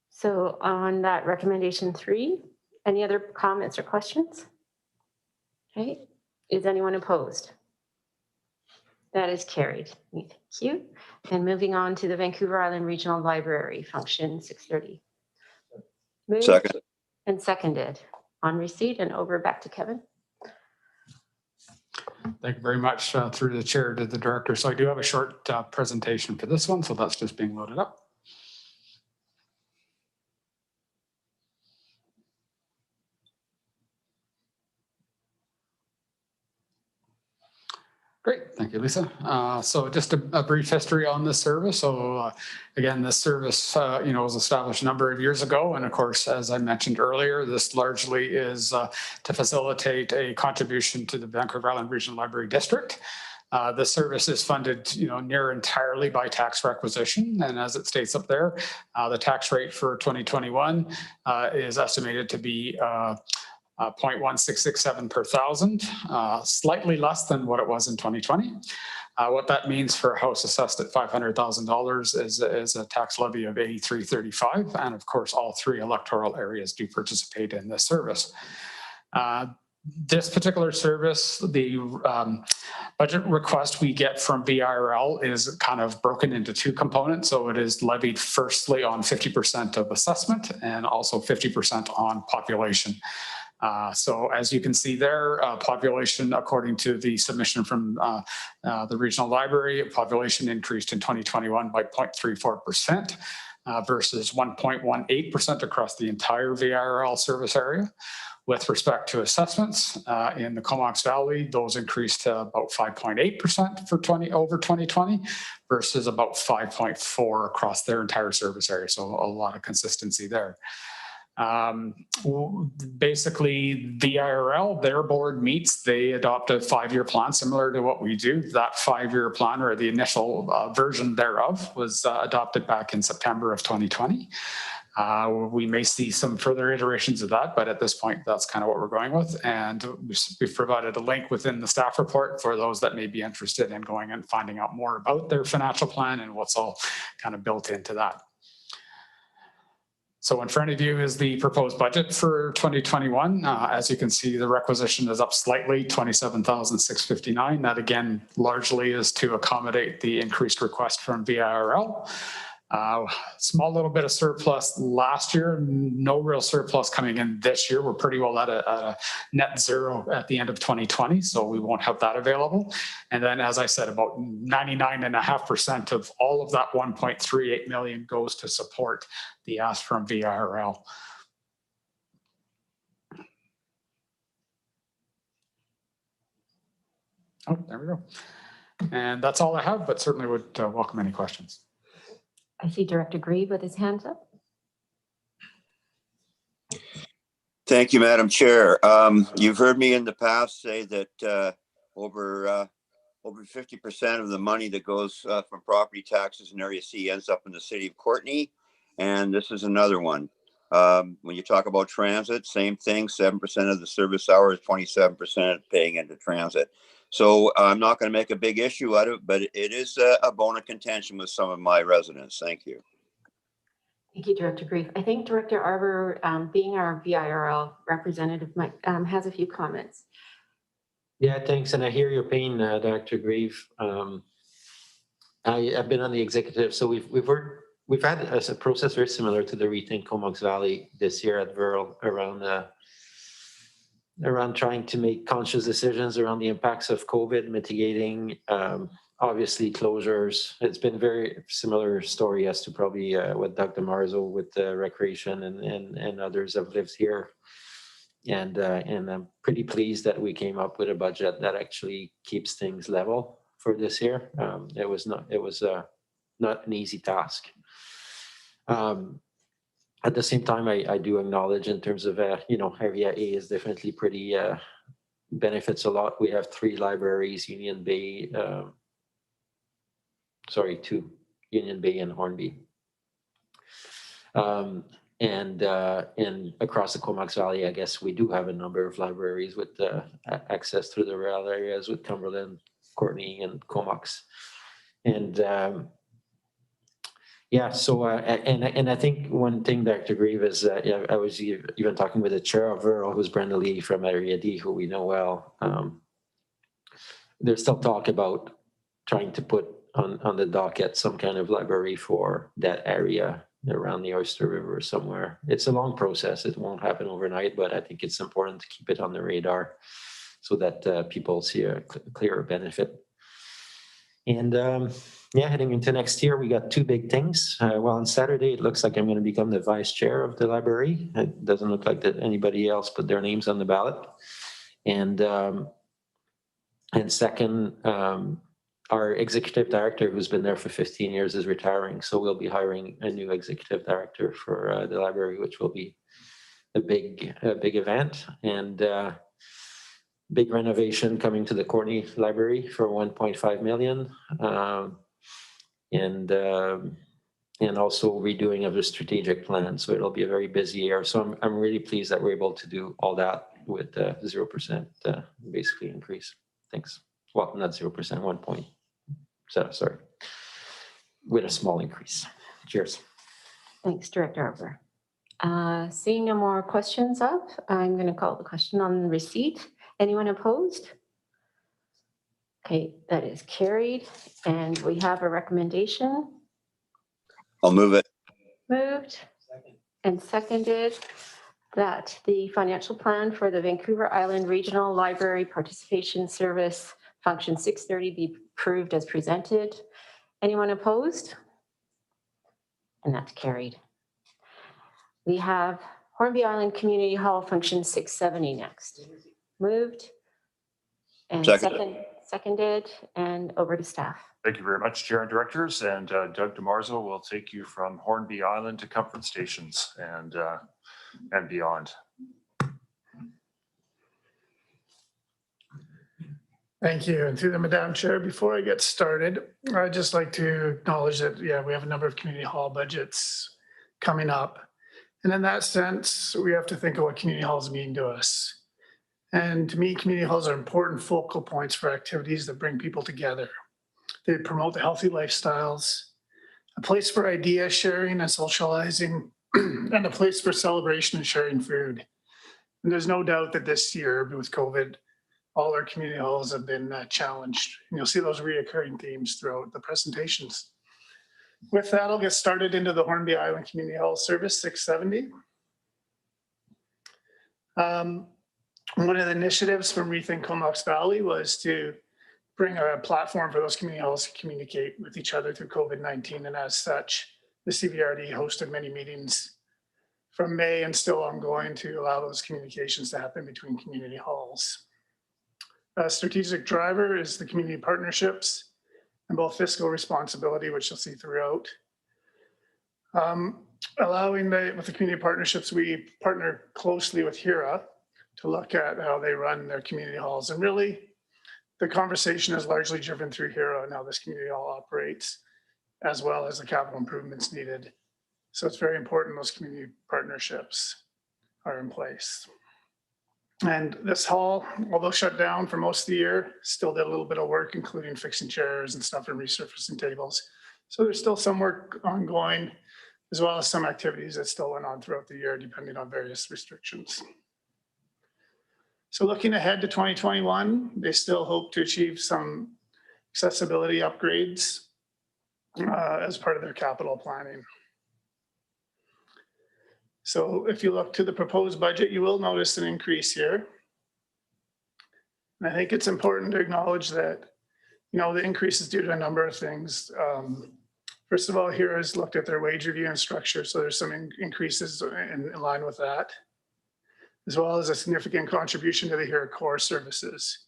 So on that recommendation 3, any other comments or questions? Okay, is anyone opposed? That is carried. Thank you. And moving on to the Vancouver Island Regional Library, function 630. Moved Second. and seconded on receipt, and over back to Kevin. Thank you very much through the chair to the director. So I do have a short presentation for this one. So that's just being loaded up. Great, thank you, Lisa. So just a brief history on this service. So again, this service, was established a number of years ago. And of course, as I mentioned earlier, this largely is to facilitate a contribution to the Vancouver Island Regional Library District. The service is funded, near entirely by tax requisition. And as it states up there, the tax rate for 2021 is estimated to be 0.1667 per thousand, slightly less than what it was in 2020. What that means for a house assessed at $500,000 is a tax levy of $83.35. And of course, all 3 electoral areas do participate in this service. This particular service, the budget request we get from VIRL is kind of broken into 2 components. So it is levied firstly on 50% of assessment and also 50% on population. So as you can see there, population, according to the submission from the regional library, population increased in 2021 by 0.34% versus 1.18% across the entire VIRL service area. With respect to assessments in the Comox Valley, those increased to about 5.8% for over 2020 versus about 5.4% across their entire service area. So a lot of consistency there. Basically, the IRL, their board meets, they adopt a 5-year plan similar to what we do. That 5-year plan, or the initial version thereof, was adopted back in September of 2020. We may see some further iterations of that, but at this point, that's kind of what we're going with. And we've provided a link within the staff report for those that may be interested in going and finding out more about their financial plan and what's all kind of built into that. So in front of you is the proposed budget for 2021. As you can see, the requisition is up slightly, $27,659. That again, largely is to accommodate the increased request from VIRL. Small little bit of surplus last year, no real surplus coming in this year. We're pretty well at a net zero at the end of 2020, so we won't have that available. And then, as I said, about 99.5% of all of that 1.38 million goes to support the ask from VIRL. Oh, there we go. And that's all I have, but certainly would welcome any questions. I see Director Grieve with his hands up. Thank you, Madam Chair. You've heard me in the past say that over 50% of the money that goes from property taxes in Area C ends up in the city of Courtenay, and this is another one. When you talk about transit, same thing, 7% of the service hours, 27% paying into transit. So I'm not going to make a big issue out of it, but it is a bone of contention with some of my residents. Thank you. Thank you, Director Grieve. I think Director Arbor, being our VIRL representative, has a few comments. Yeah, thanks. And I hear your pain, Dr. Grieve. I've been on the executive, so we've had a process very similar to the Rethink Comox Valley this year at Virl around trying to make conscious decisions around the impacts of COVID, mitigating, obviously closures. It's been very similar story as to probably what Doug DeMarzo with recreation and others have lived here. And I'm pretty pleased that we came up with a budget that actually keeps things level for this year. It was not an easy task. At the same time, I do acknowledge in terms of Area A is definitely pretty benefits a lot. We have 3 libraries, Union Bay, 2, Union Bay and Hornby. And across the Comox Valley, I guess we do have a number of libraries with access through the rural areas with Cumberland, Courtenay, and Comox. And yeah, so and I think one thing, Dr. Grieve, is I was even talking with the chair of Virl, who's Brenda Lee from Area D, who we know well. There's still talk about trying to put on the docket some kind of library for that area around the Oyster River somewhere. It's a long process. It won't happen overnight, but I think it's important to keep it on the radar so that people see a clearer benefit. And yeah, heading into next year, we got 2 big things. Well, on Saturday, it looks like I'm going to become the vice chair of the library. It doesn't look like that anybody else put their names on the ballot. And second, our executive director, who's been there for 15 years, is retiring. So we'll be hiring a new executive director for the library, which will be a big event. And big renovation coming to the Courtenay Library for 1.5 million. And also redoing of the strategic plan. So it'll be a very busy year. So I'm really pleased that we're able to do all that with 0% basically increase. Thanks. Well, not 0%, 1 point. So sorry, with a small increase. Cheers. Thanks, Director Arbor. Seeing no more questions up, I'm going to call the question on the receipt. Anyone opposed? Okay, that is carried. And we have a recommendation. I'll move it. Moved and seconded that the financial plan for the Vancouver Island Regional Library Participation Service Function 630 be approved as presented. Anyone opposed? And that's carried. We have Hornby Island Community Hall Function 670 next. Moved and seconded, and over to staff. Thank you very much, Chair and Directors. And Doug DeMarzo will take you from Hornby Island to Comfort Stations and beyond. Thank you. And through the Madam Chair, before I get started, I'd just like to acknowledge that, yeah, we have a number of community hall budgets coming up. And in that sense, we have to think of what community halls mean to us. And to me, community halls are important focal points for activities that bring people together. They promote the healthy lifestyles, a place for idea sharing and socializing, and a place for celebration and sharing food. And there's no doubt that this year with COVID, all our community halls have been challenged. And you'll see those reoccurring themes throughout the presentations. With that, I'll get started into the Hornby Island Community Hall Service 670. One of the initiatives from Rethink Comox Valley was to bring a platform for those community halls to communicate with each other through COVID-19. And as such, the CVRD hosted many meetings from May and still ongoing to allow those communications to happen between community halls. A strategic driver is the community partnerships. and both fiscal responsibility, which you'll see throughout. Allowing with the community partnerships, we partner closely with HERA to look at how they run their community halls. And really, the conversation is largely driven through HERA and how this community hall operates, as well as the capital improvements needed. So it's very important those community partnerships are in place. And this hall, although shut down for most of the year, still did a little bit of work, including fixing chairs and stuff and resurfacing tables. So there's still some work ongoing, as well as some activities that still went on throughout the year, depending on various restrictions. So looking ahead to 2021, they still hope to achieve some accessibility upgrades as part of their capital planning. So if you look to the proposed budget, you will notice an increase here. And I think it's important to acknowledge that, you know, the increase is due to a number of things. First of all, here is looked at their wage review and structure. So there's some increases in line with that, as well as a significant contribution to the HERA core services.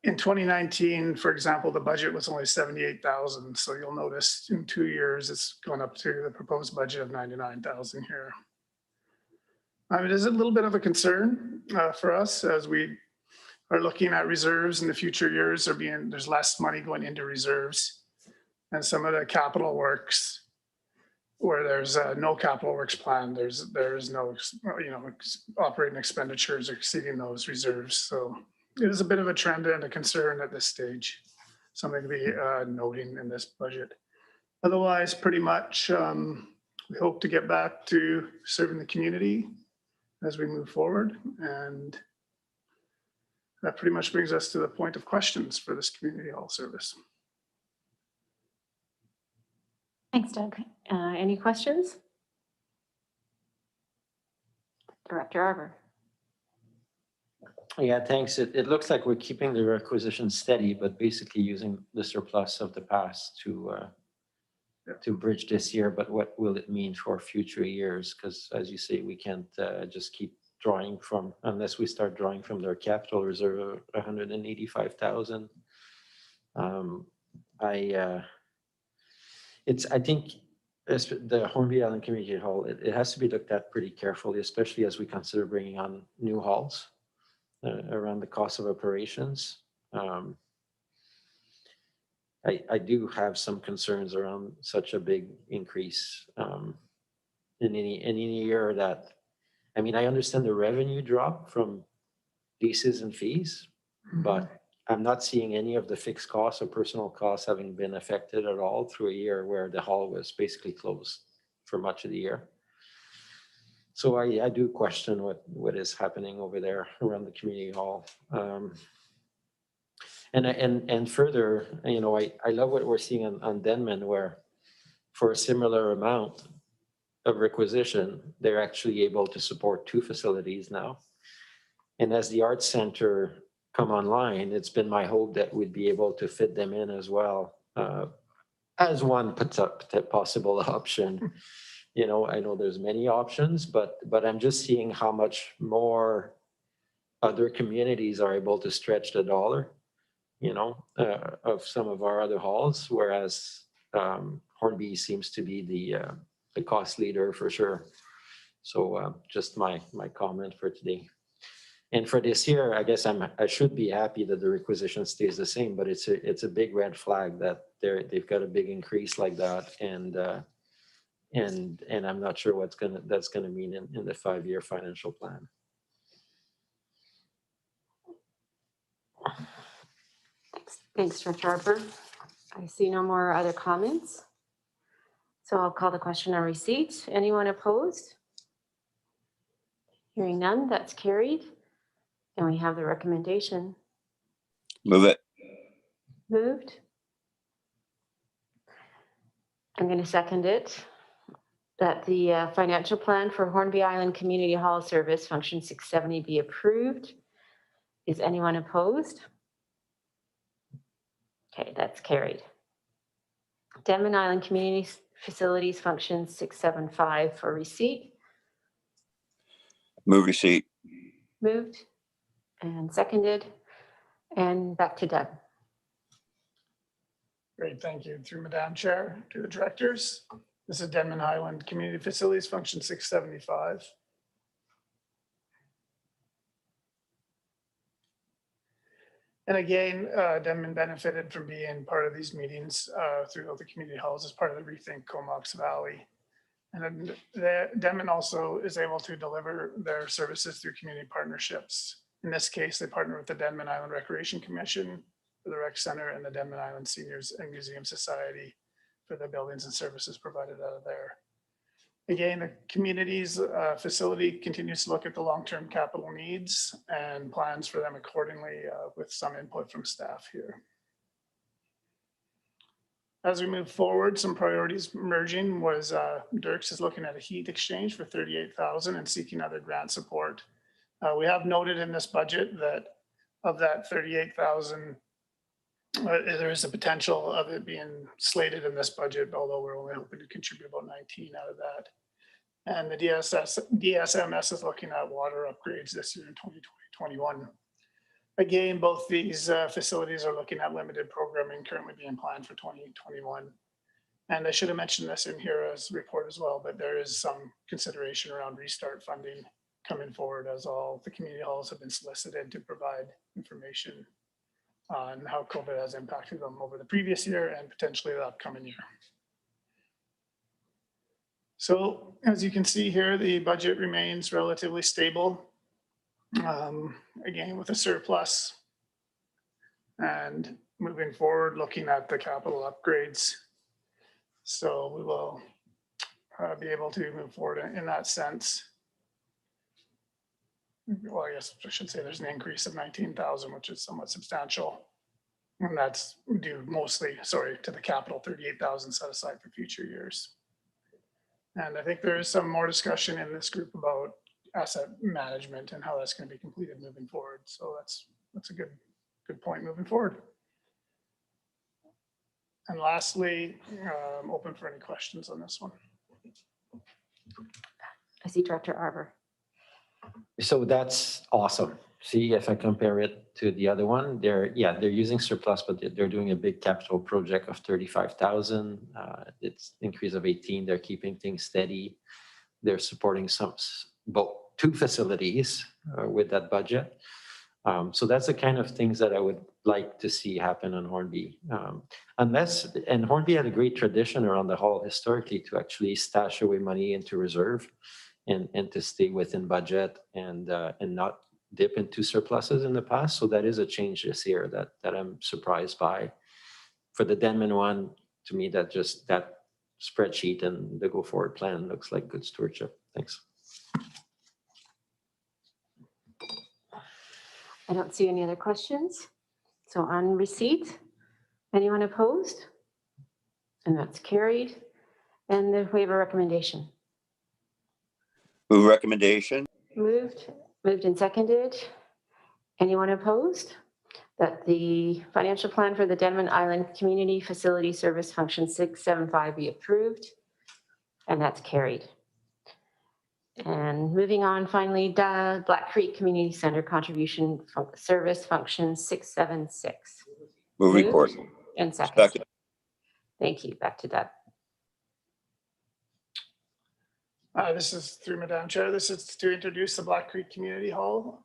In 2019, for example, the budget was only 78,000. So you'll notice in 2 years, it's gone up to the proposed budget of 99,000 here. It is a little bit of a concern for us as we are looking at reserves in the future years. There's less money going into reserves, and some of the capital works where there's no capital works plan, there is no operating expenditures exceeding those reserves. So it is a bit of a trend and a concern at this stage, something to be noting in this budget. Otherwise, pretty much we hope to get back to serving the community as we move forward. And that pretty much brings us to the point of questions for this community hall service. Thanks, Doug. Any questions? Director Arbour. Yeah, thanks. It looks like we're keeping the requisition steady, but basically using the surplus of the past to bridge this year. But what will it mean for future years? Because as you say, we can't just keep drawing from, unless we start drawing from their capital reserve of 185,000. I think the Hornby Island Community Hall, it has to be looked at pretty carefully, especially as we consider bringing on new halls around the cost of operations. I do have some concerns around such a big increase in any year that, I mean, I understand the revenue drop from leases and fees, but I'm not seeing any of the fixed costs or personal costs having been affected at all through a year where the hall was basically closed for much of the year. So I do question what is happening over there around the community hall. And further, you know, I love what we're seeing on Denman, where for a similar amount of requisition, they're actually able to support 2 facilities now. And as the Arts Center come online, it's been my hope that we'd be able to fit them in as well as one possible option. You know, I know there's many options, but I'm just seeing how much more other communities are able to stretch the dollar, you know, of some of our other halls, whereas Hornby seems to be the cost leader for sure. So just my comment for today. And for this year, I guess I should be happy that the requisition stays the same, but it's a big red flag that they've got a big increase like that, and I'm not sure what that's gonna mean in the 5-year financial plan. Thanks, Director Arbour. I see no more other comments. So I'll call the question on receipt. Anyone opposed? Hearing none, that's carried. And we have the recommendation. Move it. Moved. I'm going to second it. That the financial plan for Hornby Island Community Hall Service Function 670 be approved. Is anyone opposed? Okay, that's carried. Denman Island Community Facilities Function 675 for receipt. Move receipt. Moved and seconded. And back to Doug. Great, thank you. Through Madam Chair to the directors. This is Denman Highland Community Facilities Function 675. And again, Denman benefited from being part of these meetings throughout the community halls as part of the Rethink Comox Valley. And Denman also is able to deliver their services through community partnerships. In this case, they partner with the Denman Island Recreation Commission for the Rec Center and the Denman Island Seniors and Museum Society for the buildings and services provided out of there. Again, the community's facility continues to look at the long-term capital needs and plans for them accordingly with some input from staff here. As we move forward, some priorities emerging was Dirks is looking at a heat exchange for $38,000 and seeking other grant support. We have noted in this budget that of that $38,000, there is a potential of it being slated in this budget, although we're only hoping to contribute about 19 out of that. And the DSMS is looking at water upgrades this year in 2021. Again, both these facilities are looking at limited programming currently being planned for 2021. And I should have mentioned this in here as a report as well, but there is some consideration around restart funding coming forward as all the community halls have been solicited to provide information on how COVID has impacted them over the previous year and potentially the upcoming year. So as you can see here, the budget remains relatively stable. Again, with a surplus and moving forward, looking at the capital upgrades. So we will be able to move forward in that sense. Well, I guess I should say there's an increase of 19,000, which is somewhat substantial. And that's due mostly, to the capital 38,000 set aside for future years. And I think there is some more discussion in this group about asset management and how that's going to be completed moving forward. So that's a good point moving forward. And lastly, I'm open for any questions on this one. I see Director Arbor. So that's awesome. See, if I compare it to the other one, they're using surplus, but they're doing a big capital project of 35,000. It's increase of 18. They're keeping things steady. They're supporting two facilities with that budget. So that's the kind of things that I would like to see happen on Hornby. And Hornby had a great tradition around the hall historically to actually stash away money into reserve and to stay within budget and not dip into surpluses in the past. So that is a change this year that I'm surprised by. For the Denman one, to me, that spreadsheet and the go forward plan looks like good stewardship. Thanks. I don't see any other questions. So on receipt, anyone opposed? And that's carried. And the waiver recommendation. Move recommendation. Moved and seconded. Anyone opposed? That the financial plan for the Denman Island Community Facility Service Function 675 be approved. And that's carried. And moving on, finally, Black Creek Community Center Contribution Service Function 676. Move report. And second. Thank you. Back to Doug. This is through Madam Chair. This is to introduce the Black Creek Community Hall,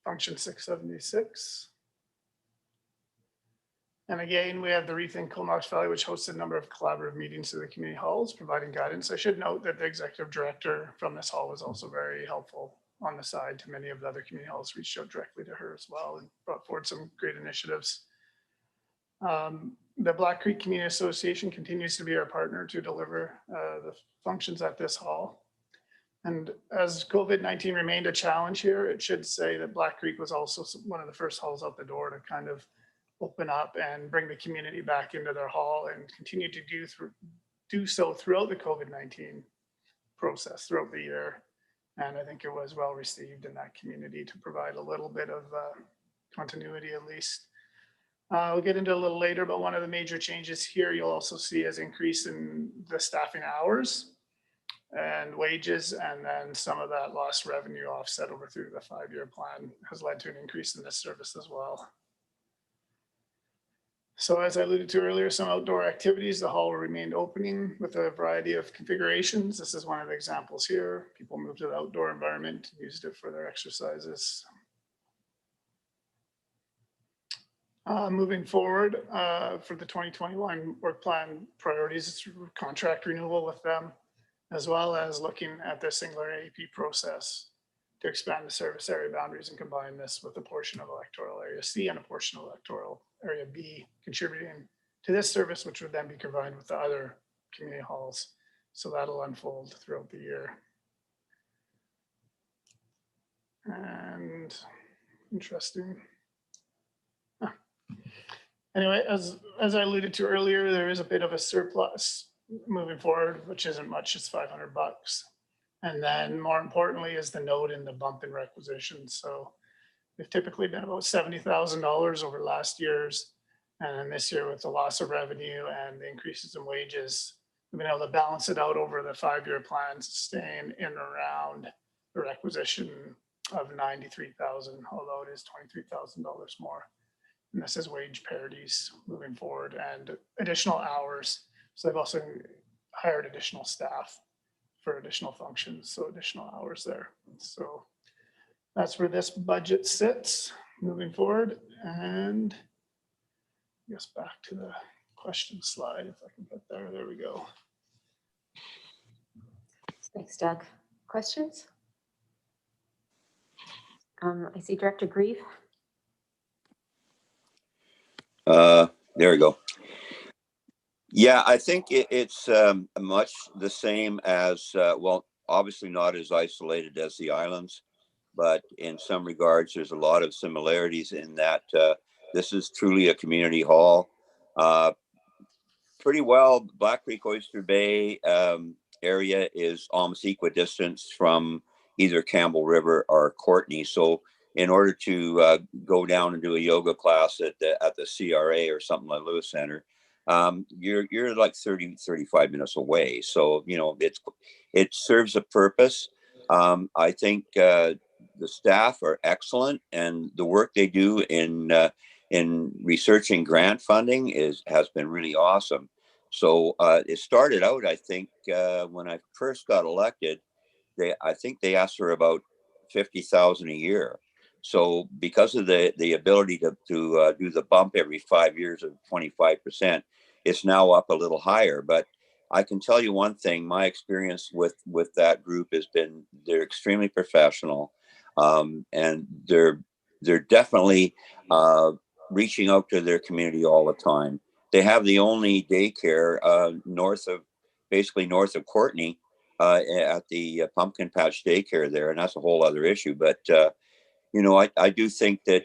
Function 676. And again, we have the Rethink Comox Valley, which hosts a number of collaborative meetings to the community halls, providing guidance. I should note that the executive director from this hall was also very helpful on the side to many of the other community halls, reached out directly to her as well and brought forward some great initiatives. The Black Creek Community Association continues to be our partner to deliver the functions at this hall. And as COVID-19 remained a challenge here, it should say that Black Creek was also one of the first halls out the door to kind of open up and bring the community back into their hall and continue to do so throughout the COVID-19 process throughout the year. And I think it was well received in that community to provide a little bit of continuity at least. We'll get into a little later, but one of the major changes here you'll also see is increase in the staffing hours and wages, and then some of that lost revenue offset over through the 5-year plan has led to an increase in this service as well. So as I alluded to earlier, some outdoor activities, the hall will remain opening with a variety of configurations. This is one of the examples here. People moved to the outdoor environment, used it for their exercises. Moving forward for the 2021 work plan priorities, it's contract renewal with them, as well as looking at the singular AEP process to expand the service area boundaries and combine this with a portion of electoral area C and a portion of electoral area B, contributing to this service, which would then be combined with the other community halls. So that'll unfold throughout the year. And interesting. Anyway, as I alluded to earlier, there is a bit of a surplus moving forward, which isn't much, it's $500. And then more importantly is the note in the bump in requisitions. So we've typically been about $70,000 over last year's. And then this year with the loss of revenue and the increases in wages, we've been able to balance it out over the 5-year plan, staying in around the requisition of $93,000, although it is $23,000 more. And this is wage parities moving forward and additional hours. So they've also hired additional staff for additional functions, so additional hours there. So that's where this budget sits moving forward. And I guess back to the question slide, if I can get there. There we go. Thanks, Doug. Questions? I see Director Grieve. There we go. Yeah, I think it's much the same as, well, obviously not as isolated as the islands, but in some regards, there's a lot of similarities in that this is truly a community hall. Pretty well, Black Creek Oyster Bay area is almost equidistant from either Campbell River or Courtney. So in order to go down and do a yoga class at the CRA or something like Lewis Center, you're like 35 minutes away. So, you know, it serves a purpose. I think the staff are excellent, and the work they do in researching grant funding has been really awesome. So it started out, I think, when I first got elected, I think they asked for about 50,000 a year. So because of the ability to do the bump every 5 years of 25%, it's now up a little higher. But I can tell you one thing: my experience with that group has been they're extremely professional, and they're definitely reaching out to their community all the time. They have the only daycare basically north of Courtney, at the Pumpkin Patch Daycare there, and that's a whole other issue. But you know, I do think that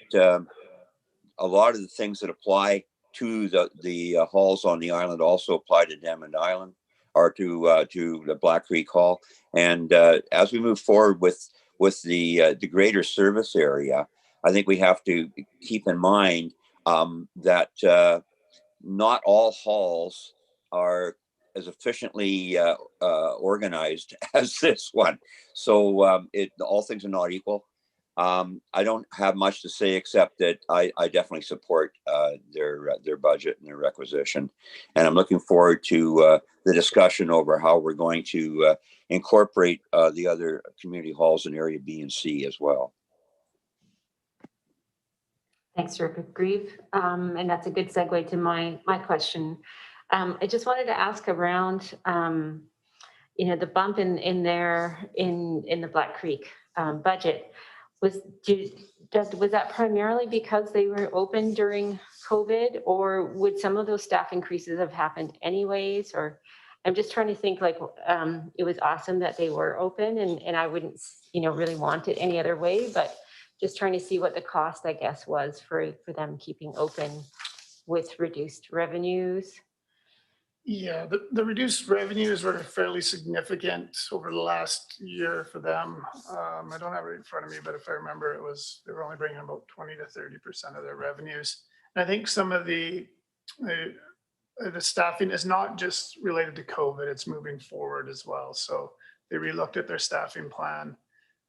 a lot of the things that apply to the halls on the island also apply to Denman Island or to the Black Creek Hall. And as we move forward with the greater service area, I think we have to keep in mind that not all halls are as efficiently organized as this one. So all things are not equal. I don't have much to say except that I definitely support their budget and their requisition, and I'm looking forward to the discussion over how we're going to incorporate the other community halls in area B and C as well. Thanks, Director Grieve. And that's a good segue to my question. I just wanted to ask around, you know, the bump in the Black Creek budget. Was that primarily because they were open during COVID, or would some of those staff increases have happened anyways? Or I'm just trying to think, like, it was awesome that they were open, and I wouldn't, you know, really want it any other way, but just trying to see what the cost, I guess, was for them keeping open with reduced revenues. Yeah, the reduced revenues were fairly significant over the last year for them. I don't have it in front of me, but if I remember, they were only bringing about 20 to 30% of their revenues. And I think some of the staffing is not just related to COVID; it's moving forward as well. So they relooked at their staffing plan,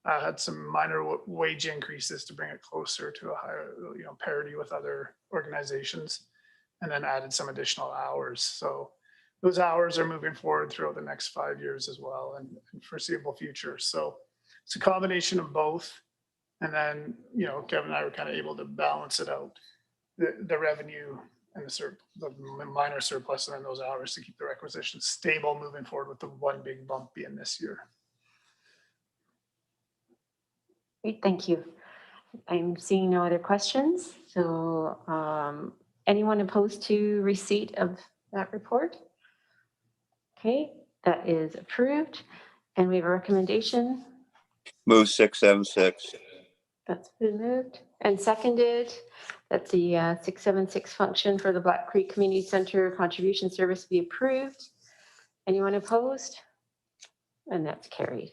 had some minor wage increases to bring it closer to a higher, you know, parity with other organizations. and then added some additional hours. So those hours are moving forward throughout the next 5 years as well and foreseeable future. So it's a combination of both. And then, you know, Kevin and I were kind of able to balance it out, the revenue and the minor surplus and then those hours to keep the requisitions stable moving forward with the one big bump being this year. Great, thank you. I'm seeing no other questions. So anyone opposed to receipt of that report? Okay, that is approved. And we have a recommendation. Move 676. That's been moved and seconded. That the 676 function for the Black Creek Community Center contribution service be approved. Anyone opposed? And that's carried.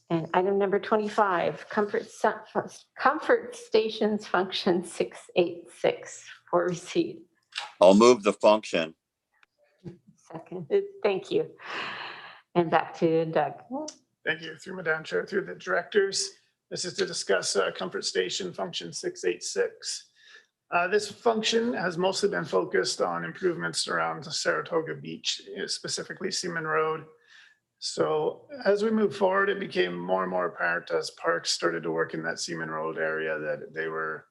And item number 25, Comfort Stations Function 686 for receipt. I'll move the function. Second, thank you. And back to Doug. Thank you. Through Madam Chair, through the directors. This is to discuss Comfort Station Function 686. This function has mostly been focused on improvements around Saratoga Beach, specifically Seaman Road. So as we move forward, it became more and more apparent as parks started to work in that Seaman Road area that they were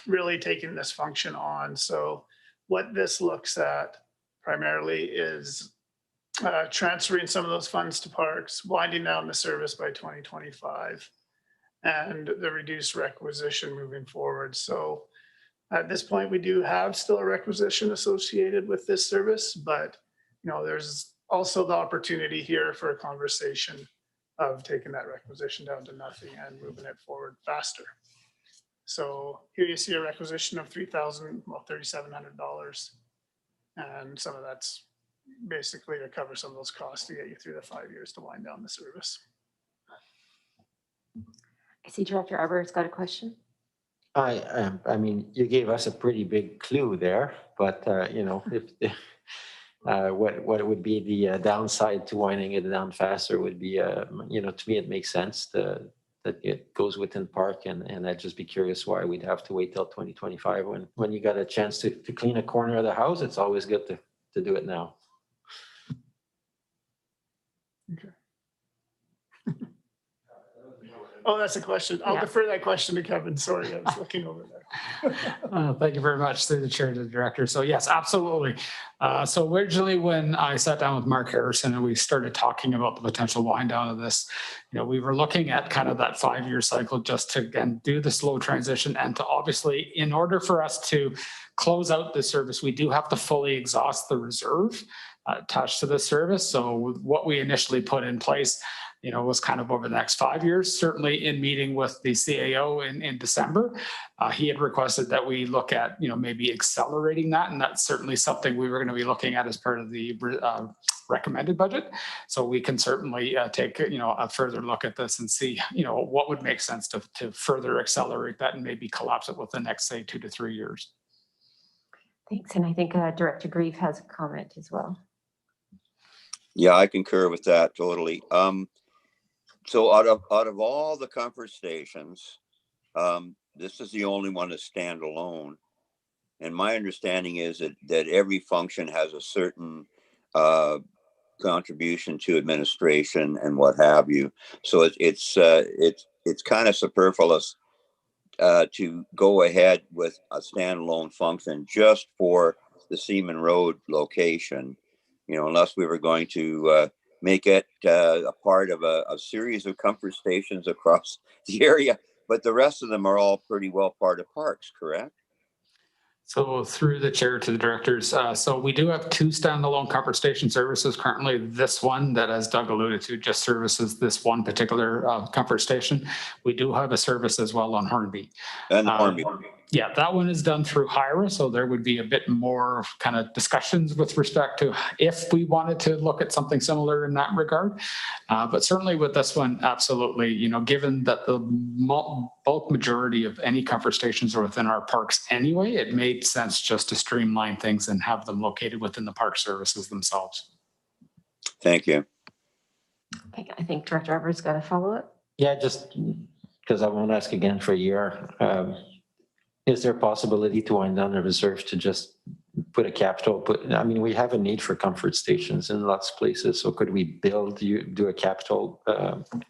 really taking this function on. So what this looks at primarily is transferring some of those funds to parks, winding down the service by 2025, and the reduced requisition moving forward. So at this point, we do have still a requisition associated with this service, but you know, there's also the opportunity here for a conversation of taking that requisition down to nothing and moving it forward faster. So here you see a requisition of $3,700, and some of that's basically to cover some of those costs to get you through the 5 years to wind down the service. I see Director Arbor's got a question. I mean, you gave us a pretty big clue there, but you know, if what would be the downside to winding it down faster would be, you know, to me, it makes sense that it goes within park, and I'd just be curious why we'd have to wait till 2025 when you got a chance to clean a corner of the house. It's always good to do it now. Okay. Oh, that's a question. I'll defer that question to Kevin. Sorry, I was looking over there. Thank you very much through the chair to the director. So yes, absolutely. So originally when I sat down with Mark Harrison and we started talking about the potential wind down of this, you know, we were looking at kind of that 5-year cycle just to, again, do the slow transition and to obviously, in order for us to close out the service, we do have to fully exhaust the reserve attached to the service. So what we initially put in place, you know, was kind of over the next 5 years. Certainly in meeting with the CAO in December, he had requested that we look at, you know, maybe accelerating that. And that's certainly something we were going to be looking at as part of the recommended budget. So we can certainly take, you know, a further look at this and see, you know, what would make sense to further accelerate that and maybe collapse it within the next, say, 2 to 3 years. Thanks. And I think Director Grieve has a comment as well. Yeah, I concur with that totally. So out of all the comfort stations, this is the only one that's standalone. And my understanding is that every function has a certain contribution to administration and what have you. So it's kind of superfluous to go ahead with a standalone function just for the Seaman Road location, you know, unless we were going to make it a part of a series of comfort stations across the area. But the rest of them are all pretty well part of parks, correct? So through the chair to the directors, so we do have 2 standalone comfort station services currently. This one that, as Doug alluded to, just services this one particular comfort station. We do have a service as well on Hornby. And Hornby. Yeah, that one is done through HIRA, so there would be a bit more kind of discussions with respect to if we wanted to look at something similar in that regard. But certainly with this one, absolutely, you know, given that the bulk majority of any comfort stations are within our parks anyway, it made sense just to streamline things and have them located within the park services themselves. Thank you. I think Director Arbor's got a follow-up. Yeah, just because I won't ask again for a year. Is there a possibility to wind down the reserve to just put a capital, I mean, we have a need for comfort stations in lots of places. So could we do a capital,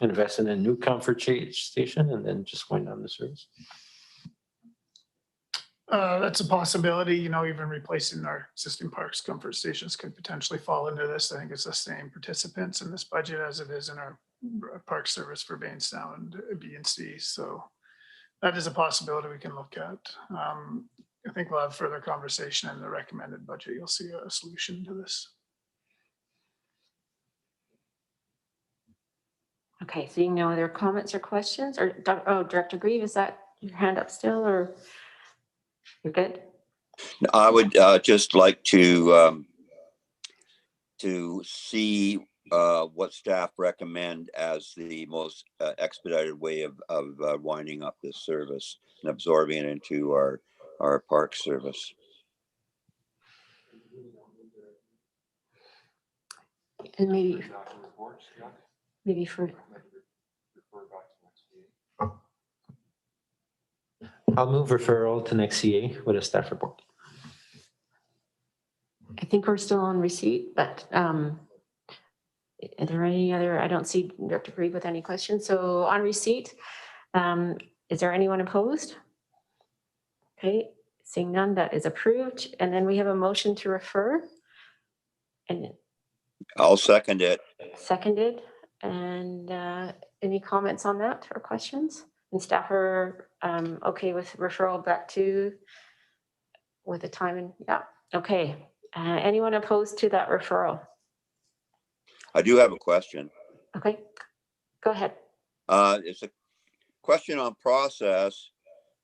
invest in a new comfort station and then just wind down the service? That's a possibility, you know, even replacing our existing parks comfort stations could potentially fall into this. I think it's the same participants in this budget as it is in our park service for Bainstown and B and C. So that is a possibility we can look at. I think we'll have further conversation in the recommended budget. You'll see a solution to this. Okay, seeing no other comments or questions, or Director Grieve, is that your hand up still, or you're good? I would just like to see what staff recommend as the most expedited way of winding up this service and absorbing it into our park service. And maybe for, I'll move referral to next CA with a staff report. I think we're still on receipt, but are there any other, I don't see Director Grieve with any questions. So on receipt, is there anyone opposed? Okay, seeing none, that is approved. And then we have a motion to refer. And I'll second it. seconded. And any comments on that or questions? And staff are okay with referral back to with the time and yeah, okay. Anyone opposed to that referral? I do have a question. Okay, go ahead. It's a question on process.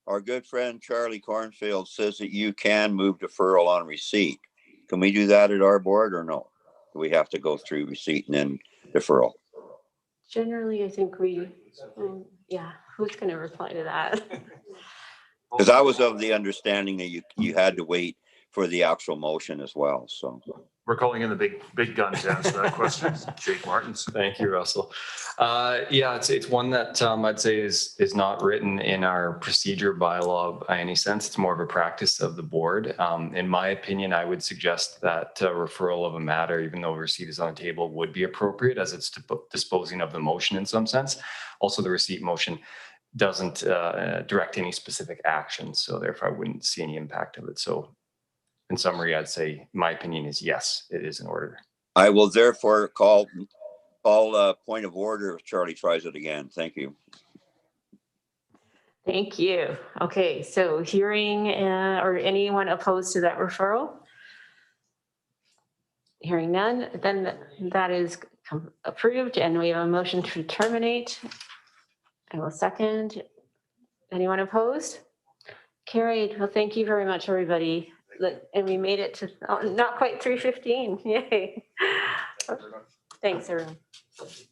Our good friend Charlie Cornfield says that you can move deferral on receipt. Can we do that at our board or no? Do we have to go through receipt and then deferral? Generally, I think we, yeah, who's going to reply to that? Because I was of the understanding that you had to wait for the actual motion as well. So We're calling in the big guns to answer that question. Jake Martins. Thank you, Russell. Yeah, it's one that I'd say is not written in our procedure bylaw by any sense. It's more of a practice of the board. In my opinion, I would suggest that referral of a matter, even though receipt is on the table, would be appropriate as it's disposing of the motion in some sense. Also, the receipt motion doesn't direct any specific action, so therefore I wouldn't see any impact of it. So in summary, I'd say my opinion is yes, it is in order. I will therefore call point of order if Charlie tries it again. Thank you. Thank you. Okay, so hearing or anyone opposed to that referral? Hearing none, then that is approved and we have a motion to terminate. I will second. Anyone opposed? Carried. Well, thank you very much, everybody. And we made it to not quite 3:15. Yay. Thanks, everyone.